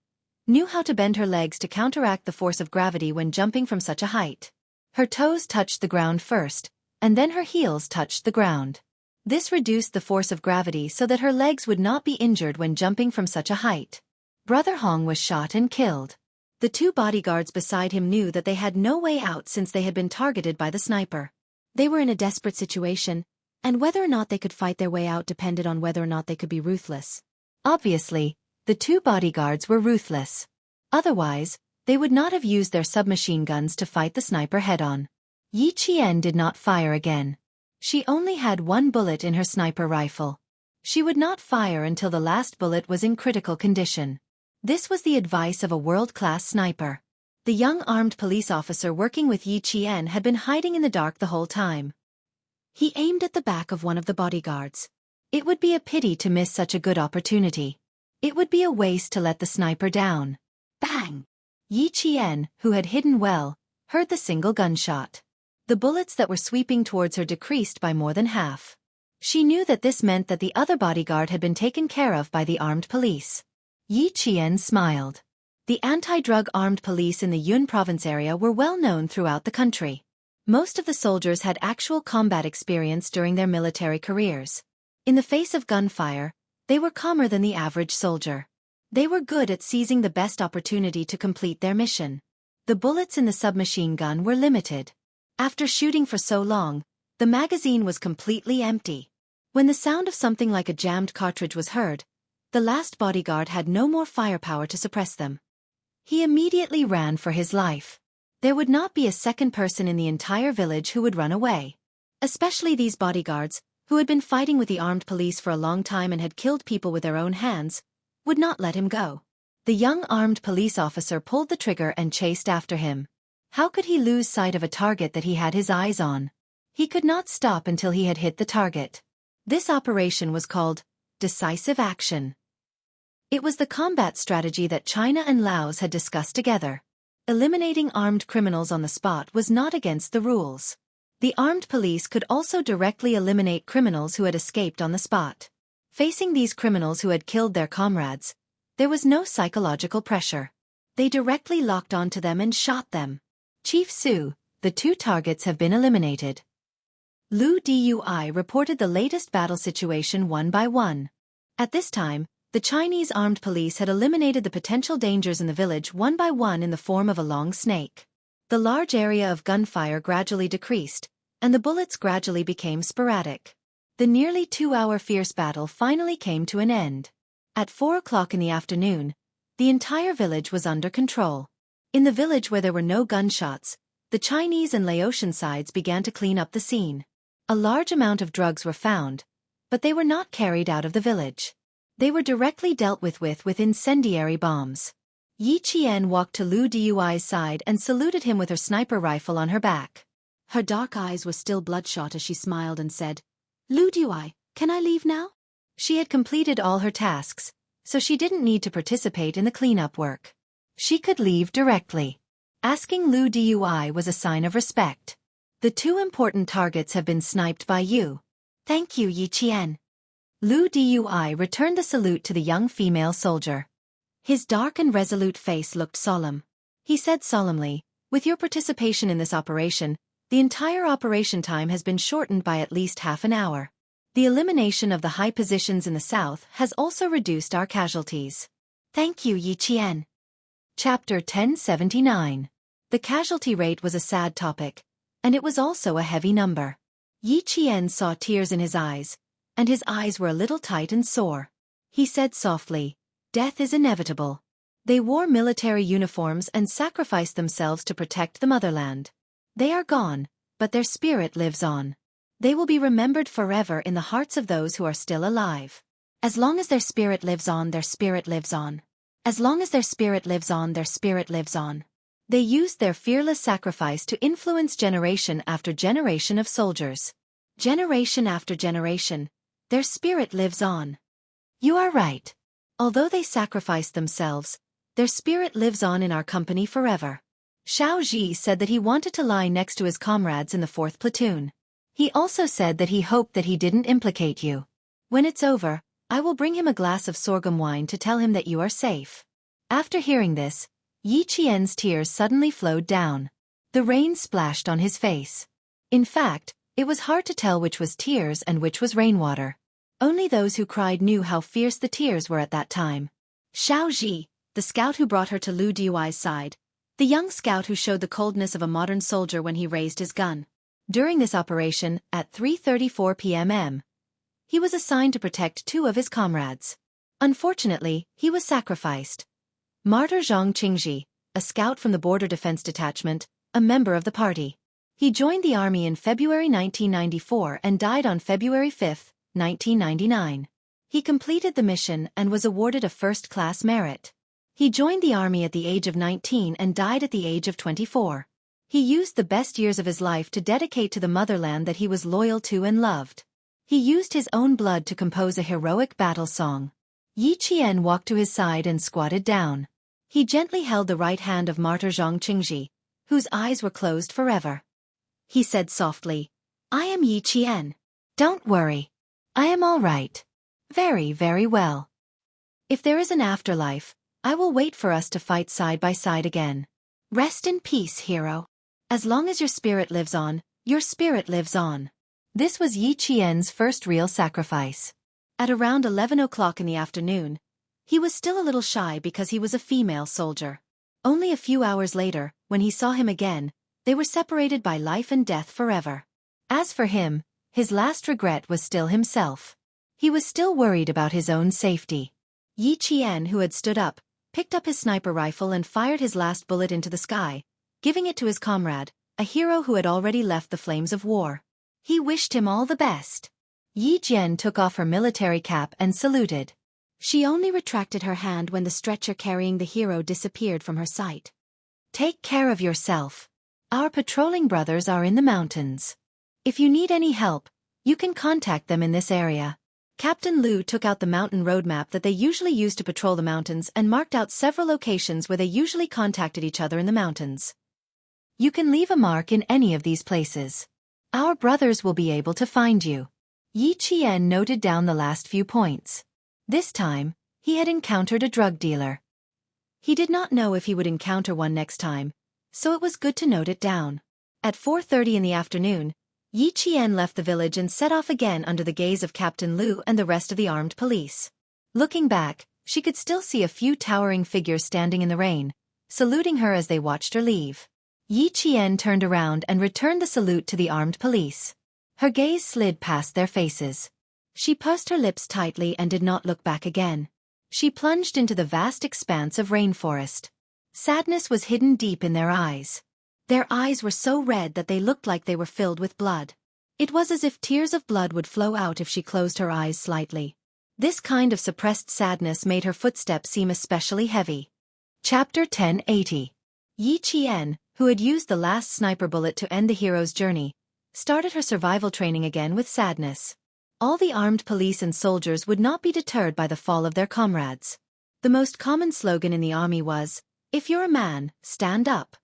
knew how to bend her legs to counteract the force of gravity when jumping from such a height. Her toes touched the ground first, and then her heels touched the ground. This reduced the force of gravity so that her legs would not be injured when jumping from such a height. Brother Hong was shot and killed. The two bodyguards beside him knew that they had no way out since they had been targeted by the sniper. They were in a desperate situation, and whether or not they could fight their way out depended on whether or not they could be ruthless. Obviously, the two bodyguards were ruthless. Otherwise, they would not have used their submachine guns to fight the sniper head-on. Yi Qian did not fire again. She only had one bullet in her sniper rifle. She would not fire until the last bullet was in critical condition. This was the advice of a world-class sniper. The young armed police officer working with Yi Qian had been hiding in the dark the whole time. He aimed at the back of one of the bodyguards. It would be a pity to miss such a good opportunity. It would be a waste to let the sniper down. Bang! Yi Qian, who had hidden well, heard the single gunshot. The bullets that were sweeping towards her decreased by more than half. She knew that this meant that the other bodyguard had been taken care of by the armed police. Yi Qian smiled. The anti-drug armed police in the Yun province area were well known throughout the country. Most of the soldiers had actual combat experience during their military careers. In the face of gunfire, they were calmer than the average soldier. They were good at seizing the best opportunity to complete their mission. The bullets in the submachine gun were limited. After shooting for so long, the magazine was completely empty. When the sound of something like a jammed cartridge was heard, the last bodyguard had no more firepower to suppress them. He immediately ran for his life. There would not be a second person in the entire village who would run away. Especially these bodyguards, who had been fighting with the armed police for a long time and had killed people with their own hands, would not let him go. The young armed police officer pulled the trigger and chased after him. How could he lose sight of a target that he had his eyes on? He could not stop until he had hit the target. This operation was called decisive action. It was the combat strategy that China and Laos had discussed together. Eliminating armed criminals on the spot was not against the rules. The armed police could also directly eliminate criminals who had escaped on the spot. Facing these criminals who had killed their comrades, there was no psychological pressure. They directly locked onto them and shot them. Chief Su, the two targets have been eliminated. Lu Dui reported the latest battle situation one by one. At this time, the Chinese armed police had eliminated the potential dangers in the village one by one in the form of a long snake. The large area of gunfire gradually decreased, and the bullets gradually became sporadic. The nearly 2-hour fierce battle finally came to an end. At 4 o'clock in the afternoon, the entire village was under control. In the village where there were no gunshots, the Chinese and Laotian sides began to clean up the scene. A large amount of drugs were found, but they were not carried out of the village. They were directly dealt with incendiary bombs. Yi Qian walked to Lu Dui's side and saluted him with her sniper rifle on her back. Her dark eyes were still bloodshot as she smiled and said, "Lu Dui, can I leave now?" She had completed all her tasks, so she didn't need to participate in the cleanup work. She could leave directly. Asking Lu Dui was a sign of respect. The two important targets have been sniped by you. Thank you, Yi Qian. Lu Dui returned the salute to the young female soldier. His dark and resolute face looked solemn. He said solemnly, "With your participation in this operation, the entire operation time has been shortened by at least half an hour. The elimination of the high positions in the south has also reduced our casualties. Thank you, Yi Qian." Chapter 1079. The casualty rate was a sad topic, and it was also a heavy number. Yi Qian saw tears in his eyes, and his eyes were a little tight and sore. He said softly, "Death is inevitable." They wore military uniforms and sacrificed themselves to protect the motherland. They are gone, but their spirit lives on. They will be remembered forever in the hearts of those who are still alive. As long as their spirit lives on, their spirit lives on. As long as their spirit lives on, their spirit lives on. They used their fearless sacrifice to influence generation after generation of soldiers. Generation after generation, their spirit lives on. You are right. Although they sacrificed themselves, their spirit lives on in our company forever. Xiao Ji said that he wanted to lie next to his comrades in the 4th platoon. He also said that he hoped that he didn't implicate you. When it's over, I will bring him a glass of sorghum wine to tell him that you are safe. After hearing this, Yi Qian's tears suddenly flowed down. The rain splashed on his face. In fact, it was hard to tell which was tears and which was rainwater. Only those who cried knew how fierce the tears were at that time. Xiao Ji, the scout who brought her to Lu Dui's side, the young scout who showed the coldness of a modern soldier when he raised his gun. During this operation, at 3:34 p.m., he was assigned to protect 2 of his comrades. Unfortunately, he was sacrificed. Martyr Zhang Qingji, a scout from the Border Defense Detachment, a member of the party. He joined the army in February 1994 and died on February 5, 1999. He completed the mission and was awarded a first-class merit. He joined the army at the age of 19 and died at the age of 24. He used the best years of his life to dedicate to the motherland that he was loyal to and loved. He used his own blood to compose a heroic battle song. Yi Qian walked to his side and squatted down. He gently held the right hand of Martyr Zhang Qingji, whose eyes were closed forever. He said softly, "I am Yi Qian. Don't worry. I am all right. Very, very well. If there is an afterlife, I will wait for us to fight side by side again. Rest in peace, hero. As long as your spirit lives on, your spirit lives on." This was Yi Qian's first real sacrifice. At around 11 o'clock in the afternoon, he was still a little shy because he was a female soldier. Only a few hours later, when he saw him again, they were separated by life and death forever. As for him, his last regret was still himself. He was still worried about his own safety. Yi Qian, who had stood up, picked up his sniper rifle and fired his last bullet into the sky, giving it to his comrade, a hero who had already left the flames of war. He wished him all the best. Yi Jian took off her military cap and saluted. She only retracted her hand when the stretcher carrying the hero disappeared from her sight. "Take care of yourself. Our patrolling brothers are in the mountains. If you need any help, you can contact them in this area." Captain Lu took out the mountain road map that they usually used to patrol the mountains and marked out several locations where they usually contacted each other in the mountains. "You can leave a mark in any of these places. Our brothers will be able to find you." Yi Qian noted down the last few points. This time, he had encountered a drug dealer. He did not know if he would encounter one next time, so it was good to note it down. At 4:30 in the afternoon, Yi Qian left the village and set off again under the gaze of Captain Lu and the rest of the armed police. Looking back, she could still see a few towering figures standing in the rain, saluting her as they watched her leave. Yi Qian turned around and returned the salute to the armed police. Her gaze slid past their faces. She pursed her lips tightly and did not look back again. She plunged into the vast expanse of rainforest. Sadness was hidden deep in their eyes. Their eyes were so red that they looked like they were filled with blood. It was as if tears of blood would flow out if she closed her eyes slightly. This kind of suppressed sadness made her footsteps seem especially heavy. Chapter 1080. Yi Qian, who had used the last sniper bullet to end the hero's journey, started her survival training again with sadness. All the armed police and soldiers would not be deterred by the fall of their comrades. The most common slogan in the army was, "If you're a man, stand up."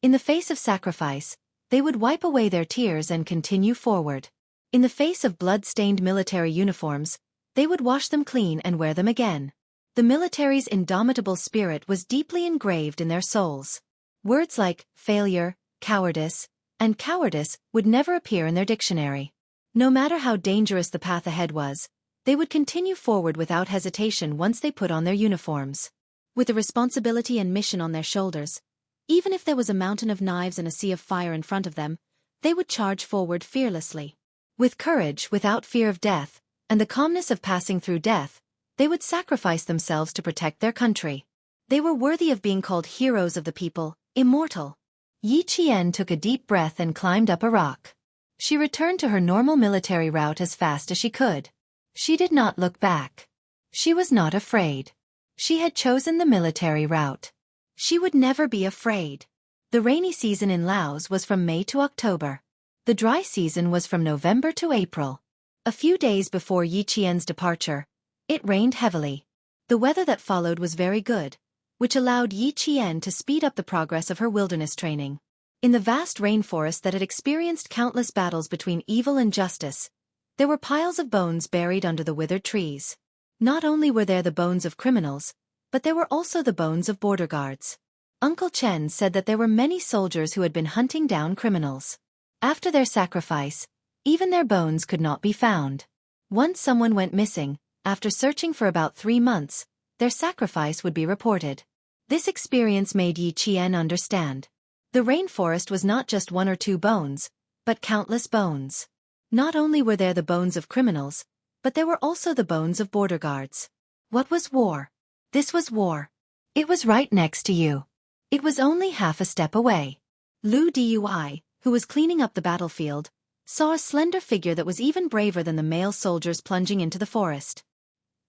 In the face of sacrifice, they would wipe away their tears and continue forward. In the face of blood-stained military uniforms, they would wash them clean and wear them again. The military's indomitable spirit was deeply engraved in their souls. Words like failure, cowardice, and cowardice would never appear in their dictionary. No matter how dangerous the path ahead was, they would continue forward without hesitation once they put on their uniforms. With the responsibility and mission on their shoulders, even if there was a mountain of knives and a sea of fire in front of them, they would charge forward fearlessly. With courage without fear of death, and the calmness of passing through death, they would sacrifice themselves to protect their country. They were worthy of being called heroes of the people, immortal. Yi Qian took a deep breath and climbed up a rock. She returned to her normal military route as fast as she could. She did not look back. She was not afraid. She had chosen the military route. She would never be afraid. The rainy season in Laos was from May to October. The dry season was from November to April. A few days before Yi Qian's departure, it rained heavily. The weather that followed was very good, which allowed Yi Qian to speed up the progress of her wilderness training. In the vast rainforest that had experienced countless battles between evil and justice, there were piles of bones buried under the withered trees. Not only were there the bones of criminals, but there were also the bones of border guards. Uncle Chen said that there were many soldiers who had been hunting down criminals. After their sacrifice, even their bones could not be found. Once someone went missing, after searching for about 3 months, their sacrifice would be reported. This experience made Yi Qian understand. The rainforest was not just 1 or 2 bones, but countless bones. Not only were there the bones of criminals, but there were also the bones of border guards. What was war? This was war. It was right next to you. It was only half a step away. Lu Dui, who was cleaning up the battlefield, saw a slender figure that was even braver than the male soldiers plunging into the forest.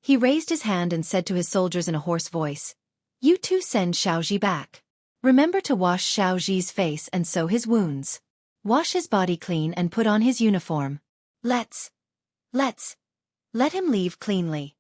He raised his hand and said to his soldiers in a hoarse voice, "You two send Xiaoji back. Remember to wash Xiaoji's face and sew his wounds. Wash his body clean and put on his uniform. Let him leave cleanly.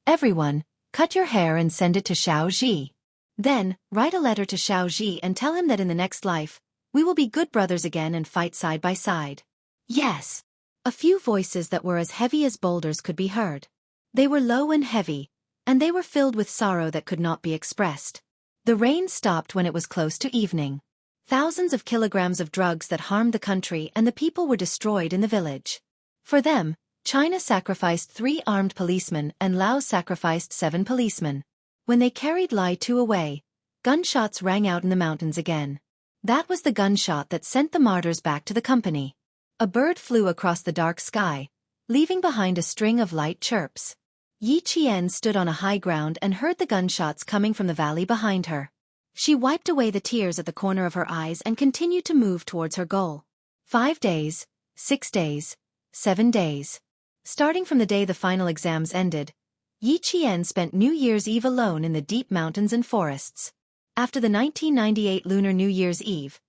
Everyone, cut your hair and send it to Xiaoji. Then, write a letter to Xiaoji and tell him that in the next life, we will be good brothers again and fight side by side." Yes. A few voices that were as heavy as boulders could be heard. They were low and heavy, and they were filled with sorrow that could not be expressed. The rain stopped when it was close to evening. Thousands of kilograms of drugs that harmed the country and the people were destroyed in the village. For them, China sacrificed 3 armed policemen and Laos sacrificed 7 policemen. When they carried Lai Tu away, gunshots rang out in the mountains again. That was the gunshot that sent the martyrs back to the company. A bird flew across the dark sky, leaving behind a string of light chirps. Yi Qian stood on a high ground and heard the gunshots coming from the valley behind her. She wiped away the tears at the corner of her eyes and continued to move towards her goal. 5 days, 6 days, 7 days. Starting from the day the final exams ended, Yi Qian spent New Year's Eve alone in the deep mountains and forests. After the 1998 Lunar New Year's Eve,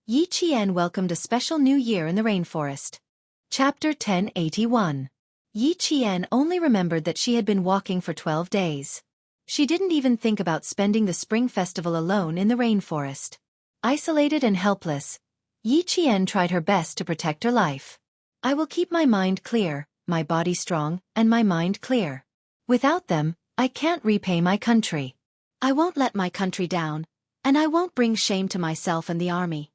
Yi Qian welcomed a special new year in the rainforest. Chapter 1081. Yi Qian only remembered that she had been walking for 12 days. She didn't even think about spending the spring festival alone in the rainforest. Isolated and helpless, Yi Qian tried her best to protect her life. "I will keep my mind clear, my body strong, and my mind clear. Without them, I can't repay my country. I won't let my country down, and I won't bring shame to myself and the army.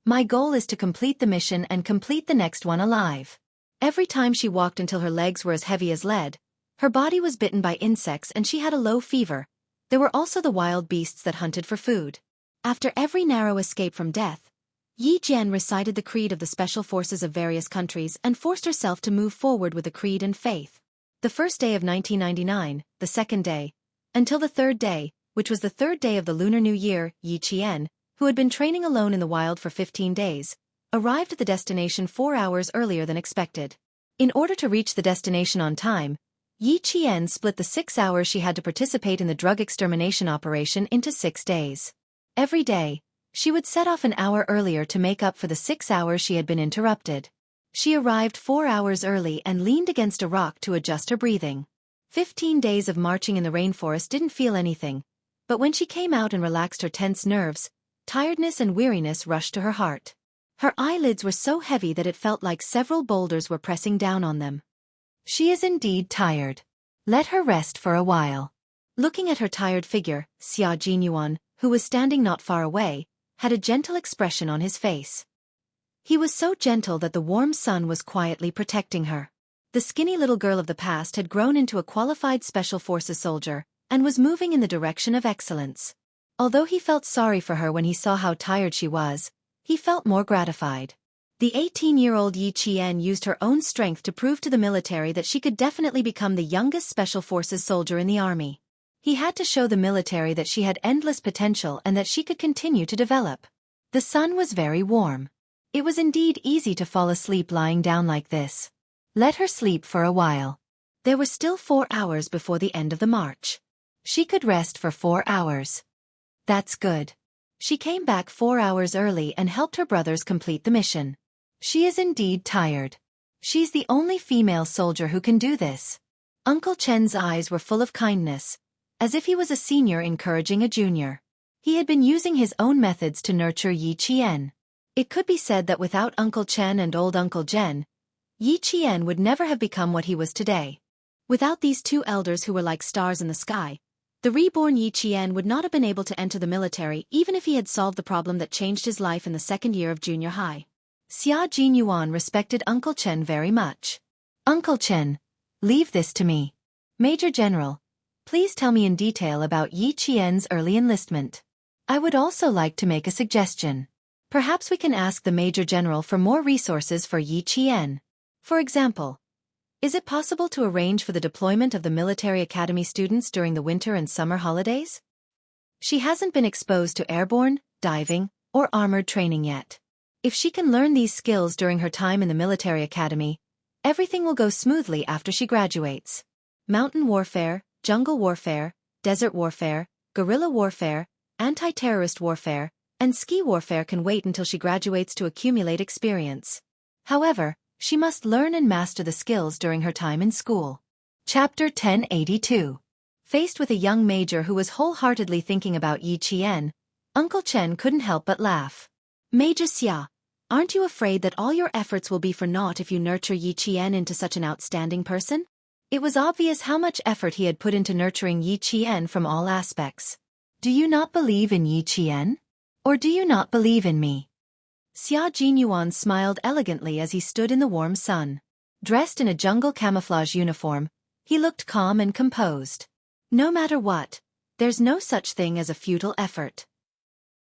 My goal is to complete the mission and complete the next one alive." Every time she walked until her legs were as heavy as lead, her body was bitten by insects and she had a low fever. There were also the wild beasts that hunted for food. After every narrow escape from death, Yi Jian recited the creed of the special forces of various countries and forced herself to move forward with the creed and faith. The first day of 1999, the second day, until the third day, which was the third day of the Lunar New Year, Yi Qian, who had been training alone in the wild for 15 days, arrived at the destination 4 hours earlier than expected. In order to reach the destination on time, Yi Qian split the 6 hours she had to participate in the drug extermination operation into 6 days. Every day, she would set off an hour earlier to make up for the 6 hours she had been interrupted. She arrived 4 hours early and leaned against a rock to adjust her breathing. 15 days of marching in the rainforest didn't feel anything, but when she came out and relaxed her tense nerves, tiredness and weariness rushed to her heart. Her eyelids were so heavy that it felt like several boulders were pressing down on them. She is indeed tired. Let her rest for a while. Looking at her tired figure, Xia Jinyuan, who was standing not far away, had a gentle expression on his face. He was so gentle that the warm sun was quietly protecting her. The skinny little girl of the past had grown into a qualified special forces soldier, and was moving in the direction of excellence. Although he felt sorry for her when he saw how tired she was, he felt more gratified. The 18-year-old Yi Qian used her own strength to prove to the military that she could definitely become the youngest Special Forces soldier in the army. He had to show the military that she had endless potential and that she could continue to develop. The sun was very warm. It was indeed easy to fall asleep lying down like this. Let her sleep for a while. There were still 4 hours before the end of the march. She could rest for 4 hours. That's good. She came back 4 hours early and helped her brothers complete the mission. She is indeed tired. She's the only female soldier who can do this. Uncle Chen's eyes were full of kindness, as if he was a senior encouraging a junior. He had been using his own methods to nurture Yi Qian. It could be said that without Uncle Chen and old Uncle Jen, Yi Qian would never have become what he was today. Without these two elders who were like stars in the sky, the reborn Yi Qian would not have been able to enter the military even if he had solved the problem that changed his life in the second year of junior high. Xia Jinyuan respected Uncle Chen very much. Uncle Chen, leave this to me. Major General, please tell me in detail about Yi Qian's early enlistment. I would also like to make a suggestion. Perhaps we can ask the Major General for more resources for Yi Qian. For example, is it possible to arrange for the deployment of the military academy students during the winter and summer holidays? She hasn't been exposed to airborne, diving, or armored training yet. If she can learn these skills during her time in the military academy, everything will go smoothly after she graduates. Mountain warfare, jungle warfare, desert warfare, guerrilla warfare, anti-terrorist warfare, and ski warfare can wait until she graduates to accumulate experience. However, she must learn and master the skills during her time in school. Chapter 1082. Faced with a young major who was wholeheartedly thinking about Yi Qian, Uncle Chen couldn't help but laugh. Major Xia, aren't you afraid that all your efforts will be for naught if you nurture Yi Qian into such an outstanding person? It was obvious how much effort he had put into nurturing Yi Qian from all aspects. Do you not believe in Yi Qian? Or do you not believe in me? Xia Jinyuan smiled elegantly as he stood in the warm sun. Dressed in a jungle camouflage uniform, he looked calm and composed. No matter what, there's no such thing as a futile effort.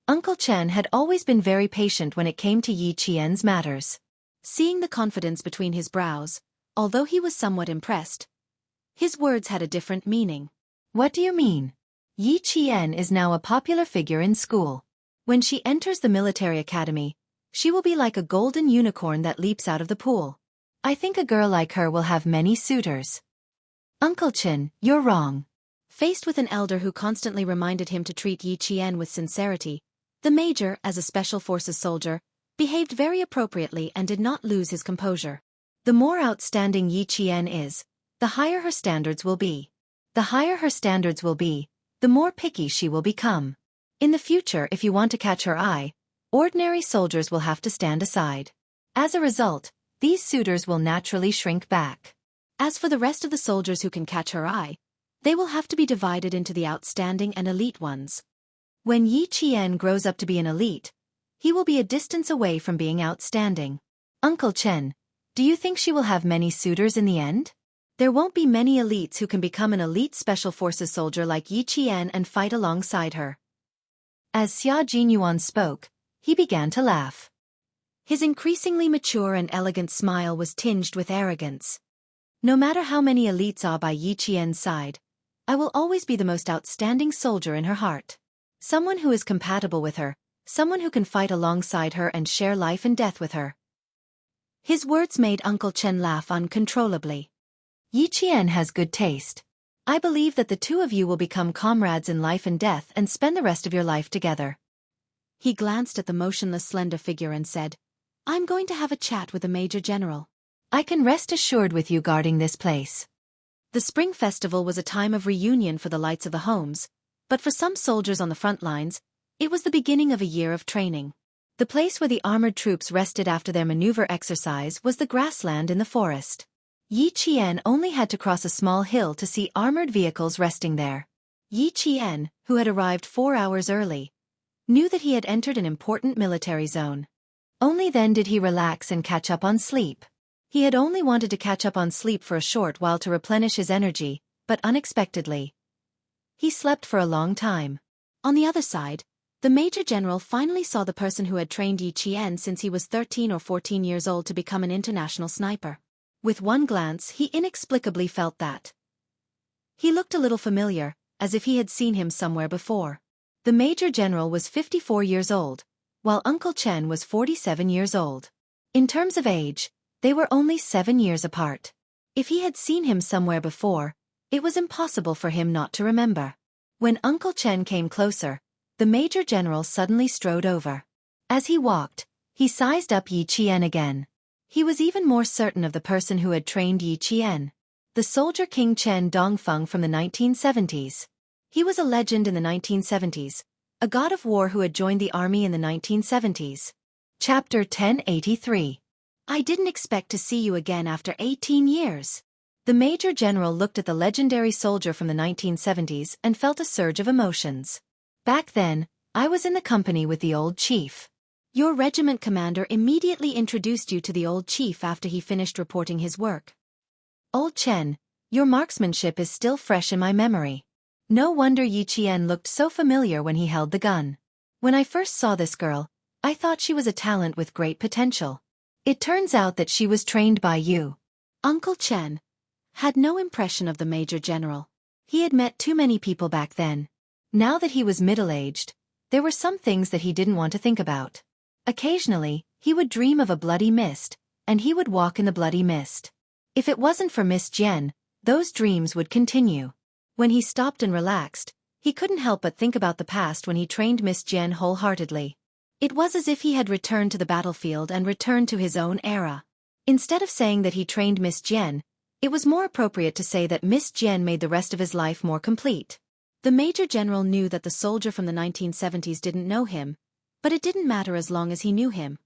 Uncle Chen had always been very patient when it came to Yi Qian's matters. Seeing the confidence between his brows, although he was somewhat impressed, his words had a different meaning. What do you mean? Yi Qian is now a popular figure in school. When she enters the military academy, she will be like a golden unicorn that leaps out of the pool. I think a girl like her will have many suitors. Uncle Chen, you're wrong. Faced with an elder who constantly reminded him to treat Yi Qian with sincerity, the major, as a Special Forces soldier, behaved very appropriately and did not lose his composure. The more outstanding Yi Qian is, the higher her standards will be. The higher her standards will be, the more picky she will become. In the future, if you want to catch her eye, ordinary soldiers will have to stand aside. As a result, these suitors will naturally shrink back. As for the rest of the soldiers who can catch her eye, they will have to be divided into the outstanding and elite ones. When Yi Qian grows up to be an elite, he will be a distance away from being outstanding. Uncle Chen, do you think she will have many suitors in the end? There won't be many elites who can become an elite Special Forces soldier like Yi Qian and fight alongside her. As Xia Jinyuan spoke, he began to laugh. His increasingly mature and elegant smile was tinged with arrogance. No matter how many elites are by Yi Qian's side, I will always be the most outstanding soldier in her heart. Someone who is compatible with her, someone who can fight alongside her and share life and death with her. His words made Uncle Chen laugh uncontrollably. Yi Qian has good taste. I believe that the two of you will become comrades in life and death and spend the rest of your life together. He glanced at the motionless slender figure and said, I'm going to have a chat with the Major General. I can rest assured with you guarding this place. The Spring Festival was a time of reunion for the lights of the homes, but for some soldiers on the front lines, it was the beginning of a year of training. The place where the armored troops rested after their maneuver exercise was the grassland in the forest. Yi Qian only had to cross a small hill to see armored vehicles resting there. Yi Qian, who had arrived 4 hours early, knew that he had entered an important military zone. Only then did he relax and catch up on sleep. He had only wanted to catch up on sleep for a short while to replenish his energy, but unexpectedly, he slept for a long time. On the other side, The Major General finally saw the person who had trained Yi Qian since he was 13 or 14 years old to become an international sniper. With one glance, he inexplicably felt that he looked a little familiar, as if he had seen him somewhere before. The Major General was 54 years old, while Uncle Chen was 47 years old. In terms of age, they were only 7 years apart. If he had seen him somewhere before, it was impossible for him not to remember. When Uncle Chen came closer, the Major General suddenly strode over. As he walked, he sized up Yi Qian again. He was even more certain of the person who had trained Yi Qian. The soldier King Chen Dongfeng from the 1970s. He was a legend in the 1970s, a god of war who had joined the army in the 1970s. Chapter 1083. I didn't expect to see you again after 18 years. The Major General looked at the legendary soldier from the 1970s and felt a surge of emotions. Back then, I was in the company with the old chief. Your regiment commander immediately introduced you to the old chief after he finished reporting his work. Old Chen, your marksmanship is still fresh in my memory. No wonder Yi Qian looked so familiar when he held the gun. When I first saw this girl, I thought she was a talent with great potential. It turns out that she was trained by you. Uncle Chen had no impression of the Major General. He had met too many people back then. Now that he was middle-aged, there were some things that he didn't want to think about. Occasionally, he would dream of a bloody mist, and he would walk in the bloody mist. If it wasn't for Miss Jen, those dreams would continue. When he stopped and relaxed, he couldn't help but think about the past when he trained Miss Jen wholeheartedly. It was as if he had returned to the battlefield and returned to his own era. Instead of saying that he trained Miss Jen, it was more appropriate to say that Miss Jen made the rest of his life more complete. The Major General knew that the soldier from the 1970s didn't know him, but it didn't matter as long as he knew him.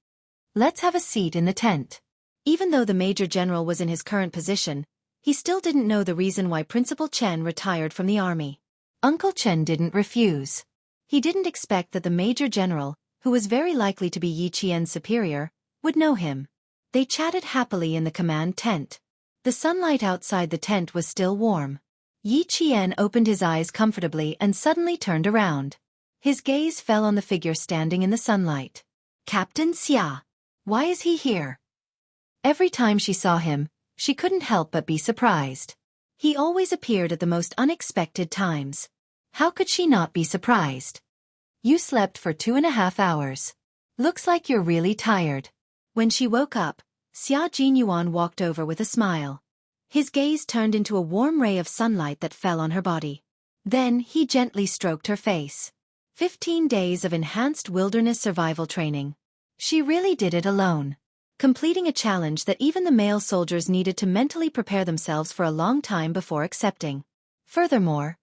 Let's have a seat in the tent. Even though the Major General was in his current position, he still didn't know the reason why Principal Chen retired from the army. Uncle Chen didn't refuse. He didn't expect that the Major General, who was very likely to be Yi Qian's superior, would know him. They chatted happily in the command tent. The sunlight outside the tent was still warm. Yi Qian opened his eyes comfortably and suddenly turned around. His gaze fell on the figure standing in the sunlight. Captain Xia. Why is he here? Every time she saw him, she couldn't help but be surprised. He always appeared at the most unexpected times. How could she not be surprised? You slept for 2.5 hours. Looks like you're really tired. When she woke up, Xia Jinyuan walked over with a smile. His gaze turned into a warm ray of sunlight that fell on her body. Then he gently stroked her face. 15 days of enhanced wilderness survival training. She really did it alone. Completing a challenge that even the male soldiers needed to mentally prepare themselves for a long time before accepting. Furthermore,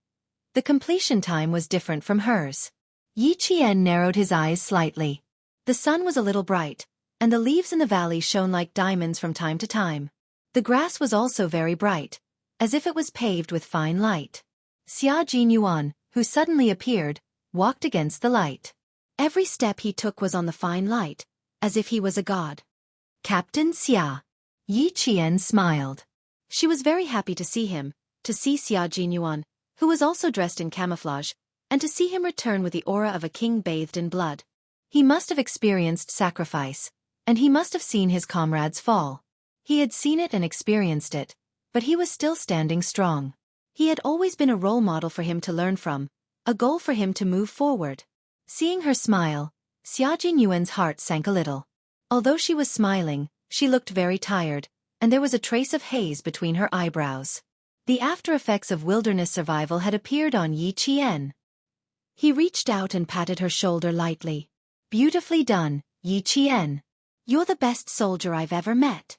the completion time was different from hers. Yi Qian narrowed his eyes slightly. The sun was a little bright, and the leaves in the valley shone like diamonds from time to time. The grass was also very bright, as if it was paved with fine light. Xia Jinyuan, who suddenly appeared, walked against the light. Every step he took was on the fine light, as if he was a god. Captain Xia. Yi Qian smiled. She was very happy to see him, to see Xia Jinyuan, who was also dressed in camouflage, and to see him return with the aura of a king bathed in blood. He must have experienced sacrifice, and he must have seen his comrades fall. He had seen it and experienced it, but he was still standing strong. He had always been a role model for him to learn from, a goal for him to move forward. Seeing her smile, Xia Jinyuan's heart sank a little. Although she was smiling, she looked very tired, and there was a trace of haze between her eyebrows. The after-effects of wilderness survival had appeared on Yi Qian. He reached out and patted her shoulder lightly. Beautifully done, Yi Qian. You're the best soldier I've ever met.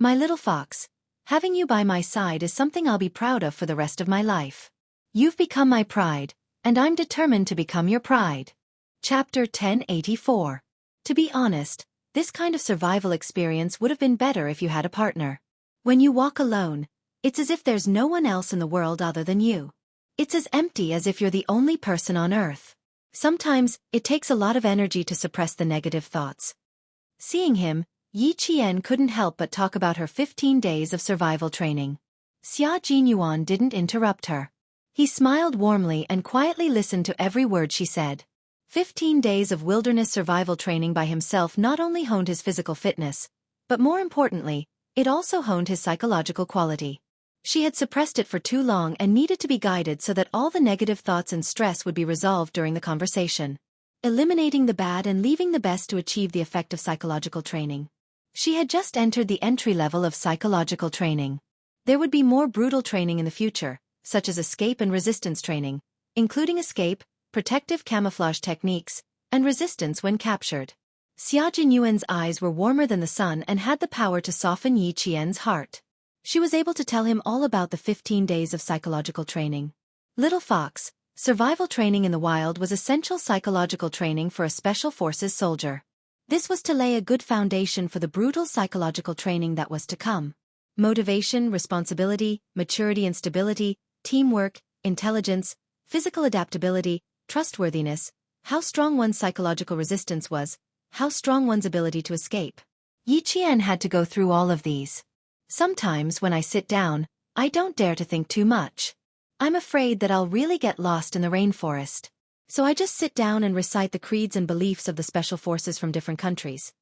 My little fox, having you by my side is something I'll be proud of for the rest of my life. You've become my pride, and I'm determined to become your pride. Chapter 1084. To be honest, this kind of survival experience would have been better if you had a partner. When you walk alone, it's as if there's no one else in the world other than you. It's as empty as if you're the only person on Earth. Sometimes, it takes a lot of energy to suppress the negative thoughts. Seeing him, Yi Qian couldn't help but talk about her 15 days of survival training. Xia Jinyuan didn't interrupt her. He smiled warmly and quietly listened to every word she said. 15 days of wilderness survival training by himself not only honed his physical fitness, but more importantly, it also honed his psychological quality. She had suppressed it for too long and needed to be guided so that all the negative thoughts and stress would be resolved during the conversation. Eliminating the bad and leaving the best to achieve the effect of psychological training. She had just entered the entry level of psychological training. There would be more brutal training in the future, such as escape and resistance training, including escape, protective camouflage techniques, and resistance when captured. Xia Jinyuan's eyes were warmer than the sun and had the power to soften Yi Qian's heart. She was able to tell him all about the 15 days of psychological training. Little Fox, survival training in the wild was essential psychological training for a special forces soldier. This was to lay a good foundation for the brutal psychological training that was to come. Motivation, responsibility, maturity and stability, teamwork, intelligence, physical adaptability, trustworthiness, how strong one's psychological resistance was, how strong one's ability to escape. Yi Qian had to go through all of these. Sometimes when I sit down, I don't dare to think too much. I'm afraid that I'll really get lost in the rainforest. So I just sit down and recite the creeds and beliefs of the special forces from different countries.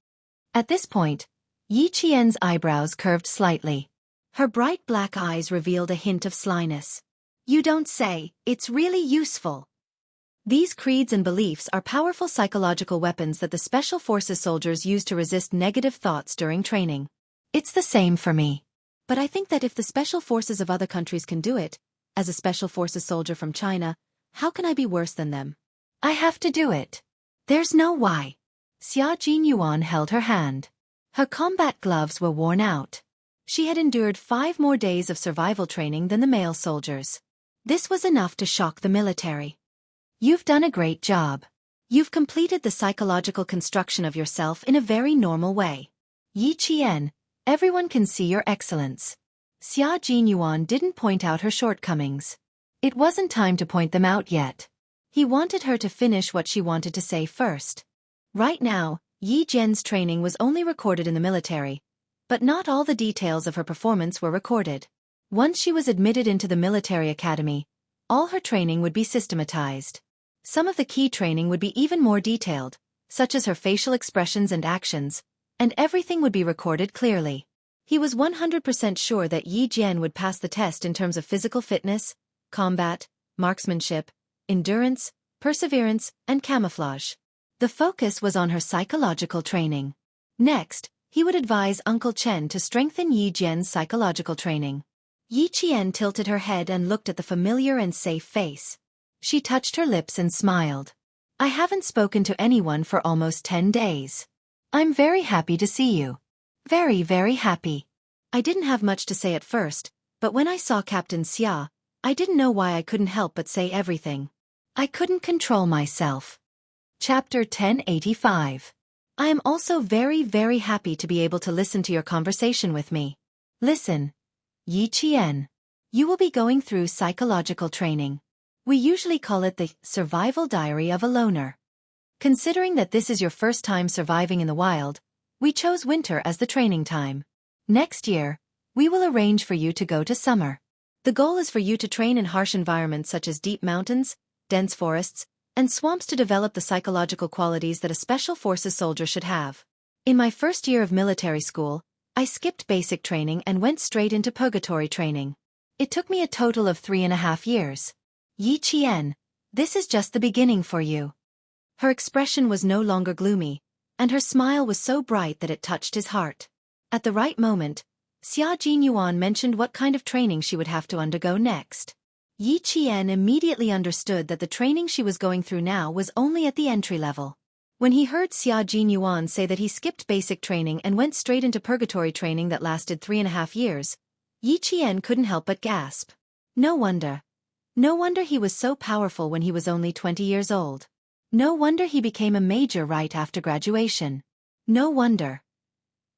At this point, Yi Qian's eyebrows curved slightly. Her bright black eyes revealed a hint of slyness. You don't say, it's really useful. These creeds and beliefs are powerful psychological weapons that the special forces soldiers use to resist negative thoughts during training. It's the same for me. But I think that if the special forces of other countries can do it, as a special forces soldier from China, how can I be worse than them? I have to do it. There's no why. Xia Jinyuan held her hand. Her combat gloves were worn out. She had endured 5 more days of survival training than the male soldiers. This was enough to shock the military. You've done a great job. You've completed the psychological construction of yourself in a very normal way. Yi Qian, everyone can see your excellence. Xia Jinyuan didn't point out her shortcomings. It wasn't time to point them out yet. He wanted her to finish what she wanted to say first. Right now, Yi Jian's training was only recorded in the military, but not all the details of her performance were recorded. Once she was admitted into the military academy, all her training would be systematized. Some of the key training would be even more detailed, such as her facial expressions and actions, and everything would be recorded clearly. He was 100% sure that Yi Jian would pass the test in terms of physical fitness, combat, marksmanship, endurance, perseverance, and camouflage. The focus was on her psychological training. Next, he would advise Uncle Chen to strengthen Yi Jian's psychological training. Yi Qian tilted her head and looked at the familiar and safe face. She touched her lips and smiled. I haven't spoken to anyone for almost 10 days. I'm very happy to see you. Very, very happy. I didn't have much to say at first, but when I saw Captain Xia, I didn't know why I couldn't help but say everything. I couldn't control myself. Chapter 1085. I am also very, very happy to be able to listen to your conversation with me. Listen, Yi Qian. You will be going through psychological training. We usually call it the survival diary of a loner. Considering that this is your first time surviving in the wild, we chose winter as the training time. Next year, we will arrange for you to go to summer. The goal is for you to train in harsh environments such as deep mountains, dense forests, and swamps to develop the psychological qualities that a special forces soldier should have. In my first year of military school, I skipped basic training and went straight into purgatory training. It took me a total of 3.5 years. Yi Qian, this is just the beginning for you. Her expression was no longer gloomy, and her smile was so bright that it touched his heart. At the right moment, Xia Jinyuan mentioned what kind of training she would have to undergo next. Yi Qian immediately understood that the training she was going through now was only at the entry level. When he heard Xia Jinyuan say that he skipped basic training and went straight into purgatory training that lasted 3.5 years, Yi Qian couldn't help but gasp. No wonder. No wonder he was so powerful when he was only 20 years old. No wonder he became a major right after graduation. No wonder.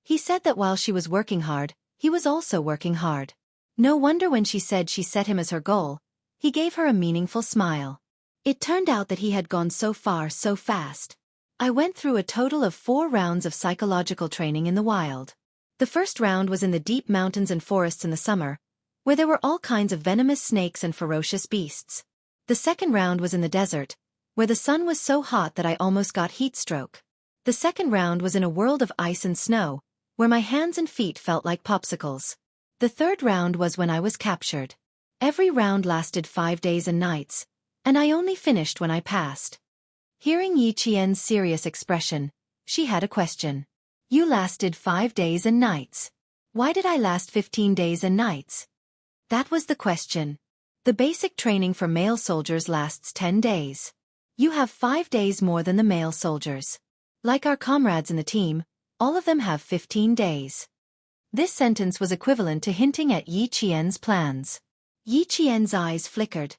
He said that while she was working hard, he was also working hard. No wonder when she said she set him as her goal, he gave her a meaningful smile. It turned out that he had gone so far so fast. I went through a total of 4 rounds of psychological training in the wild. The first round was in the deep mountains and forests in the summer, where there were all kinds of venomous snakes and ferocious beasts. The second round was in the desert, where the sun was so hot that I almost got heat stroke. The second round was in a world of ice and snow, where my hands and feet felt like popsicles. The third round was when I was captured. Every round lasted 5 days and nights, and I only finished when I passed. Hearing Yi Qian's serious expression, she had a question. You lasted 5 days and nights. Why did I last 15 days and nights? That was the question. The basic training for male soldiers lasts 10 days. You have 5 days more than the male soldiers. Like our comrades in the team, all of them have 15 days. This sentence was equivalent to hinting at Yi Qian's plans. Yi Qian's eyes flickered,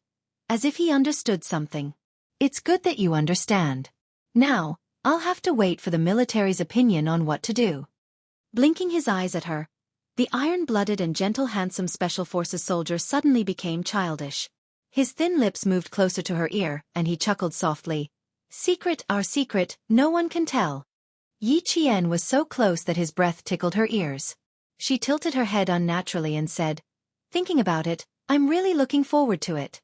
as if he understood something. It's good that you understand. Now, I'll have to wait for the military's opinion on what to do. Blinking his eyes at her, the iron-blooded and gentle handsome Special Forces soldier suddenly became childish. His thin lips moved closer to her ear, and he chuckled softly. Secret, our secret, no one can tell. Yi Qian was so close that his breath tickled her ears. She tilted her head unnaturally and said, thinking about it, I'm really looking forward to it.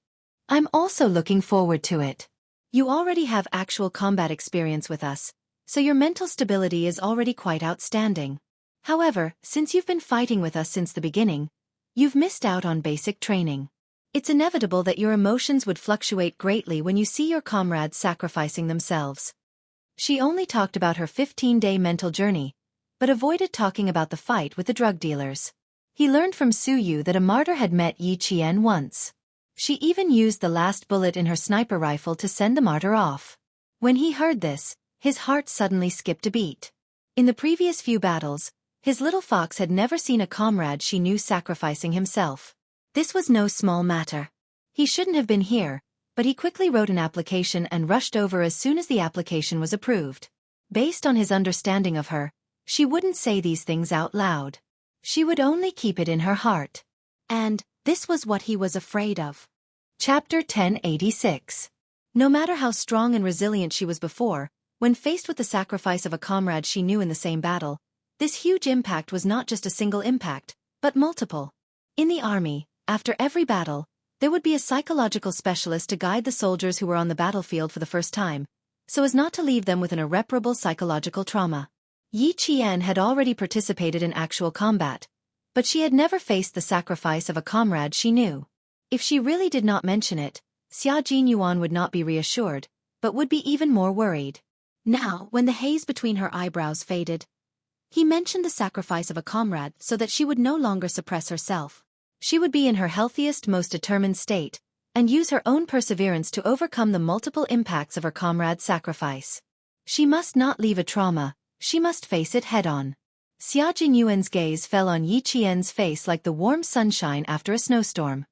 I'm also looking forward to it. You already have actual combat experience with us, so your mental stability is already quite outstanding. However, since you've been fighting with us since the beginning, you've missed out on basic training. It's inevitable that your emotions would fluctuate greatly when you see your comrades sacrificing themselves. She only talked about her 15-day mental journey, but avoided talking about the fight with the drug dealers. He learned from Su Yu that a martyr had met Yi Qian once. She even used the last bullet in her sniper rifle to send the martyr off. When he heard this, his heart suddenly skipped a beat. In the previous few battles, his little fox had never seen a comrade she knew sacrificing himself. This was no small matter. He shouldn't have been here, but he quickly wrote an application and rushed over as soon as the application was approved. Based on his understanding of her, she wouldn't say these things out loud. She would only keep it in her heart. And this was what he was afraid of. Chapter 1086. No matter how strong and resilient she was before, when faced with the sacrifice of a comrade she knew in the same battle, this huge impact was not just a single impact, but multiple. In the army, after every battle, there would be a psychological specialist to guide the soldiers who were on the battlefield for the first time, so as not to leave them with an irreparable psychological trauma. Yi Qian had already participated in actual combat, but she had never faced the sacrifice of a comrade she knew. If she really did not mention it, Xia Jinyuan would not be reassured, but would be even more worried. Now, when the haze between her eyebrows faded, he mentioned the sacrifice of a comrade so that she would no longer suppress herself. She would be in her healthiest, most determined state, and use her own perseverance to overcome the multiple impacts of her comrade's sacrifice. She must not leave a trauma, she must face it head-on. Xia Jinyuan's gaze fell on Yi Qian's face like the warm sunshine after a snowstorm.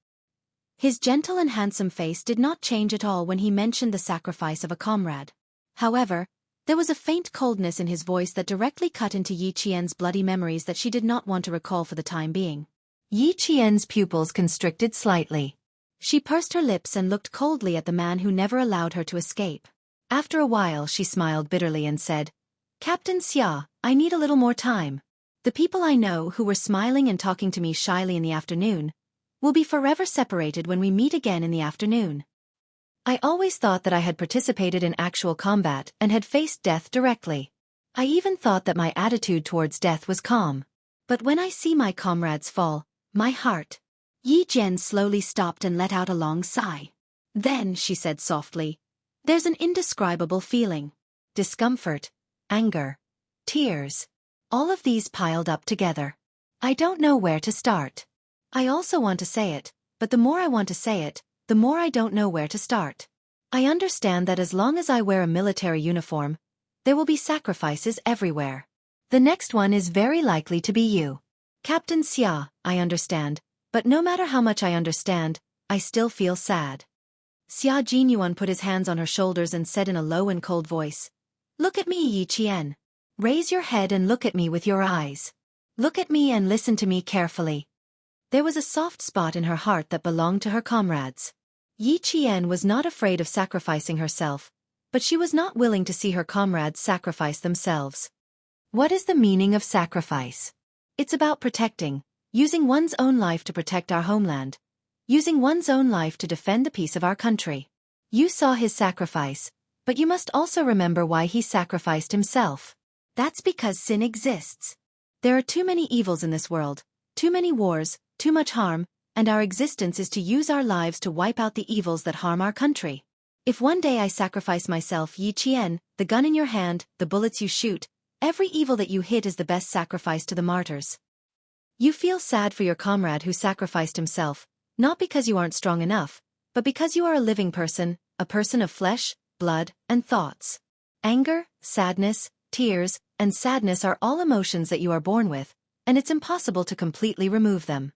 His gentle and handsome face did not change at all when he mentioned the sacrifice of a comrade. However, there was a faint coldness in his voice that directly cut into Yi Qian's bloody memories that she did not want to recall for the time being. Yi Qian's pupils constricted slightly. She pursed her lips and looked coldly at the man who never allowed her to escape. After a while she smiled bitterly and said, Captain Xia, I need a little more time. The people I know who were smiling and talking to me shyly in the afternoon will be forever separated when we meet again in the afternoon. I always thought that I had participated in actual combat and had faced death directly. I even thought that my attitude towards death was calm. But when I see my comrades fall, my heart... Yi Jian slowly stopped and let out a long sigh. Then, she said softly, there's an indescribable feeling. Discomfort, anger, tears. All of these piled up together. I don't know where to start. I also want to say it, but the more I want to say it, the more I don't know where to start. I understand that as long as I wear a military uniform, there will be sacrifices everywhere. The next one is very likely to be you. Captain Xia, I understand, but no matter how much I understand, I still feel sad. Xia Jinyuan put his hands on her shoulders and said in a low and cold voice, Look at me, Yi Qian. Raise your head and look at me with your eyes. Look at me and listen to me carefully. There was a soft spot in her heart that belonged to her comrades. Yi Qian was not afraid of sacrificing herself, but she was not willing to see her comrades sacrifice themselves. What is the meaning of sacrifice? It's about protecting, using one's own life to protect our homeland, using one's own life to defend the peace of our country. You saw his sacrifice, but you must also remember why he sacrificed himself. That's because sin exists. There are too many evils in this world, too many wars, too much harm, and our existence is to use our lives to wipe out the evils that harm our country. If one day I sacrifice myself, Yi Qian, the gun in your hand, the bullets you shoot, every evil that you hit is the best sacrifice to the martyrs. You feel sad for your comrade who sacrificed himself, not because you aren't strong enough, but because you are a living person, a person of flesh, blood, and thoughts. Anger, sadness, tears, and sadness are all emotions that you are born with, and it's impossible to completely remove them.